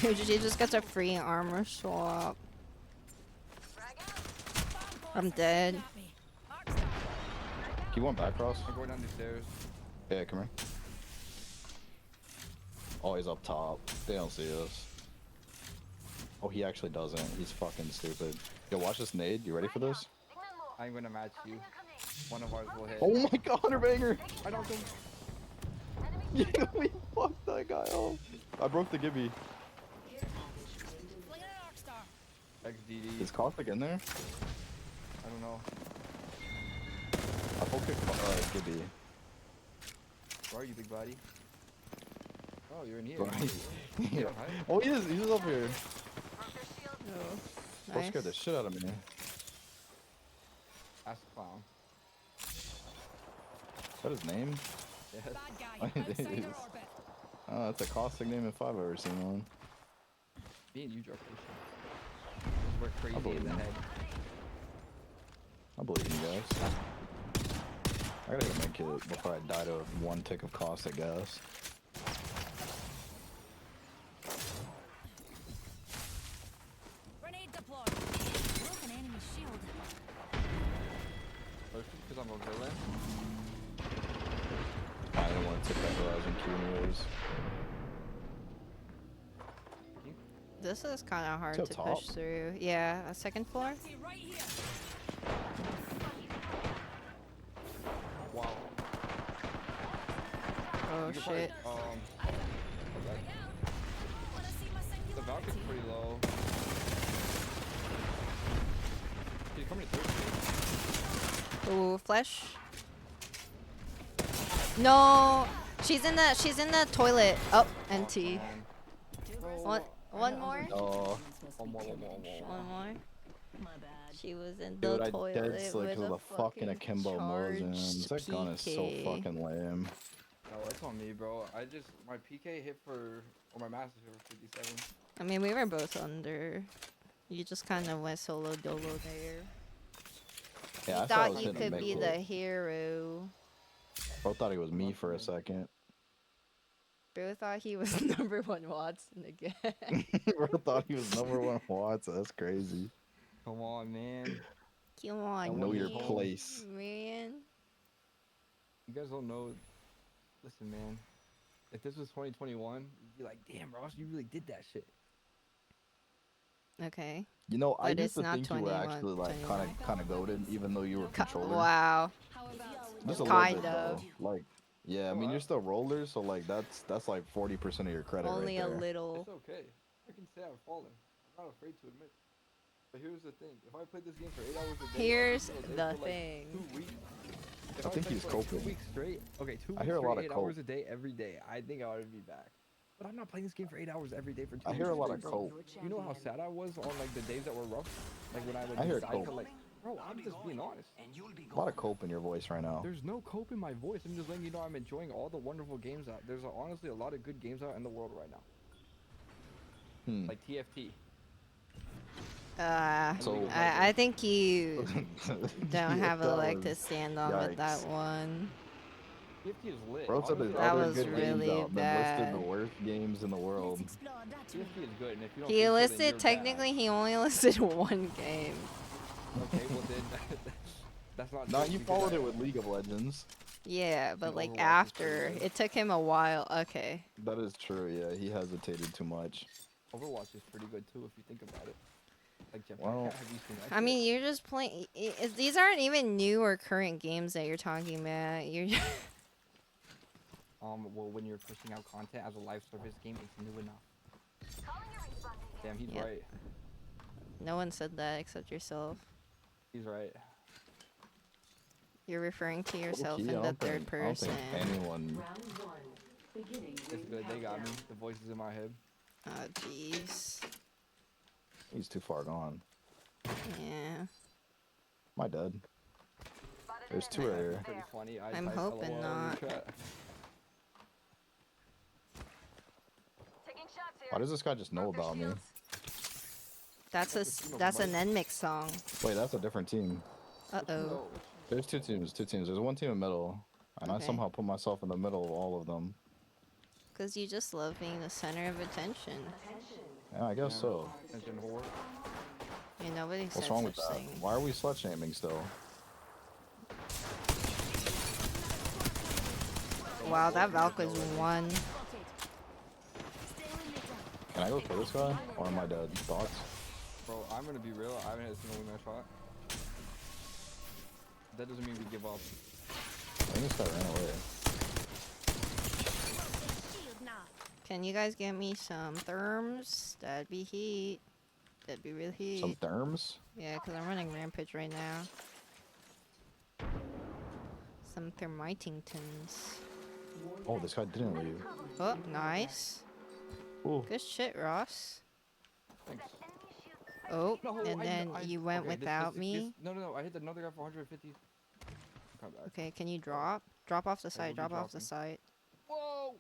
Dude, she just gets a free armor swap. I'm dead. Copy. Arc star. He went back cross. I'm going down these stairs. Yeah, come here. Oh, he's up top. They don't see us. Oh, he actually doesn't. He's fucking stupid. Yo, watch this nade. You ready for this? I'm gonna match you. One of ours will hit. Oh my god, Hunter Banger! I don't think. Yeah, we fucked that guy up. I broke the Gibby. Fling an arc star. XDD. Is Caustic in there? I don't know. I poked Gibby. Where are you, big buddy? Oh, you're in here. Right. Yeah. Yeah. Oh, he is. He's up here. Oh, Don't nice. scare the shit out of me. Ask clown. Is that his name? Yes. Bad guy. It Outside is. their orbit. Oh, that's a Caustic name if I've ever seen one. Me and you drop this shit. We're crazy believe in the you. head. I believe in you guys. I gotta go make it before I die to one tick of Caustic gas. Grenade deployed. Broken enemy shield. First, because I'm a villain. I didn't want to take that Horizon Q anyways. This is kind of hard Is to it top? push through. Yeah, a second floor. See right here. Wow. Oh You can probably- shit. okay. Wanna see my The Valkyrie's singularity? pretty low. She's coming to 30. Ooh, flesh. No, she's in the toilet. Oh, NT. One more. Oh, One more. One more. My bad. She was in dude, the I toilet dead slick with with a a fucking akimbo charged Mosins. That gun is so PK. fucking lame. No, it's on me, bro. My PK hit for, or my master hit for 57. I mean, we were both under. You just kind of went solo dolo there. Yeah, You I thought I thought was you hitting a could be mid the clip. hero. Bro thought he was me for a second. Bro thought he was number one Watson again. Bro thought he was #1 Watson. That's crazy. Come on, man. Come on, Know your man. place. Man. You guys don't know. Listen, man. If this was 2021, you'd be like, damn, Ross, you really did that shit. Okay. You know, I But used it's to not think you were 21, actually like 21. kind of goaded, even though you were controller. Wow. How about Just a Kind little bit, of. though. Like, yeah, I mean, you're still rollers, so like that's like 40% of your credit Only right a there. little. It's okay. I can say I've fallen. I'm not afraid to admit. But here's the thing. If I played this game for 8 hours a day, Here's every single day the for, like, thing. 2 weeks. If I think played he's for, like, 2 coping. weeks straight. Okay, 2 I weeks hear a lot straight, of 8 hours cope. a day every day. I think I would be back. But I'm not playing this game for 8 hours every day for 2 I weeks hear a lot of straight, bro. cope. You know how sad I was on like the days that were rough? Like when I would I hear decide to cope. like, bro, I'm just being honest. A lot of cope in your voice right now. There's no cope in my voice. I'm just letting you know I'm enjoying all the wonderful games out. There's honestly a lot of good games out in the world right now. Like TFT. So I think you don't Yeah, have a that leg to was- stand on with that yikes. one. TFT is lit. Bro said there's Honestly, That other was good really games out, then listed bad. the worst games in the world. TFT is good, and if you don't He think so, then listed, you're bad. technically, he only listed one game. Okay, well then, that's not. Nah, good you because followed I- it with League of Legends. Yeah, but And like Overwatch is pretty after, good. it took him a while. Okay. That is true. Yeah, he hesitated too much. Overwatch is pretty good too if you think about it. Like Jeff, Well, have you seen that I shit? mean, you're just playing. These aren't even new or current games that you're talking about. You're. Well, when you're pushing out content as a live service game, it's new enough. Calling your respawn detail. Damn, he's Yep. right. No one said that except yourself. He's right. You're referring to yourself Low-key, in I the don't third think- I don't person. think anyone. It's good. They got me. The voice is in my head. Oh, jeez. He's too far gone. Yeah. My dead. Spotted There's an two enemy. right here. Pretty funny. I I'm typed hoping LOL in not. your chat. Taking shots here. Why does this guy just know Broke their about me? shields. That's an Enmix song. Wait, that's a different team. Uh oh. No. There's two teams. There's one team in the middle, and I Okay. somehow put myself in the middle of all of them. Because you just love being the center of attention. Yeah, I guess so. Attention whore. I mean, nobody What's said wrong with such that? thing. Why are we slut shaming still? Wow, that Valk was one. Can I go kill this guy, or am I dead? Thoughts? Bro, I'm gonna be real. I haven't hit a single wingman shot. That doesn't mean we give up. I think this guy ran away. Can you guys get me some therms? That'd be heat. That'd be real heat. Some therms? Yeah, because I'm running Rampage right now. Some thermitingtons. Oh, this guy didn't leave. Oh, nice. Ooh. Good shit, Ross. Thanks. Oh, No, and I- then I- you went okay, without me. No. I hit another guy for 150. Come back. Okay, can you drop? Drop off the will site, be drop off the dropping. site. Whoa!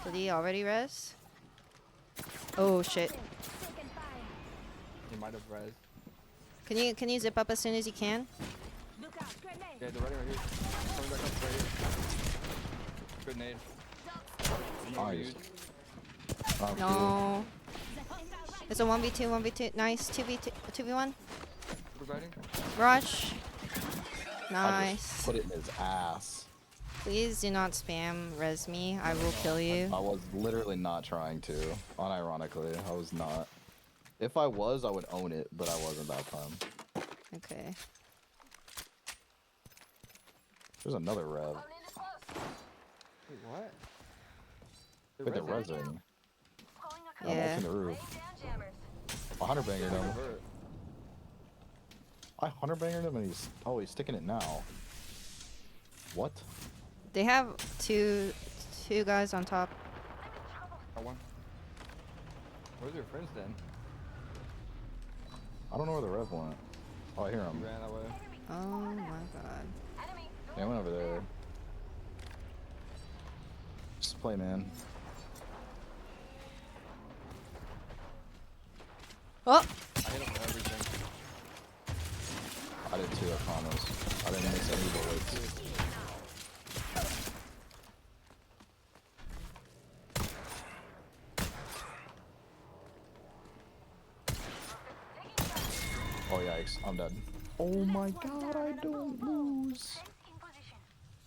Did he already res? Oh shit. He might have res. Can you zip up as soon as you can? Yeah, they're running right here. Coming back up right here. Good nade. Nice. Oh, No. It's a 1v2, 1v2. Nice. 2v2, 2v1. Residing. Rush. I Nice. just put it in his ass. Please do not spam res me. I will kill you. I was literally not trying to. Unironically, I was not. If I was, I would own it, but I wasn't that time. Okay. There's another rev. Phone in is close. Wait, what? Wait, they're resing? resing. Calling a I'm Yeah. ulting the Lay roof. down jammers. I 100 banger him. Hurt. I 100 bangered him and he's sticking it now. What? They have two guys on top. Got one. Where's your friends then? I don't know where the rev went. Oh, I hear He him. ran that way. Oh my god. Enemy. Yeah, I went over there. Just play, man. Oh! I hit him with everything. I did too, I promise. I didn't miss any bullets. Oh yikes, I'm dead. Oh my god, I don't lose. Fence in position.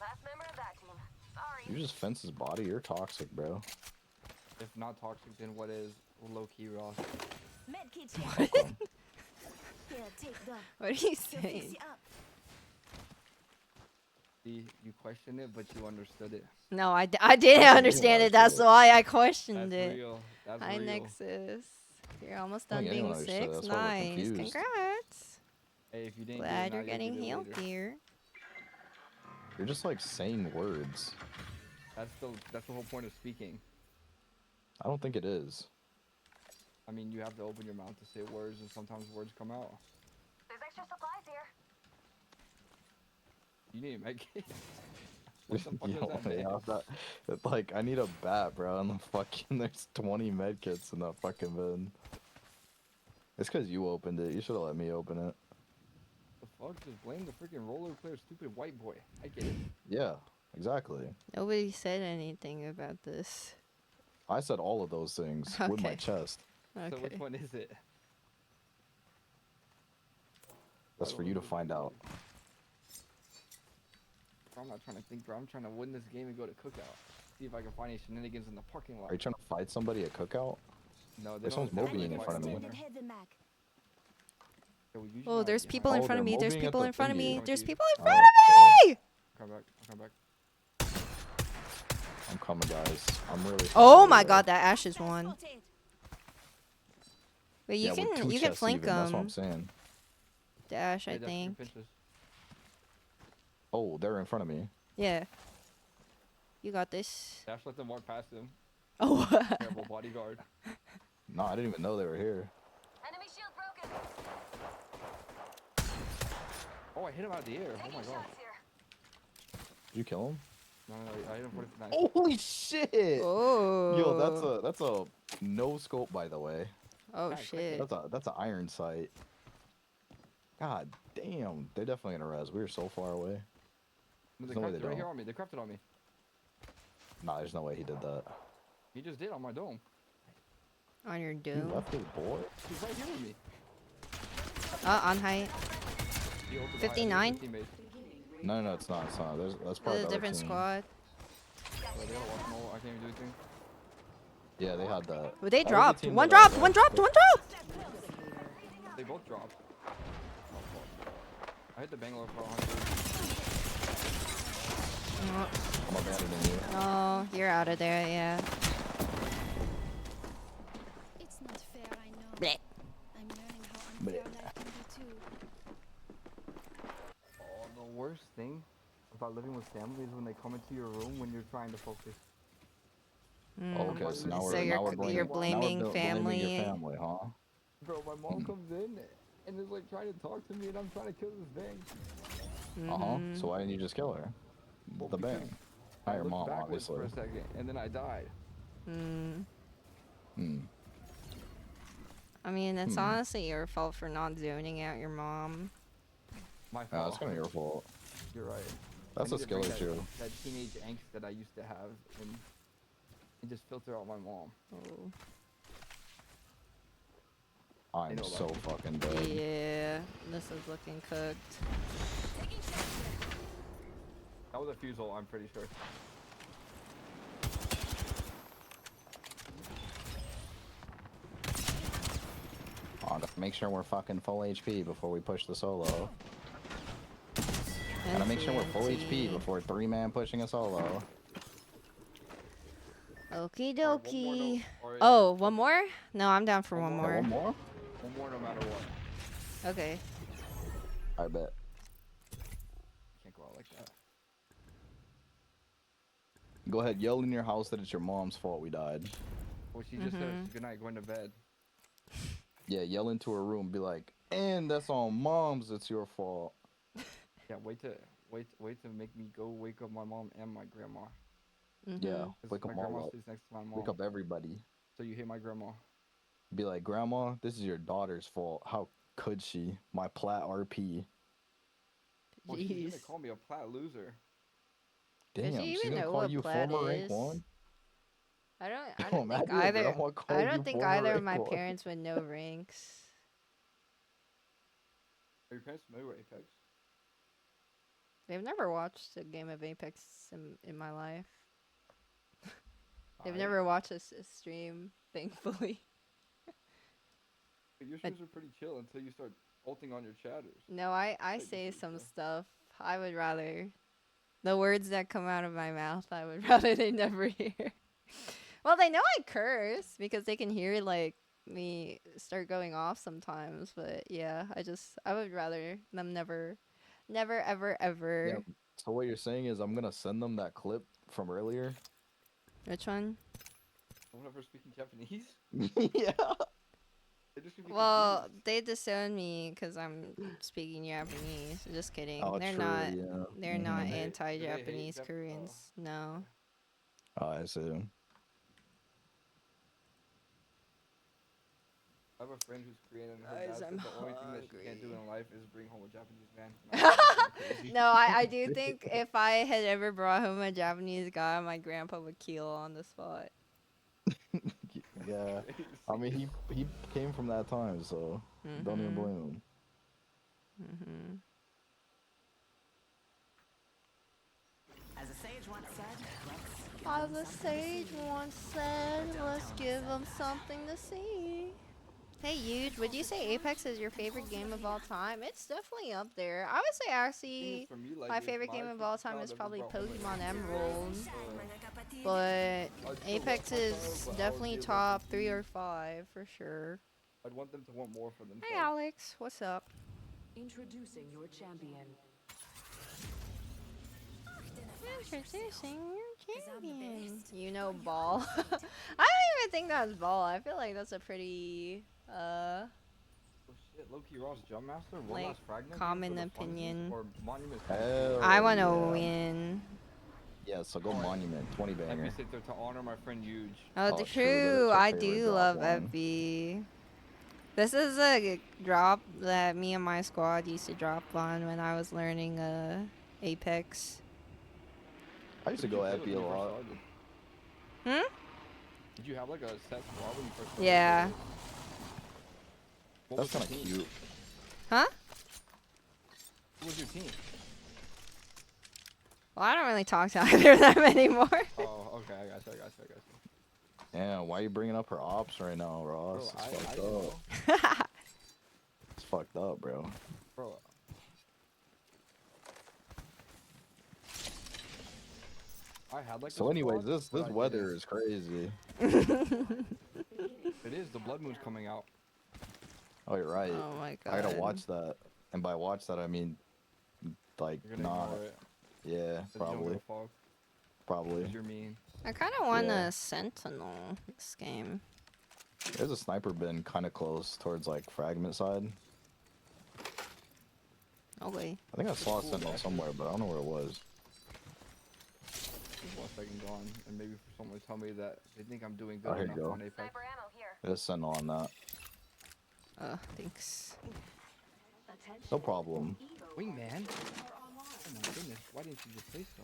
Last member of that team. Sorry. You just fence his body. You're toxic, bro. If not toxic, then what is low key Ross? Medkit's here. Okay. Here, take the. What are you You'll fix saying? you up. See, you questioned it, but you understood it. No, I didn't I understand it. realized That's it. why I questioned That's it. real. That's Hi, real. Nexus. You're almost I done think anyone being understood it, 6. that's why we're Nice. confused. Congrats. Hey, if you didn't Glad get you're it now, getting you'll get it later. healthier. You're just like saying words. That's the whole point of speaking. I don't think it is. I mean, you have to open your mouth to say words, and sometimes words come out. There's extra supplies here. You need to make it. What the fuck Yo, was that, yeah, man? like, I need a bat, bro, and the fucking, there's 20 medkits in that fucking bin. It's because you opened it. You should have let me open it. The fuck? Just blame the freaking roller player, stupid white boy. I get it. Yeah, exactly. Nobody said anything about this. I said all of those things with my Okay. chest. So which Okay. one is it? That's for you to find out. Bro, I'm not trying to think, bro. I'm trying to win this game and go to cookout. See if I can find any shenanigans in the parking lot. Are you trying to fight somebody at cookout? No, they There's don't. someone's they don't mobiling in fight front of me. winner. Heavy mag. So we usually Oh, not there's get people high. in Oh, front of they're me. There's moving at people the in front of me. thingy. There's Coming to you. people in Oh, front of me. Come back. Come back. I'm coming, guys. I'm really. Oh sorry, my though. god, that Ash is one. Spotted. Wait, Yeah, with two you can chests flank even, That's what I'm them. saying. Dash, I Hey, that's your think. pinches. Oh, they're in front of me. Yeah. You got this. Dash let them walk past him. Oh. Terrible bodyguard. No, I didn't even know they were here. Enemy shield broken. Oh, I hit him out of the air. Oh Taking my god. shots here. Did you kill him? No, I hit him 49. Holy shit! Oh. Yo, that's a no scope, by the way. Oh Back, shit. That's an iron sight. God damn, they're definitely gonna res. We were so far away. No, they no way crafted they right here don't. on me. They crafted on me. Nah, there's no way he did that. He just did on my dome. On your He doom. left his boy. He's right here with me. On height. He opened 59? No, it's not. It's not. That's This probably is a the other different team. squad. They gotta watch more. I can't even do anything. Yeah, they had that. Well, they That was the dropped. team One that I dropped. left, One dropped. but- One dropped. They both dropped. Oh, fuck. I hit the Bangalore for 100. Oh, I'm abandoning you. oh, you're out of there. Yeah. It's not fair, I know. Bleh. I'm learning how Bleh. unfair life can be too. Oh, the worst thing about living with family is when they come into your room when you're trying to focus. Mm. Oh, okay, so now So we're you're now we're c- blaming, you're now we're blaming blaming family. your family, huh? Bro, my mom comes in and is like trying to talk to me and I'm trying to kill this thing. Mhm. So why didn't you just kill her? Well, The because bang. I Not your looked mom, backwards obviously. for a second and then I died. Mm. Hmm. I mean, it's Hmm. honestly your fault for not zoning out your mom. My No, fault. it's kind of your fault. You're right. That's I a need to skill bring issue. That teenage angst that I used to have and just filter out my mom. Oh. I'm know so about fucking dead. Yeah, this is looking cooked. Taking shots here. That was a fuse hole, I'm pretty sure. Oh, gotta make sure we're fucking full HP before we push the solo. Gotta make sure we're full HP before 3-man pushing a solo. Okie Alright, one more dokie. no- or- Oh, one more? No, I'm down for one One Yeah, more. one more? One more no matter what. Okay. I bet. Can't go out like that. Go ahead, yell in your house that it's your mom's fault we died. Well, she just said good night, going to bed. Yeah, yell into her room, be like, and that's on mom's, it's your fault. Yeah, wait to make me go wake up my mom and my grandma. Yeah, 'Cause wake my them all grandma up. sleeps next to my mom. Wake up everybody. So you hate my grandma. Be like, Grandma, this is your daughter's fault. How could she? My plat RP. Well, she's gonna Jeez. call me a plat loser. Does Damn, she she's even gonna know call what you plat former rank is? 1? I don't Yo, think imagine your either. grandma I calling you don't think former either of rank my 1. parents would know ranks. Are your parents familiar with Apex? They've never watched a game of Apex in my life. They've I- never watched a stream, thankfully. Your streams are pretty chill until you start bolting on your chatters. No, I Like, say pretty some chill. stuff. I would rather the words that come out of my mouth. I would rather they never hear. Well, they know I curse because they can hear like me start going off sometimes. But yeah, I would rather them never, ever, ever. Yeah. So what you're saying is I'm gonna send them that clip from earlier. Which one? Whenever speaking Japanese, Yeah. they're just gonna be Well, confused. they disown me because I'm speaking Japanese. Just kidding. Oh, they're true, not. yeah. They're not Mhm. Do they hate anti-Japanese Jap- Koreans. No. Oh, I see. I have a friend who's Korean, and her Guys, dad I'm said the only thing that she can't do hungry. in life is bring home a Japanese man. And I think that's kinda crazy. No, I do think if I had ever brought home a Japanese guy, my grandpa would kill on the spot. Yeah. I mean, he came from that time, so don't even blame him. Mm-hmm. As a sage once said, let's As a sage once said, let's give them something to see. Hey, Huge, would you say Apex is your favorite game of all time? It's definitely up there. I would say Thing actually is, for me, like, my if favorite game of all time child is ever probably brought home an Pokemon Apex, Emerald. But I'd Apex still love my child, is but I would definitely be a little top 3 or confused. 5 for sure. I'd want them to want more for themselves. Hey, Alex, what's up? Introducing your champion. Introducing your champion. You know ball. I don't even think that's ball. I feel like that's a pretty Oh shit, Loki Ross Jump Master, one like, last fragment common for the funsies, opinion. or Monument. Hell I want to yeah. win. Yeah, so go Monument, 20 banger. Epi sit there to honor my friend Huge. Oh, Oh, the true, that is true. your I favorite do drop love one. Epi. This is a drop that me and my squad used to drop on when I was learning Apex. I used to go Epi a lot. Hmm? Did you have like a set squad when you first started? Yeah. What That's was kind your of team? cute. Huh? What was your team? Well, I don't really talk to either of them anymore. Oh, okay, I got you. Yeah, why are you bringing up her ops right now, Ross? Bro, It's fucked I up. know. It's fucked up, bro. Bro. I had like. So, a anyways, squad, this but I weather didn't. is crazy. It is. The blood moon's coming out. Oh, you're right. Oh my god. I gotta watch that, and by watch that I mean, like, You're gonna not. ignore it. Yeah, 'cause you don't give probably, a fuck, probably. 'cause you're mean. I kind of want Yeah. a sentinel this game. There's a sniper bin kind of close towards like fragment side. Oh wait. I think I saw a cool, sentinel actually. somewhere, but I don't know where it was. Just 1 second gone, and maybe for someone to tell me that they think I'm doing Oh, good here you enough go. on Apex. Sniper ammo here. There's a sentinel on that. Thanks. No problem. Wingman? Oh my goodness, why didn't you just say so?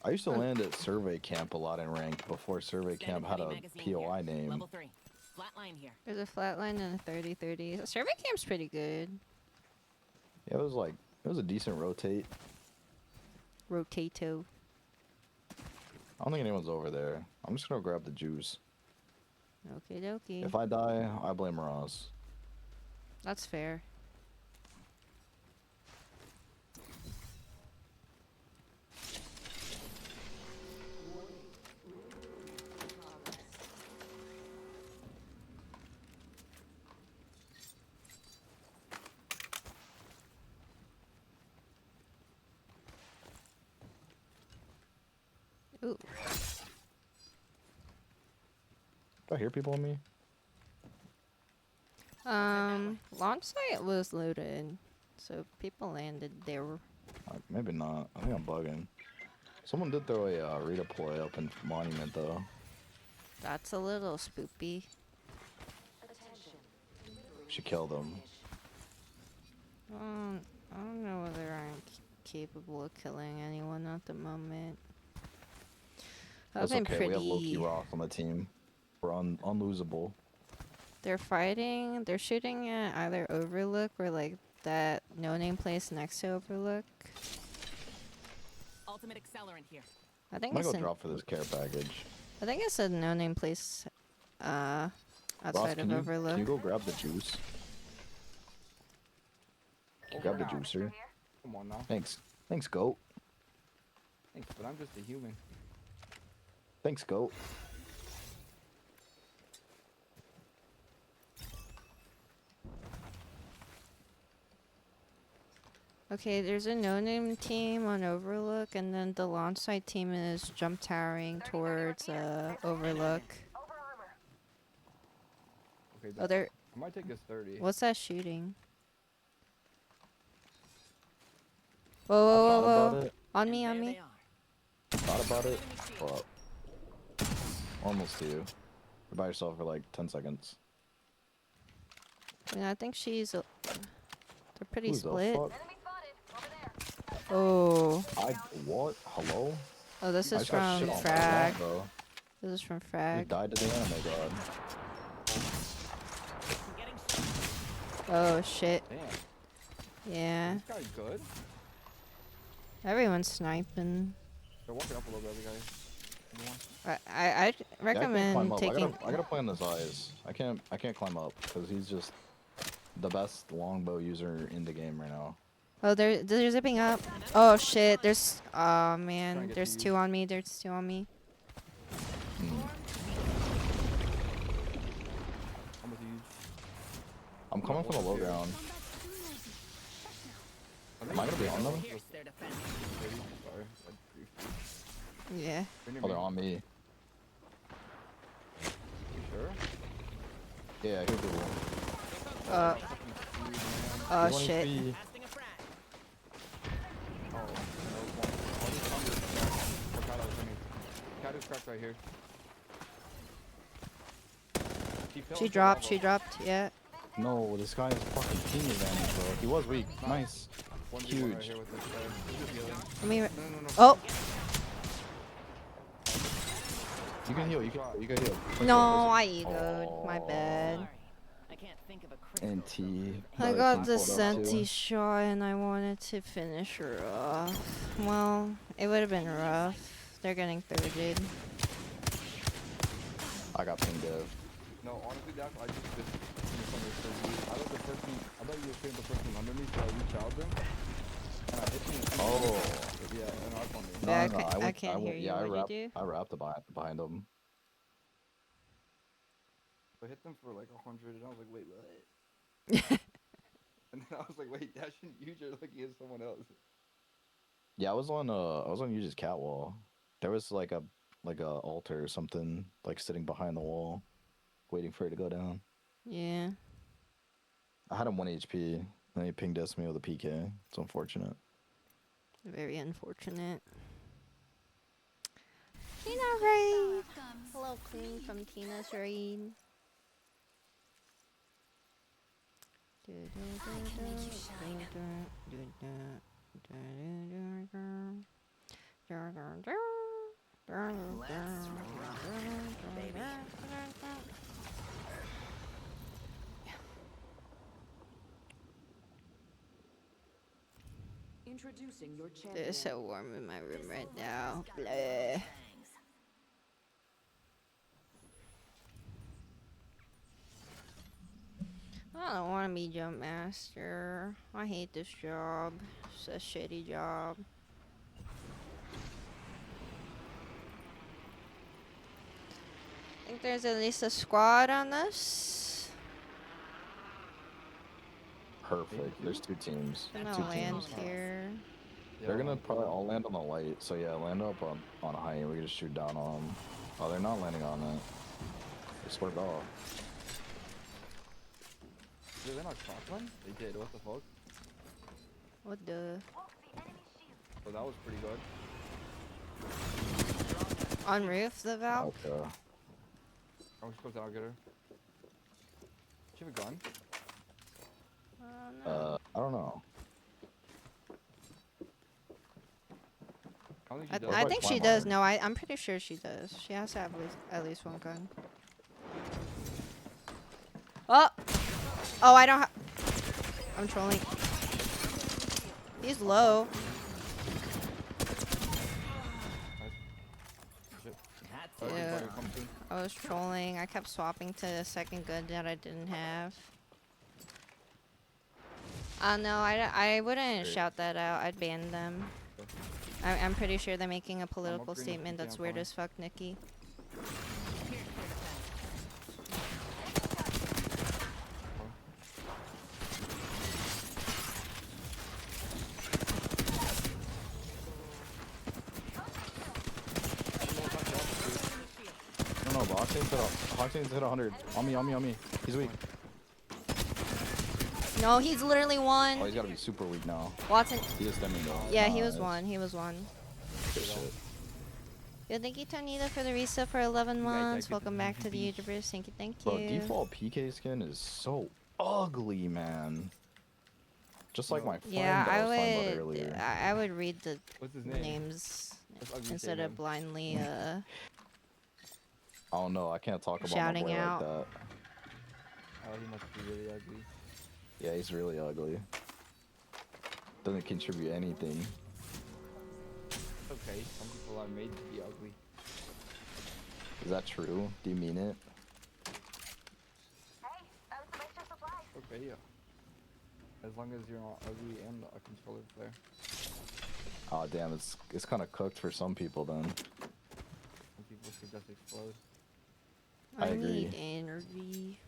I used to land at survey camp a lot in ranked before survey camp had a POI name. Level 3. Flatline here. There's a flatline and a 30-30. Survey camp's pretty good. Yeah, it was a decent rotate. Rotato. I don't think anyone's over there. I'm just gonna grab the juice. Okie dokie. If I die, I blame Ross. That's fair. Ooh. Do I hear people on me? Launch site was loaded, so people landed there. Maybe not. I think I'm bugging. Someone did throw a redeploy up in Monument though. That's a little spoopy. Should kill them. I don't know whether I'm capable of killing anyone at the moment. I've That's been okay. pretty. We have Loki Rock on the team. We're unlosable. They're fighting. They're shooting at either Overlook or like that no-name place next to Overlook. Ultimate accelerant here. I I'm think gonna it's go in, drop for this care package. I think it's a no-name place Ross, outside of can Overlook. you go grab the juice? Grab the juicer. Come on now. Thanks. Thanks, goat. Thanks, but I'm just a human. Thanks, goat. Okay, there's a no-name team on Overlook, and then the launch site team is jump towering towards Overlook. Over armor. Okay, Oh, that, there. I might take this 30. What's that shooting? I Whoa, whoa, thought whoa, about whoa! it. On me, And on there me. they are. Thought about it. Enemy shield. But almost to you. You're by yourself for like 10 seconds. I think she's. They're pretty Who's the split. fuck? Enemy spotted. Over there. Oh. What? Hello? Oh, this I is just got from shit on by a Frag. lot, bro. This is from You Frag. died to the anime god. I'm getting shot. Oh shit. Damn. Yeah. This guy's good. Everyone's sniping. They're walking up a little bit, other guys. I'd Yeah, I can't recommend climb up. taking. I gotta play on this eyes. I can't climb up because he's just the best longbow user in the game right now. Oh, they're zipping up. Oh shit. There's. Oh Trying man. to get There's to two you. on me. There's two on me. Almost huge. I'm coming from the low ground. Am I gonna be on them? Here's their defense. Maybe. Sorry. I'd grief. Yeah. They're near Oh, they're me. on me. You sure? Yeah, I hear people. Uh. Fucking screwed, man. Oh He's 1 shit. HP. Casting a frag. Oh, no, one. I'll just come to this crack. Mercado's coming. Mercado's cracked right here. She fell She into dropped. lava. She dropped. Yeah. No, this guy is fucking team advantage, bro. He was weak. Nice. 1v1 right Huge. here with this guy. He's just healing. I mean. No, no, no. Oh You can heal. You can heal. no, I egoed. My bad. Sorry. I can't think of a critical. NT. I but got can the pull it up too. senti shot and I wanted to finish her off. Well, it would have been rough. They're getting thirded. I got pinged dev. No, honestly, that's I just misunderstood you. I thought the person, I thought you were shooting the person under me, so I reached out them. And I hit you. Oh. Yeah, and I was on me. No, Yeah, no, no, I went- can't hear went- you. Yeah, What'd you do? I wrapped behind him. I hit them for like 100, and I was like, wait, what? And then I was like, wait, that shouldn't you just like is someone else. Yeah, I was on Yuji's cat wall. There was like a altar or something like sitting behind the wall, waiting for it to go down. Yeah. I had him 1 HP, and he pinged us me with a PK. It's unfortunate. Very unfortunate. Tina Raid. Hello, Queen from Tina's Raid. Introducing your champion. It's so warm in my room right now. Bleh. I don't want to be jump master. I hate this job. It's a shitty job. Think there's at least a squad on this. Perfect. There's 2 teams. I'm 2 gonna land teams. here. They're gonna probably all land on the light. So yeah, land up on high, and we can just shoot down on them. Oh, they're not landing on it. They swerved off. Did they not cross one? They did. What the fuck? What the? So that was pretty good. On roof, the valve? Okay. Oh, she goes down, I'll get her. She have a gun? No. I don't know. I don't think she I does. like think she climb does. on. No, I'm pretty sure she does. She has to have at least one gun. Oh! Oh, I don't I'm trolling. He's low. Shit. That's Alright, Yeah. buddy, come soon. I was trolling. I kept swapping to the second gun that I didn't have. No, I wouldn't Great. shout that out. I'd ban them. I'm pretty sure they're making a political upgrading statement the that's PK, weird I'm as fuck, Nikki. No, but Octane's hit 100. On me. He's weak. No, he's literally Oh, one. he's gotta be super weak now. Watson. He is stemming though. Yeah, he was Nice. one. He was one. Good shit. Yo, thank you, Tonita, for the reset for 11 guys months. get Welcome the back to the beef. YouTubers. Thank you, thank you. Bro, default PK skin is so ugly, man. Just like my friend Yeah, that I was talking about would. earlier. I would read the What's his name? names That's ugly instead shit, of man. blindly I don't know. I can't talk about shouting my boy out. like that. Oh, he must be really ugly. Yeah, he's really ugly. Doesn't contribute anything. Okay, some people are made to be ugly. Is that true? Do you mean it? Hey, that was some extra supplies. Okay, yeah. As long as you're not ugly and a controller player. Oh damn, it's kind of cooked for some people then. Some people should just explode. I agree. need energy.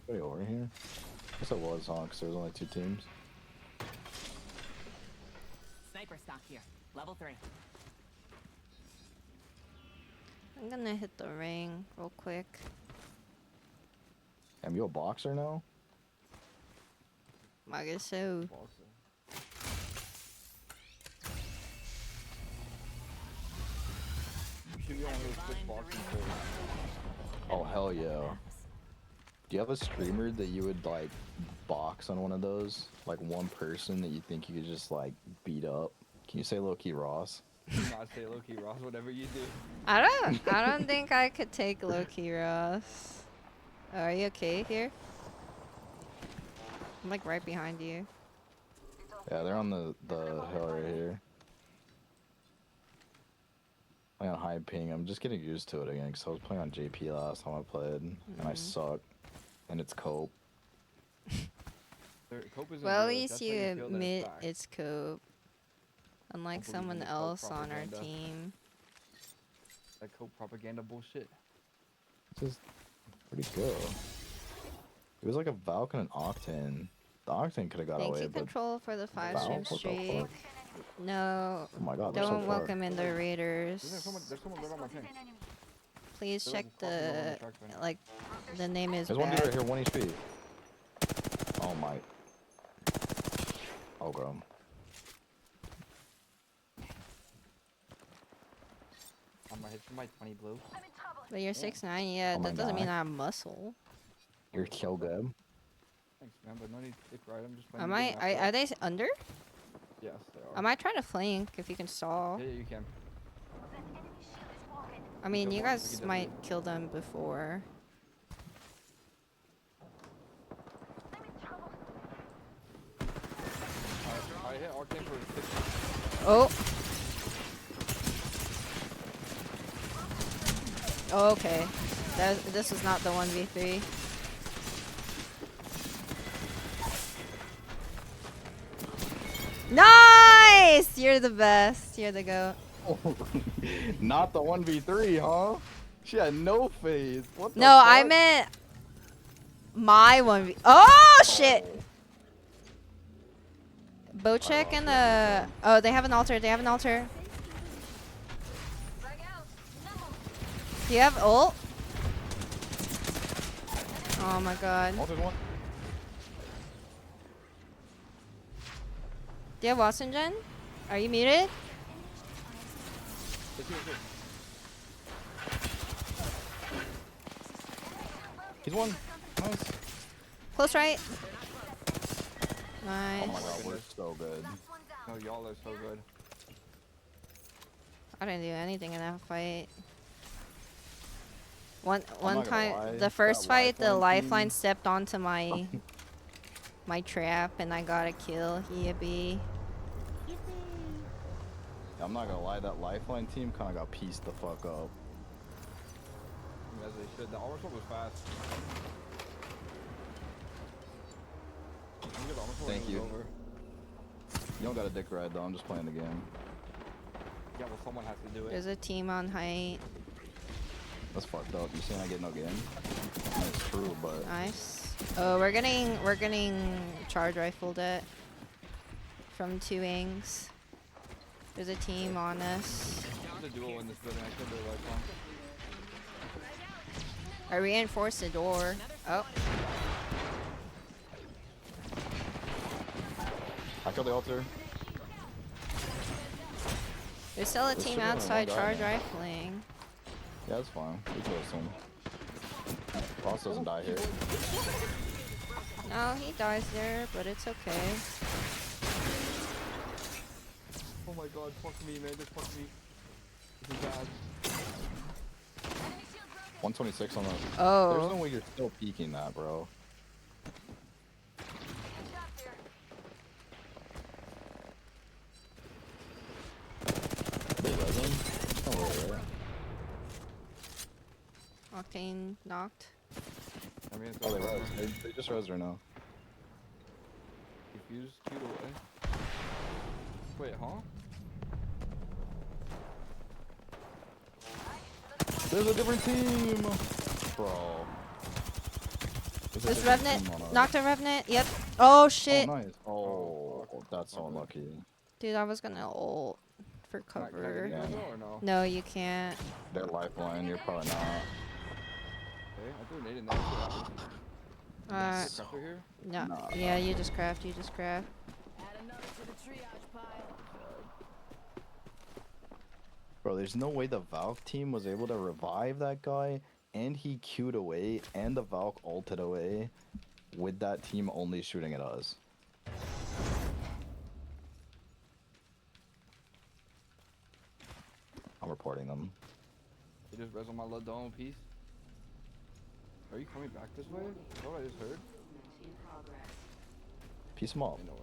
Wait, over here? I guess it was, huh? Because there was only 2 teams. Sniper stock here. Level 3. I'm gonna hit the ring real quick. Am you a boxer now? I guess so. Boxer. You should be on those quick boxing shows. Oh hell yeah. Do you have a streamer that you would like box on one of those? Like one person that you think you could just like beat up? Can you say low-key Ross? Do not say Loki Ross, whatever you do. I don't think I could take Loki, Ross. Oh, are you okay here? I'm like right behind you. Yeah, they're on the hill right here. Playing on high ping. I'm just getting used to it again because I was playing on JP last time I played and I suck. And it's cope. Cope isn't Well, at real, least that's how you feel that admit back. it's cope. Unlike believe in someone the cope else on our propaganda. team. That Cope propaganda bullshit. This is pretty good. It was like a Valk and an Octane. The Octane could have got Thank away, you, but Control, for the 5 Valve? stream What the streak. fuck? No, Oh my god, they're so don't far. welcome in the Raiders. There's someone right on my tank. Please They're, check like, walking along the, the track right now. like, the name is There's one dude bad. right here, 1 HP. Oh my. Oh god. I'm gonna hit you my 20 blue. I'm in trouble. But you're 6'9", yeah, Oh my that doesn't mean God. I have muscle. You're kill good. Thanks, man, but no need to dick ride. I'm just playing. Am the game I, after. are they under? Yes, they are. I might try to flank if you can stall. Yeah, you can. That enemy shield is broken. I mean, kill you one, we guys can might definitely- kill them before. I'm in trouble. I hit Arcane for 50. Oh. Oh, okay. This is not the 1v3. Nice! You're the best. You're the goat. Not the 1v3, huh? She had no phase. What the No, fuck? I meant my 1v. Oh, shit! Bow check and the. Oh, they have an altar. They have an altar. Frag out. Level. Do you have ult? Oh my god. Altered one. Do you have Watson Gen? Are you muted? It's here, it's here. He's one. Nice. Close right. Oh my Nice. god, we're so good. Last one down. No, y'all are so good. I didn't do anything in that fight. One not gonna time, lie, the that first fight, the Lifeline lifeline team- stepped onto my my trap, and I got a kill. Yippee! I'm not gonna lie, that Lifeline team kind of got pieced the fuck up. As they should. The armor sword was fast. Look at the armor sword Thank when it you. was over. You don't got a dick ride though, I'm just playing the game. Yeah, well, someone has to do it. There's a team on height. That's fucked up. You saying I get no game? That's true, but Nice. Oh, we're getting charge rifled at from two wings. There's a team on us. There's a duo in this building. I killed their lifeline. I reinforced the door. Oh, I killed the altar. there's still a There's team still only one outside guy charge now. rifling. Yeah, that's fine. We kill some. Ross doesn't die here. No, he dies there, but it's okay. Oh my god, fuck me, man. Just fuck me. This is bad. 126 on the. There's no Oh, way you're still peeking that, bro. They res him? No way, right? Octane knocked. I mean, it's Oh, they all res. They just res her now. Defuse, cute away. Wait, huh? There's a different team! Bro. There's a This different Revenant team on us. knocked a Revenant. Yep. Oh shit, Oh, nice. Oh, that's so unlucky. dude! I was gonna ult for Can I get cover. it Yeah. or no? No, you can't. Their lifeline, you're probably not. Okay, I threw a nade in there. Uh, Crafter here? no. Nah. Yeah, you just craft. You just craft. Add another to the triage pile. Bro, there's no way the Valk team was able to revive that guy, and he queued away, and the Valk ulted away, with that team only shooting at us. I'm reporting them. They just res on my little dome piece. Are you coming back this way? Is that what I just heard? Piece them up. Ain't no way.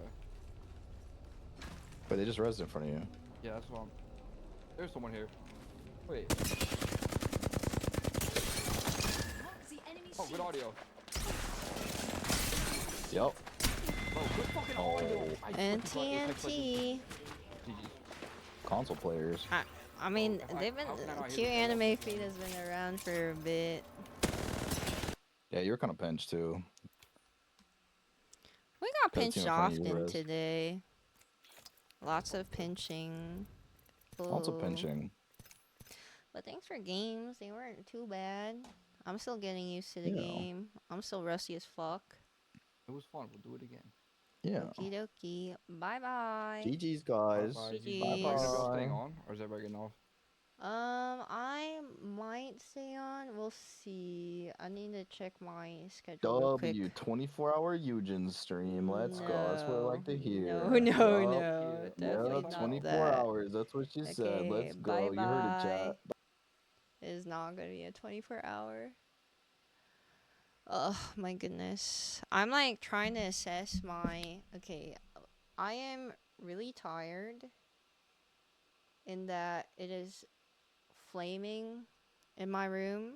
But they just rezzed in front of you. Yeah, that's what I'm... There's someone here. Wait. The enemy Oh, good audio. Yep. Bro, good fucking Oh. audio. I swear And to God, it was like TNT. GG. Console players. I mean, How- they've been how can I not hear Q the anime feed has been around for a bit. Yeah, you're kind of pinched too. We got Got a team pinched in front of you, often Rez. today. Lots of pinching. Lots of Ooh. pinching. But thanks for games. They weren't too bad. I'm still getting used to the Yeah. game. I'm still rusty as fuck. It was fun. We'll do it again. Yeah. Okie dokie. Bye bye. GG's, guys. Bye-bye, GGs. GG. Are you gonna be all staying Bye-bye. on? Or is everybody getting off? I might stay on. We'll see. I need to check my schedule real quick. W 24-hour yoojin stream. Let's go. That's what I like to hear. No, no, Yup. no. Yeah, Definitely not 24 that. hours. That's what she said. Okay, Let's go. You heard it, chat. It is not gonna be a 24-hour. Oh my goodness. I'm like trying to assess my. Okay, I am really tired. In that it is flaming in my room.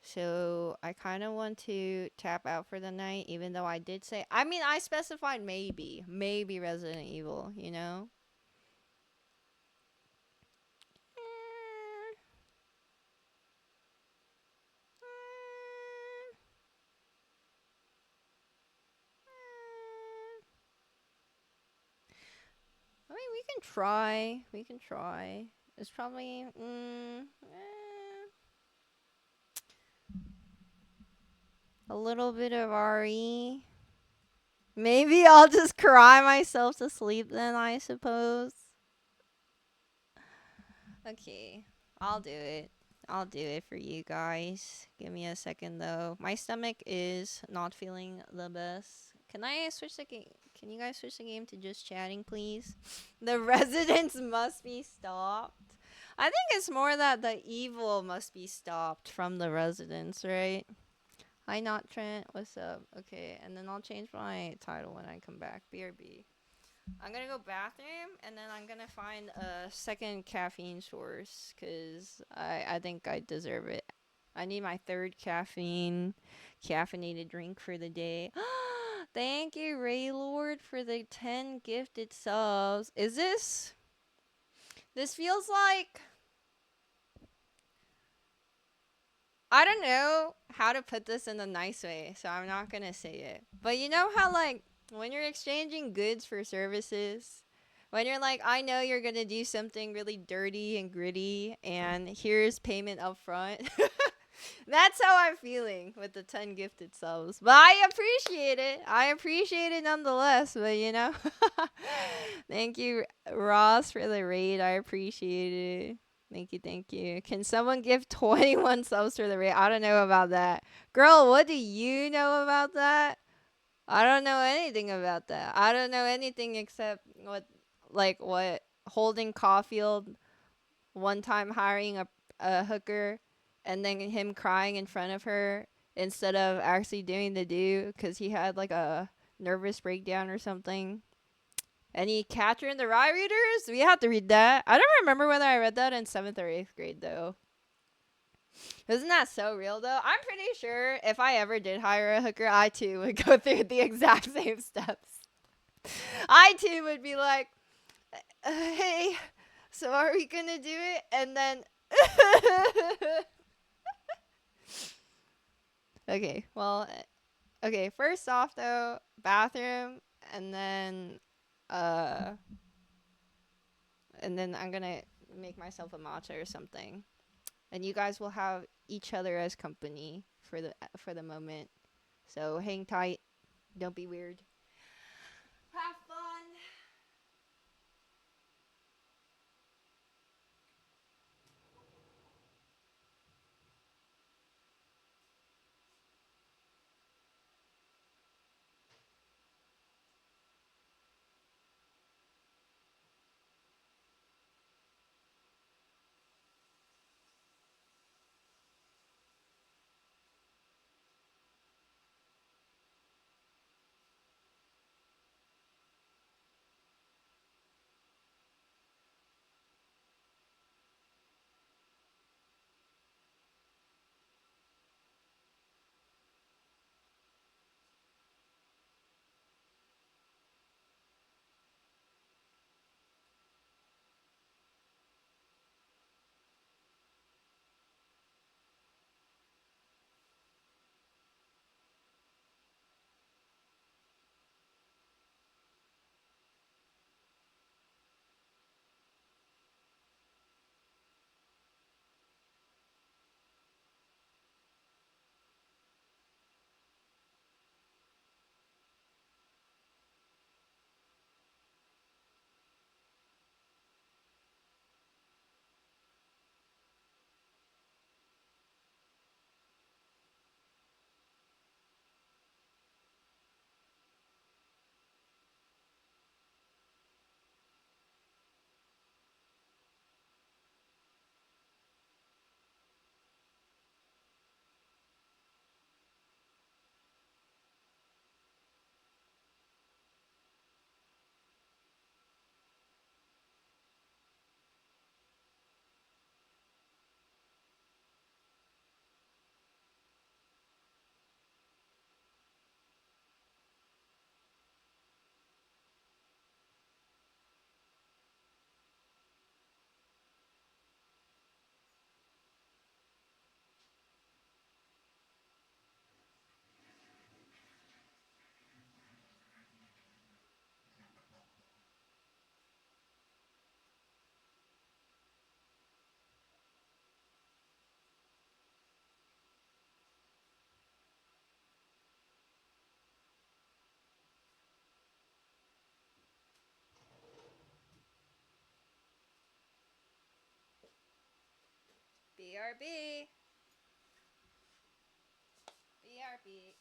So I kind of want to tap out for the night, even though I did say. I mean, I specified maybe Resident Evil. You know. I mean, we can try. We can try. It's probably a little bit of RE. Maybe I'll just cry myself to sleep then, I suppose. Okay, I'll do it. I'll do it for you guys. Give me a second though. My stomach is not feeling the best. Can I switch the game? Can you guys switch the game to just chatting, please? The residents must be stopped. I think it's more that the evil must be stopped from the residents, right? Hi, not Trent. What's up? Okay, and then I'll change my title when I come back. BRB. I'm gonna go bathroom, and then I'm gonna find a second caffeine source, cause I think I deserve it. I need my third caffeinated drink for the day. Thank you, Raylord, for the 10 gifted subs. Is this? This feels like, I don't know how to put this in a nice way, so I'm not gonna say it. But you know how, like, when you're exchanging goods for services, when you're like, I know you're gonna do something really dirty and gritty, and here's payment up front. That's how I'm feeling with the 10 gifted subs. But I appreciate it. I appreciate it nonetheless, but you know. Thank you, Ross, for the raid. I appreciate it. Thank you, thank you. Can someone give 21 subs for the raid? I don't know about that. Girl, what do you know about that? I don't know anything about that. I don't know anything except what Holden Caulfield one time hiring a hooker and then him crying in front of her instead of actually doing the do because he had like a nervous breakdown or something. And he catch her in the Rye Readers? We have to read that. I don't remember whether I read that in 7th or 8th grade, though. Isn't that so real, though? I'm pretty sure if I ever did hire a hooker, I too would go through the exact same steps. I too would be like, hey, so are we gonna do it? And then. Okay, well, okay, first off, though, bathroom, and then, uh, and then I'm gonna make myself a matcha or something. And you guys will have each other as company for the moment. So hang tight. Don't be weird. Have fun. BRB. BRB.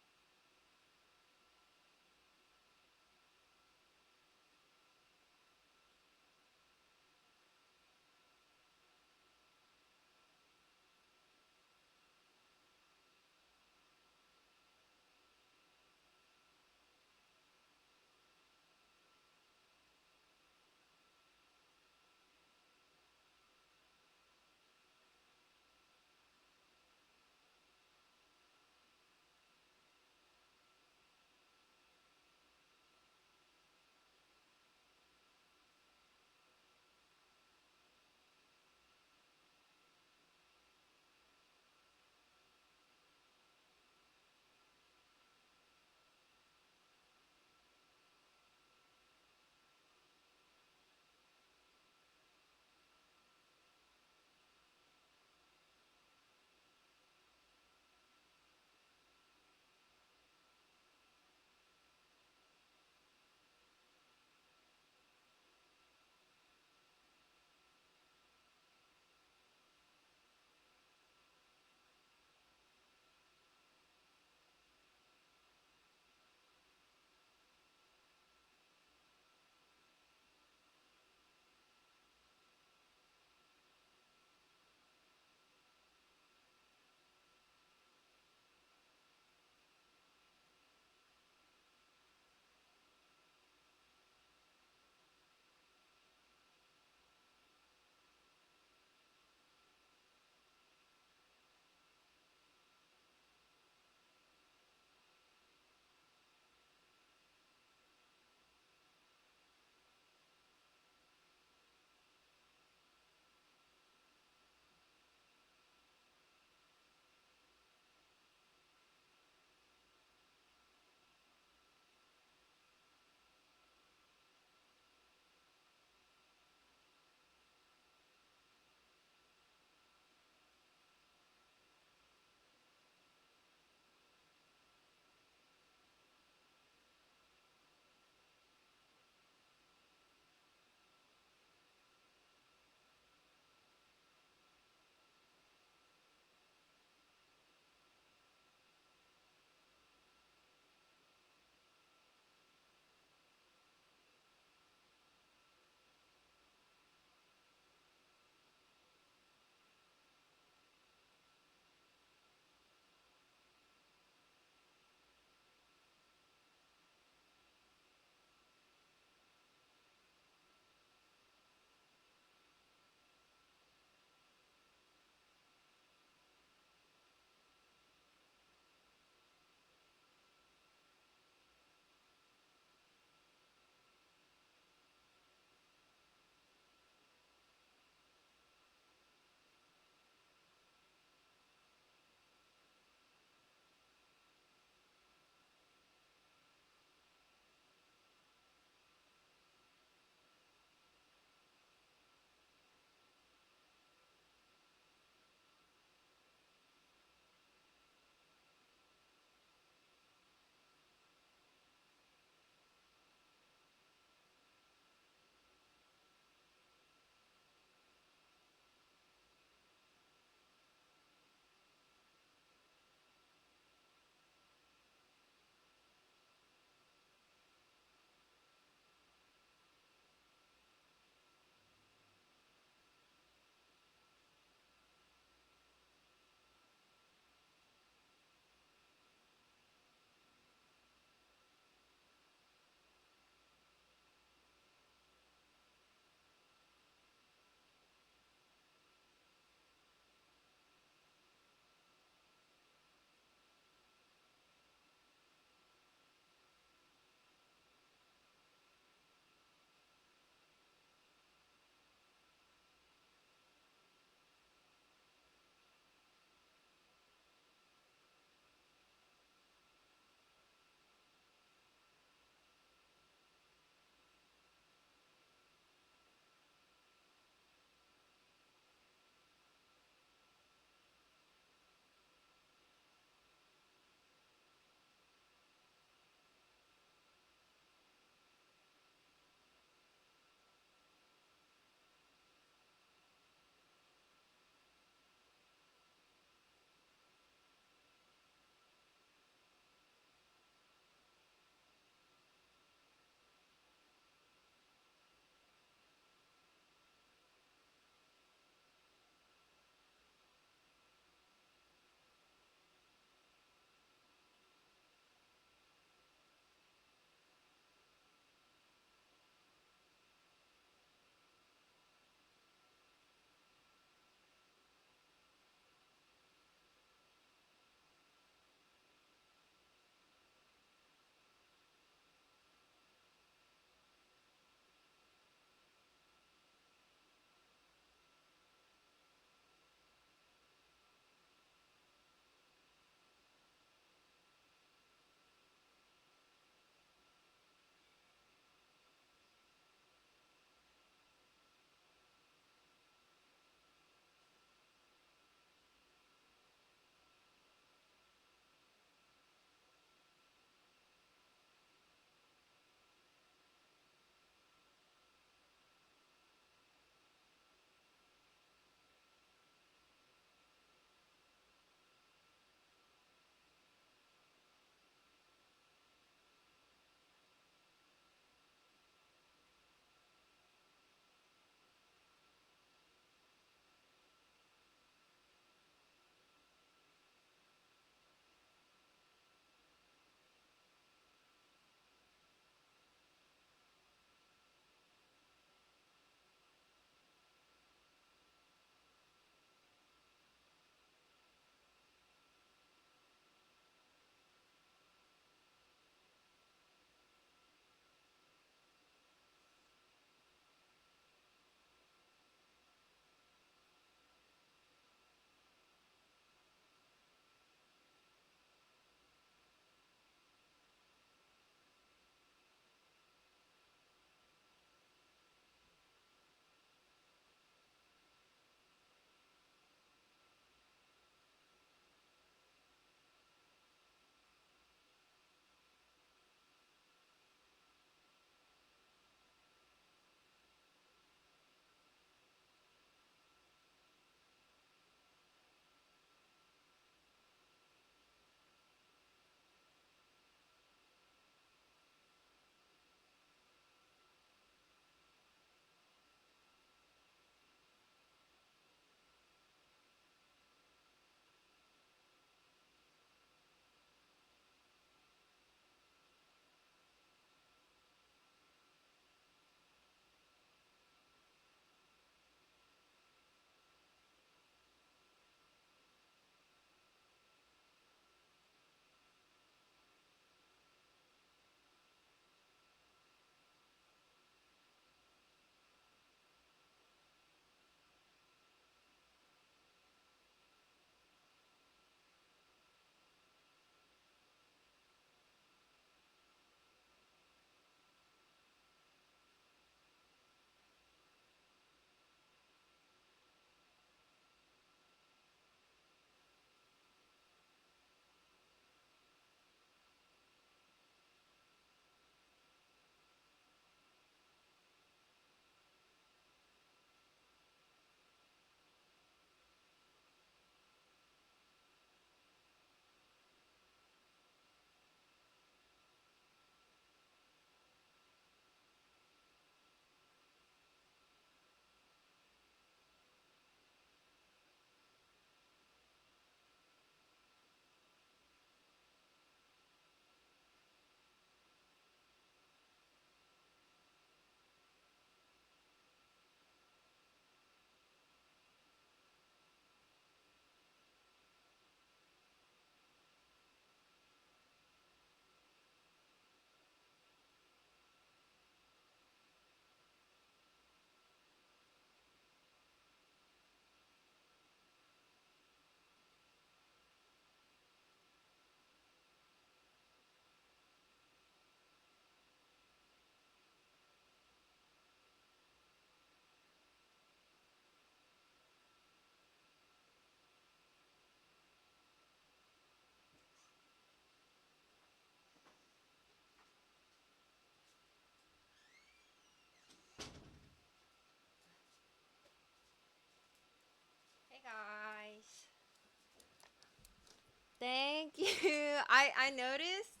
I noticed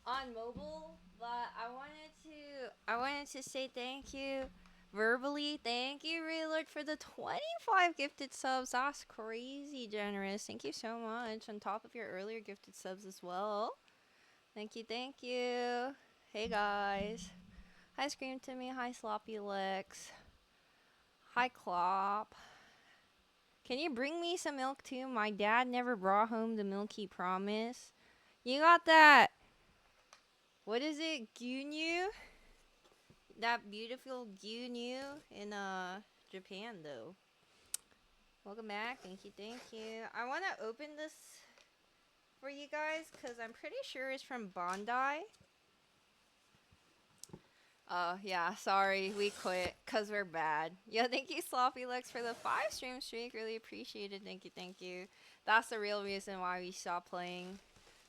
on mobile, but I wanted to say thank you verbally. Thank you, Raylord, for the 25 gifted subs. That's crazy generous. Thank you so much. On top of your earlier gifted subs as well. Thank you, thank you. Hey guys. Hi Scream Timmy. Hi Sloppy Lex. Hi Clop. Can you bring me some milk too? My dad never brought home the milk he promised. You got that? What is it? Gyunyu? That beautiful gyunyu in Japan though. Welcome back. Thank you, thank you. I want to open this for you guys because I'm pretty sure it's from Bandai. Oh, yeah, sorry, we quit because we're bad. Yeah, thank you, Sloppy Lex, for the 5 stream streak. Really appreciate it. Thank you, thank you. That's the real reason why we stopped playing.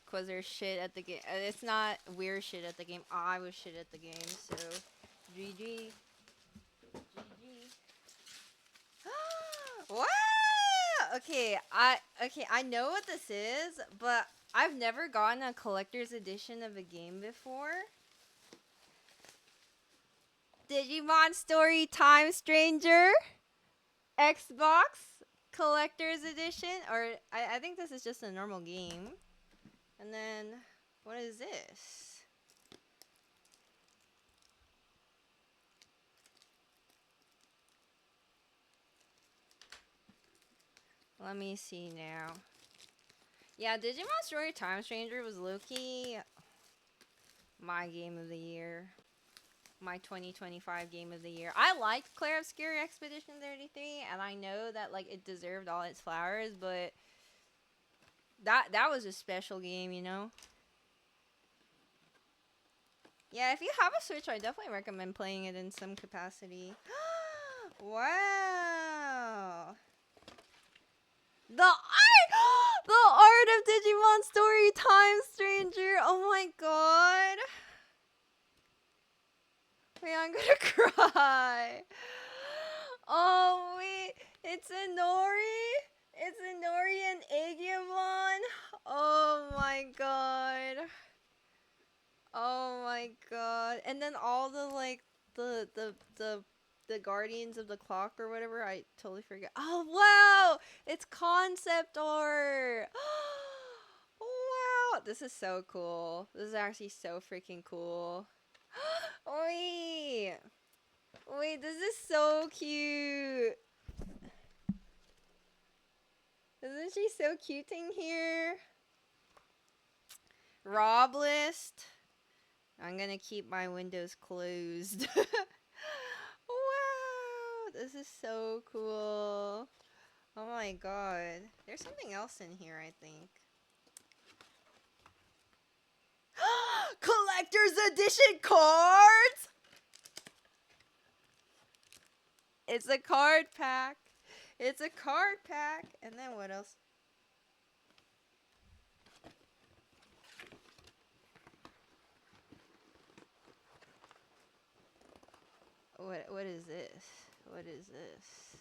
Because there's shit at the game. It's not weird shit at the game. I was shit at the game, so GG. GG. Wow! Okay, I know what this is, but I've never gotten a collector's edition of a game before. Digimon Story Time Stranger Xbox Collector's Edition, or I think this is just a normal game. And then, what is this? Let me see now. Yeah, Digimon Story Time Stranger was low-key my game of the year. My 2025 game of the year. I liked Clair Obscure Expedition 33, and I know that like it deserved all its flowers, but that was a special game, you know? Yeah, if you have a Switch, I definitely recommend playing it in some capacity. Wow. The art! The art of Digimon Story Time Stranger! Oh my god. Wait, I'm gonna cry. Oh, wait. It's Inori? It's Inori and Aegimon? Oh my god. Oh my god. And then all the like the guardians of the clock or whatever, I totally forget. Oh wow! It's concept art. Wow, this is so cool. This is actually so freaking cool. Wait. Wait, this is so cute. Isn't she so cute in here? Rob list. I'm gonna keep my windows closed. Wow, this is so cool. Oh my god. There's something else in here, I think. Collector's edition cards! It's a card pack. It's a card pack. And then what else? What is this? What is this?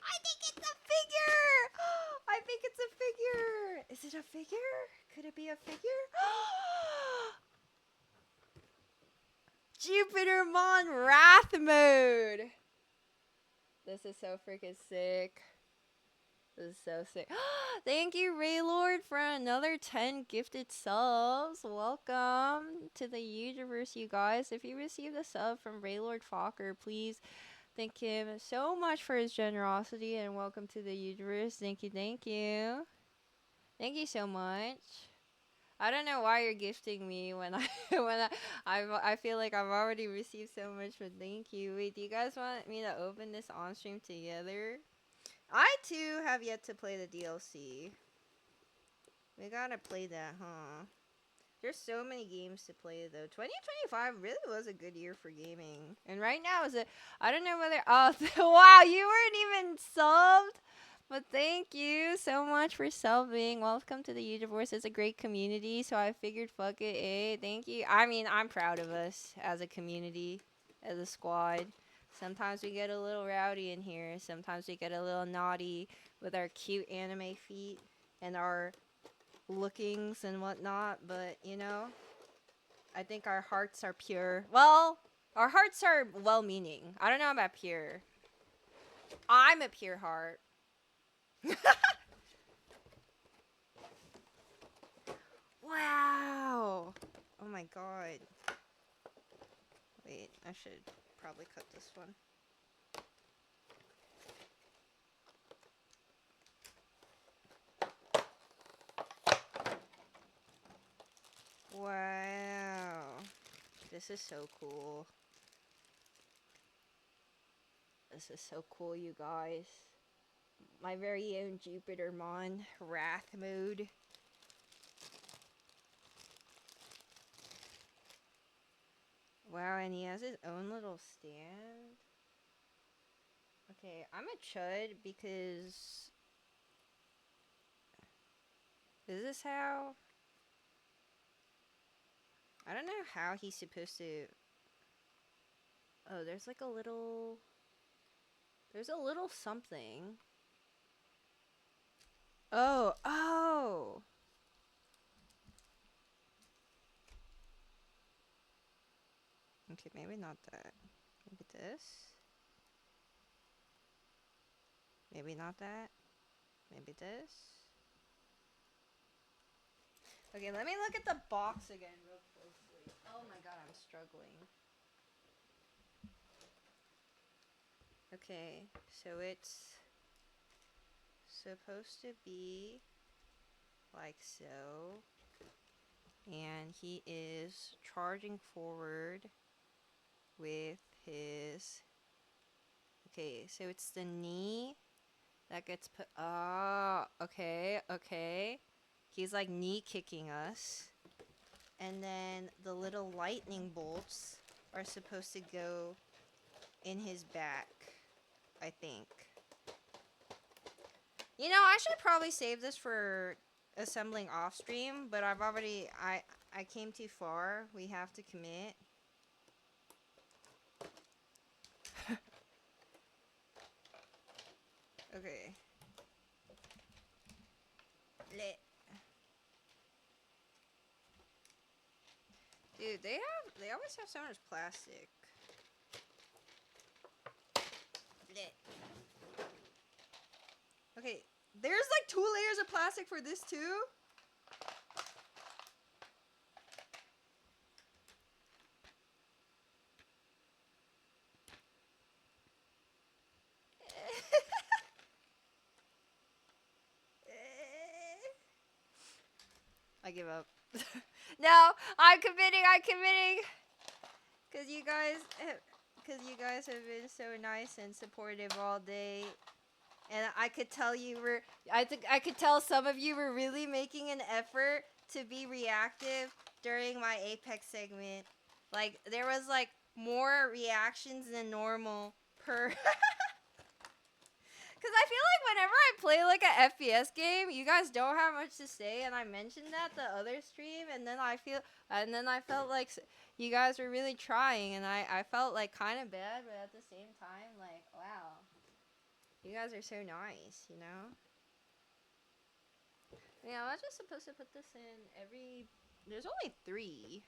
I think it's a figure! I think it's a figure! Is it a figure? Could it be a figure? Jupitermon Wrath Mode! This is so freaking sick. This is so sick. Thank you, Raylord, for another 10 gifted subs. Welcome to the universe, you guys. If you received a sub from Raylord Fokker, please thank him so much for his generosity and welcome to the universe. Thank you, thank you. Thank you so much. I don't know why you're gifting me when I feel like I've already received so much, but thank you. Wait, do you guys want me to open this on stream together? I too have yet to play the DLC. We gotta play that, huh? There's so many games to play though. 2025 really was a good year for gaming. And right now is it? I don't know whether. Oh, wow! You weren't even subbed. But thank you so much for subbing. Welcome to the universe. It's a great community, so I figured fuck it. Thank you. I mean, I'm proud of us as a community, as a squad. Sometimes we get a little rowdy in here. Sometimes we get a little naughty with our cute anime feet and our lookings and whatnot. But, you know, I think our hearts are pure. Well, our hearts are well-meaning. I don't know about pure. I'm a pure heart. Wow. Oh my god. Wait, I should probably cut this one. Wow. This is so cool. This is so cool, you guys. My very own Jupiter Mon Wrath mode. Wow, and he has his own little stand. Okay, I'm a chud because... Is this how... I don't know how he's supposed to... Oh, there's like a little... There's a little something. Oh, oh! Okay, maybe not that. Maybe this? Maybe not that? Maybe this? Okay, let me look at the box again real closely. Oh my god, I'm struggling. Okay, so it's supposed to be like so. And he is charging forward with his... Okay, so it's the knee that gets put... Oh, okay, okay. He's like knee kicking us. And then the little lightning bolts are supposed to go in his back, I think. You know, I should probably save this for assembling off stream, but I've already... I came too far. We have to commit. Okay. Lit. Dude, they always have so much plastic. Lit. Okay, there's like 2 layers of plastic for this too? I give up. No, I'm committing. Cause you guys have been so nice and supportive all day. And I could tell I could tell some of you were really making an effort to be reactive during my Apex segment. Like, there was like more reactions than normal per... Because I feel like whenever I play like a FPS game, you guys don't have much to say, and I mentioned that the other stream, and then I felt like you guys were really trying, and I felt like kind of bad, but at the same time, like, wow, you guys are so nice, you know? Yeah, I was just supposed to put this in every... There's only 3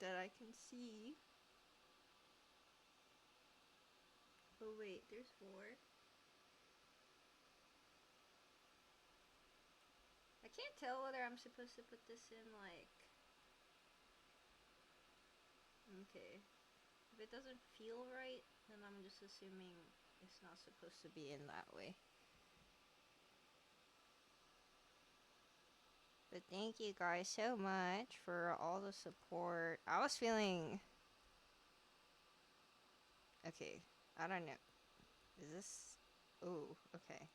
that I can see. Oh wait, there's 4. I can't tell whether I'm supposed to put this in like... Okay. If it doesn't feel right, then I'm just assuming it's not supposed to be in that way. But thank you guys so much for all the support. I was feeling... Okay, I don't know. Is this... Oh, okay.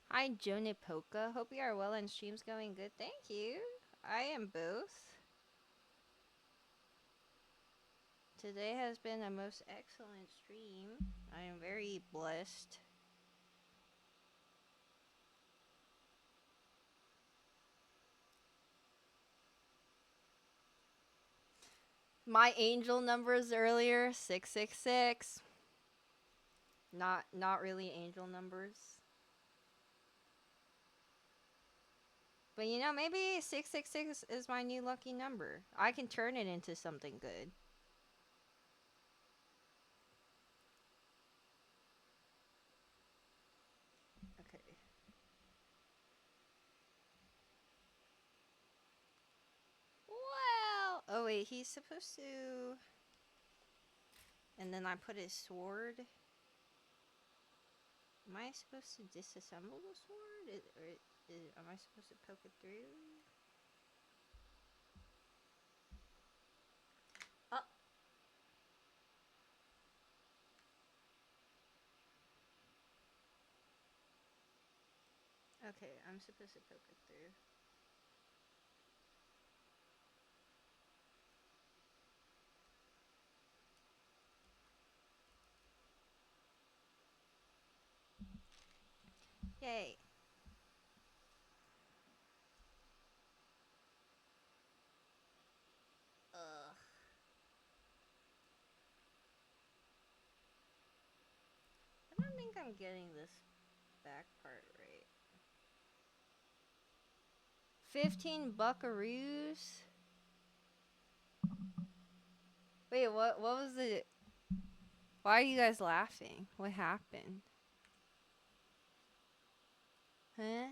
Hi, Jonipoka. Hope you are well and stream's going good. Thank you. I am both. Today has been a most excellent stream. I am very blessed. My angel numbers earlier, 666. Not really angel numbers. But you know, maybe 666 is my new lucky number. I can turn it into something good. Okay. Well, oh wait, he's supposed to. And then I put his sword. Am I supposed to disassemble the sword? Am I supposed to poke it through? Oh. Okay, I'm supposed to poke it through. Yay. Ugh. I don't think I'm getting this back part right. 15 buckaroos? Wait, what was the... Why are you guys laughing? What happened? Huh?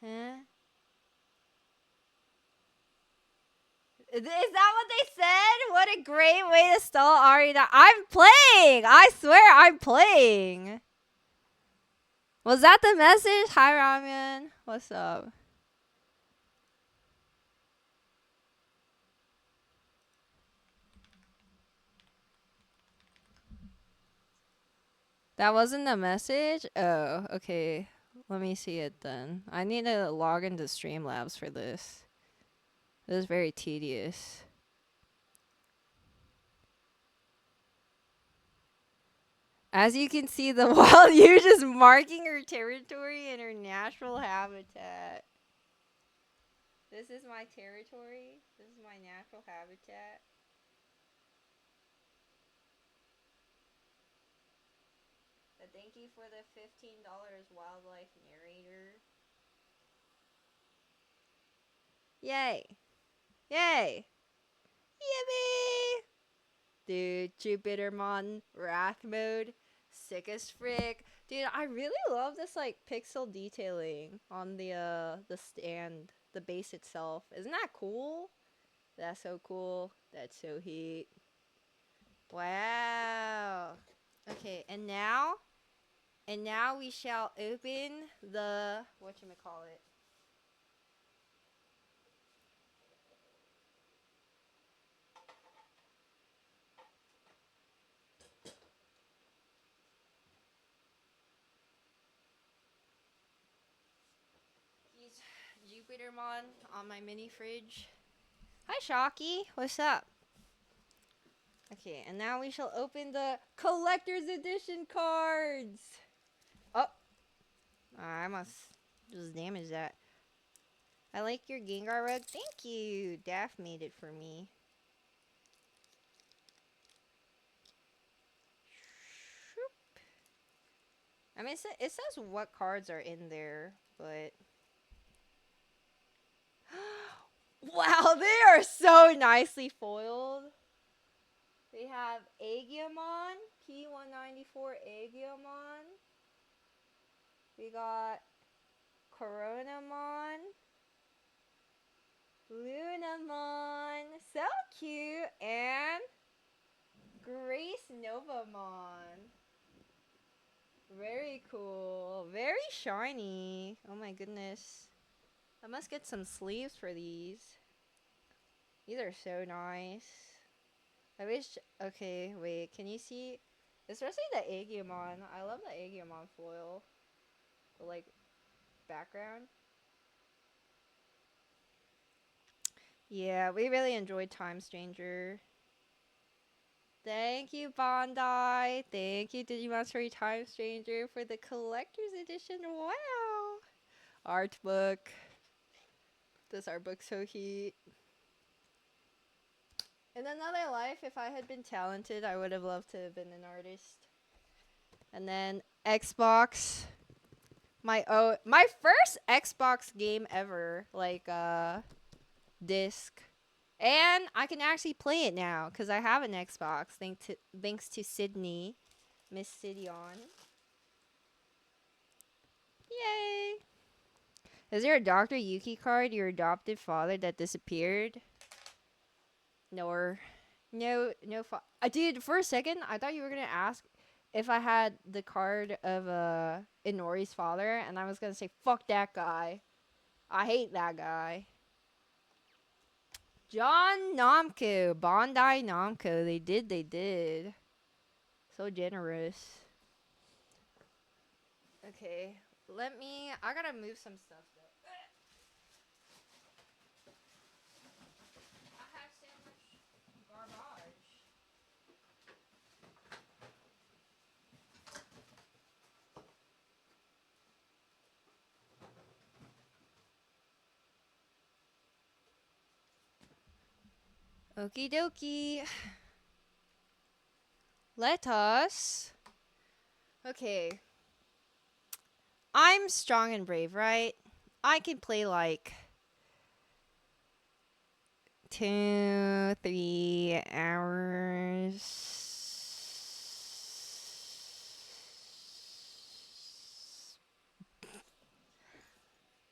Huh? Is that what they said? What a great way to stall Arena. I'm playing! I swear I'm playing! Was that the message? Hi, Ramen. What's up? That wasn't the message? Oh, okay. Let me see it then. I need to log into Streamlabs for this. This is very tedious. As you can see, the wild ewe just marking her territory and her natural habitat. This is my territory. This is my natural habitat. But thank you for the $15 wildlife narrator. Yay! Yay! Yippee! Dude, Jupitermon Wrath mode. Sick as frick. Dude, I really love this like pixel detailing on the stand, the base itself. Isn't that cool? That's so cool. That's so heat. Wow. Okay, and now we shall open the whatchamacallit. He's Jupitermon on my mini fridge. Hi Shocky, what's up? Okay, and now we shall open the collector's edition cards. Oh, I must just damage that. I like your Gengar rug. Thank you. Daff made it for me. I mean, it says what cards are in there, but... Wow, they are so nicely foiled. We have Aegiamon, P194 Aegiamon. We got Coronamon, Lunamon, so cute, and Grace Novamon. Very cool, very shiny. Oh my goodness. I must get some sleeves for these. These are so nice. I wish, okay, wait, can you see? Especially the Aegiamon. I love the Aegiamon foil. The, like, background. Yeah, we really enjoyed Time Stranger. Thank you, Bandai. Thank you, Digimonstory Time Stranger, for the collector's edition. Wow. Art book. This art book so heat. In another life, if I had been talented, I would have loved to have been an artist. And then Xbox. My first Xbox game ever, like disc. And I can actually play it now because I have an Xbox thanks to Sydney, Miss Sidyon. Yay! Is there a Dr. Yuki card, your adopted father, that disappeared? No, dude, for a second, I thought you were gonna ask if I had the card of Inori's father, and I was gonna say, fuck that guy. I hate that guy. John Namco, Bondi Namco, they did. So generous. Okay, I gotta move some stuff though. I have so much garbage. Okie dokie. Let us. Okay. I'm strong and brave, right? I can play like 2-3 hours.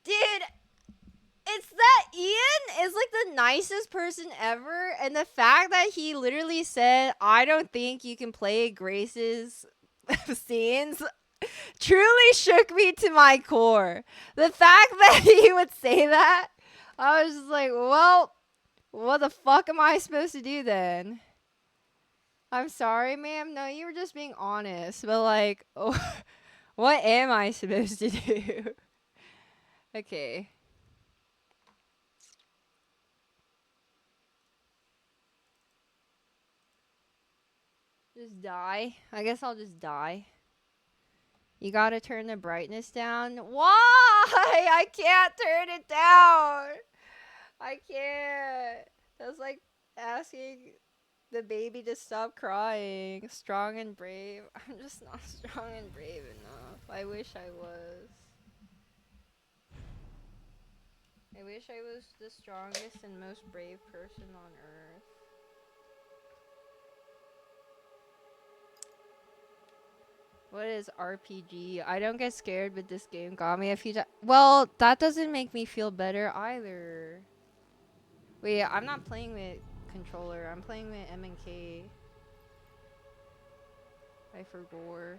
Dude, it's that Ian is like the nicest person ever, and the fact that he literally said, "I don't think you can play Grace's scenes," truly shook me to my core. The fact that he would say that, I was just like, well, what the fuck am I supposed to do then? I'm sorry, ma'am. No, you were just being honest. But like, what am I supposed to do? Okay. Just die. I guess I'll just die. You gotta turn the brightness down. Why? I can't turn it down. I can't. That's like asking the baby to stop crying. Strong and brave. I'm just not strong and brave enough. I wish I was. I wish I was the strongest and most brave person on earth. What is RPG? I don't get scared, but this game got me a few times. Well, that doesn't make me feel better either. Wait, I'm not playing with controller. I'm playing with M and K. I forgot.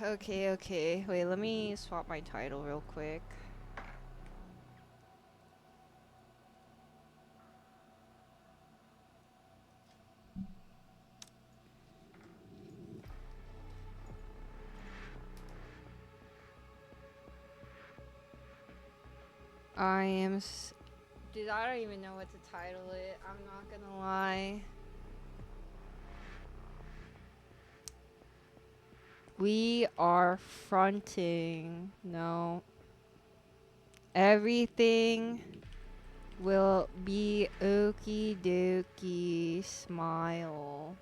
Okay. Wait, let me swap my title real quick. Dude, I don't even know what to title it. I'm not gonna lie. We are fronting. No. Everything will be okie dokie. Smile.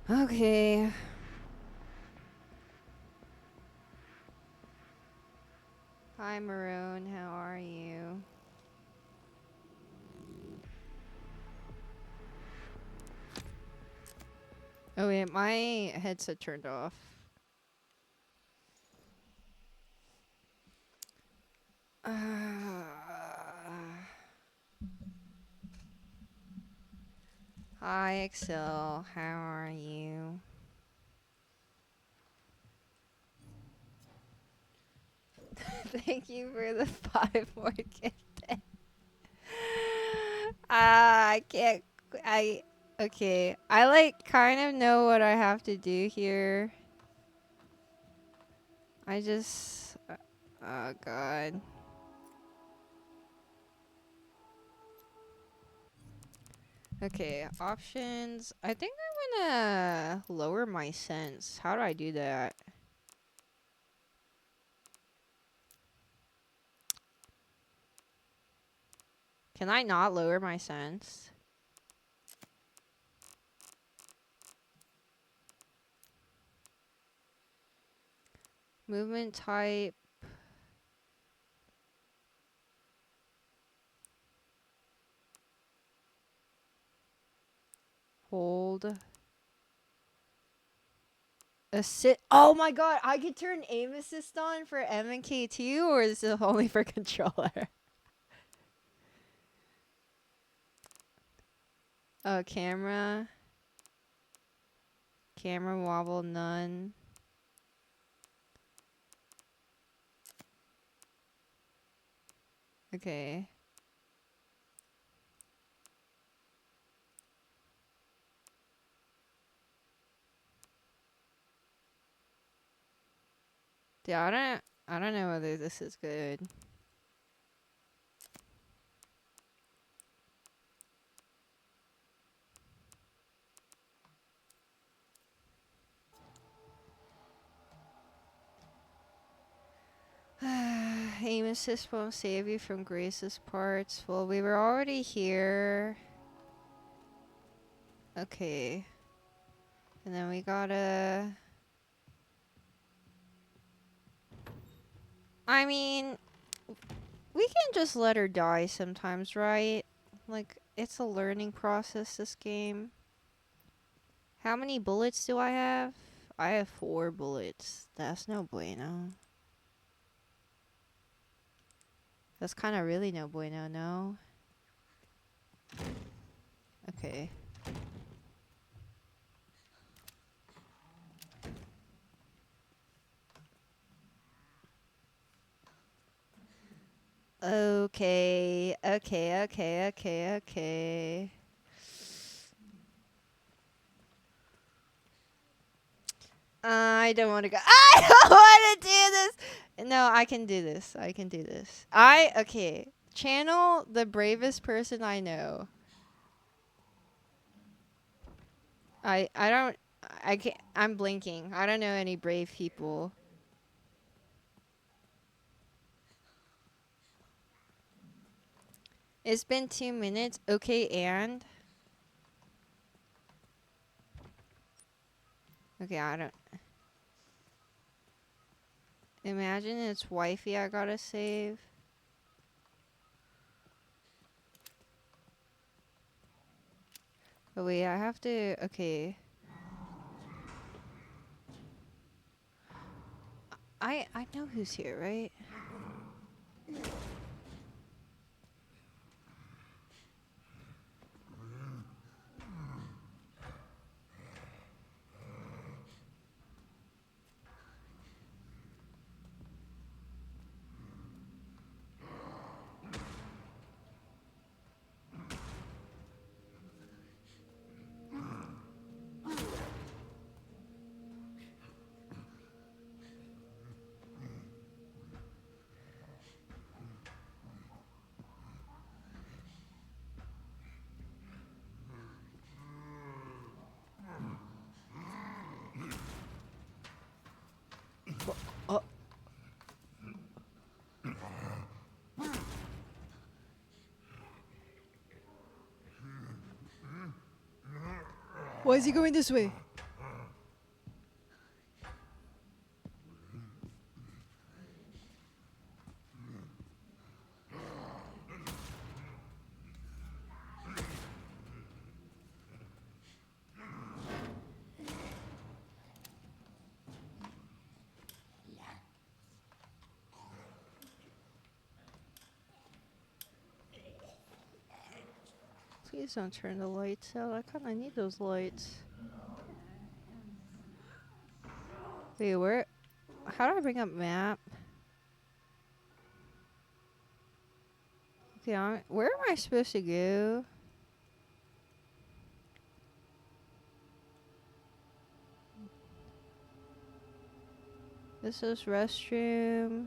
Okay. Hi, Maroon. How are you? Oh, wait. My headset turned off. Hi, Excel. How are you? Thank you for the 5 more gifted. I can't. Okay. I like kind of know what I have to do here. I just. Oh, God. Okay, options. I think I'm gonna lower my sense. How do I do that? Can I not lower my sense? Movement type. Hold. Assist. Oh my god, I could turn aim assist on for M and K2, or is it only for controller? Camera. Camera wobble, none. Okay. Dude, I don't know whether this is good. Aim assist won't save you from Grace's parts. Well, we were already here. Okay. And then we gotta... I mean, we can just let her die sometimes, right? Like, it's a learning process, this game. How many bullets do I have? I have 4 bullets. That's no bueno. That's kind of really no bueno, no? Okay. Okay. I don't want to go. I don't want to do this. No, I can do this. I can do this. Okay. Channel the bravest person I know. I don't, I can't, I'm blinking. I don't know any brave people. It's been 2 minutes. Okay, and? Okay, I don't. Imagine it's wifey I gotta save. Oh wait, I have to, okay. I know who's here, right? Oh. Why is he going this way? Please don't turn the lights out. I kind of need those lights. Wait, where? How do I bring up map? Okay, where am I supposed to go? This is restroom.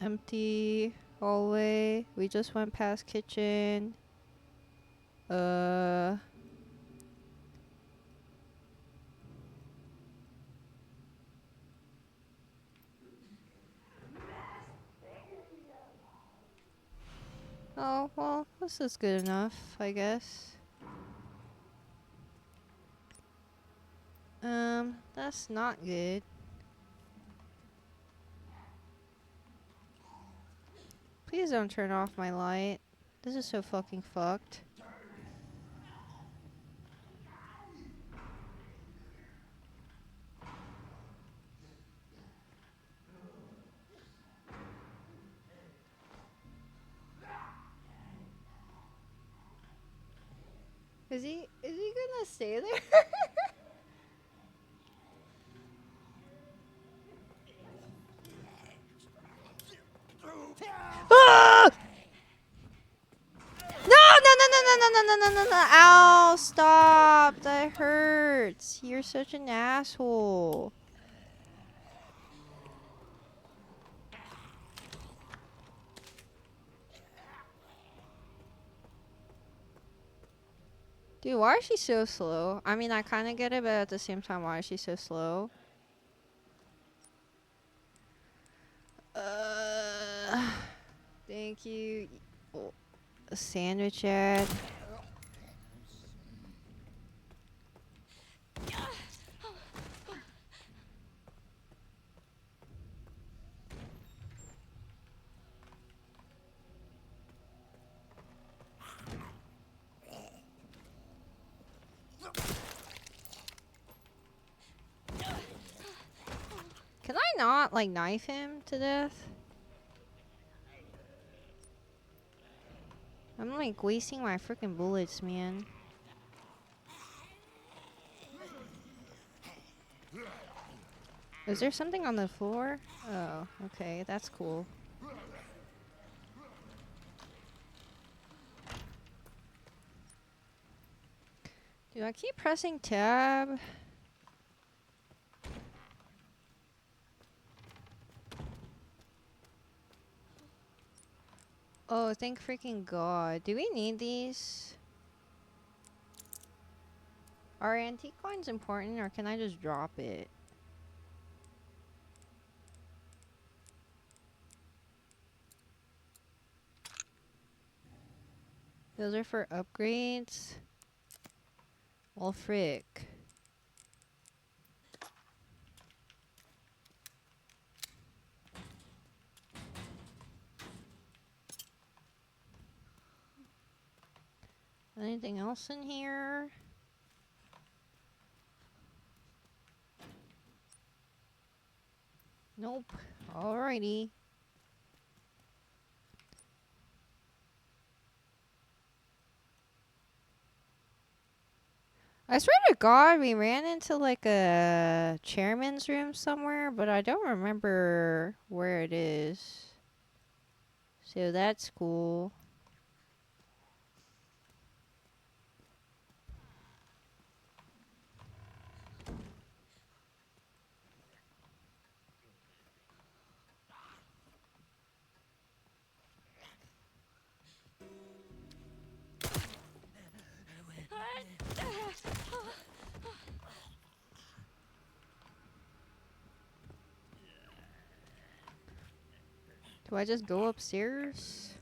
Empty. Hallway. We just went past kitchen. Oh, well, this is good enough, I guess. That's not good. Please don't turn off my light. This is so fucking fucked. Is he gonna stay there? Ah! No, no, no, no, no, no, no, no, no, no, no. Ow, stop. That hurts. You're such an asshole. Dude, why is she so slow? I mean, I kind of get it, but at the same time, why is she so slow? Thank you. Oh, a sandwich ad. Can I not, like, knife him to death? I'm, like, wasting my freaking bullets, man. Is there something on the floor? Oh, okay, that's cool. Do I keep pressing tab? Oh, thank freaking God. Do we need these? Are antique coins important, or can I just drop it? Those are for upgrades? Well, frick. Anything else in here? Nope. Alrighty. I swear to God, we ran into like a chairman's room somewhere, but I don't remember where it is. So that's cool. Do I just go upstairs?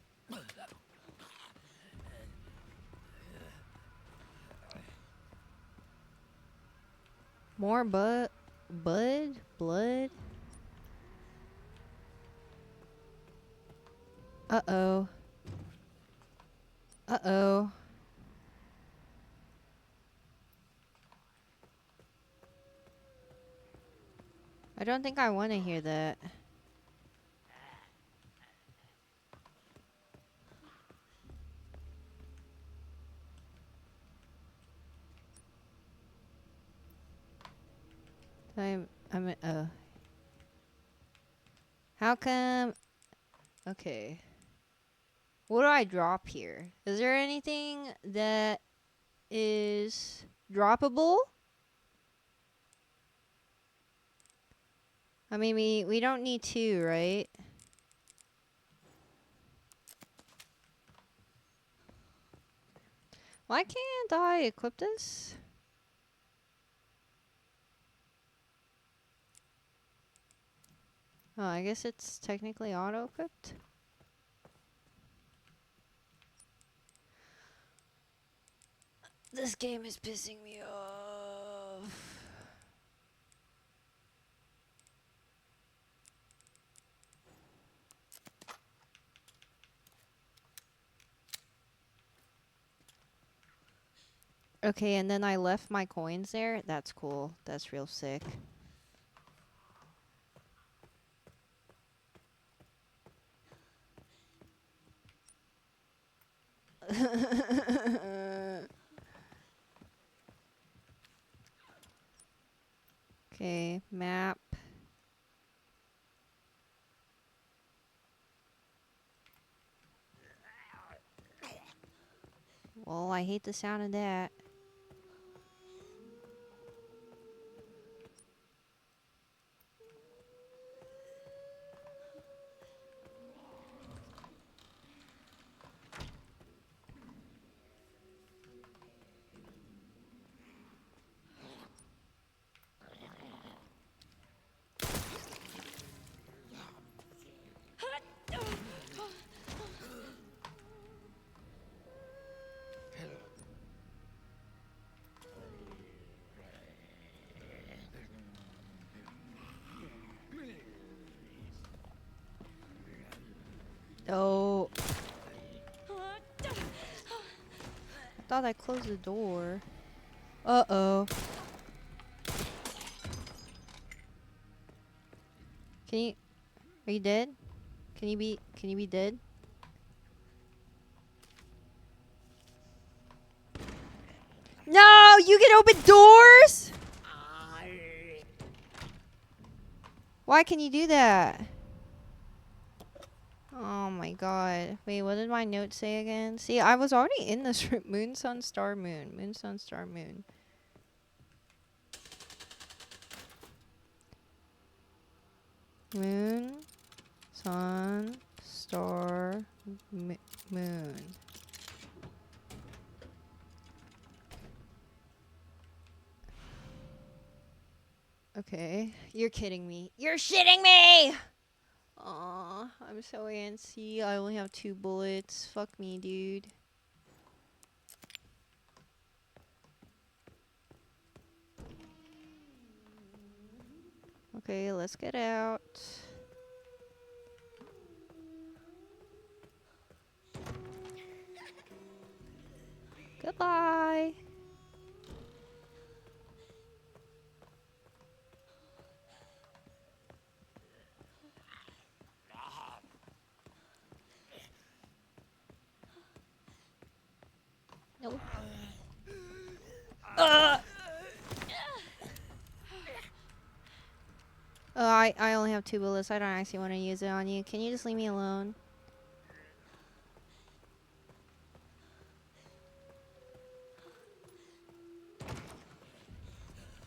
More blood? Uh-oh. Uh-oh. I don't think I want to hear that. I'm how come? Okay. What do I drop here? Is there anything that is droppable? I mean, we don't need two, right? Why can't I equip this? Oh, I guess it's technically auto-equipped. This game is pissing me off. Okay, and then I left my coins there. That's cool. That's real sick. Okay, map. Well, I hate the sound of that. Oh. I thought I closed the door. Uh-oh. Can you... Are you dead? Can you be dead? No! You can open doors?! Why can you do that? Oh my god. Wait, what did my note say again? See, I was already in this room. Moon, sun, star, moon. Moon, sun, star, moon. Moon, sun, star, moon. Okay. You're kidding me. You're shitting me! Aw, I'm so antsy. I only have 2 bullets. Fuck me, dude. Okay, let's get out. Goodbye. Nope. Oh, I only have 2 bullets. I don't actually want to use it on you. Can you just leave me alone?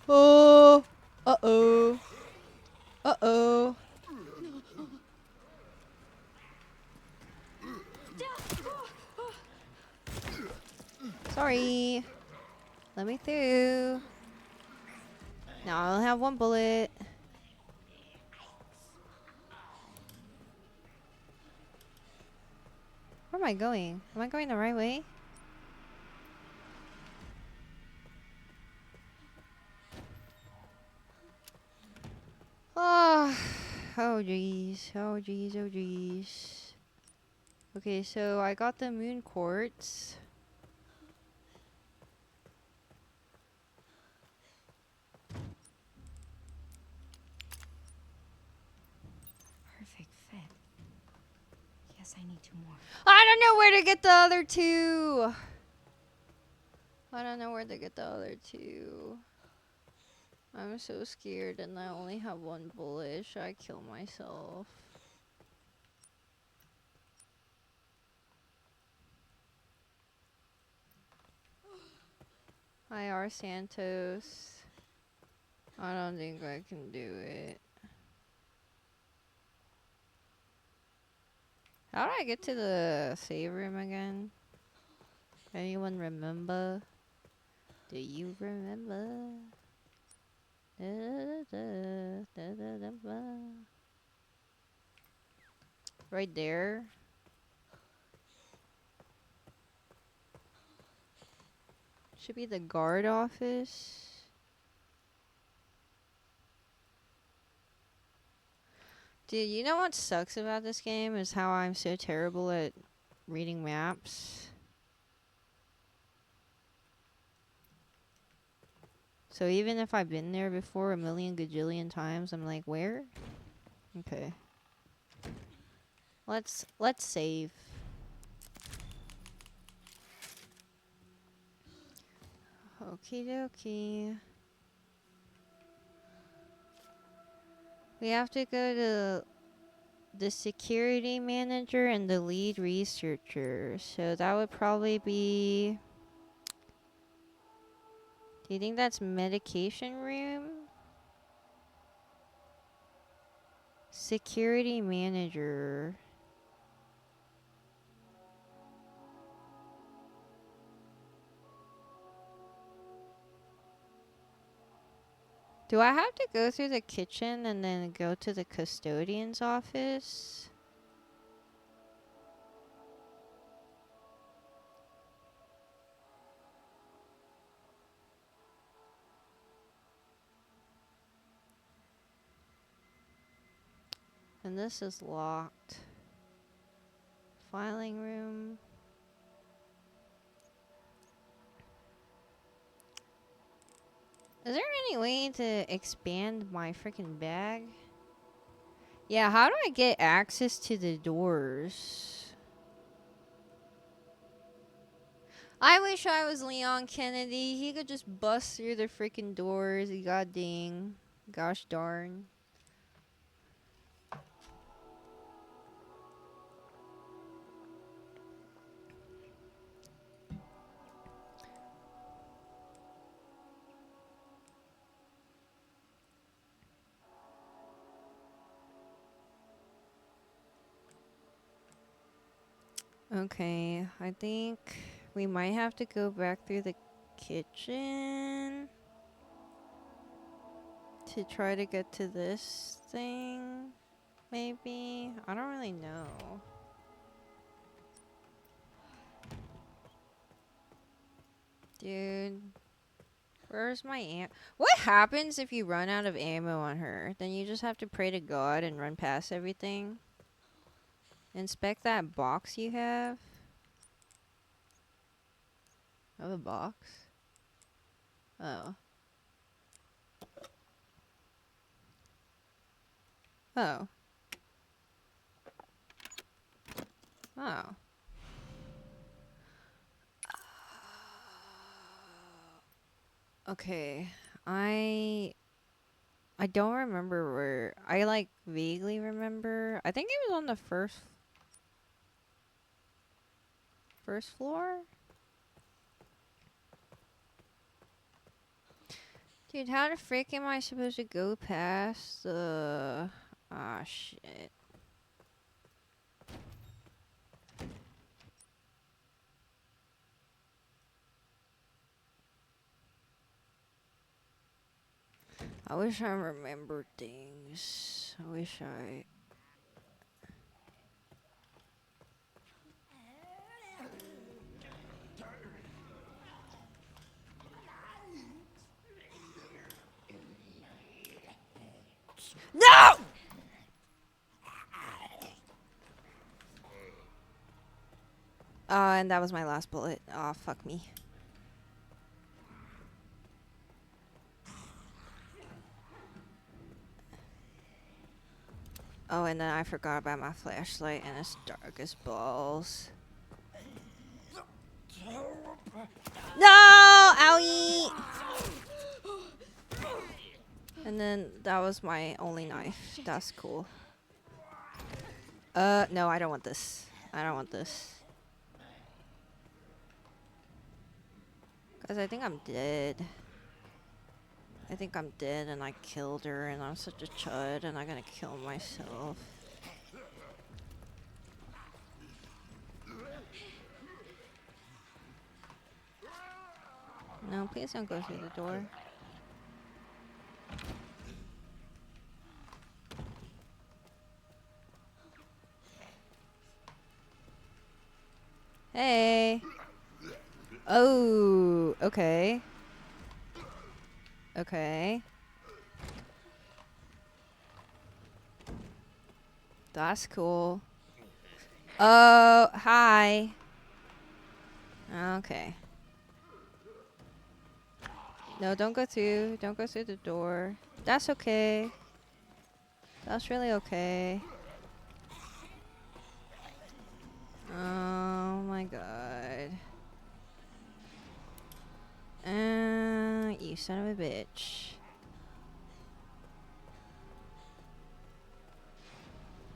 Oh. Uh-oh. Uh-oh. Sorry. Let me through. Now I'll have 1 bullet. Where am I going? Am I going the right way? Oh, oh jeez. Oh jeez, oh jeez. Okay, so I got the moon quartz. Perfect fit. Yes, I need 2 more. I don't know where to get the other 2. I don't know where to get the other 2. I'm so scared and I only have 1 bullet. Should I kill myself? IR Santos. I don't think I can do it. How do I get to the save room again? Anyone remember? Do you remember? Right there. Should be the guard office. Dude, you know what sucks about this game is how I'm so terrible at reading maps. So even if I've been there before a million gajillion times, I'm like, where? Okay. Let's save. Okie dokie. We have to go to the security manager and the lead researcher. So that would probably be... Do you think that's medication room? Security manager. Do I have to go through the kitchen and then go to the custodian's office? And this is locked. Filing room. Is there any way to expand my freaking bag? Yeah, how do I get access to the doors? I wish I was Leon Kennedy. He could just bust through the freaking doors. God dang. Gosh darn. Okay, I think we might have to go back through the kitchen to try to get to this thing. Maybe? I don't really know. Dude. Where's my aunt? What happens if you run out of ammo on her? Then you just have to pray to God and run past everything? Inspect that box you have. I have a box? Oh. Oh. Oh. Okay. I don't remember where. I like vaguely remember. I think it was on the first floor. Dude, how the frick am I supposed to go past the... Ah, shit. I wish I remembered things. I wish I... No! And that was my last bullet. Aw, fuck me. Oh, and then I forgot about my flashlight, and it's dark as balls. No! Owie! And then that was my only knife. That's cool. No, I don't want this. I don't want this. Guys, I think I'm dead. I think I'm dead and I killed her and I'm such a chud and I'm gonna kill myself. No, please don't go through the door. Hey! Oh, okay. Okay. That's cool. Oh, hi. Okay. No, don't go through. Don't go through the door. That's okay. That's really okay. Oh my god. You son of a bitch.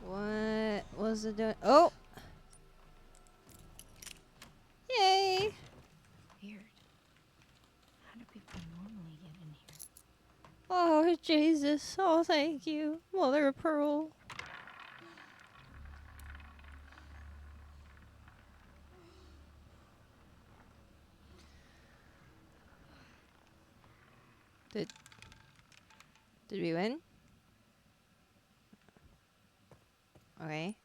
What was it doing? Oh! Yay! Weird. How do people normally get in here? Oh, Jesus. Oh, thank you. Mother of Pearl. Did we win? Okay.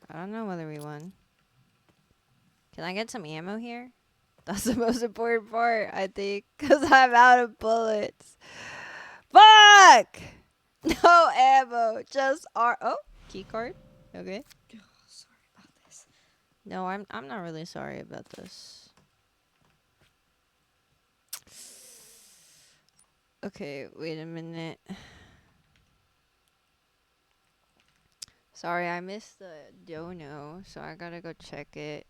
I don't know whether we won. Can I get some ammo here? That's the most important part, I think. Because I'm out of bullets. Fuck! No ammo. Just oh, key card. Okay. Sorry about this. No, I'm not really sorry about this. Okay, wait a minute. Sorry, I missed the dono, so I gotta go check it.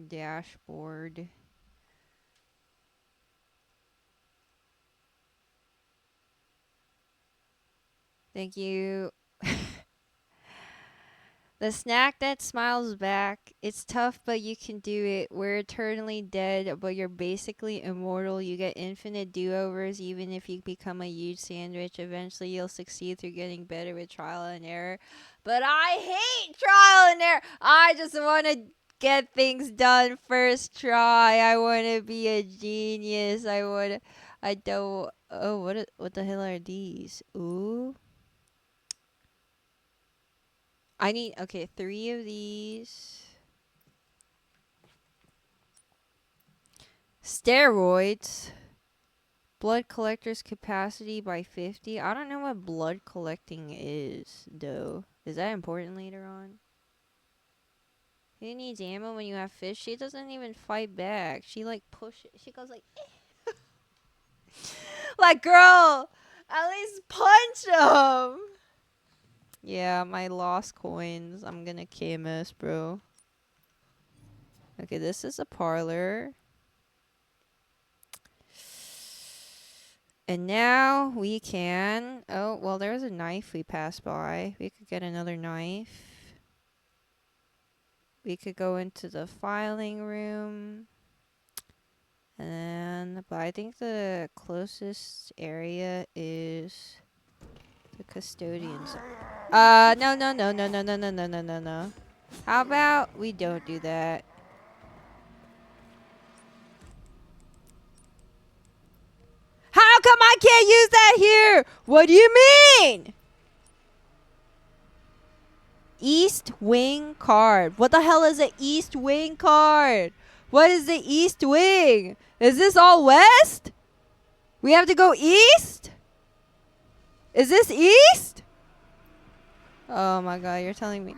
Dashboard. Thank you. The snack that smiles back. It's tough, but you can do it. We're eternally dead, but you're basically immortal. You get infinite do-overs even if you become a huge sandwich. Eventually, you'll succeed through getting better with trial and error. But I hate trial and error. I just want to get things done first try. I want to be a genius. I don't. Oh, what the hell are these? Ooh. I need, okay, 3 of these. Steroids. Blood collector's capacity by 50. I don't know what blood collecting is, though. Is that important later on? Who needs ammo when you have fish? She doesn't even fight back. She, like, pushes. She goes, like, eh. Like, girl, at least punch him. Yeah, my lost coins. I'm gonna KMS, bro. Okay, this is a parlor. And now we can... Oh, well, there's a knife we passed by. We could get another knife. We could go into the filing room. But I think the closest area is the custodian's. No, no, no, no, no, no, no, no, no, no, no. How about we don't do that? How come I can't use that here? What do you mean? East Wing card. What the hell is an East Wing card? What is the East Wing? Is this all west? We have to go east? Is this east? Oh my god, you're telling me.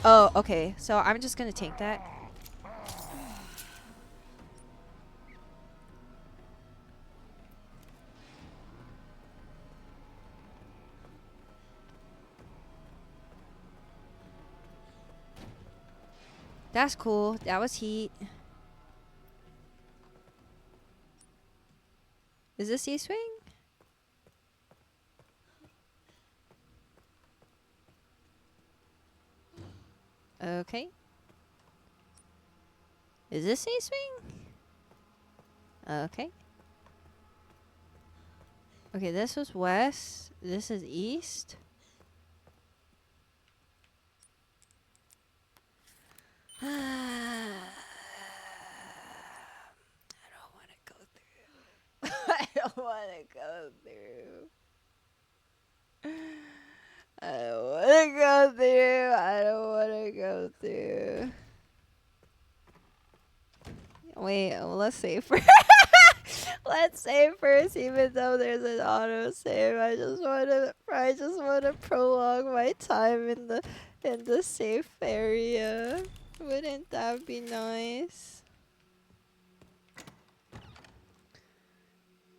Oh, okay. So I'm just gonna take that. That's cool. That was heat. Is this East Wing? Okay. Is this East Wing? Okay. Okay, this was west. This is east. want to go through. I don't want to go through. I don't want to go through. Wait, let's save first. Let's save first, even though there's an auto save. I just want to prolong my time in the safe area. Wouldn't that be nice?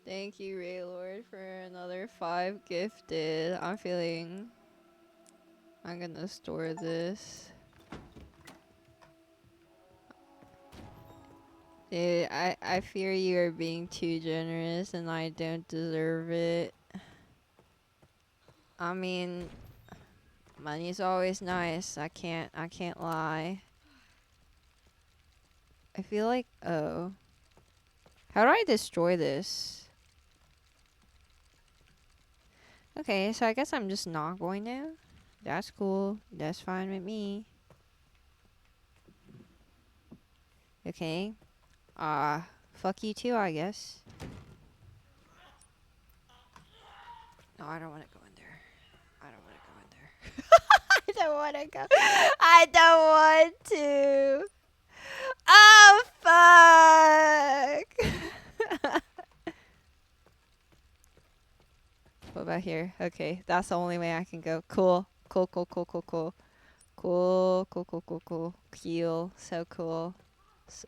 Thank you, Raylord, for another 5 gifted. I'm gonna store this. Dude, I fear you are being too generous and I don't deserve it. I mean, money's always nice. I can't lie. I feel like, oh. How do I destroy this? Okay, so I guess I'm just not going to. That's cool. That's fine with me. Okay. Fuck you too, I guess. No, I don't want to go in there. I don't want to go in there. I don't want to go. I don't want to. Oh, fuck. What about here? Okay, that's the only way I can go. Cool. Cool, cool, cool, cool, cool. Cool, cool, cool, cool, cool. Cool. So cool. So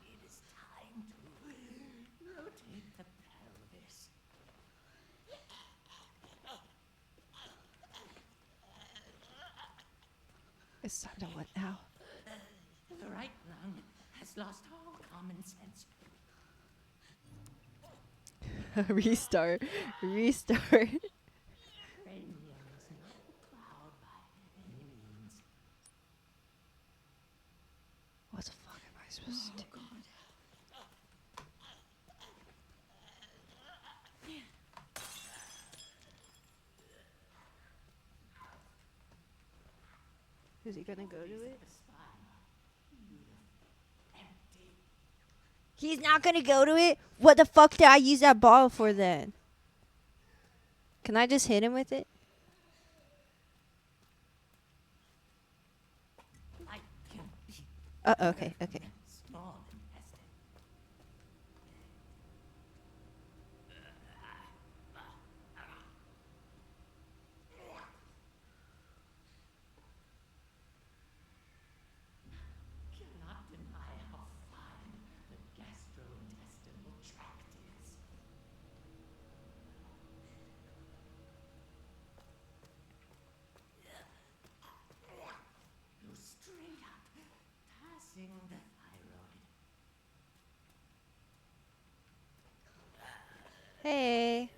It is time to rotate the pelvis. it's time to what now? The right lung has lost all common sense. Restart. Restart. Cranium is not a cloud by any means. What the fuck am I supposed to do? Is he gonna go to it? He's not gonna go to it? What the fuck did I use that bottle for then? Can I just hit him with it? I can be Okay, okay. small intestine. Cannot deny how fine the gastrointestinal tract is. You're straight up passing the thyroid. Hey.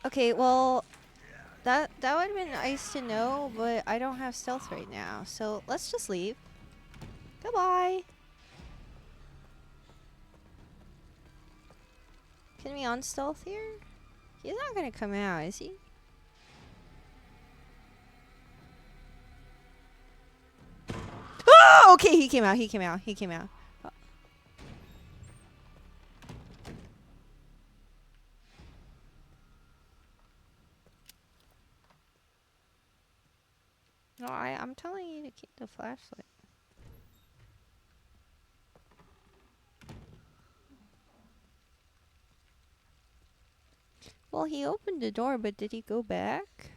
Okay, well, that would have been nice to know, but I don't have stealth right now, so let's just leave. Goodbye. Can we on stealth here? He's not gonna come out, is he? Oh, okay, he came out. He came out. He came out. No, I'm telling you to keep the flashlight. Well, he opened the door, but did he go back?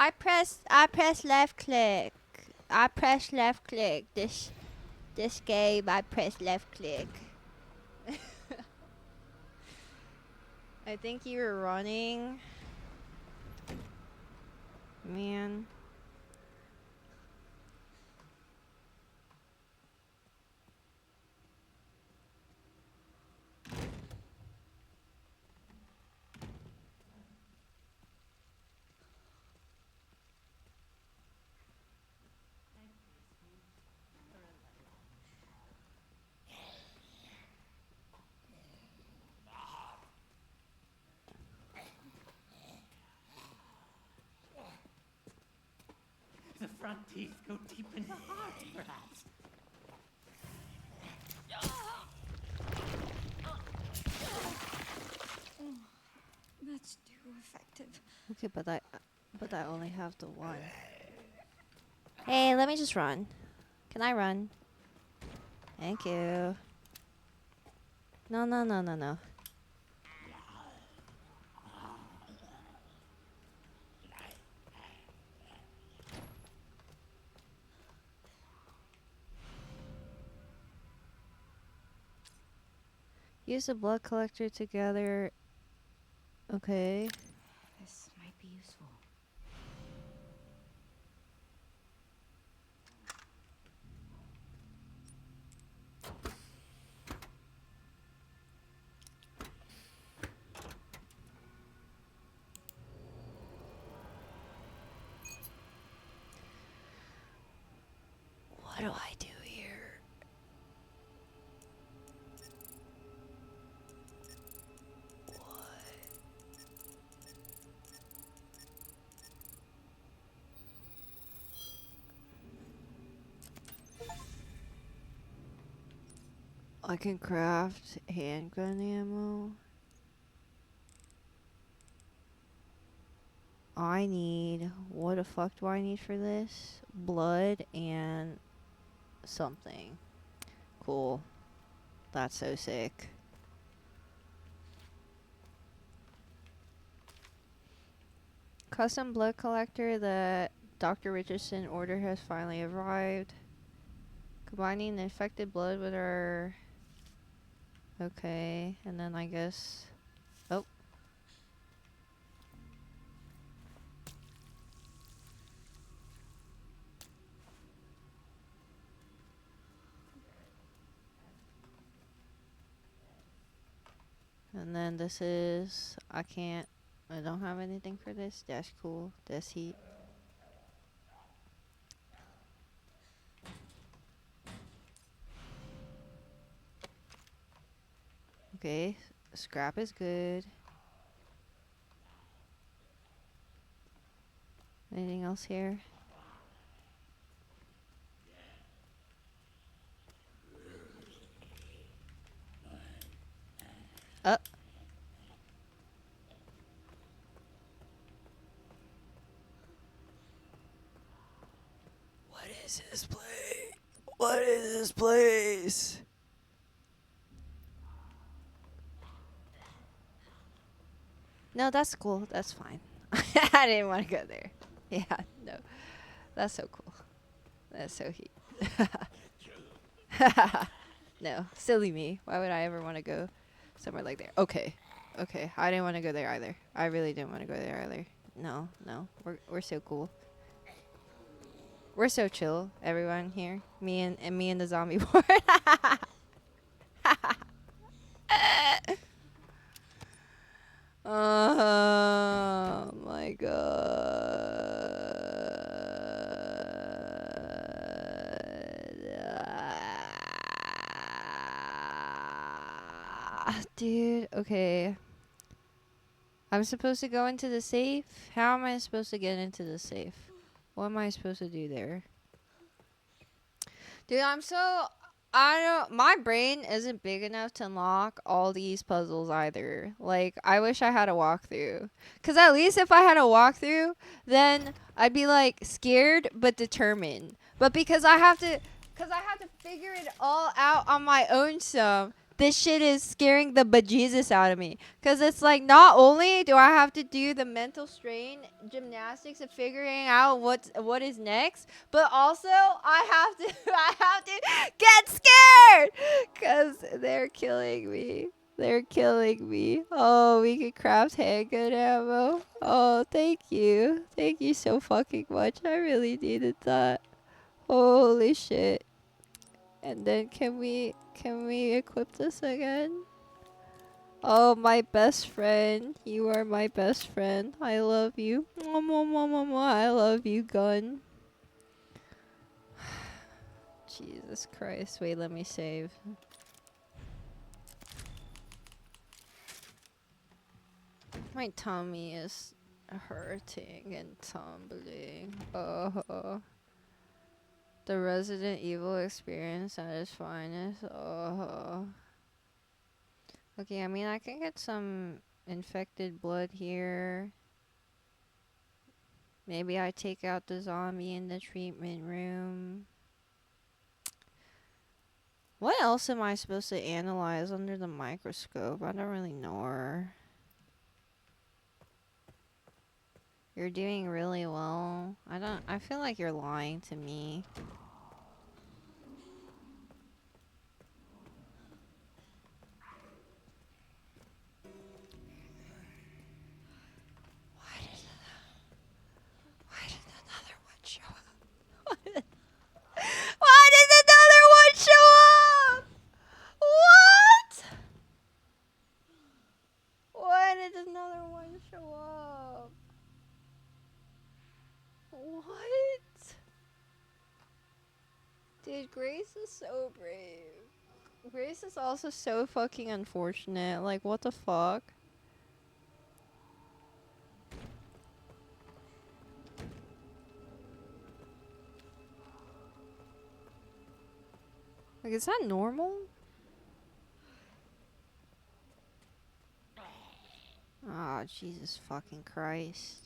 I press left click. I press left click. This game I press left click. I think you were running. Man. The front teeth go deep in the heart, perhaps. That's too effective. Okay, but I only have the one. Hey, let me just run. Can I run? Thank you. No, no, no, no, no. Use the blood collector together. Okay. This might be useful. What do I do here? I can craft handgun ammo. I need, what the fuck do I need for this? Blood and something. Cool. That's so sick. Custom blood collector, the Dr. Richardson order has finally arrived. Combining the infected blood with our... Okay, and then I guess... Oh. And then this is... I don't have anything for this. That's cool. That's heat. Okay, scrap is good. Anything else here? What is this place? What is this place? No, that's cool. That's fine. I didn't want to go there. Yeah, no. That's so cool. That's so heat. No, silly me. Why would I ever want to go somewhere like there? Okay. Okay, I didn't want to go there either. I really didn't want to go there either. No, no. We're so cool. We're so chill, everyone here. Me and the zombie board. Oh my god. Dude, okay. I'm supposed to go into the safe? How am I supposed to get into the safe? What am I supposed to do there? Dude, my brain isn't big enough to unlock all these puzzles either. Like, I wish I had a walkthrough. Because at least if I had a walkthrough, then I'd be, like, scared but determined. But because I have to figure it all out on my own self, this shit is scaring the bejesus out of me. Because it's like, not only do I have to do the mental strain gymnastics of figuring out what is next, but also I have to I have to get scared because they're killing me. They're killing me. Oh, we could craft handgun ammo. Oh, thank you. Thank you so fucking much. I really needed that. Holy shit. And then can we equip this again? Oh, my best friend. You are my best friend. I love you. Mwah, mwah, mwah, mwah, mwah. I love you, gun. Jesus Christ. Wait, let me save. My tummy is hurting and tumbling. Oh. The Resident Evil experience at its finest. Oh. Okay, I mean, I can get some infected blood here. Maybe I take out the zombie in the treatment room. What else am I supposed to analyze under the microscope? I don't really know. You're doing really well. I feel like you're lying to me. Why did another one show up? Why did another one show up? What? Why did another one show up? What? Dude, Grace is so brave. Grace is also so fucking unfortunate. Like, what the fuck? Like, is that normal? Oh, Jesus fucking Christ.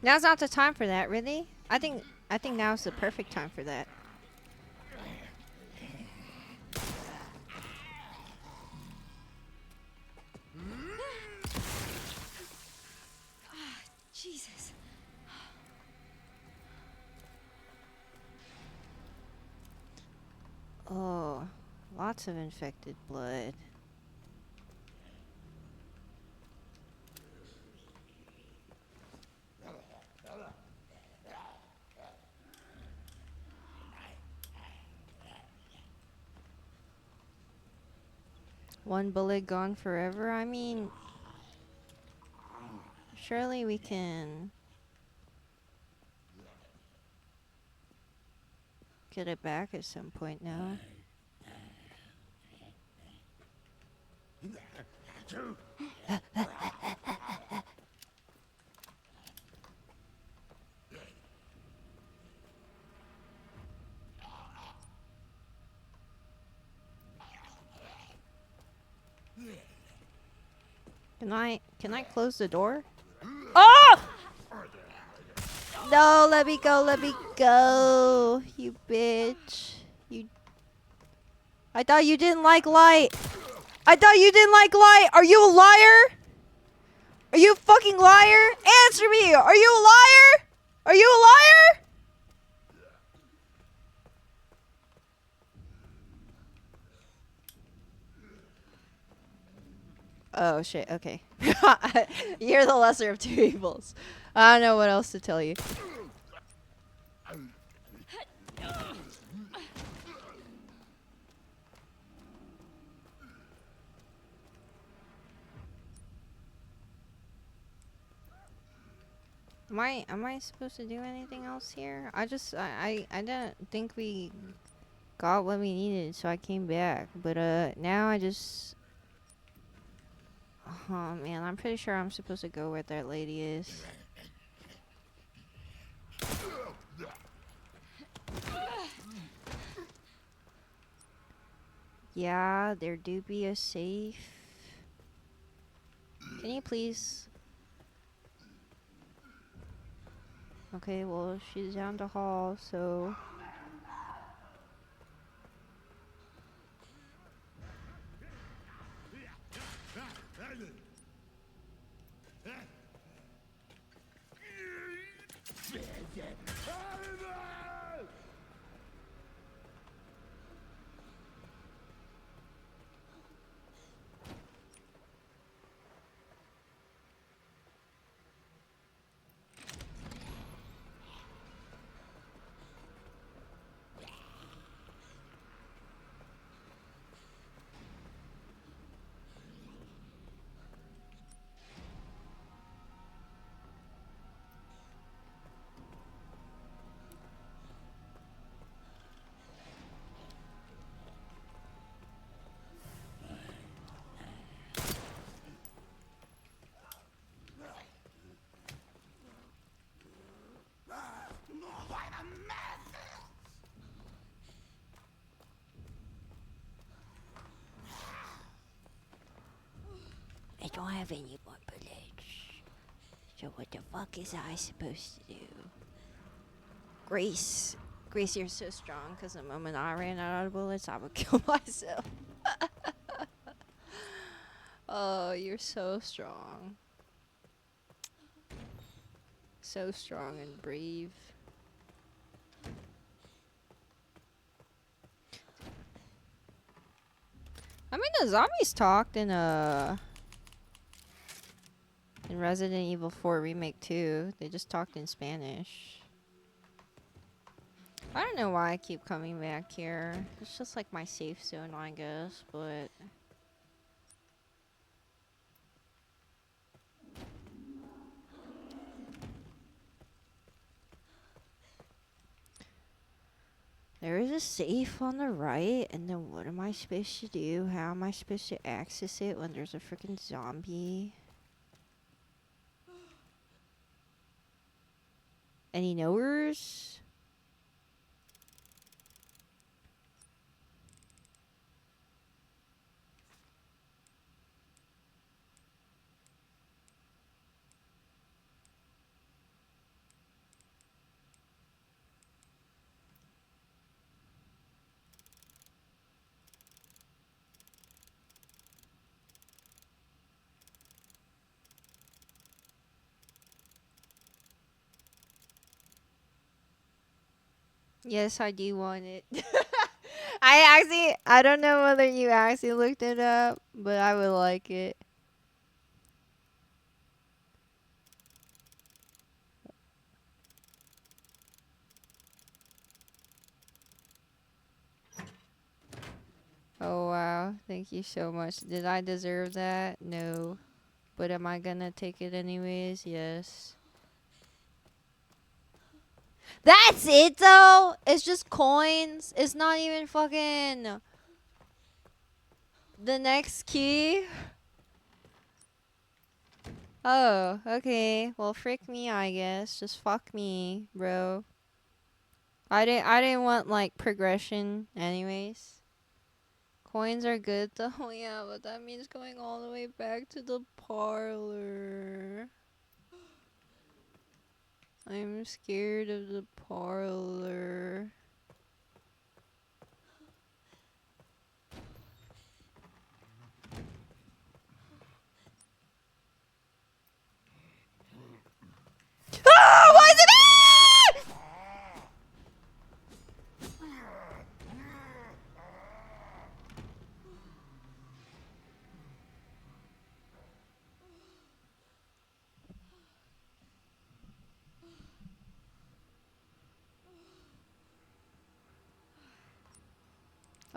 Now's not the time for that, really? I think now's the perfect time for that. Jesus. Oh, lots of infected blood. One bullet gone forever? I mean, surely we can get it back at some point now. Can I close the door? Oh! No, let me go, you bitch. I thought you didn't like light. Are you a liar? Are you a fucking liar? Answer me. Are you a liar? Are you a liar? Oh shit. Okay. You're the lesser of two evils. I don't know what else to tell you. Am I supposed to do anything else here? I didn't think we got what we needed, so I came back. But now I just oh man, I'm pretty sure I'm supposed to go where that lady is. Yeah, their doopy is safe. Can you please? Okay, well she's down the hall, so I don't have any more bullets. So what the fuck is I supposed to do? Grace, you're so strong. Because the moment I ran out of bullets, I would kill myself. Oh, you're so strong. So strong and brave. I mean, the zombies talked in Resident Evil 4 Remake 2. They just talked in Spanish. I don't know why I keep coming back here. It's just like my safe zone, I guess, but there is a safe on the right, and then what am I supposed to do? How am I supposed to access it when there's a freaking zombie? Any knowers? Yes, I do want it. I don't know whether you actually looked it up, but I would like it. Oh wow, thank you so much. Did I deserve that? No. But am I gonna take it anyways? Yes. That's it though? It's just coins? It's not even fucking the next key? Oh, okay. Well, frick me, I guess. Just fuck me, bro. I didn't want like progression anyways. Coins are good though, yeah, but that means going all the way back to the parlor. I'm scared of the parlor. Ah! Why is it me?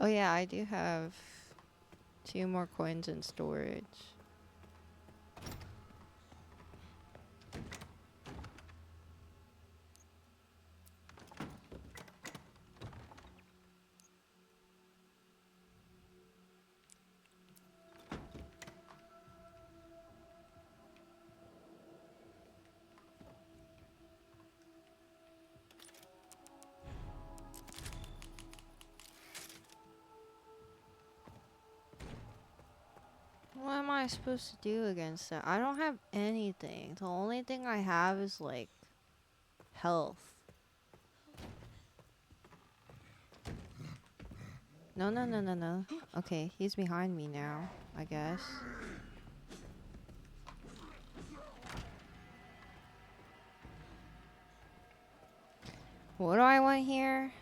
yeah, I do have 2 more coins in storage. What am I supposed to do against that? I don't have anything. The only thing I have is like health. No, no, no, no, no. Okay, he's behind me now, I guess. What do I want here?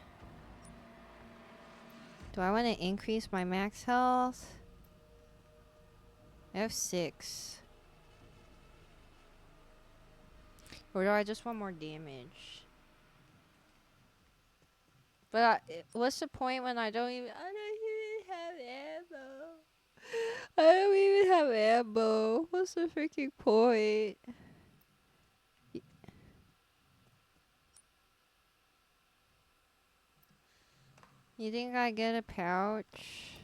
Do I want to increase my max health? I have 6. Or do I just want more damage? But what's the point when I don't even have ammo? I don't even have ammo. What's the freaking point? You think I get a pouch?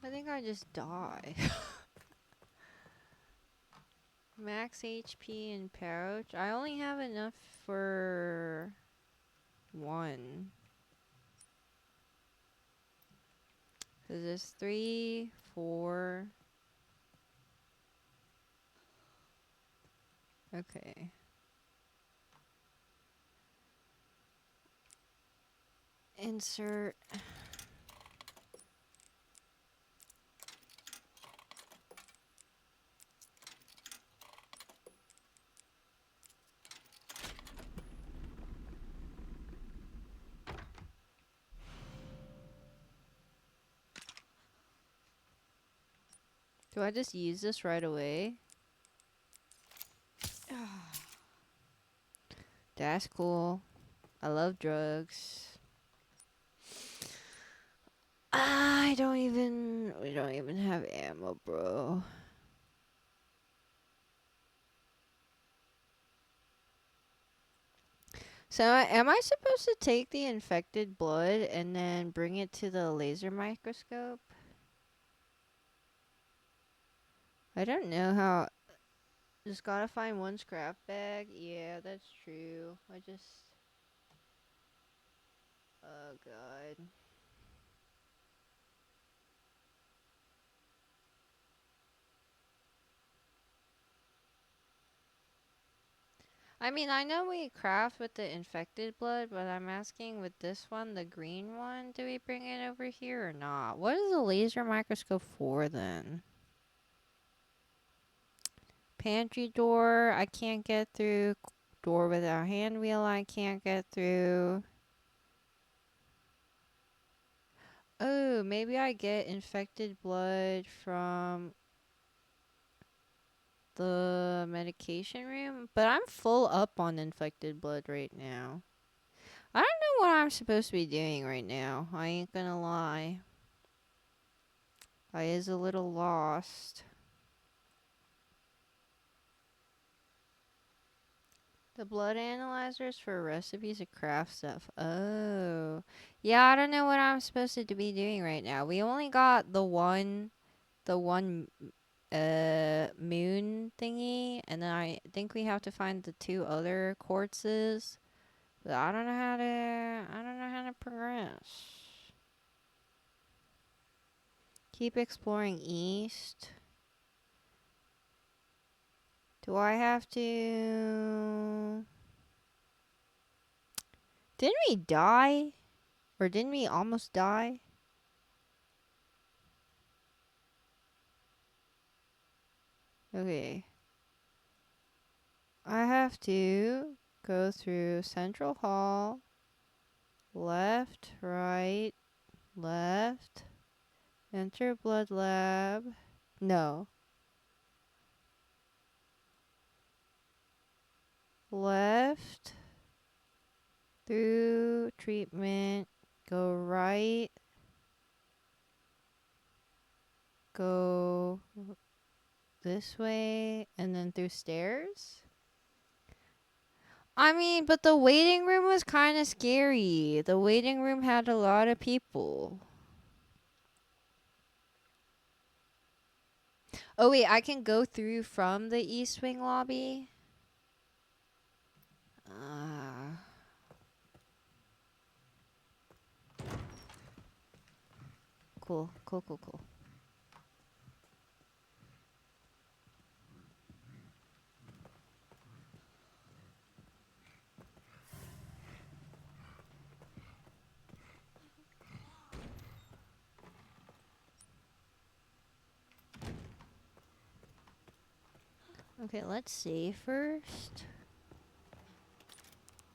I think I just die. Max HP and pouch. I only have enough for 1. Cause there's 3, 4. Okay. Insert. Do I just use this right away? That's cool. I love drugs. We don't even have ammo, bro. So, am I supposed to take the infected blood and then bring it to the laser microscope? I don't know how. Just gotta find 1 scrap bag. Yeah, that's true. Oh, God. I mean, I know we craft with the infected blood, but I'm asking with this one, the green one, do we bring it over here or not? What is the laser microscope for then? Pantry door, I can't get through. Door without hand wheel, I can't get through. Oh, maybe I get infected blood from the medication room, but I'm full up on infected blood right now. I don't know what I'm supposed to be doing right now. I ain't gonna lie. I is a little lost. The blood analyzers for recipes of craft stuff. Oh. Yeah, I don't know what I'm supposed to be doing right now. We only got the one moon thingy, and then I think we have to find the 2 other quartzes. But I don't know how to progress. Keep exploring east. Do I have to? Didn't we die? Or didn't we almost die? Okay. I have to go through Central Hall. Left, right, left. Enter blood lab. No. Left. Through treatment, go right, go this way, and then through stairs? I mean, but the waiting room was kind of scary. The waiting room had a lot of people. Oh wait, I can go through from the East Wing lobby? Cool, cool, cool, cool. Okay, let's see first.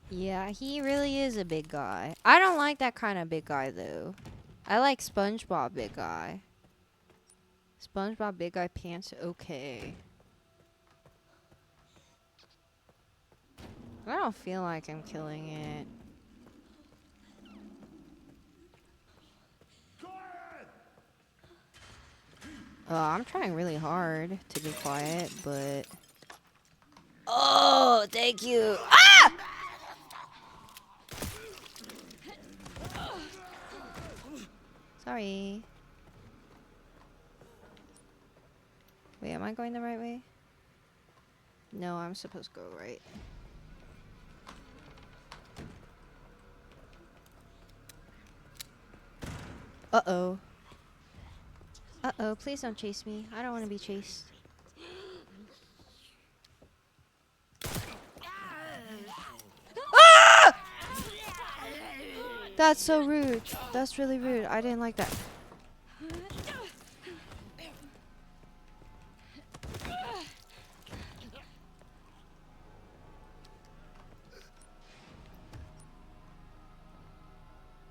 Yeah, he really is a big guy. I don't like that kind of big guy though. I like SpongeBob big guy. SpongeBob big guy pants okay. I don't feel like I'm killing it. I'm trying really hard to be quiet, but... Oh, thank you. Ah! Sorry. Wait, am I going the right way? No, I'm supposed to go right. Uh-oh. Uh-oh, please don't chase me. I don't want to be chased. Ah! That's so rude. That's really rude. I didn't like that.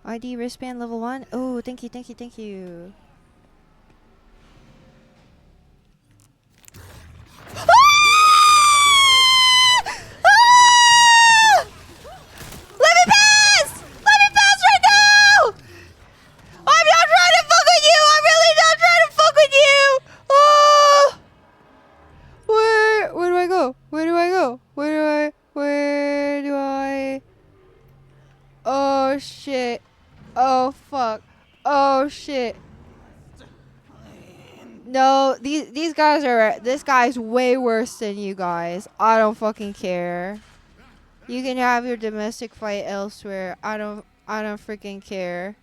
ID wristband level 1. Oh, thank you, thank you, thank you. Let me pass! Let me pass right now! I'm not trying to fuck with you! I'm really not trying to fuck with you! Oh! Where do I go? Where do I go? Where do I? Oh shit. Oh fuck. Oh shit. No, these guys are, this guy's way worse than you guys. I don't fucking care. You can have your domestic fight elsewhere. I don't freaking care.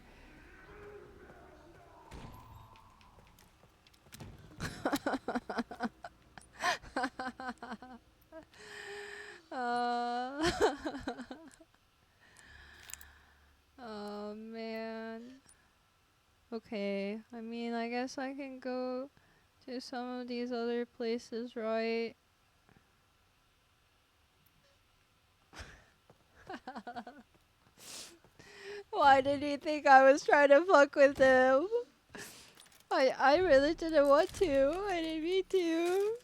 uh, oh man. Okay, I mean, I guess I can go to some of these other places, right? Why did he think I was trying to fuck with him? I really didn't want to. I didn't mean to.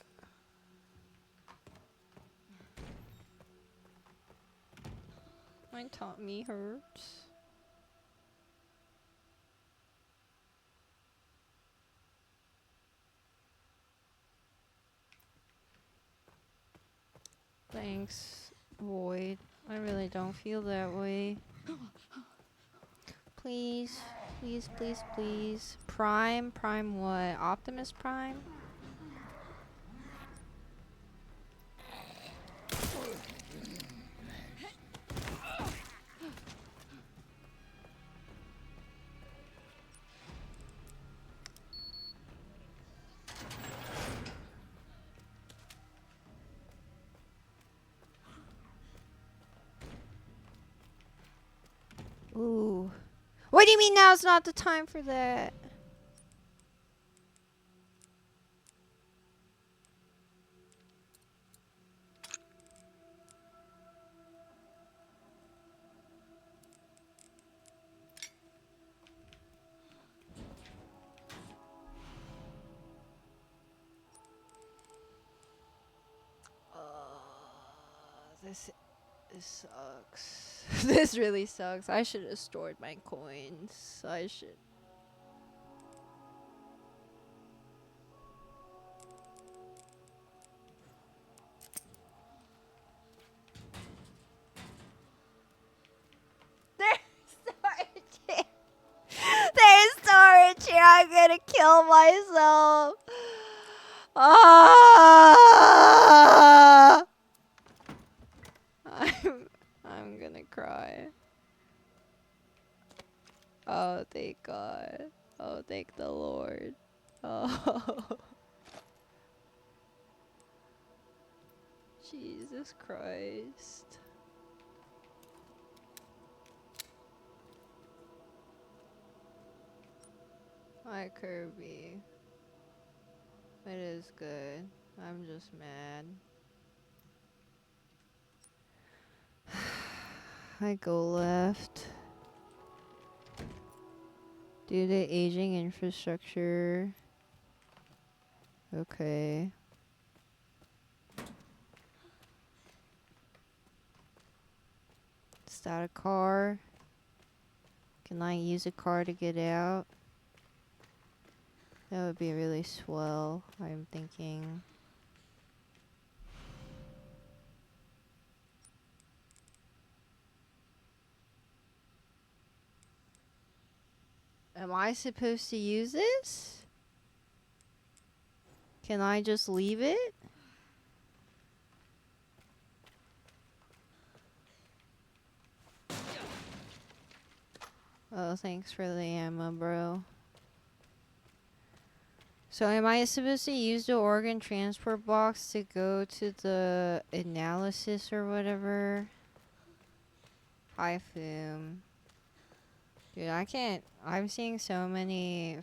My tummy hurts. Thanks, Void. I really don't feel that way. Please, please, please, please. Prime? Prime what? Optimus Prime? Ooh. What do you mean now's not the time for that? This This sucks. This really sucks. I should have stored my coins. I should. There's storage here. There's storage here. I'm gonna kill myself. Ah! I'm gonna cry. Oh, thank God. Oh, thank the Lord. Oh. Jesus Christ. Hi, Kirby. It is good. I'm just mad. I go left. Due to aging infrastructure. Okay. Is that a car? Can I use a car to get out? That would be really swell, I'm thinking. Am I supposed to use this? Can I just leave it? Oh, thanks for the ammo, bro. So am I supposed to use the organ transport box to go to the analysis or whatever? Hi, Foom. Dude, I can't. I'm seeing so many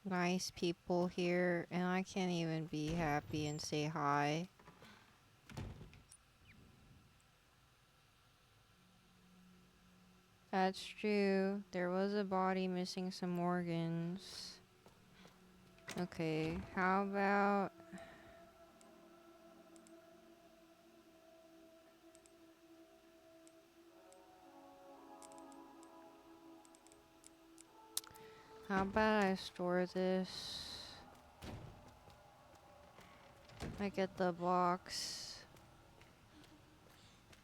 nice people here, and I can't even be happy and say hi. That's true. There was a body missing some organs. Okay, how about... How about I store this? I get the box.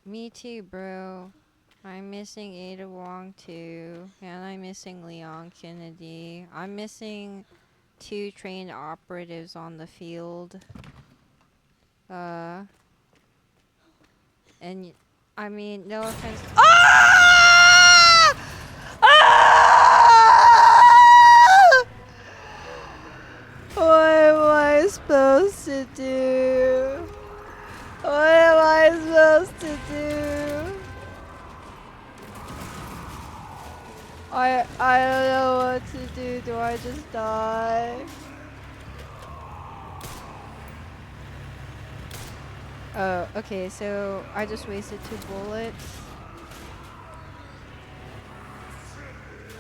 Me too, bro. I'm missing Ada Wong too. And I'm missing Leon Kennedy. I'm missing 2 trained operatives on the field. And I mean, no offense. Ah! Ah! What am I supposed to do? What am I supposed to do? I don't know what to do. Do I just die? Oh, okay, so I just wasted 2 bullets.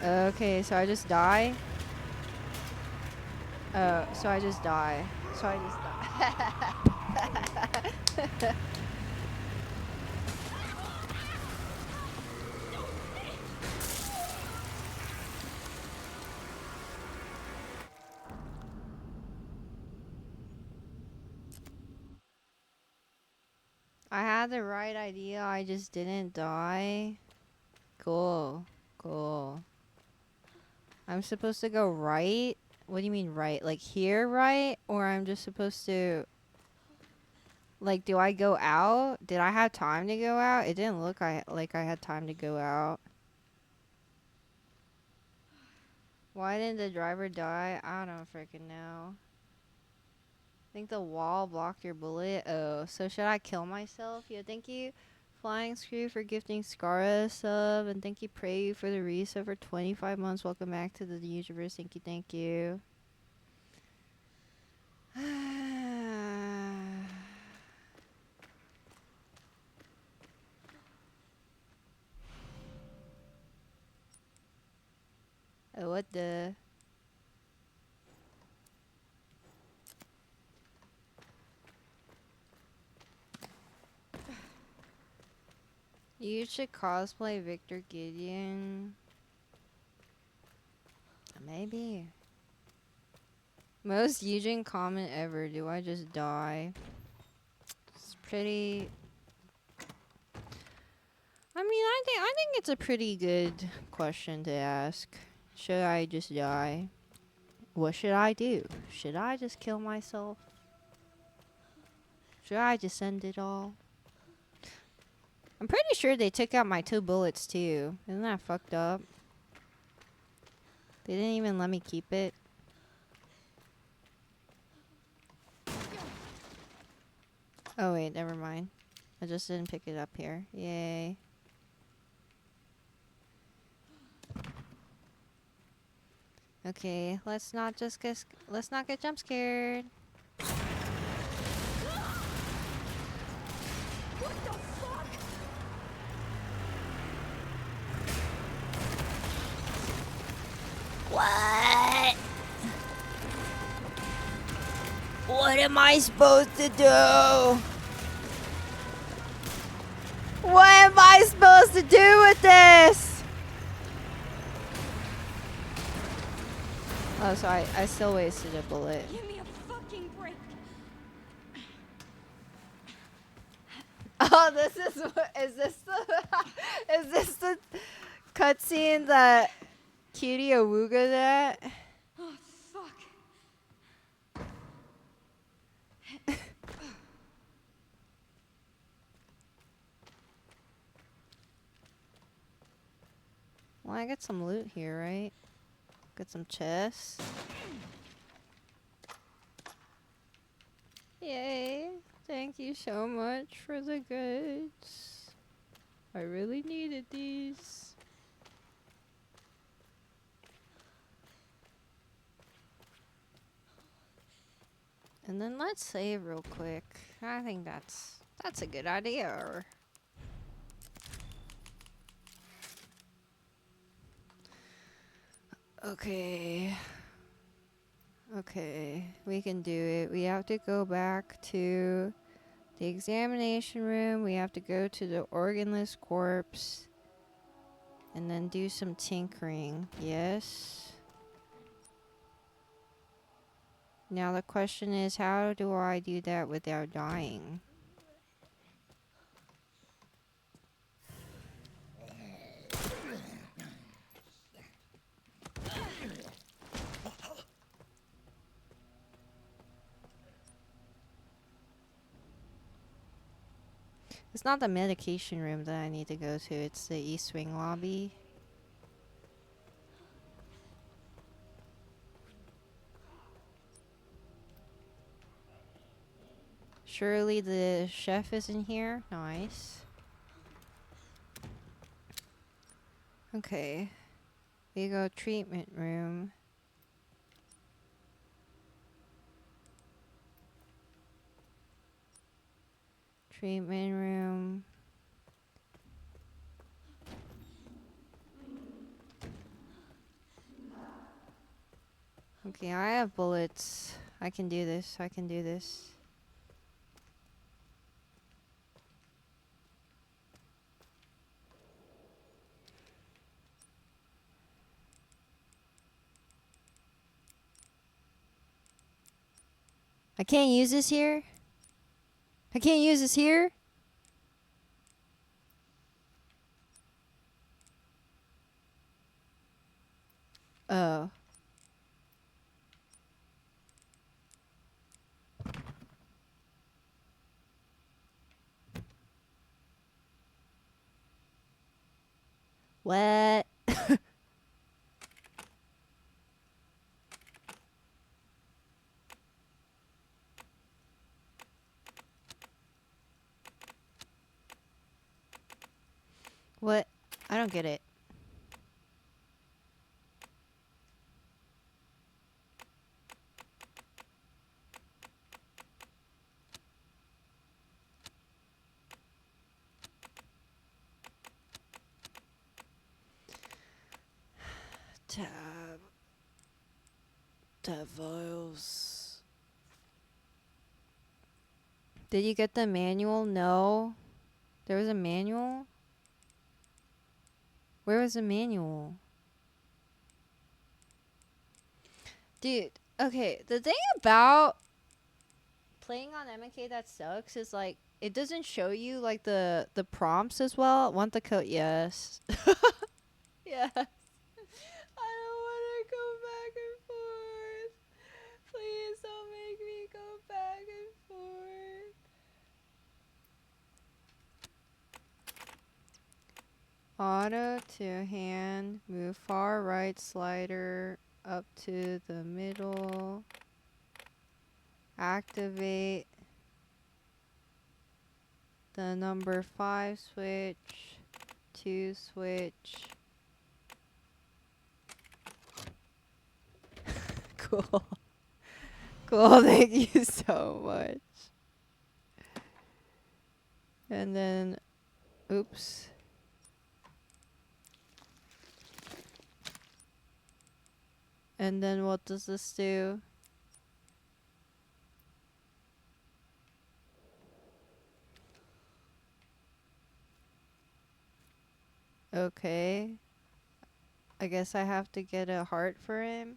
Okay, so I just die. Oh, so I just die. So I just die. I had the right idea, I just didn't die. Cool. Cool. I'm supposed to go right? What do you mean right? Like here right? Or I'm just supposed to... Like, do I go out? Did I have time to go out? It didn't look like I had time to go out. Why didn't the driver die? I don't freaking know. I think the wall blocked your bullet. Oh, so should I kill myself? Yeah, thank you, Flying Screw, for gifting Scara a sub. And thank you, Prey, for the resub for 25 months. Welcome back to the universe. Thank you, thank you. Oh, what the... You should cosplay Victor Gideon. Maybe. Most Yoojin comment ever. Do I just die? It's pretty. I mean, I think it's a pretty good question to ask. Should I just die? What should I do? Should I just kill myself? Should I just end it all? I'm pretty sure they took out my 2 bullets too. Isn't that fucked up? They didn't even let me keep it. Oh wait, never mind. I just didn't pick it up here. Yay. Okay, let's not get jump scared. What? What am I supposed to do? What am I supposed to do with this? Oh, so I still wasted a bullet. Give me a fucking break. Oh, this is is this the cutscene that Cutie Awuga at? Oh, fuck. Well, I got some loot here, right? Got some chests. Yay. Thank you so much for the goods. I really needed these. And then let's save real quick. I think that's a good idea. Okay. Okay, we can do it. We have to go back to the examination room. We have to go to the organless corpse. And then do some tinkering. Yes. Now the question is, how do I do that without dying? It's not the medication room that I need to go to. It's the East Wing lobby. Surely the chef is in here. Nice. Okay. We go treatment room. Treatment room. Okay, I have bullets. I can do this. I can do this. I can't use this here? I can't use this here? Oh. What? What? I don't get it. Tab files. Did you get the manual? No. There was a manual? Where was the manual? Dude, okay, the thing about playing on MK that sucks is like it doesn't show you like the prompts as well. Want the code? Yes. Yes. I don't want to go back and forth. Please don't make me go back and forth. Auto to hand, move far right slider up to the middle. Activate the number 5 switch, 2 switch. Cool. Cool, thank you so much. And then, oops. And then what does this do? Okay. I guess I have to get a heart for him.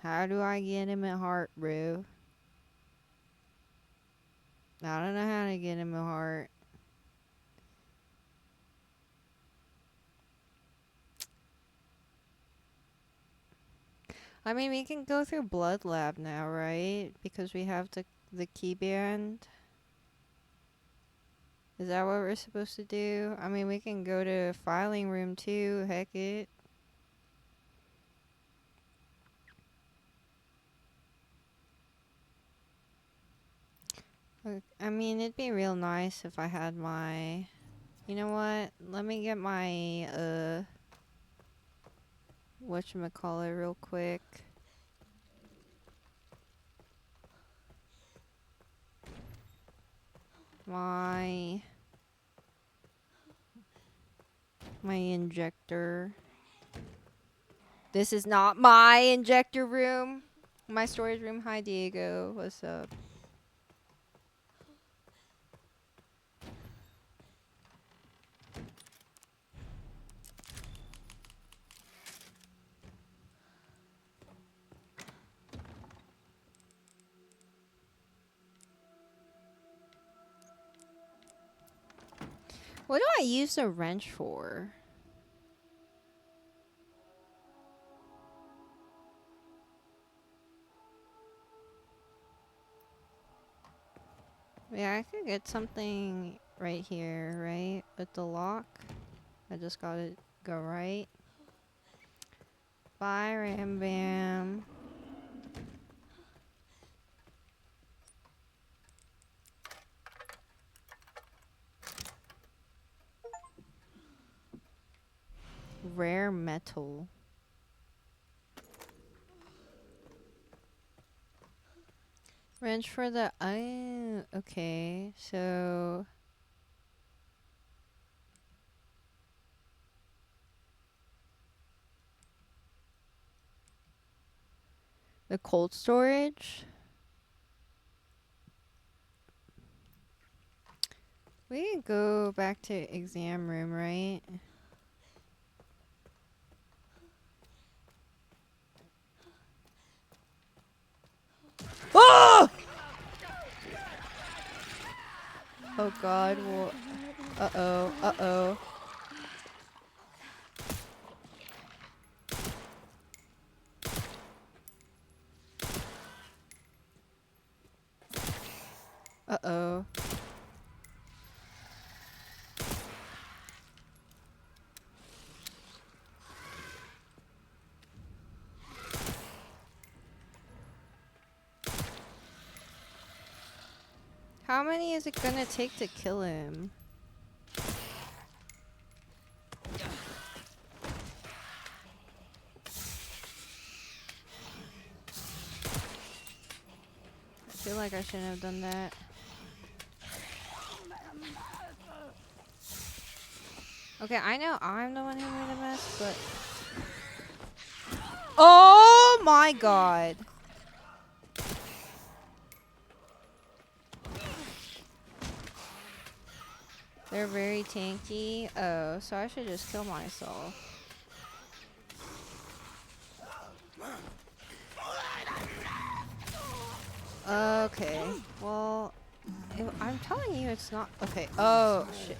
How do I get him a heart, bro? I don't know how to get him a heart. I mean, we can go through Blood Lab now, right? Because we have the key band. Is that what we're supposed to do? I mean, we can go to filing room too. Heck it. I mean, it'd be real nice if I had my... You know what? Let me get my, whatchamacallit real quick. My injector. This is not my injector room. My storage room. Hi, Diego. What's up? What do I use the wrench for? Yeah, I could get something right here, right? With the lock. I just gotta go right. Bye, Ram Bam. Rare metal. Wrench for the... Oh, okay. So... The cold storage? We can go back to exam room, right? Oh! Oh god, well, uh-oh, uh-oh. Uh-oh. How many is it gonna take to kill him? I feel like I shouldn't have done that. Okay, I know I'm the one who made a mess, but... Oh my god! They're very tanky. Oh, so I should just kill myself. Okay. Well, I'm telling you it's not. Okay. Oh, shit.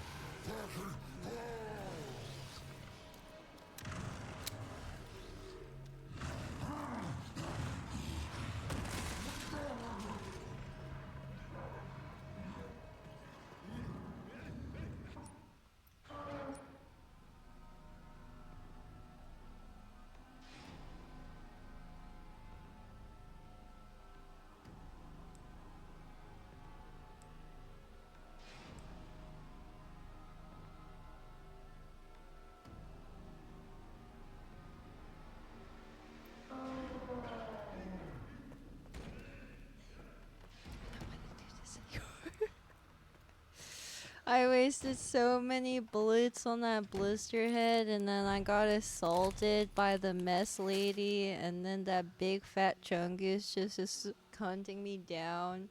I wasted so many bullets on that blister head, and then I got assaulted by the mess lady, and then that big fat chungus just is hunting me down.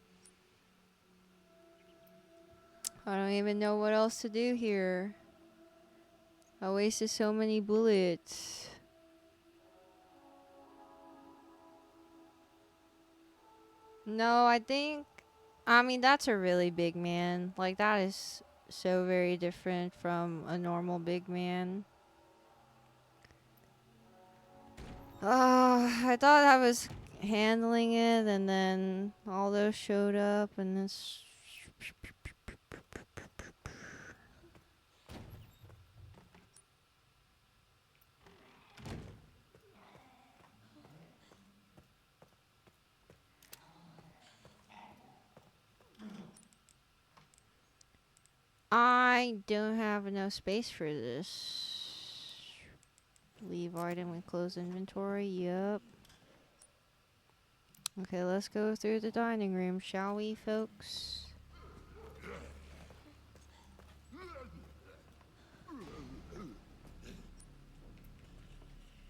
I don't even know what else to do here. I wasted so many bullets. No, I mean, that's a really big man. Like, that is so very different from a normal big man. I thought I was handling it, and then all those showed up, and this. I don't have enough space for this. Leave item and close inventory. Yup. Okay, let's go through the dining room, shall we, folks?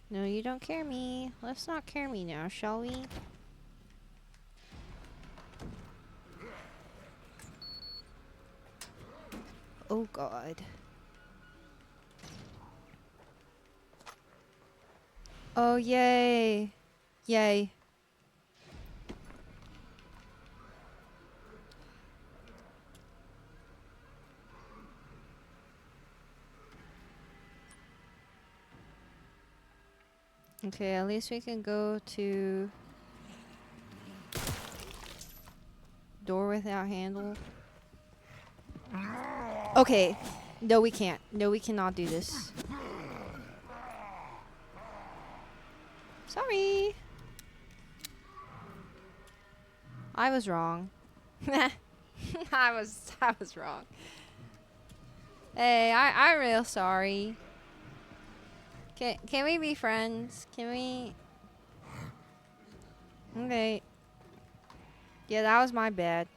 No, you don't care me. Let's not care me now, shall we? Oh, God. Oh, yay. Yay. Okay, at least we can go to door without handle. Okay. No, we can't. No, we cannot do this. Sorry. I was wrong. I was wrong. Hey, I'm real sorry. Can we be friends? Can we? Okay. Yeah, that was my bad.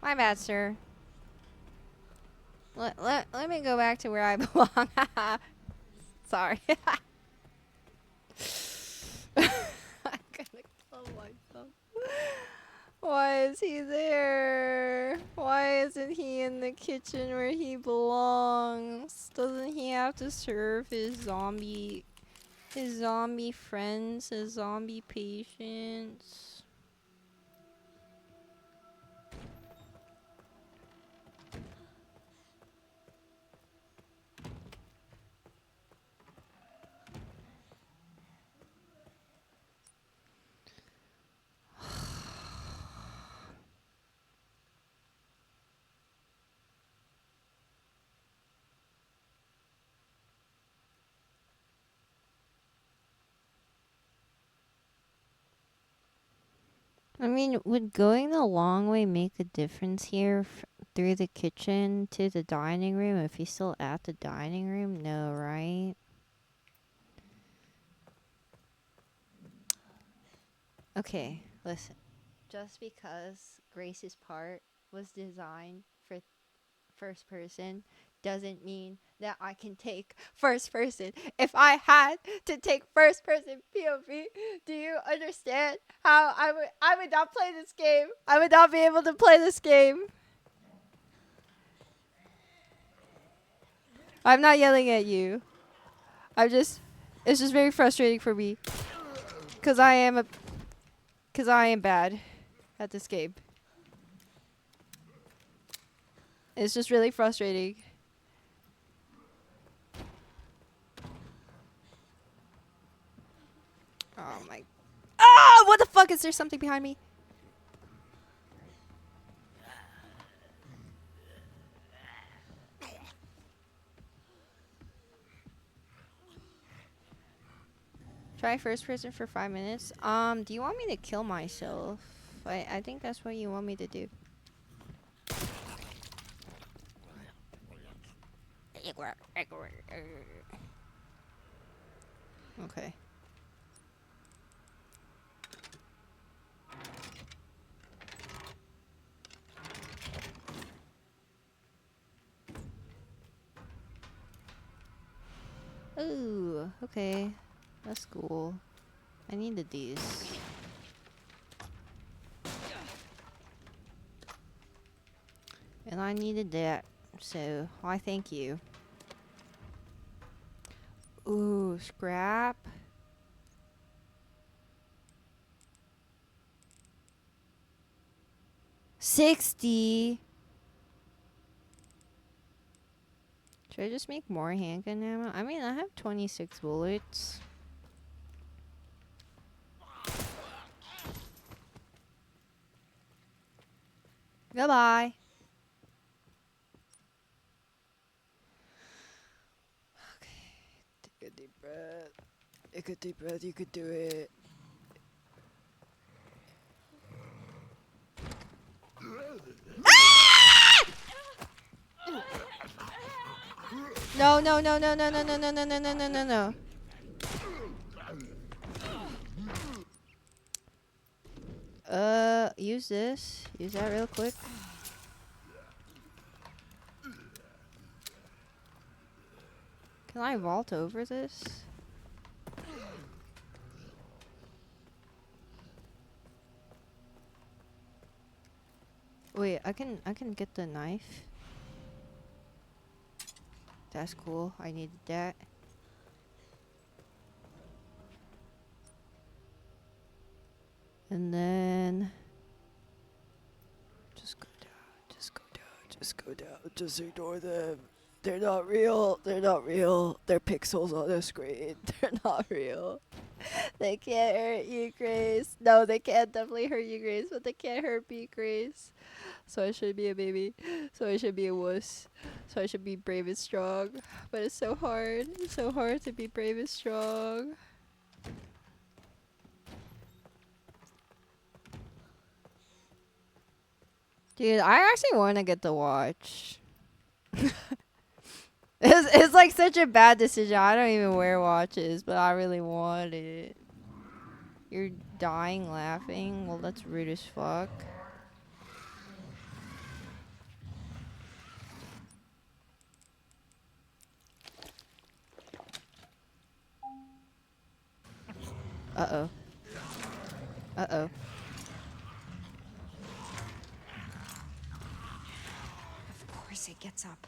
My bad, sir. Let me go back to where I belong. Sorry. I'm gonna kill myself. Why is he there? Why isn't he in the kitchen where he belongs? Doesn't he have to serve his zombie friends, his zombie patients? I mean, would going the long way make a difference here through the kitchen to the dining room if he's still at the dining room? No, right? Okay, listen. Just because Grace's part was designed for first person doesn't mean that I can take first person. If I had to take first person POV, do you understand how I would not play this game? I would not be able to play this game. I'm not yelling at you. I'm just. It's just very frustrating for me. Cause I am bad at this game. It's just really frustrating. Oh my. Ah! What the fuck? Is there something behind me? Try first person for 5 minutes. Do you want me to kill myself? I think that's what you want me to do. Okay. Ooh, okay. That's cool. I needed these. And I needed that. So, I thank you. Ooh, scrap. $60. Should I just make more handgun ammo? I mean, I have 26 bullets. Goodbye. Okay. Take a deep breath. Take a deep breath. You could do it. No, no, no, no, no, no, no, no, no, no, no, no, no, no. Use this. Use that real quick. Can I vault over this? Wait, I can get the knife. That's cool. I needed that. And then just go down, just go down, just go down. Just ignore them. They're not real. They're not real. They're pixels on the screen. They're not real. They can't hurt you, Grace. No, they can't definitely hurt you, Grace, but they can't hurt me, Grace. So I should be a baby. So I should be a wuss. So I should be brave and strong. But it's so hard. It's so hard to be brave and strong. Dude, I actually want to get the watch. It's like such a bad decision. I don't even wear watches, but I really want it. You're dying laughing? Well, that's rude as fuck. Uh-oh. Uh-oh. Of course it gets up.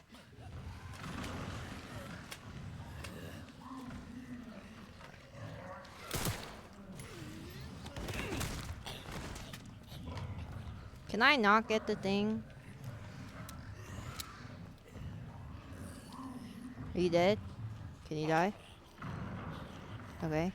Can I not get the thing? Are you dead? Can you die? Okay.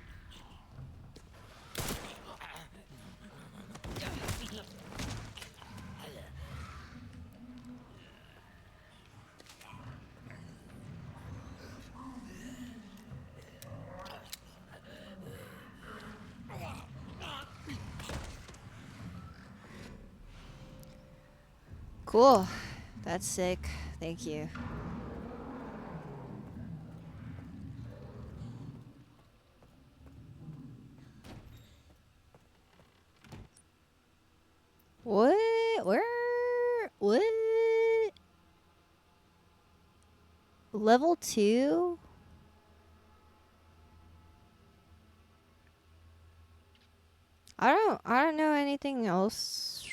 Cool. That's sick. Thank you. What? Where? What? Level 2? I don't know anything else.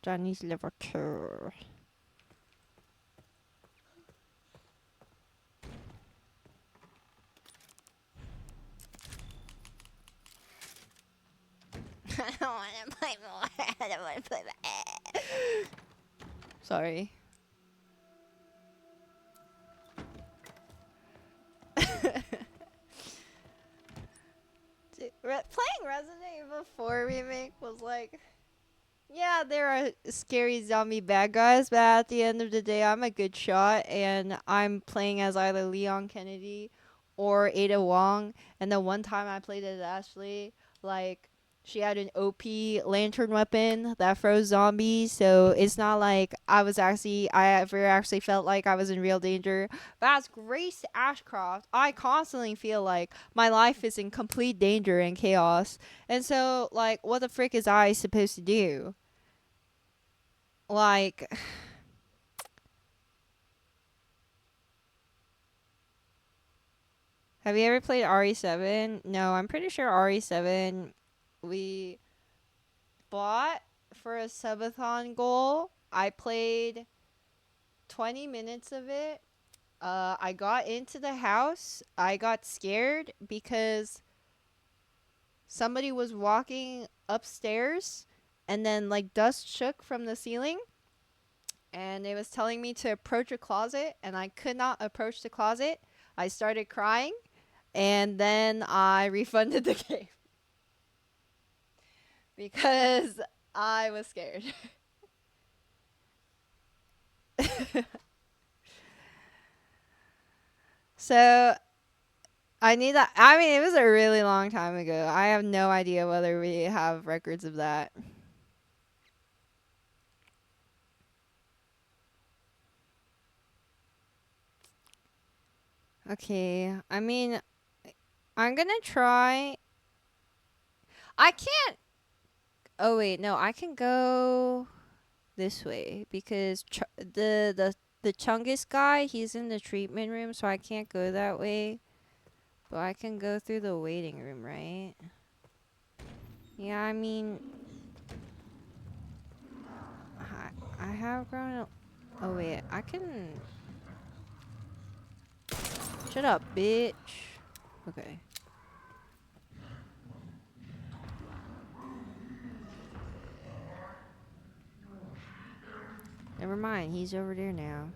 That needs level 2. I don't want to play more. I don't want to play more. Sorry. Dude, playing Resident Evil 4 remake was like, yeah, there are scary zombie bad guys, but at the end of the day, I'm a good shot, and I'm playing as either Leon Kennedy or Ada Wong. And the one time I played as Ashley, like, she had an OP lantern weapon that froze zombies, so it's not like I ever actually felt like I was in real danger. But as Grace Ashcroft, I constantly feel like my life is in complete danger and chaos. And so, like, what the frick is I supposed to do? Like, have you ever played RE7? No, I'm pretty sure RE7 we bought for a subathon goal. I played 20 minutes of it. I got into the house. I got scared because somebody was walking upstairs and then like dust shook from the ceiling and it was telling me to approach a closet and I could not approach the closet. I started crying and then I refunded the game because I was scared. So I need that. I mean, it was a really long time ago. I have no idea whether we have records of that. Okay, I mean, I'm gonna try. I can't. Oh wait, no, I can go this way because the Chungus guy, he's in the treatment room, so I can't go that way. But I can go through the waiting room, right? Yeah, I mean, I have grown up. Oh wait, I can. Shut up, bitch. Okay. Never mind, he's over there now.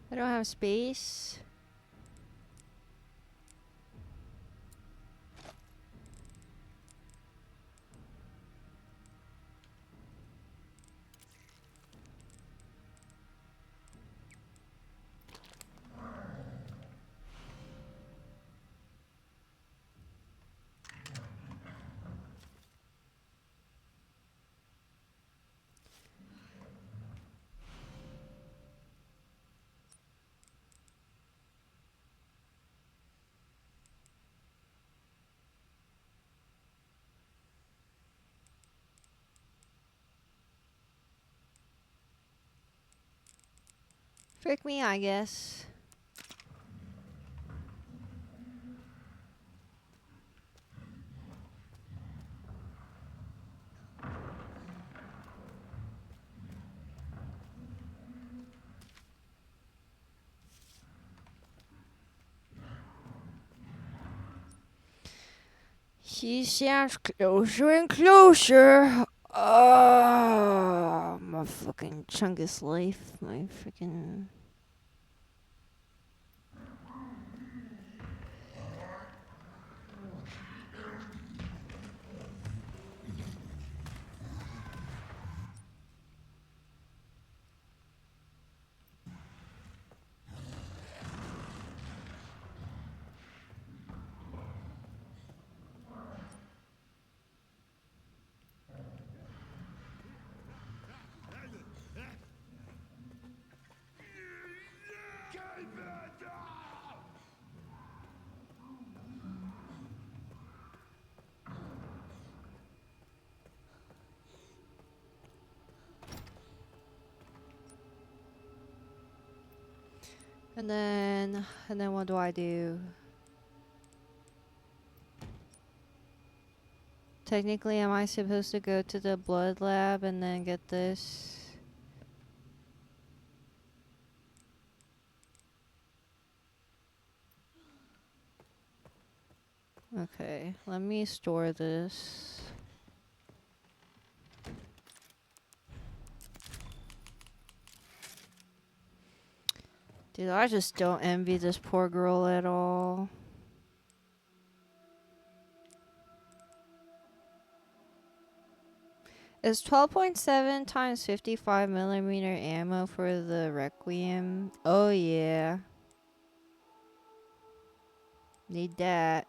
I don't have space. Frick me, I guess. She sounds closer and closer. Oh, my fucking Chungus life. My freaking. And then what do I do? Technically, am I supposed to go to the blood lab and then get this? Okay, let me store this. Dude, I just don't envy this poor girl at all. Is 12.7 times 55 millimeter ammo for the requiem? Oh yeah. Need that.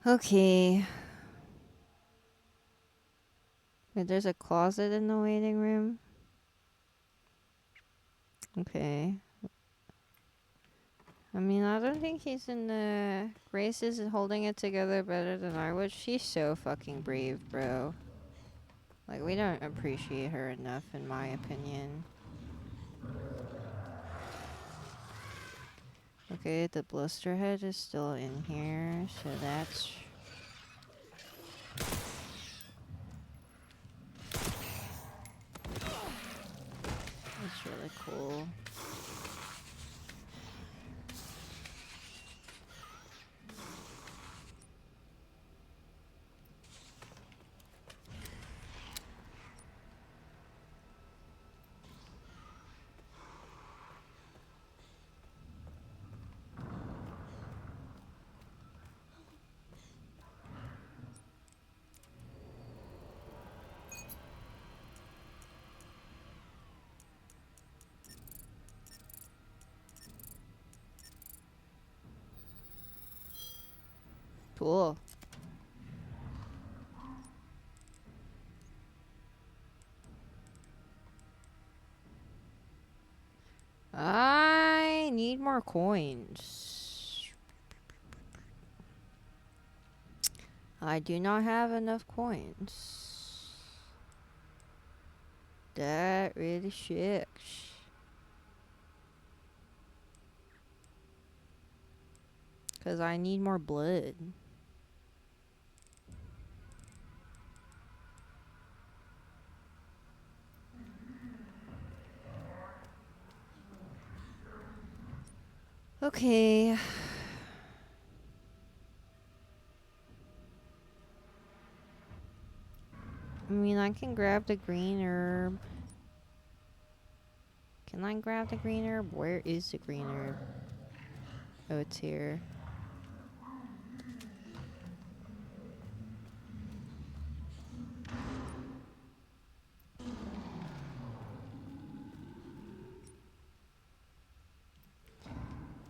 Okay. Wait, there's a closet in the waiting room? Okay. I mean, I don't think he's in the... Grace is holding it together better than I would. She's so fucking brave, bro. Like, we don't appreciate her enough, in my opinion. Okay, the blister head is still in here, so that's... That's really cool. Cool. I need more coins. I do not have enough coins. That really sucks. Because I need more blood. Okay. I mean, I can grab the green herb. Can I grab the green herb? Where is the green herb? Oh, it's here.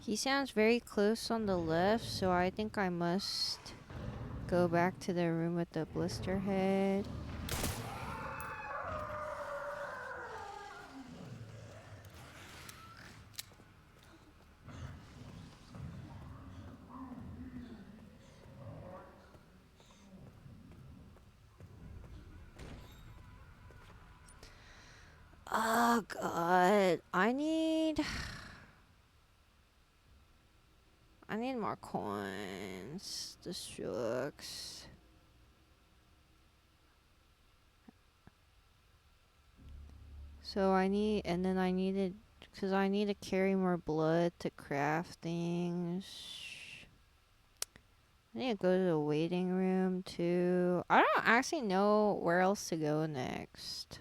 He sounds very close on the left, so I think I must go back to the room with the blister head. Oh god, I need more coins. This sucks. So I need, and then I needed, because I need to carry more blood to craft things. I need to go to the waiting room too. I don't actually know where else to go next.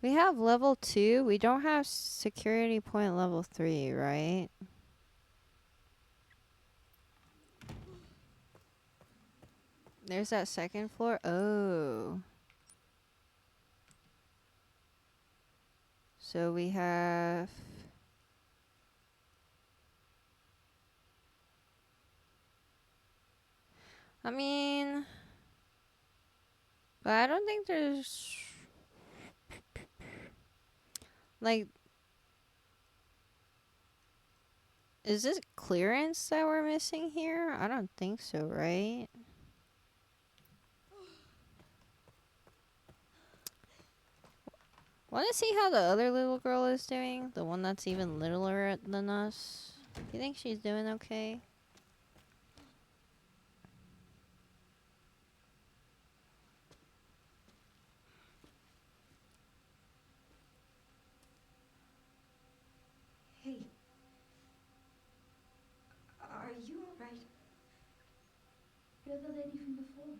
We have level 2. We don't have security point level 3, right? There's that second floor. Oh. So we have... I mean... But I don't think there's like, is this clearance that we're missing here? I don't think so, right? Want to see how the other little girl is doing? The one that's even littler than us. You think she's doing okay? Hey. Are you alright? You're the lady from before.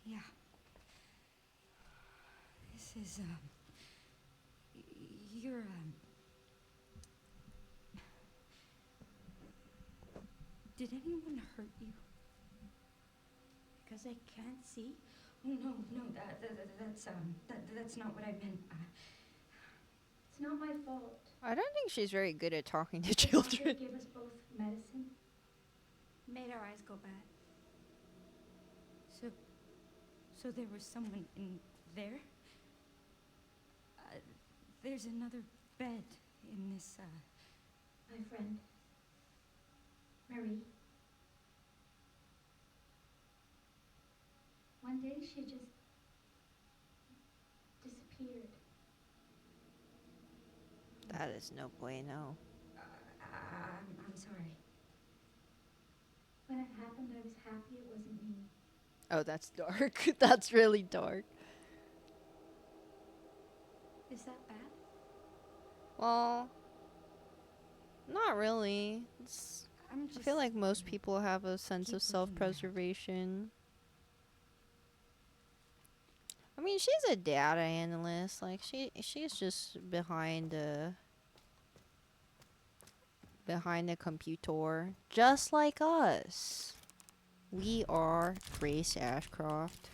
Yeah. This is, you're, did anyone hurt you? Because I can't see. Oh, no, that's not what I meant. It's not my fault. I don't think she's very good at talking to The children. doctor gave us both medicine. Made our eyes go bad. So there was someone in there? There's another bed in this, My friend. Marie. One day she just disappeared. That is no bueno. I'm sorry. When it happened, I was happy it wasn't me. Oh, that's dark. That's really dark. Is that bad? Well, not really. I feel like most people have a sense of self-preservation. I mean, she's a data analyst. Like she's just behind the computer, just like us. We are Grace Ashcroft.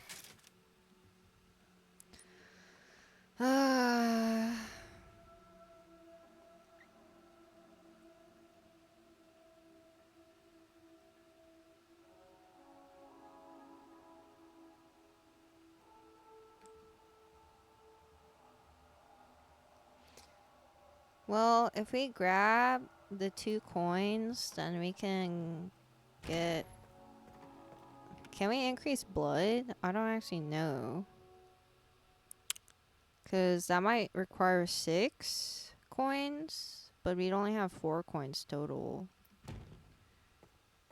Well, if we grab the 2 coins, then we can get... Can we increase blood? I don't actually know. Because that might require 6 coins, but we'd only have 4 coins total.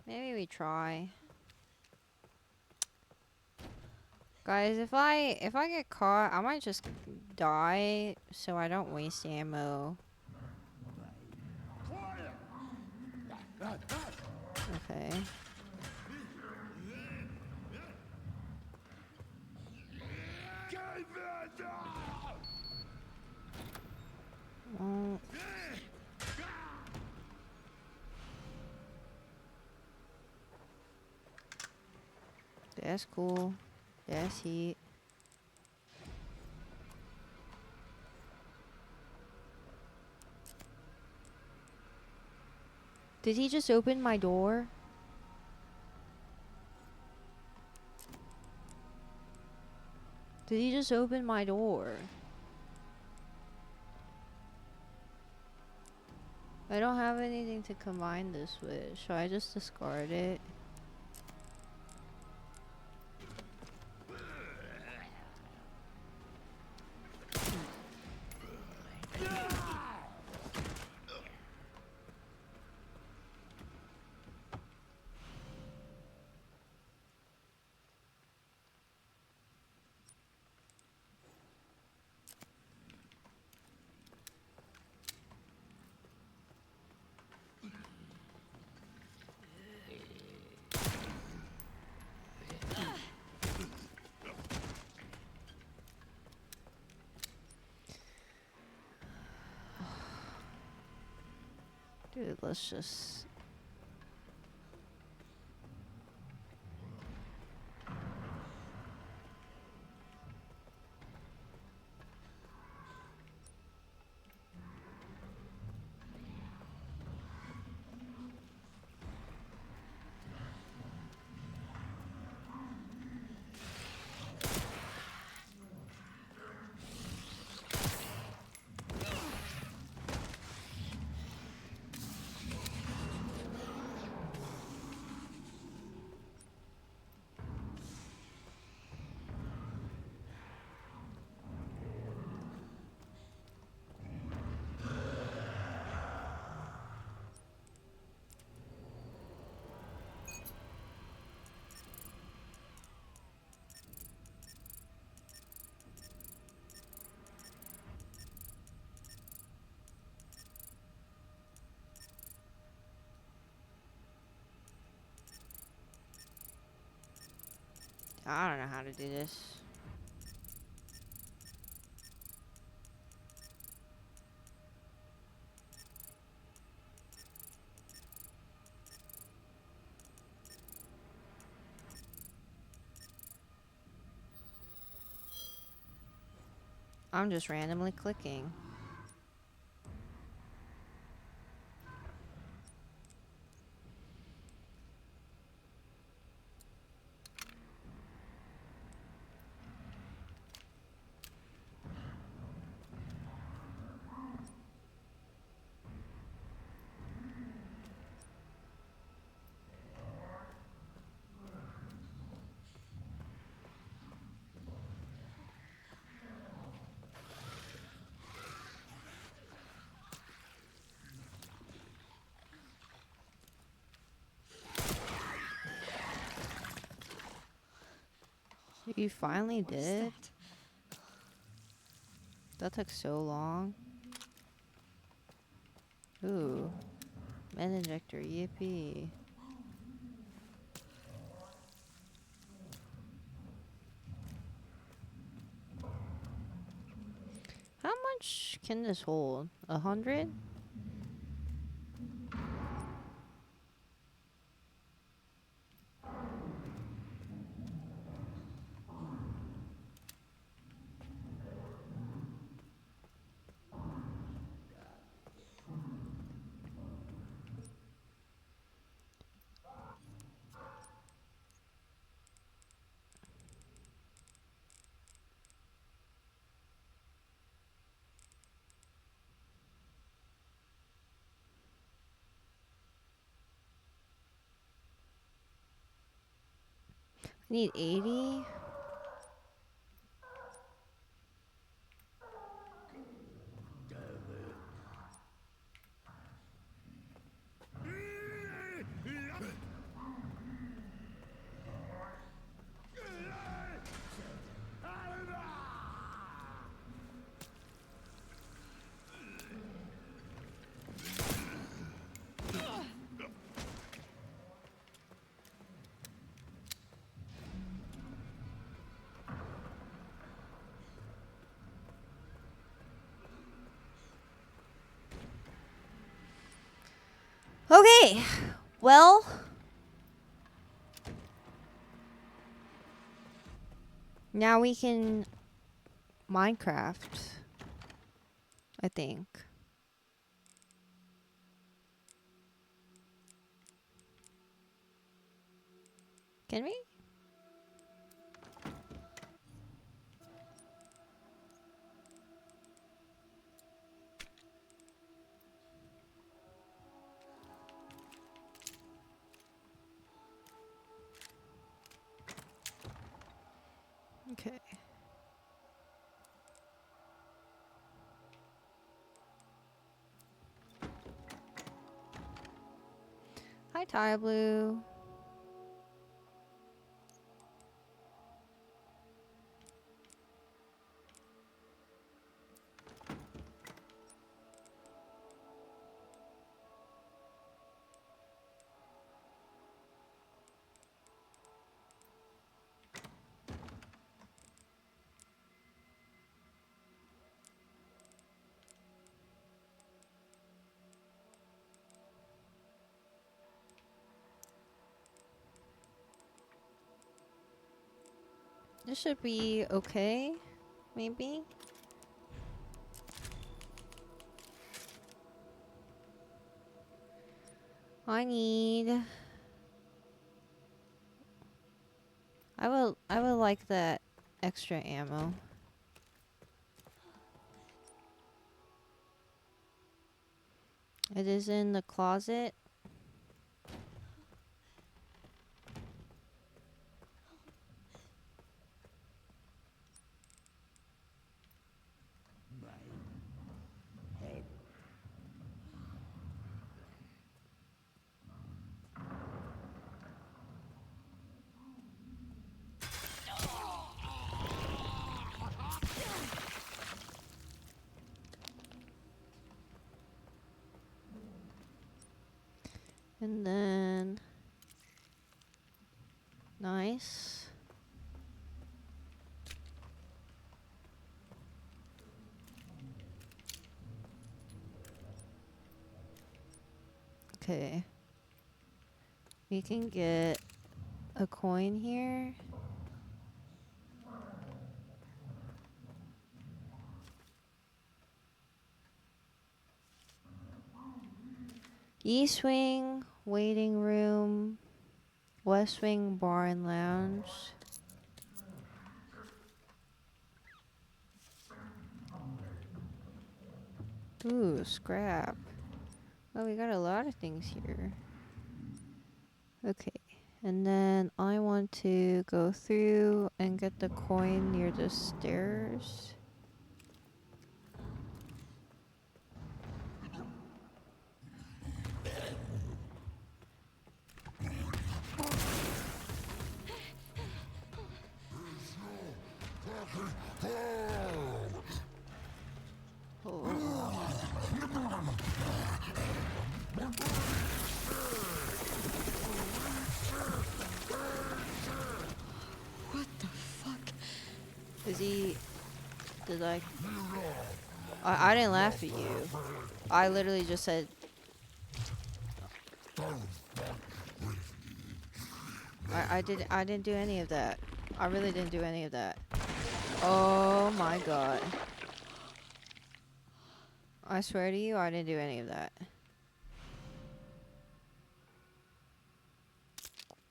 Maybe we try. Guys, if I get caught, I might just die so I don't waste ammo. Okay. Well, that's cool. That's heat. Did he just open my door? Did he just open my door? I don't have anything to combine this with. Should I just discard it? Dude, let's just... I don't know how to do this. I'm just randomly clicking. You finally did? That took so long. Ooh. Med injector, yippee. How much can this hold? 100? I need 80? Okay. Well, now we can Minecraft, I think. Can we? Okay. Hi, Tire Blue. This should be okay, maybe. I need. I will like that extra ammo. It is in the closet. And then nice. Okay. We can get a coin here. East Wing, waiting room, West Wing, bar and lounge. Ooh, scrap. Oh, we got a lot of things here. Okay. And then I want to go through and get the coin near the stairs. Oh. What the fuck? Is he... Did I didn't laugh at you. I literally just said... I didn't do any of that. I really didn't do any of that. Oh my god. I swear to you, I didn't do any of that.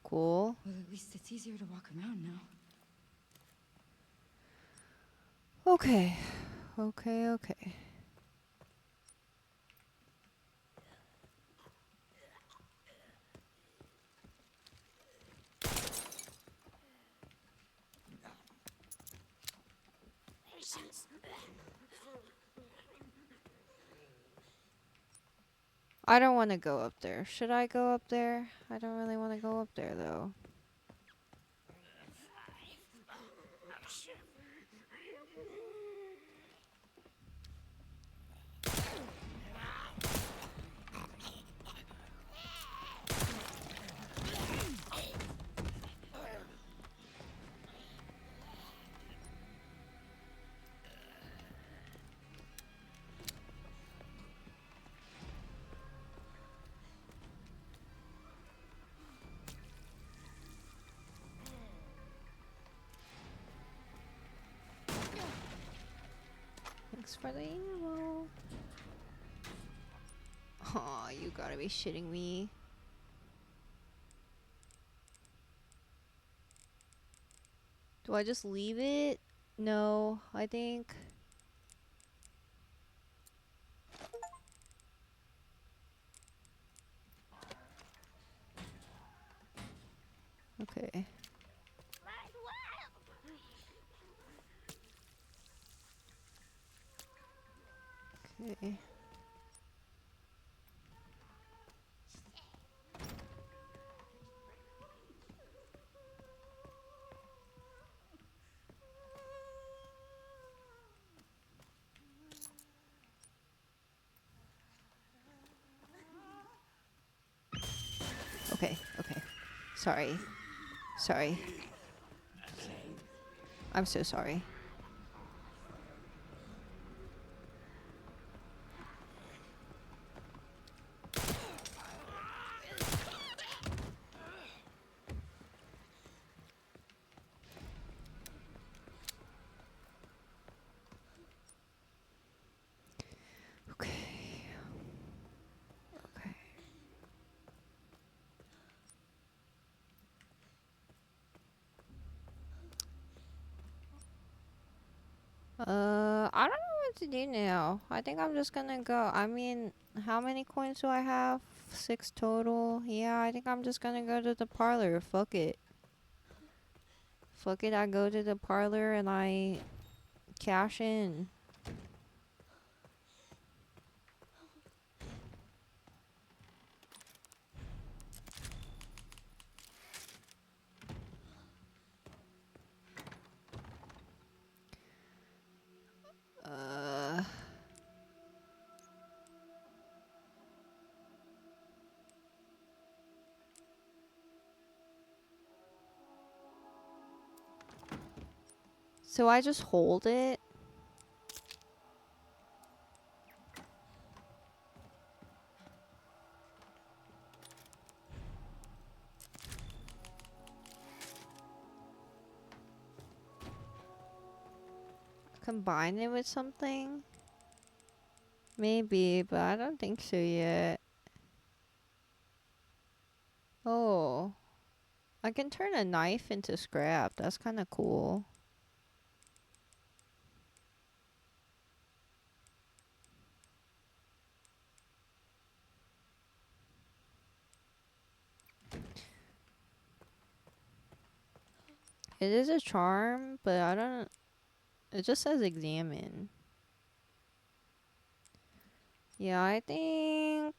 Cool. Well, at least it's easier to walk around now. Okay. Okay. I don't want to go up there. Should I go up there? I don't really want to go up there, though. Thanks for the ammo. Aw, you gotta be shitting me. Do I just leave it? No, I think... Okay. Okay. Okay. Sorry. I'm so sorry. Okay. I don't know what to do now. I think I'm just gonna go. I mean, how many coins do I have? 6 total. Yeah, I think I'm just gonna go to the parlor. Fuck it. I go to the parlor and I cash in. So I just hold it. combine it with something? Maybe, but I don't think so yet. Oh. I can turn a knife into scrap. That's kind of cool. It is a charm, but I don't... It just says examine. Yeah, I think...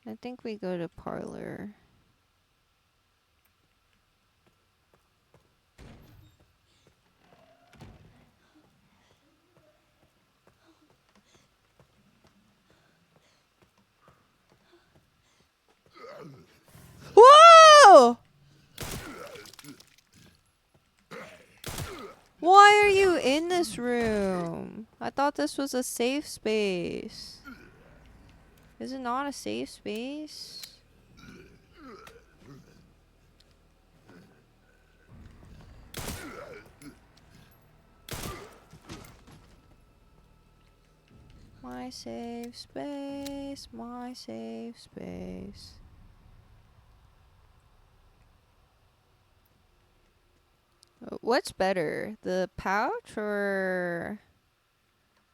I think we go to parlor. Whoa! Why are you in this room? I thought this was a safe space. Is it not a safe space? My safe space, my safe space. What's better, the pouch or...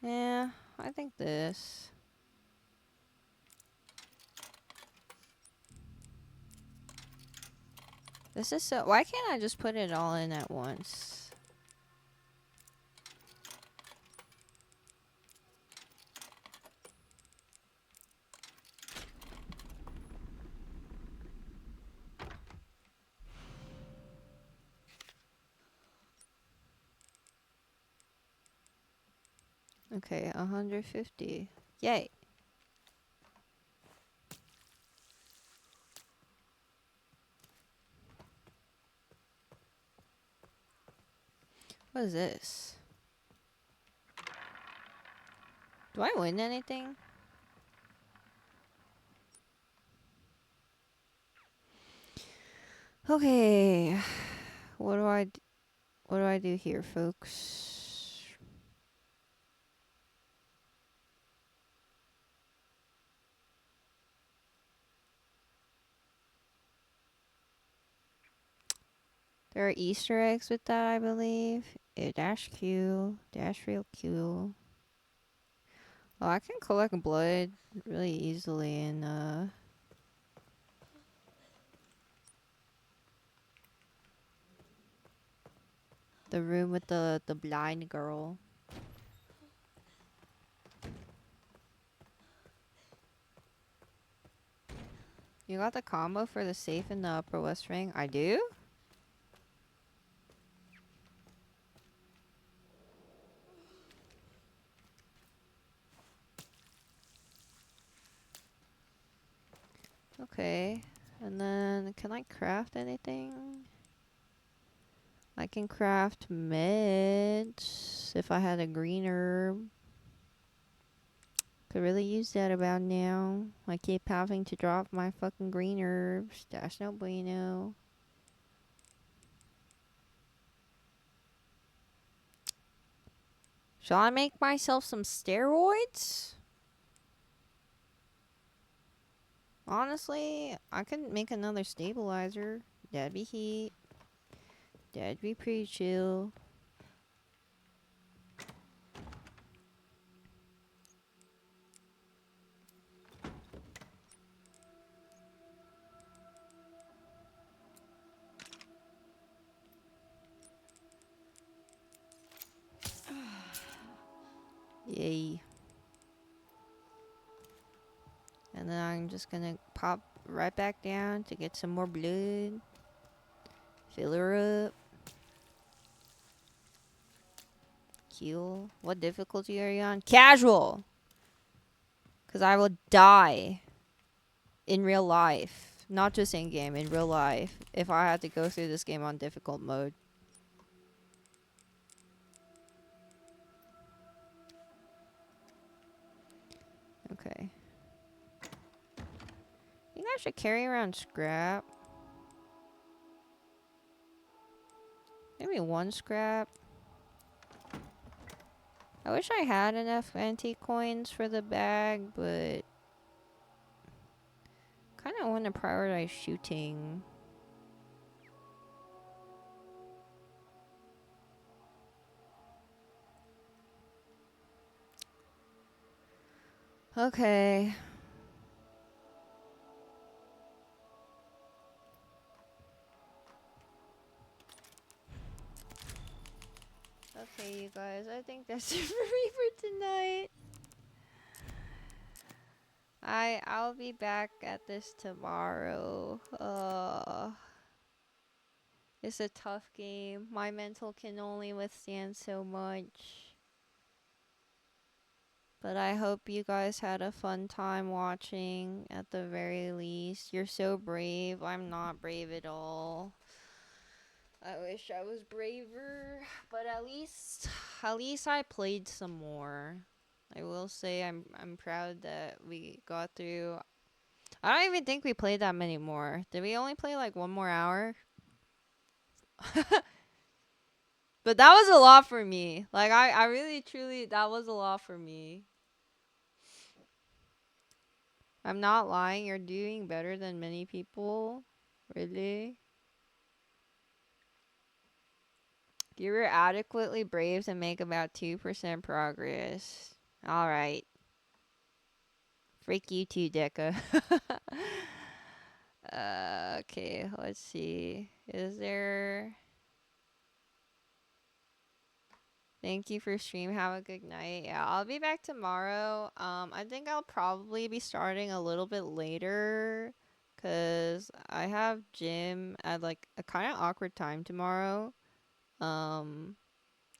Yeah, I think this. This is so... Why can't I just put it all in at once? Okay, 150. Yay. What is this? Do I win anything? Okay. What do I do here, folks? There are Easter eggs with that, I believe. Dash Q, dash real Q. Oh, I can collect blood really easily in the room with the blind girl. You got the combo for the safe in the upper west ring? I do? Okay. And then, can I craft anything? I can craft meds if I had a green herb. Could really use that about now. I keep having to drop my fucking green herbs. That's no bueno. Shall I make myself some steroids? Honestly, I could make another stabilizer. That'd be heat. That'd be pretty chill. Yay. And then I'm just gonna pop right back down to get some more blood. Fill her up. Heal. What difficulty are you on? Casual! Because I will die in real life. Not just in game, in real life. If I had to go through this game on difficult mode. Okay. I think I should carry around scrap. be 1 scrap. I wish I had enough antique coins for the bag, but kind of want to prioritize shooting. Okay. Okay, you guys, I think that's it for me for tonight. I'll be back at this tomorrow. It's a tough game. My mental can only withstand so much. But I hope you guys had a fun time watching at the very least. You're so brave. I'm not brave at all. I wish I was braver, but at least I played some more. I will say I'm proud that we got through. I don't even think we played that many more. Did we only play like 1 more hour? But that was a lot for me. Like I really truly that was a lot for me. I'm not lying, you're doing better than many people. Really? You were adequately brave to make about 2% progress. Alright. Freak you too, Deca. Okay, let's see. Is there... Thank you for stream. Have a good night. Yeah, I'll be back tomorrow. I think I'll probably be starting a little bit later because I have gym at like a kind of awkward time tomorrow.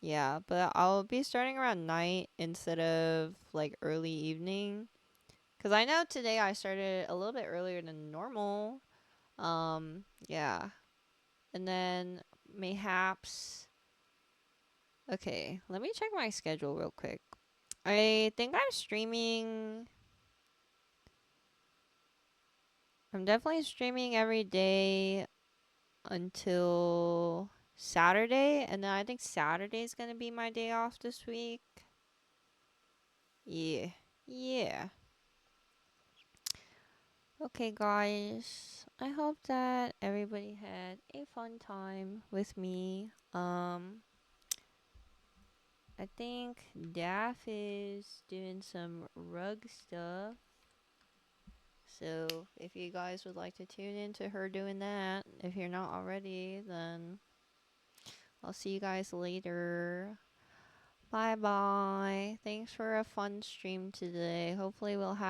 Yeah, but I'll be starting around night instead of like early evening. Because I know today I started a little bit earlier than normal. Yeah. And then mayhaps. Okay, let me check my schedule real quick. I think I'm streaming. I'm definitely streaming every day until Saturday. And then I think Saturday's gonna be my day off this week. Yeah. Yeah. Okay, guys. I hope that everybody had a fun time with me. I think Daff is doing some rug stuff. So, if you guys would like to tune in to her doing that, if you're not already, then I'll see you guys later. Bye bye. Thanks for a fun stream today. Hopefully, we'll have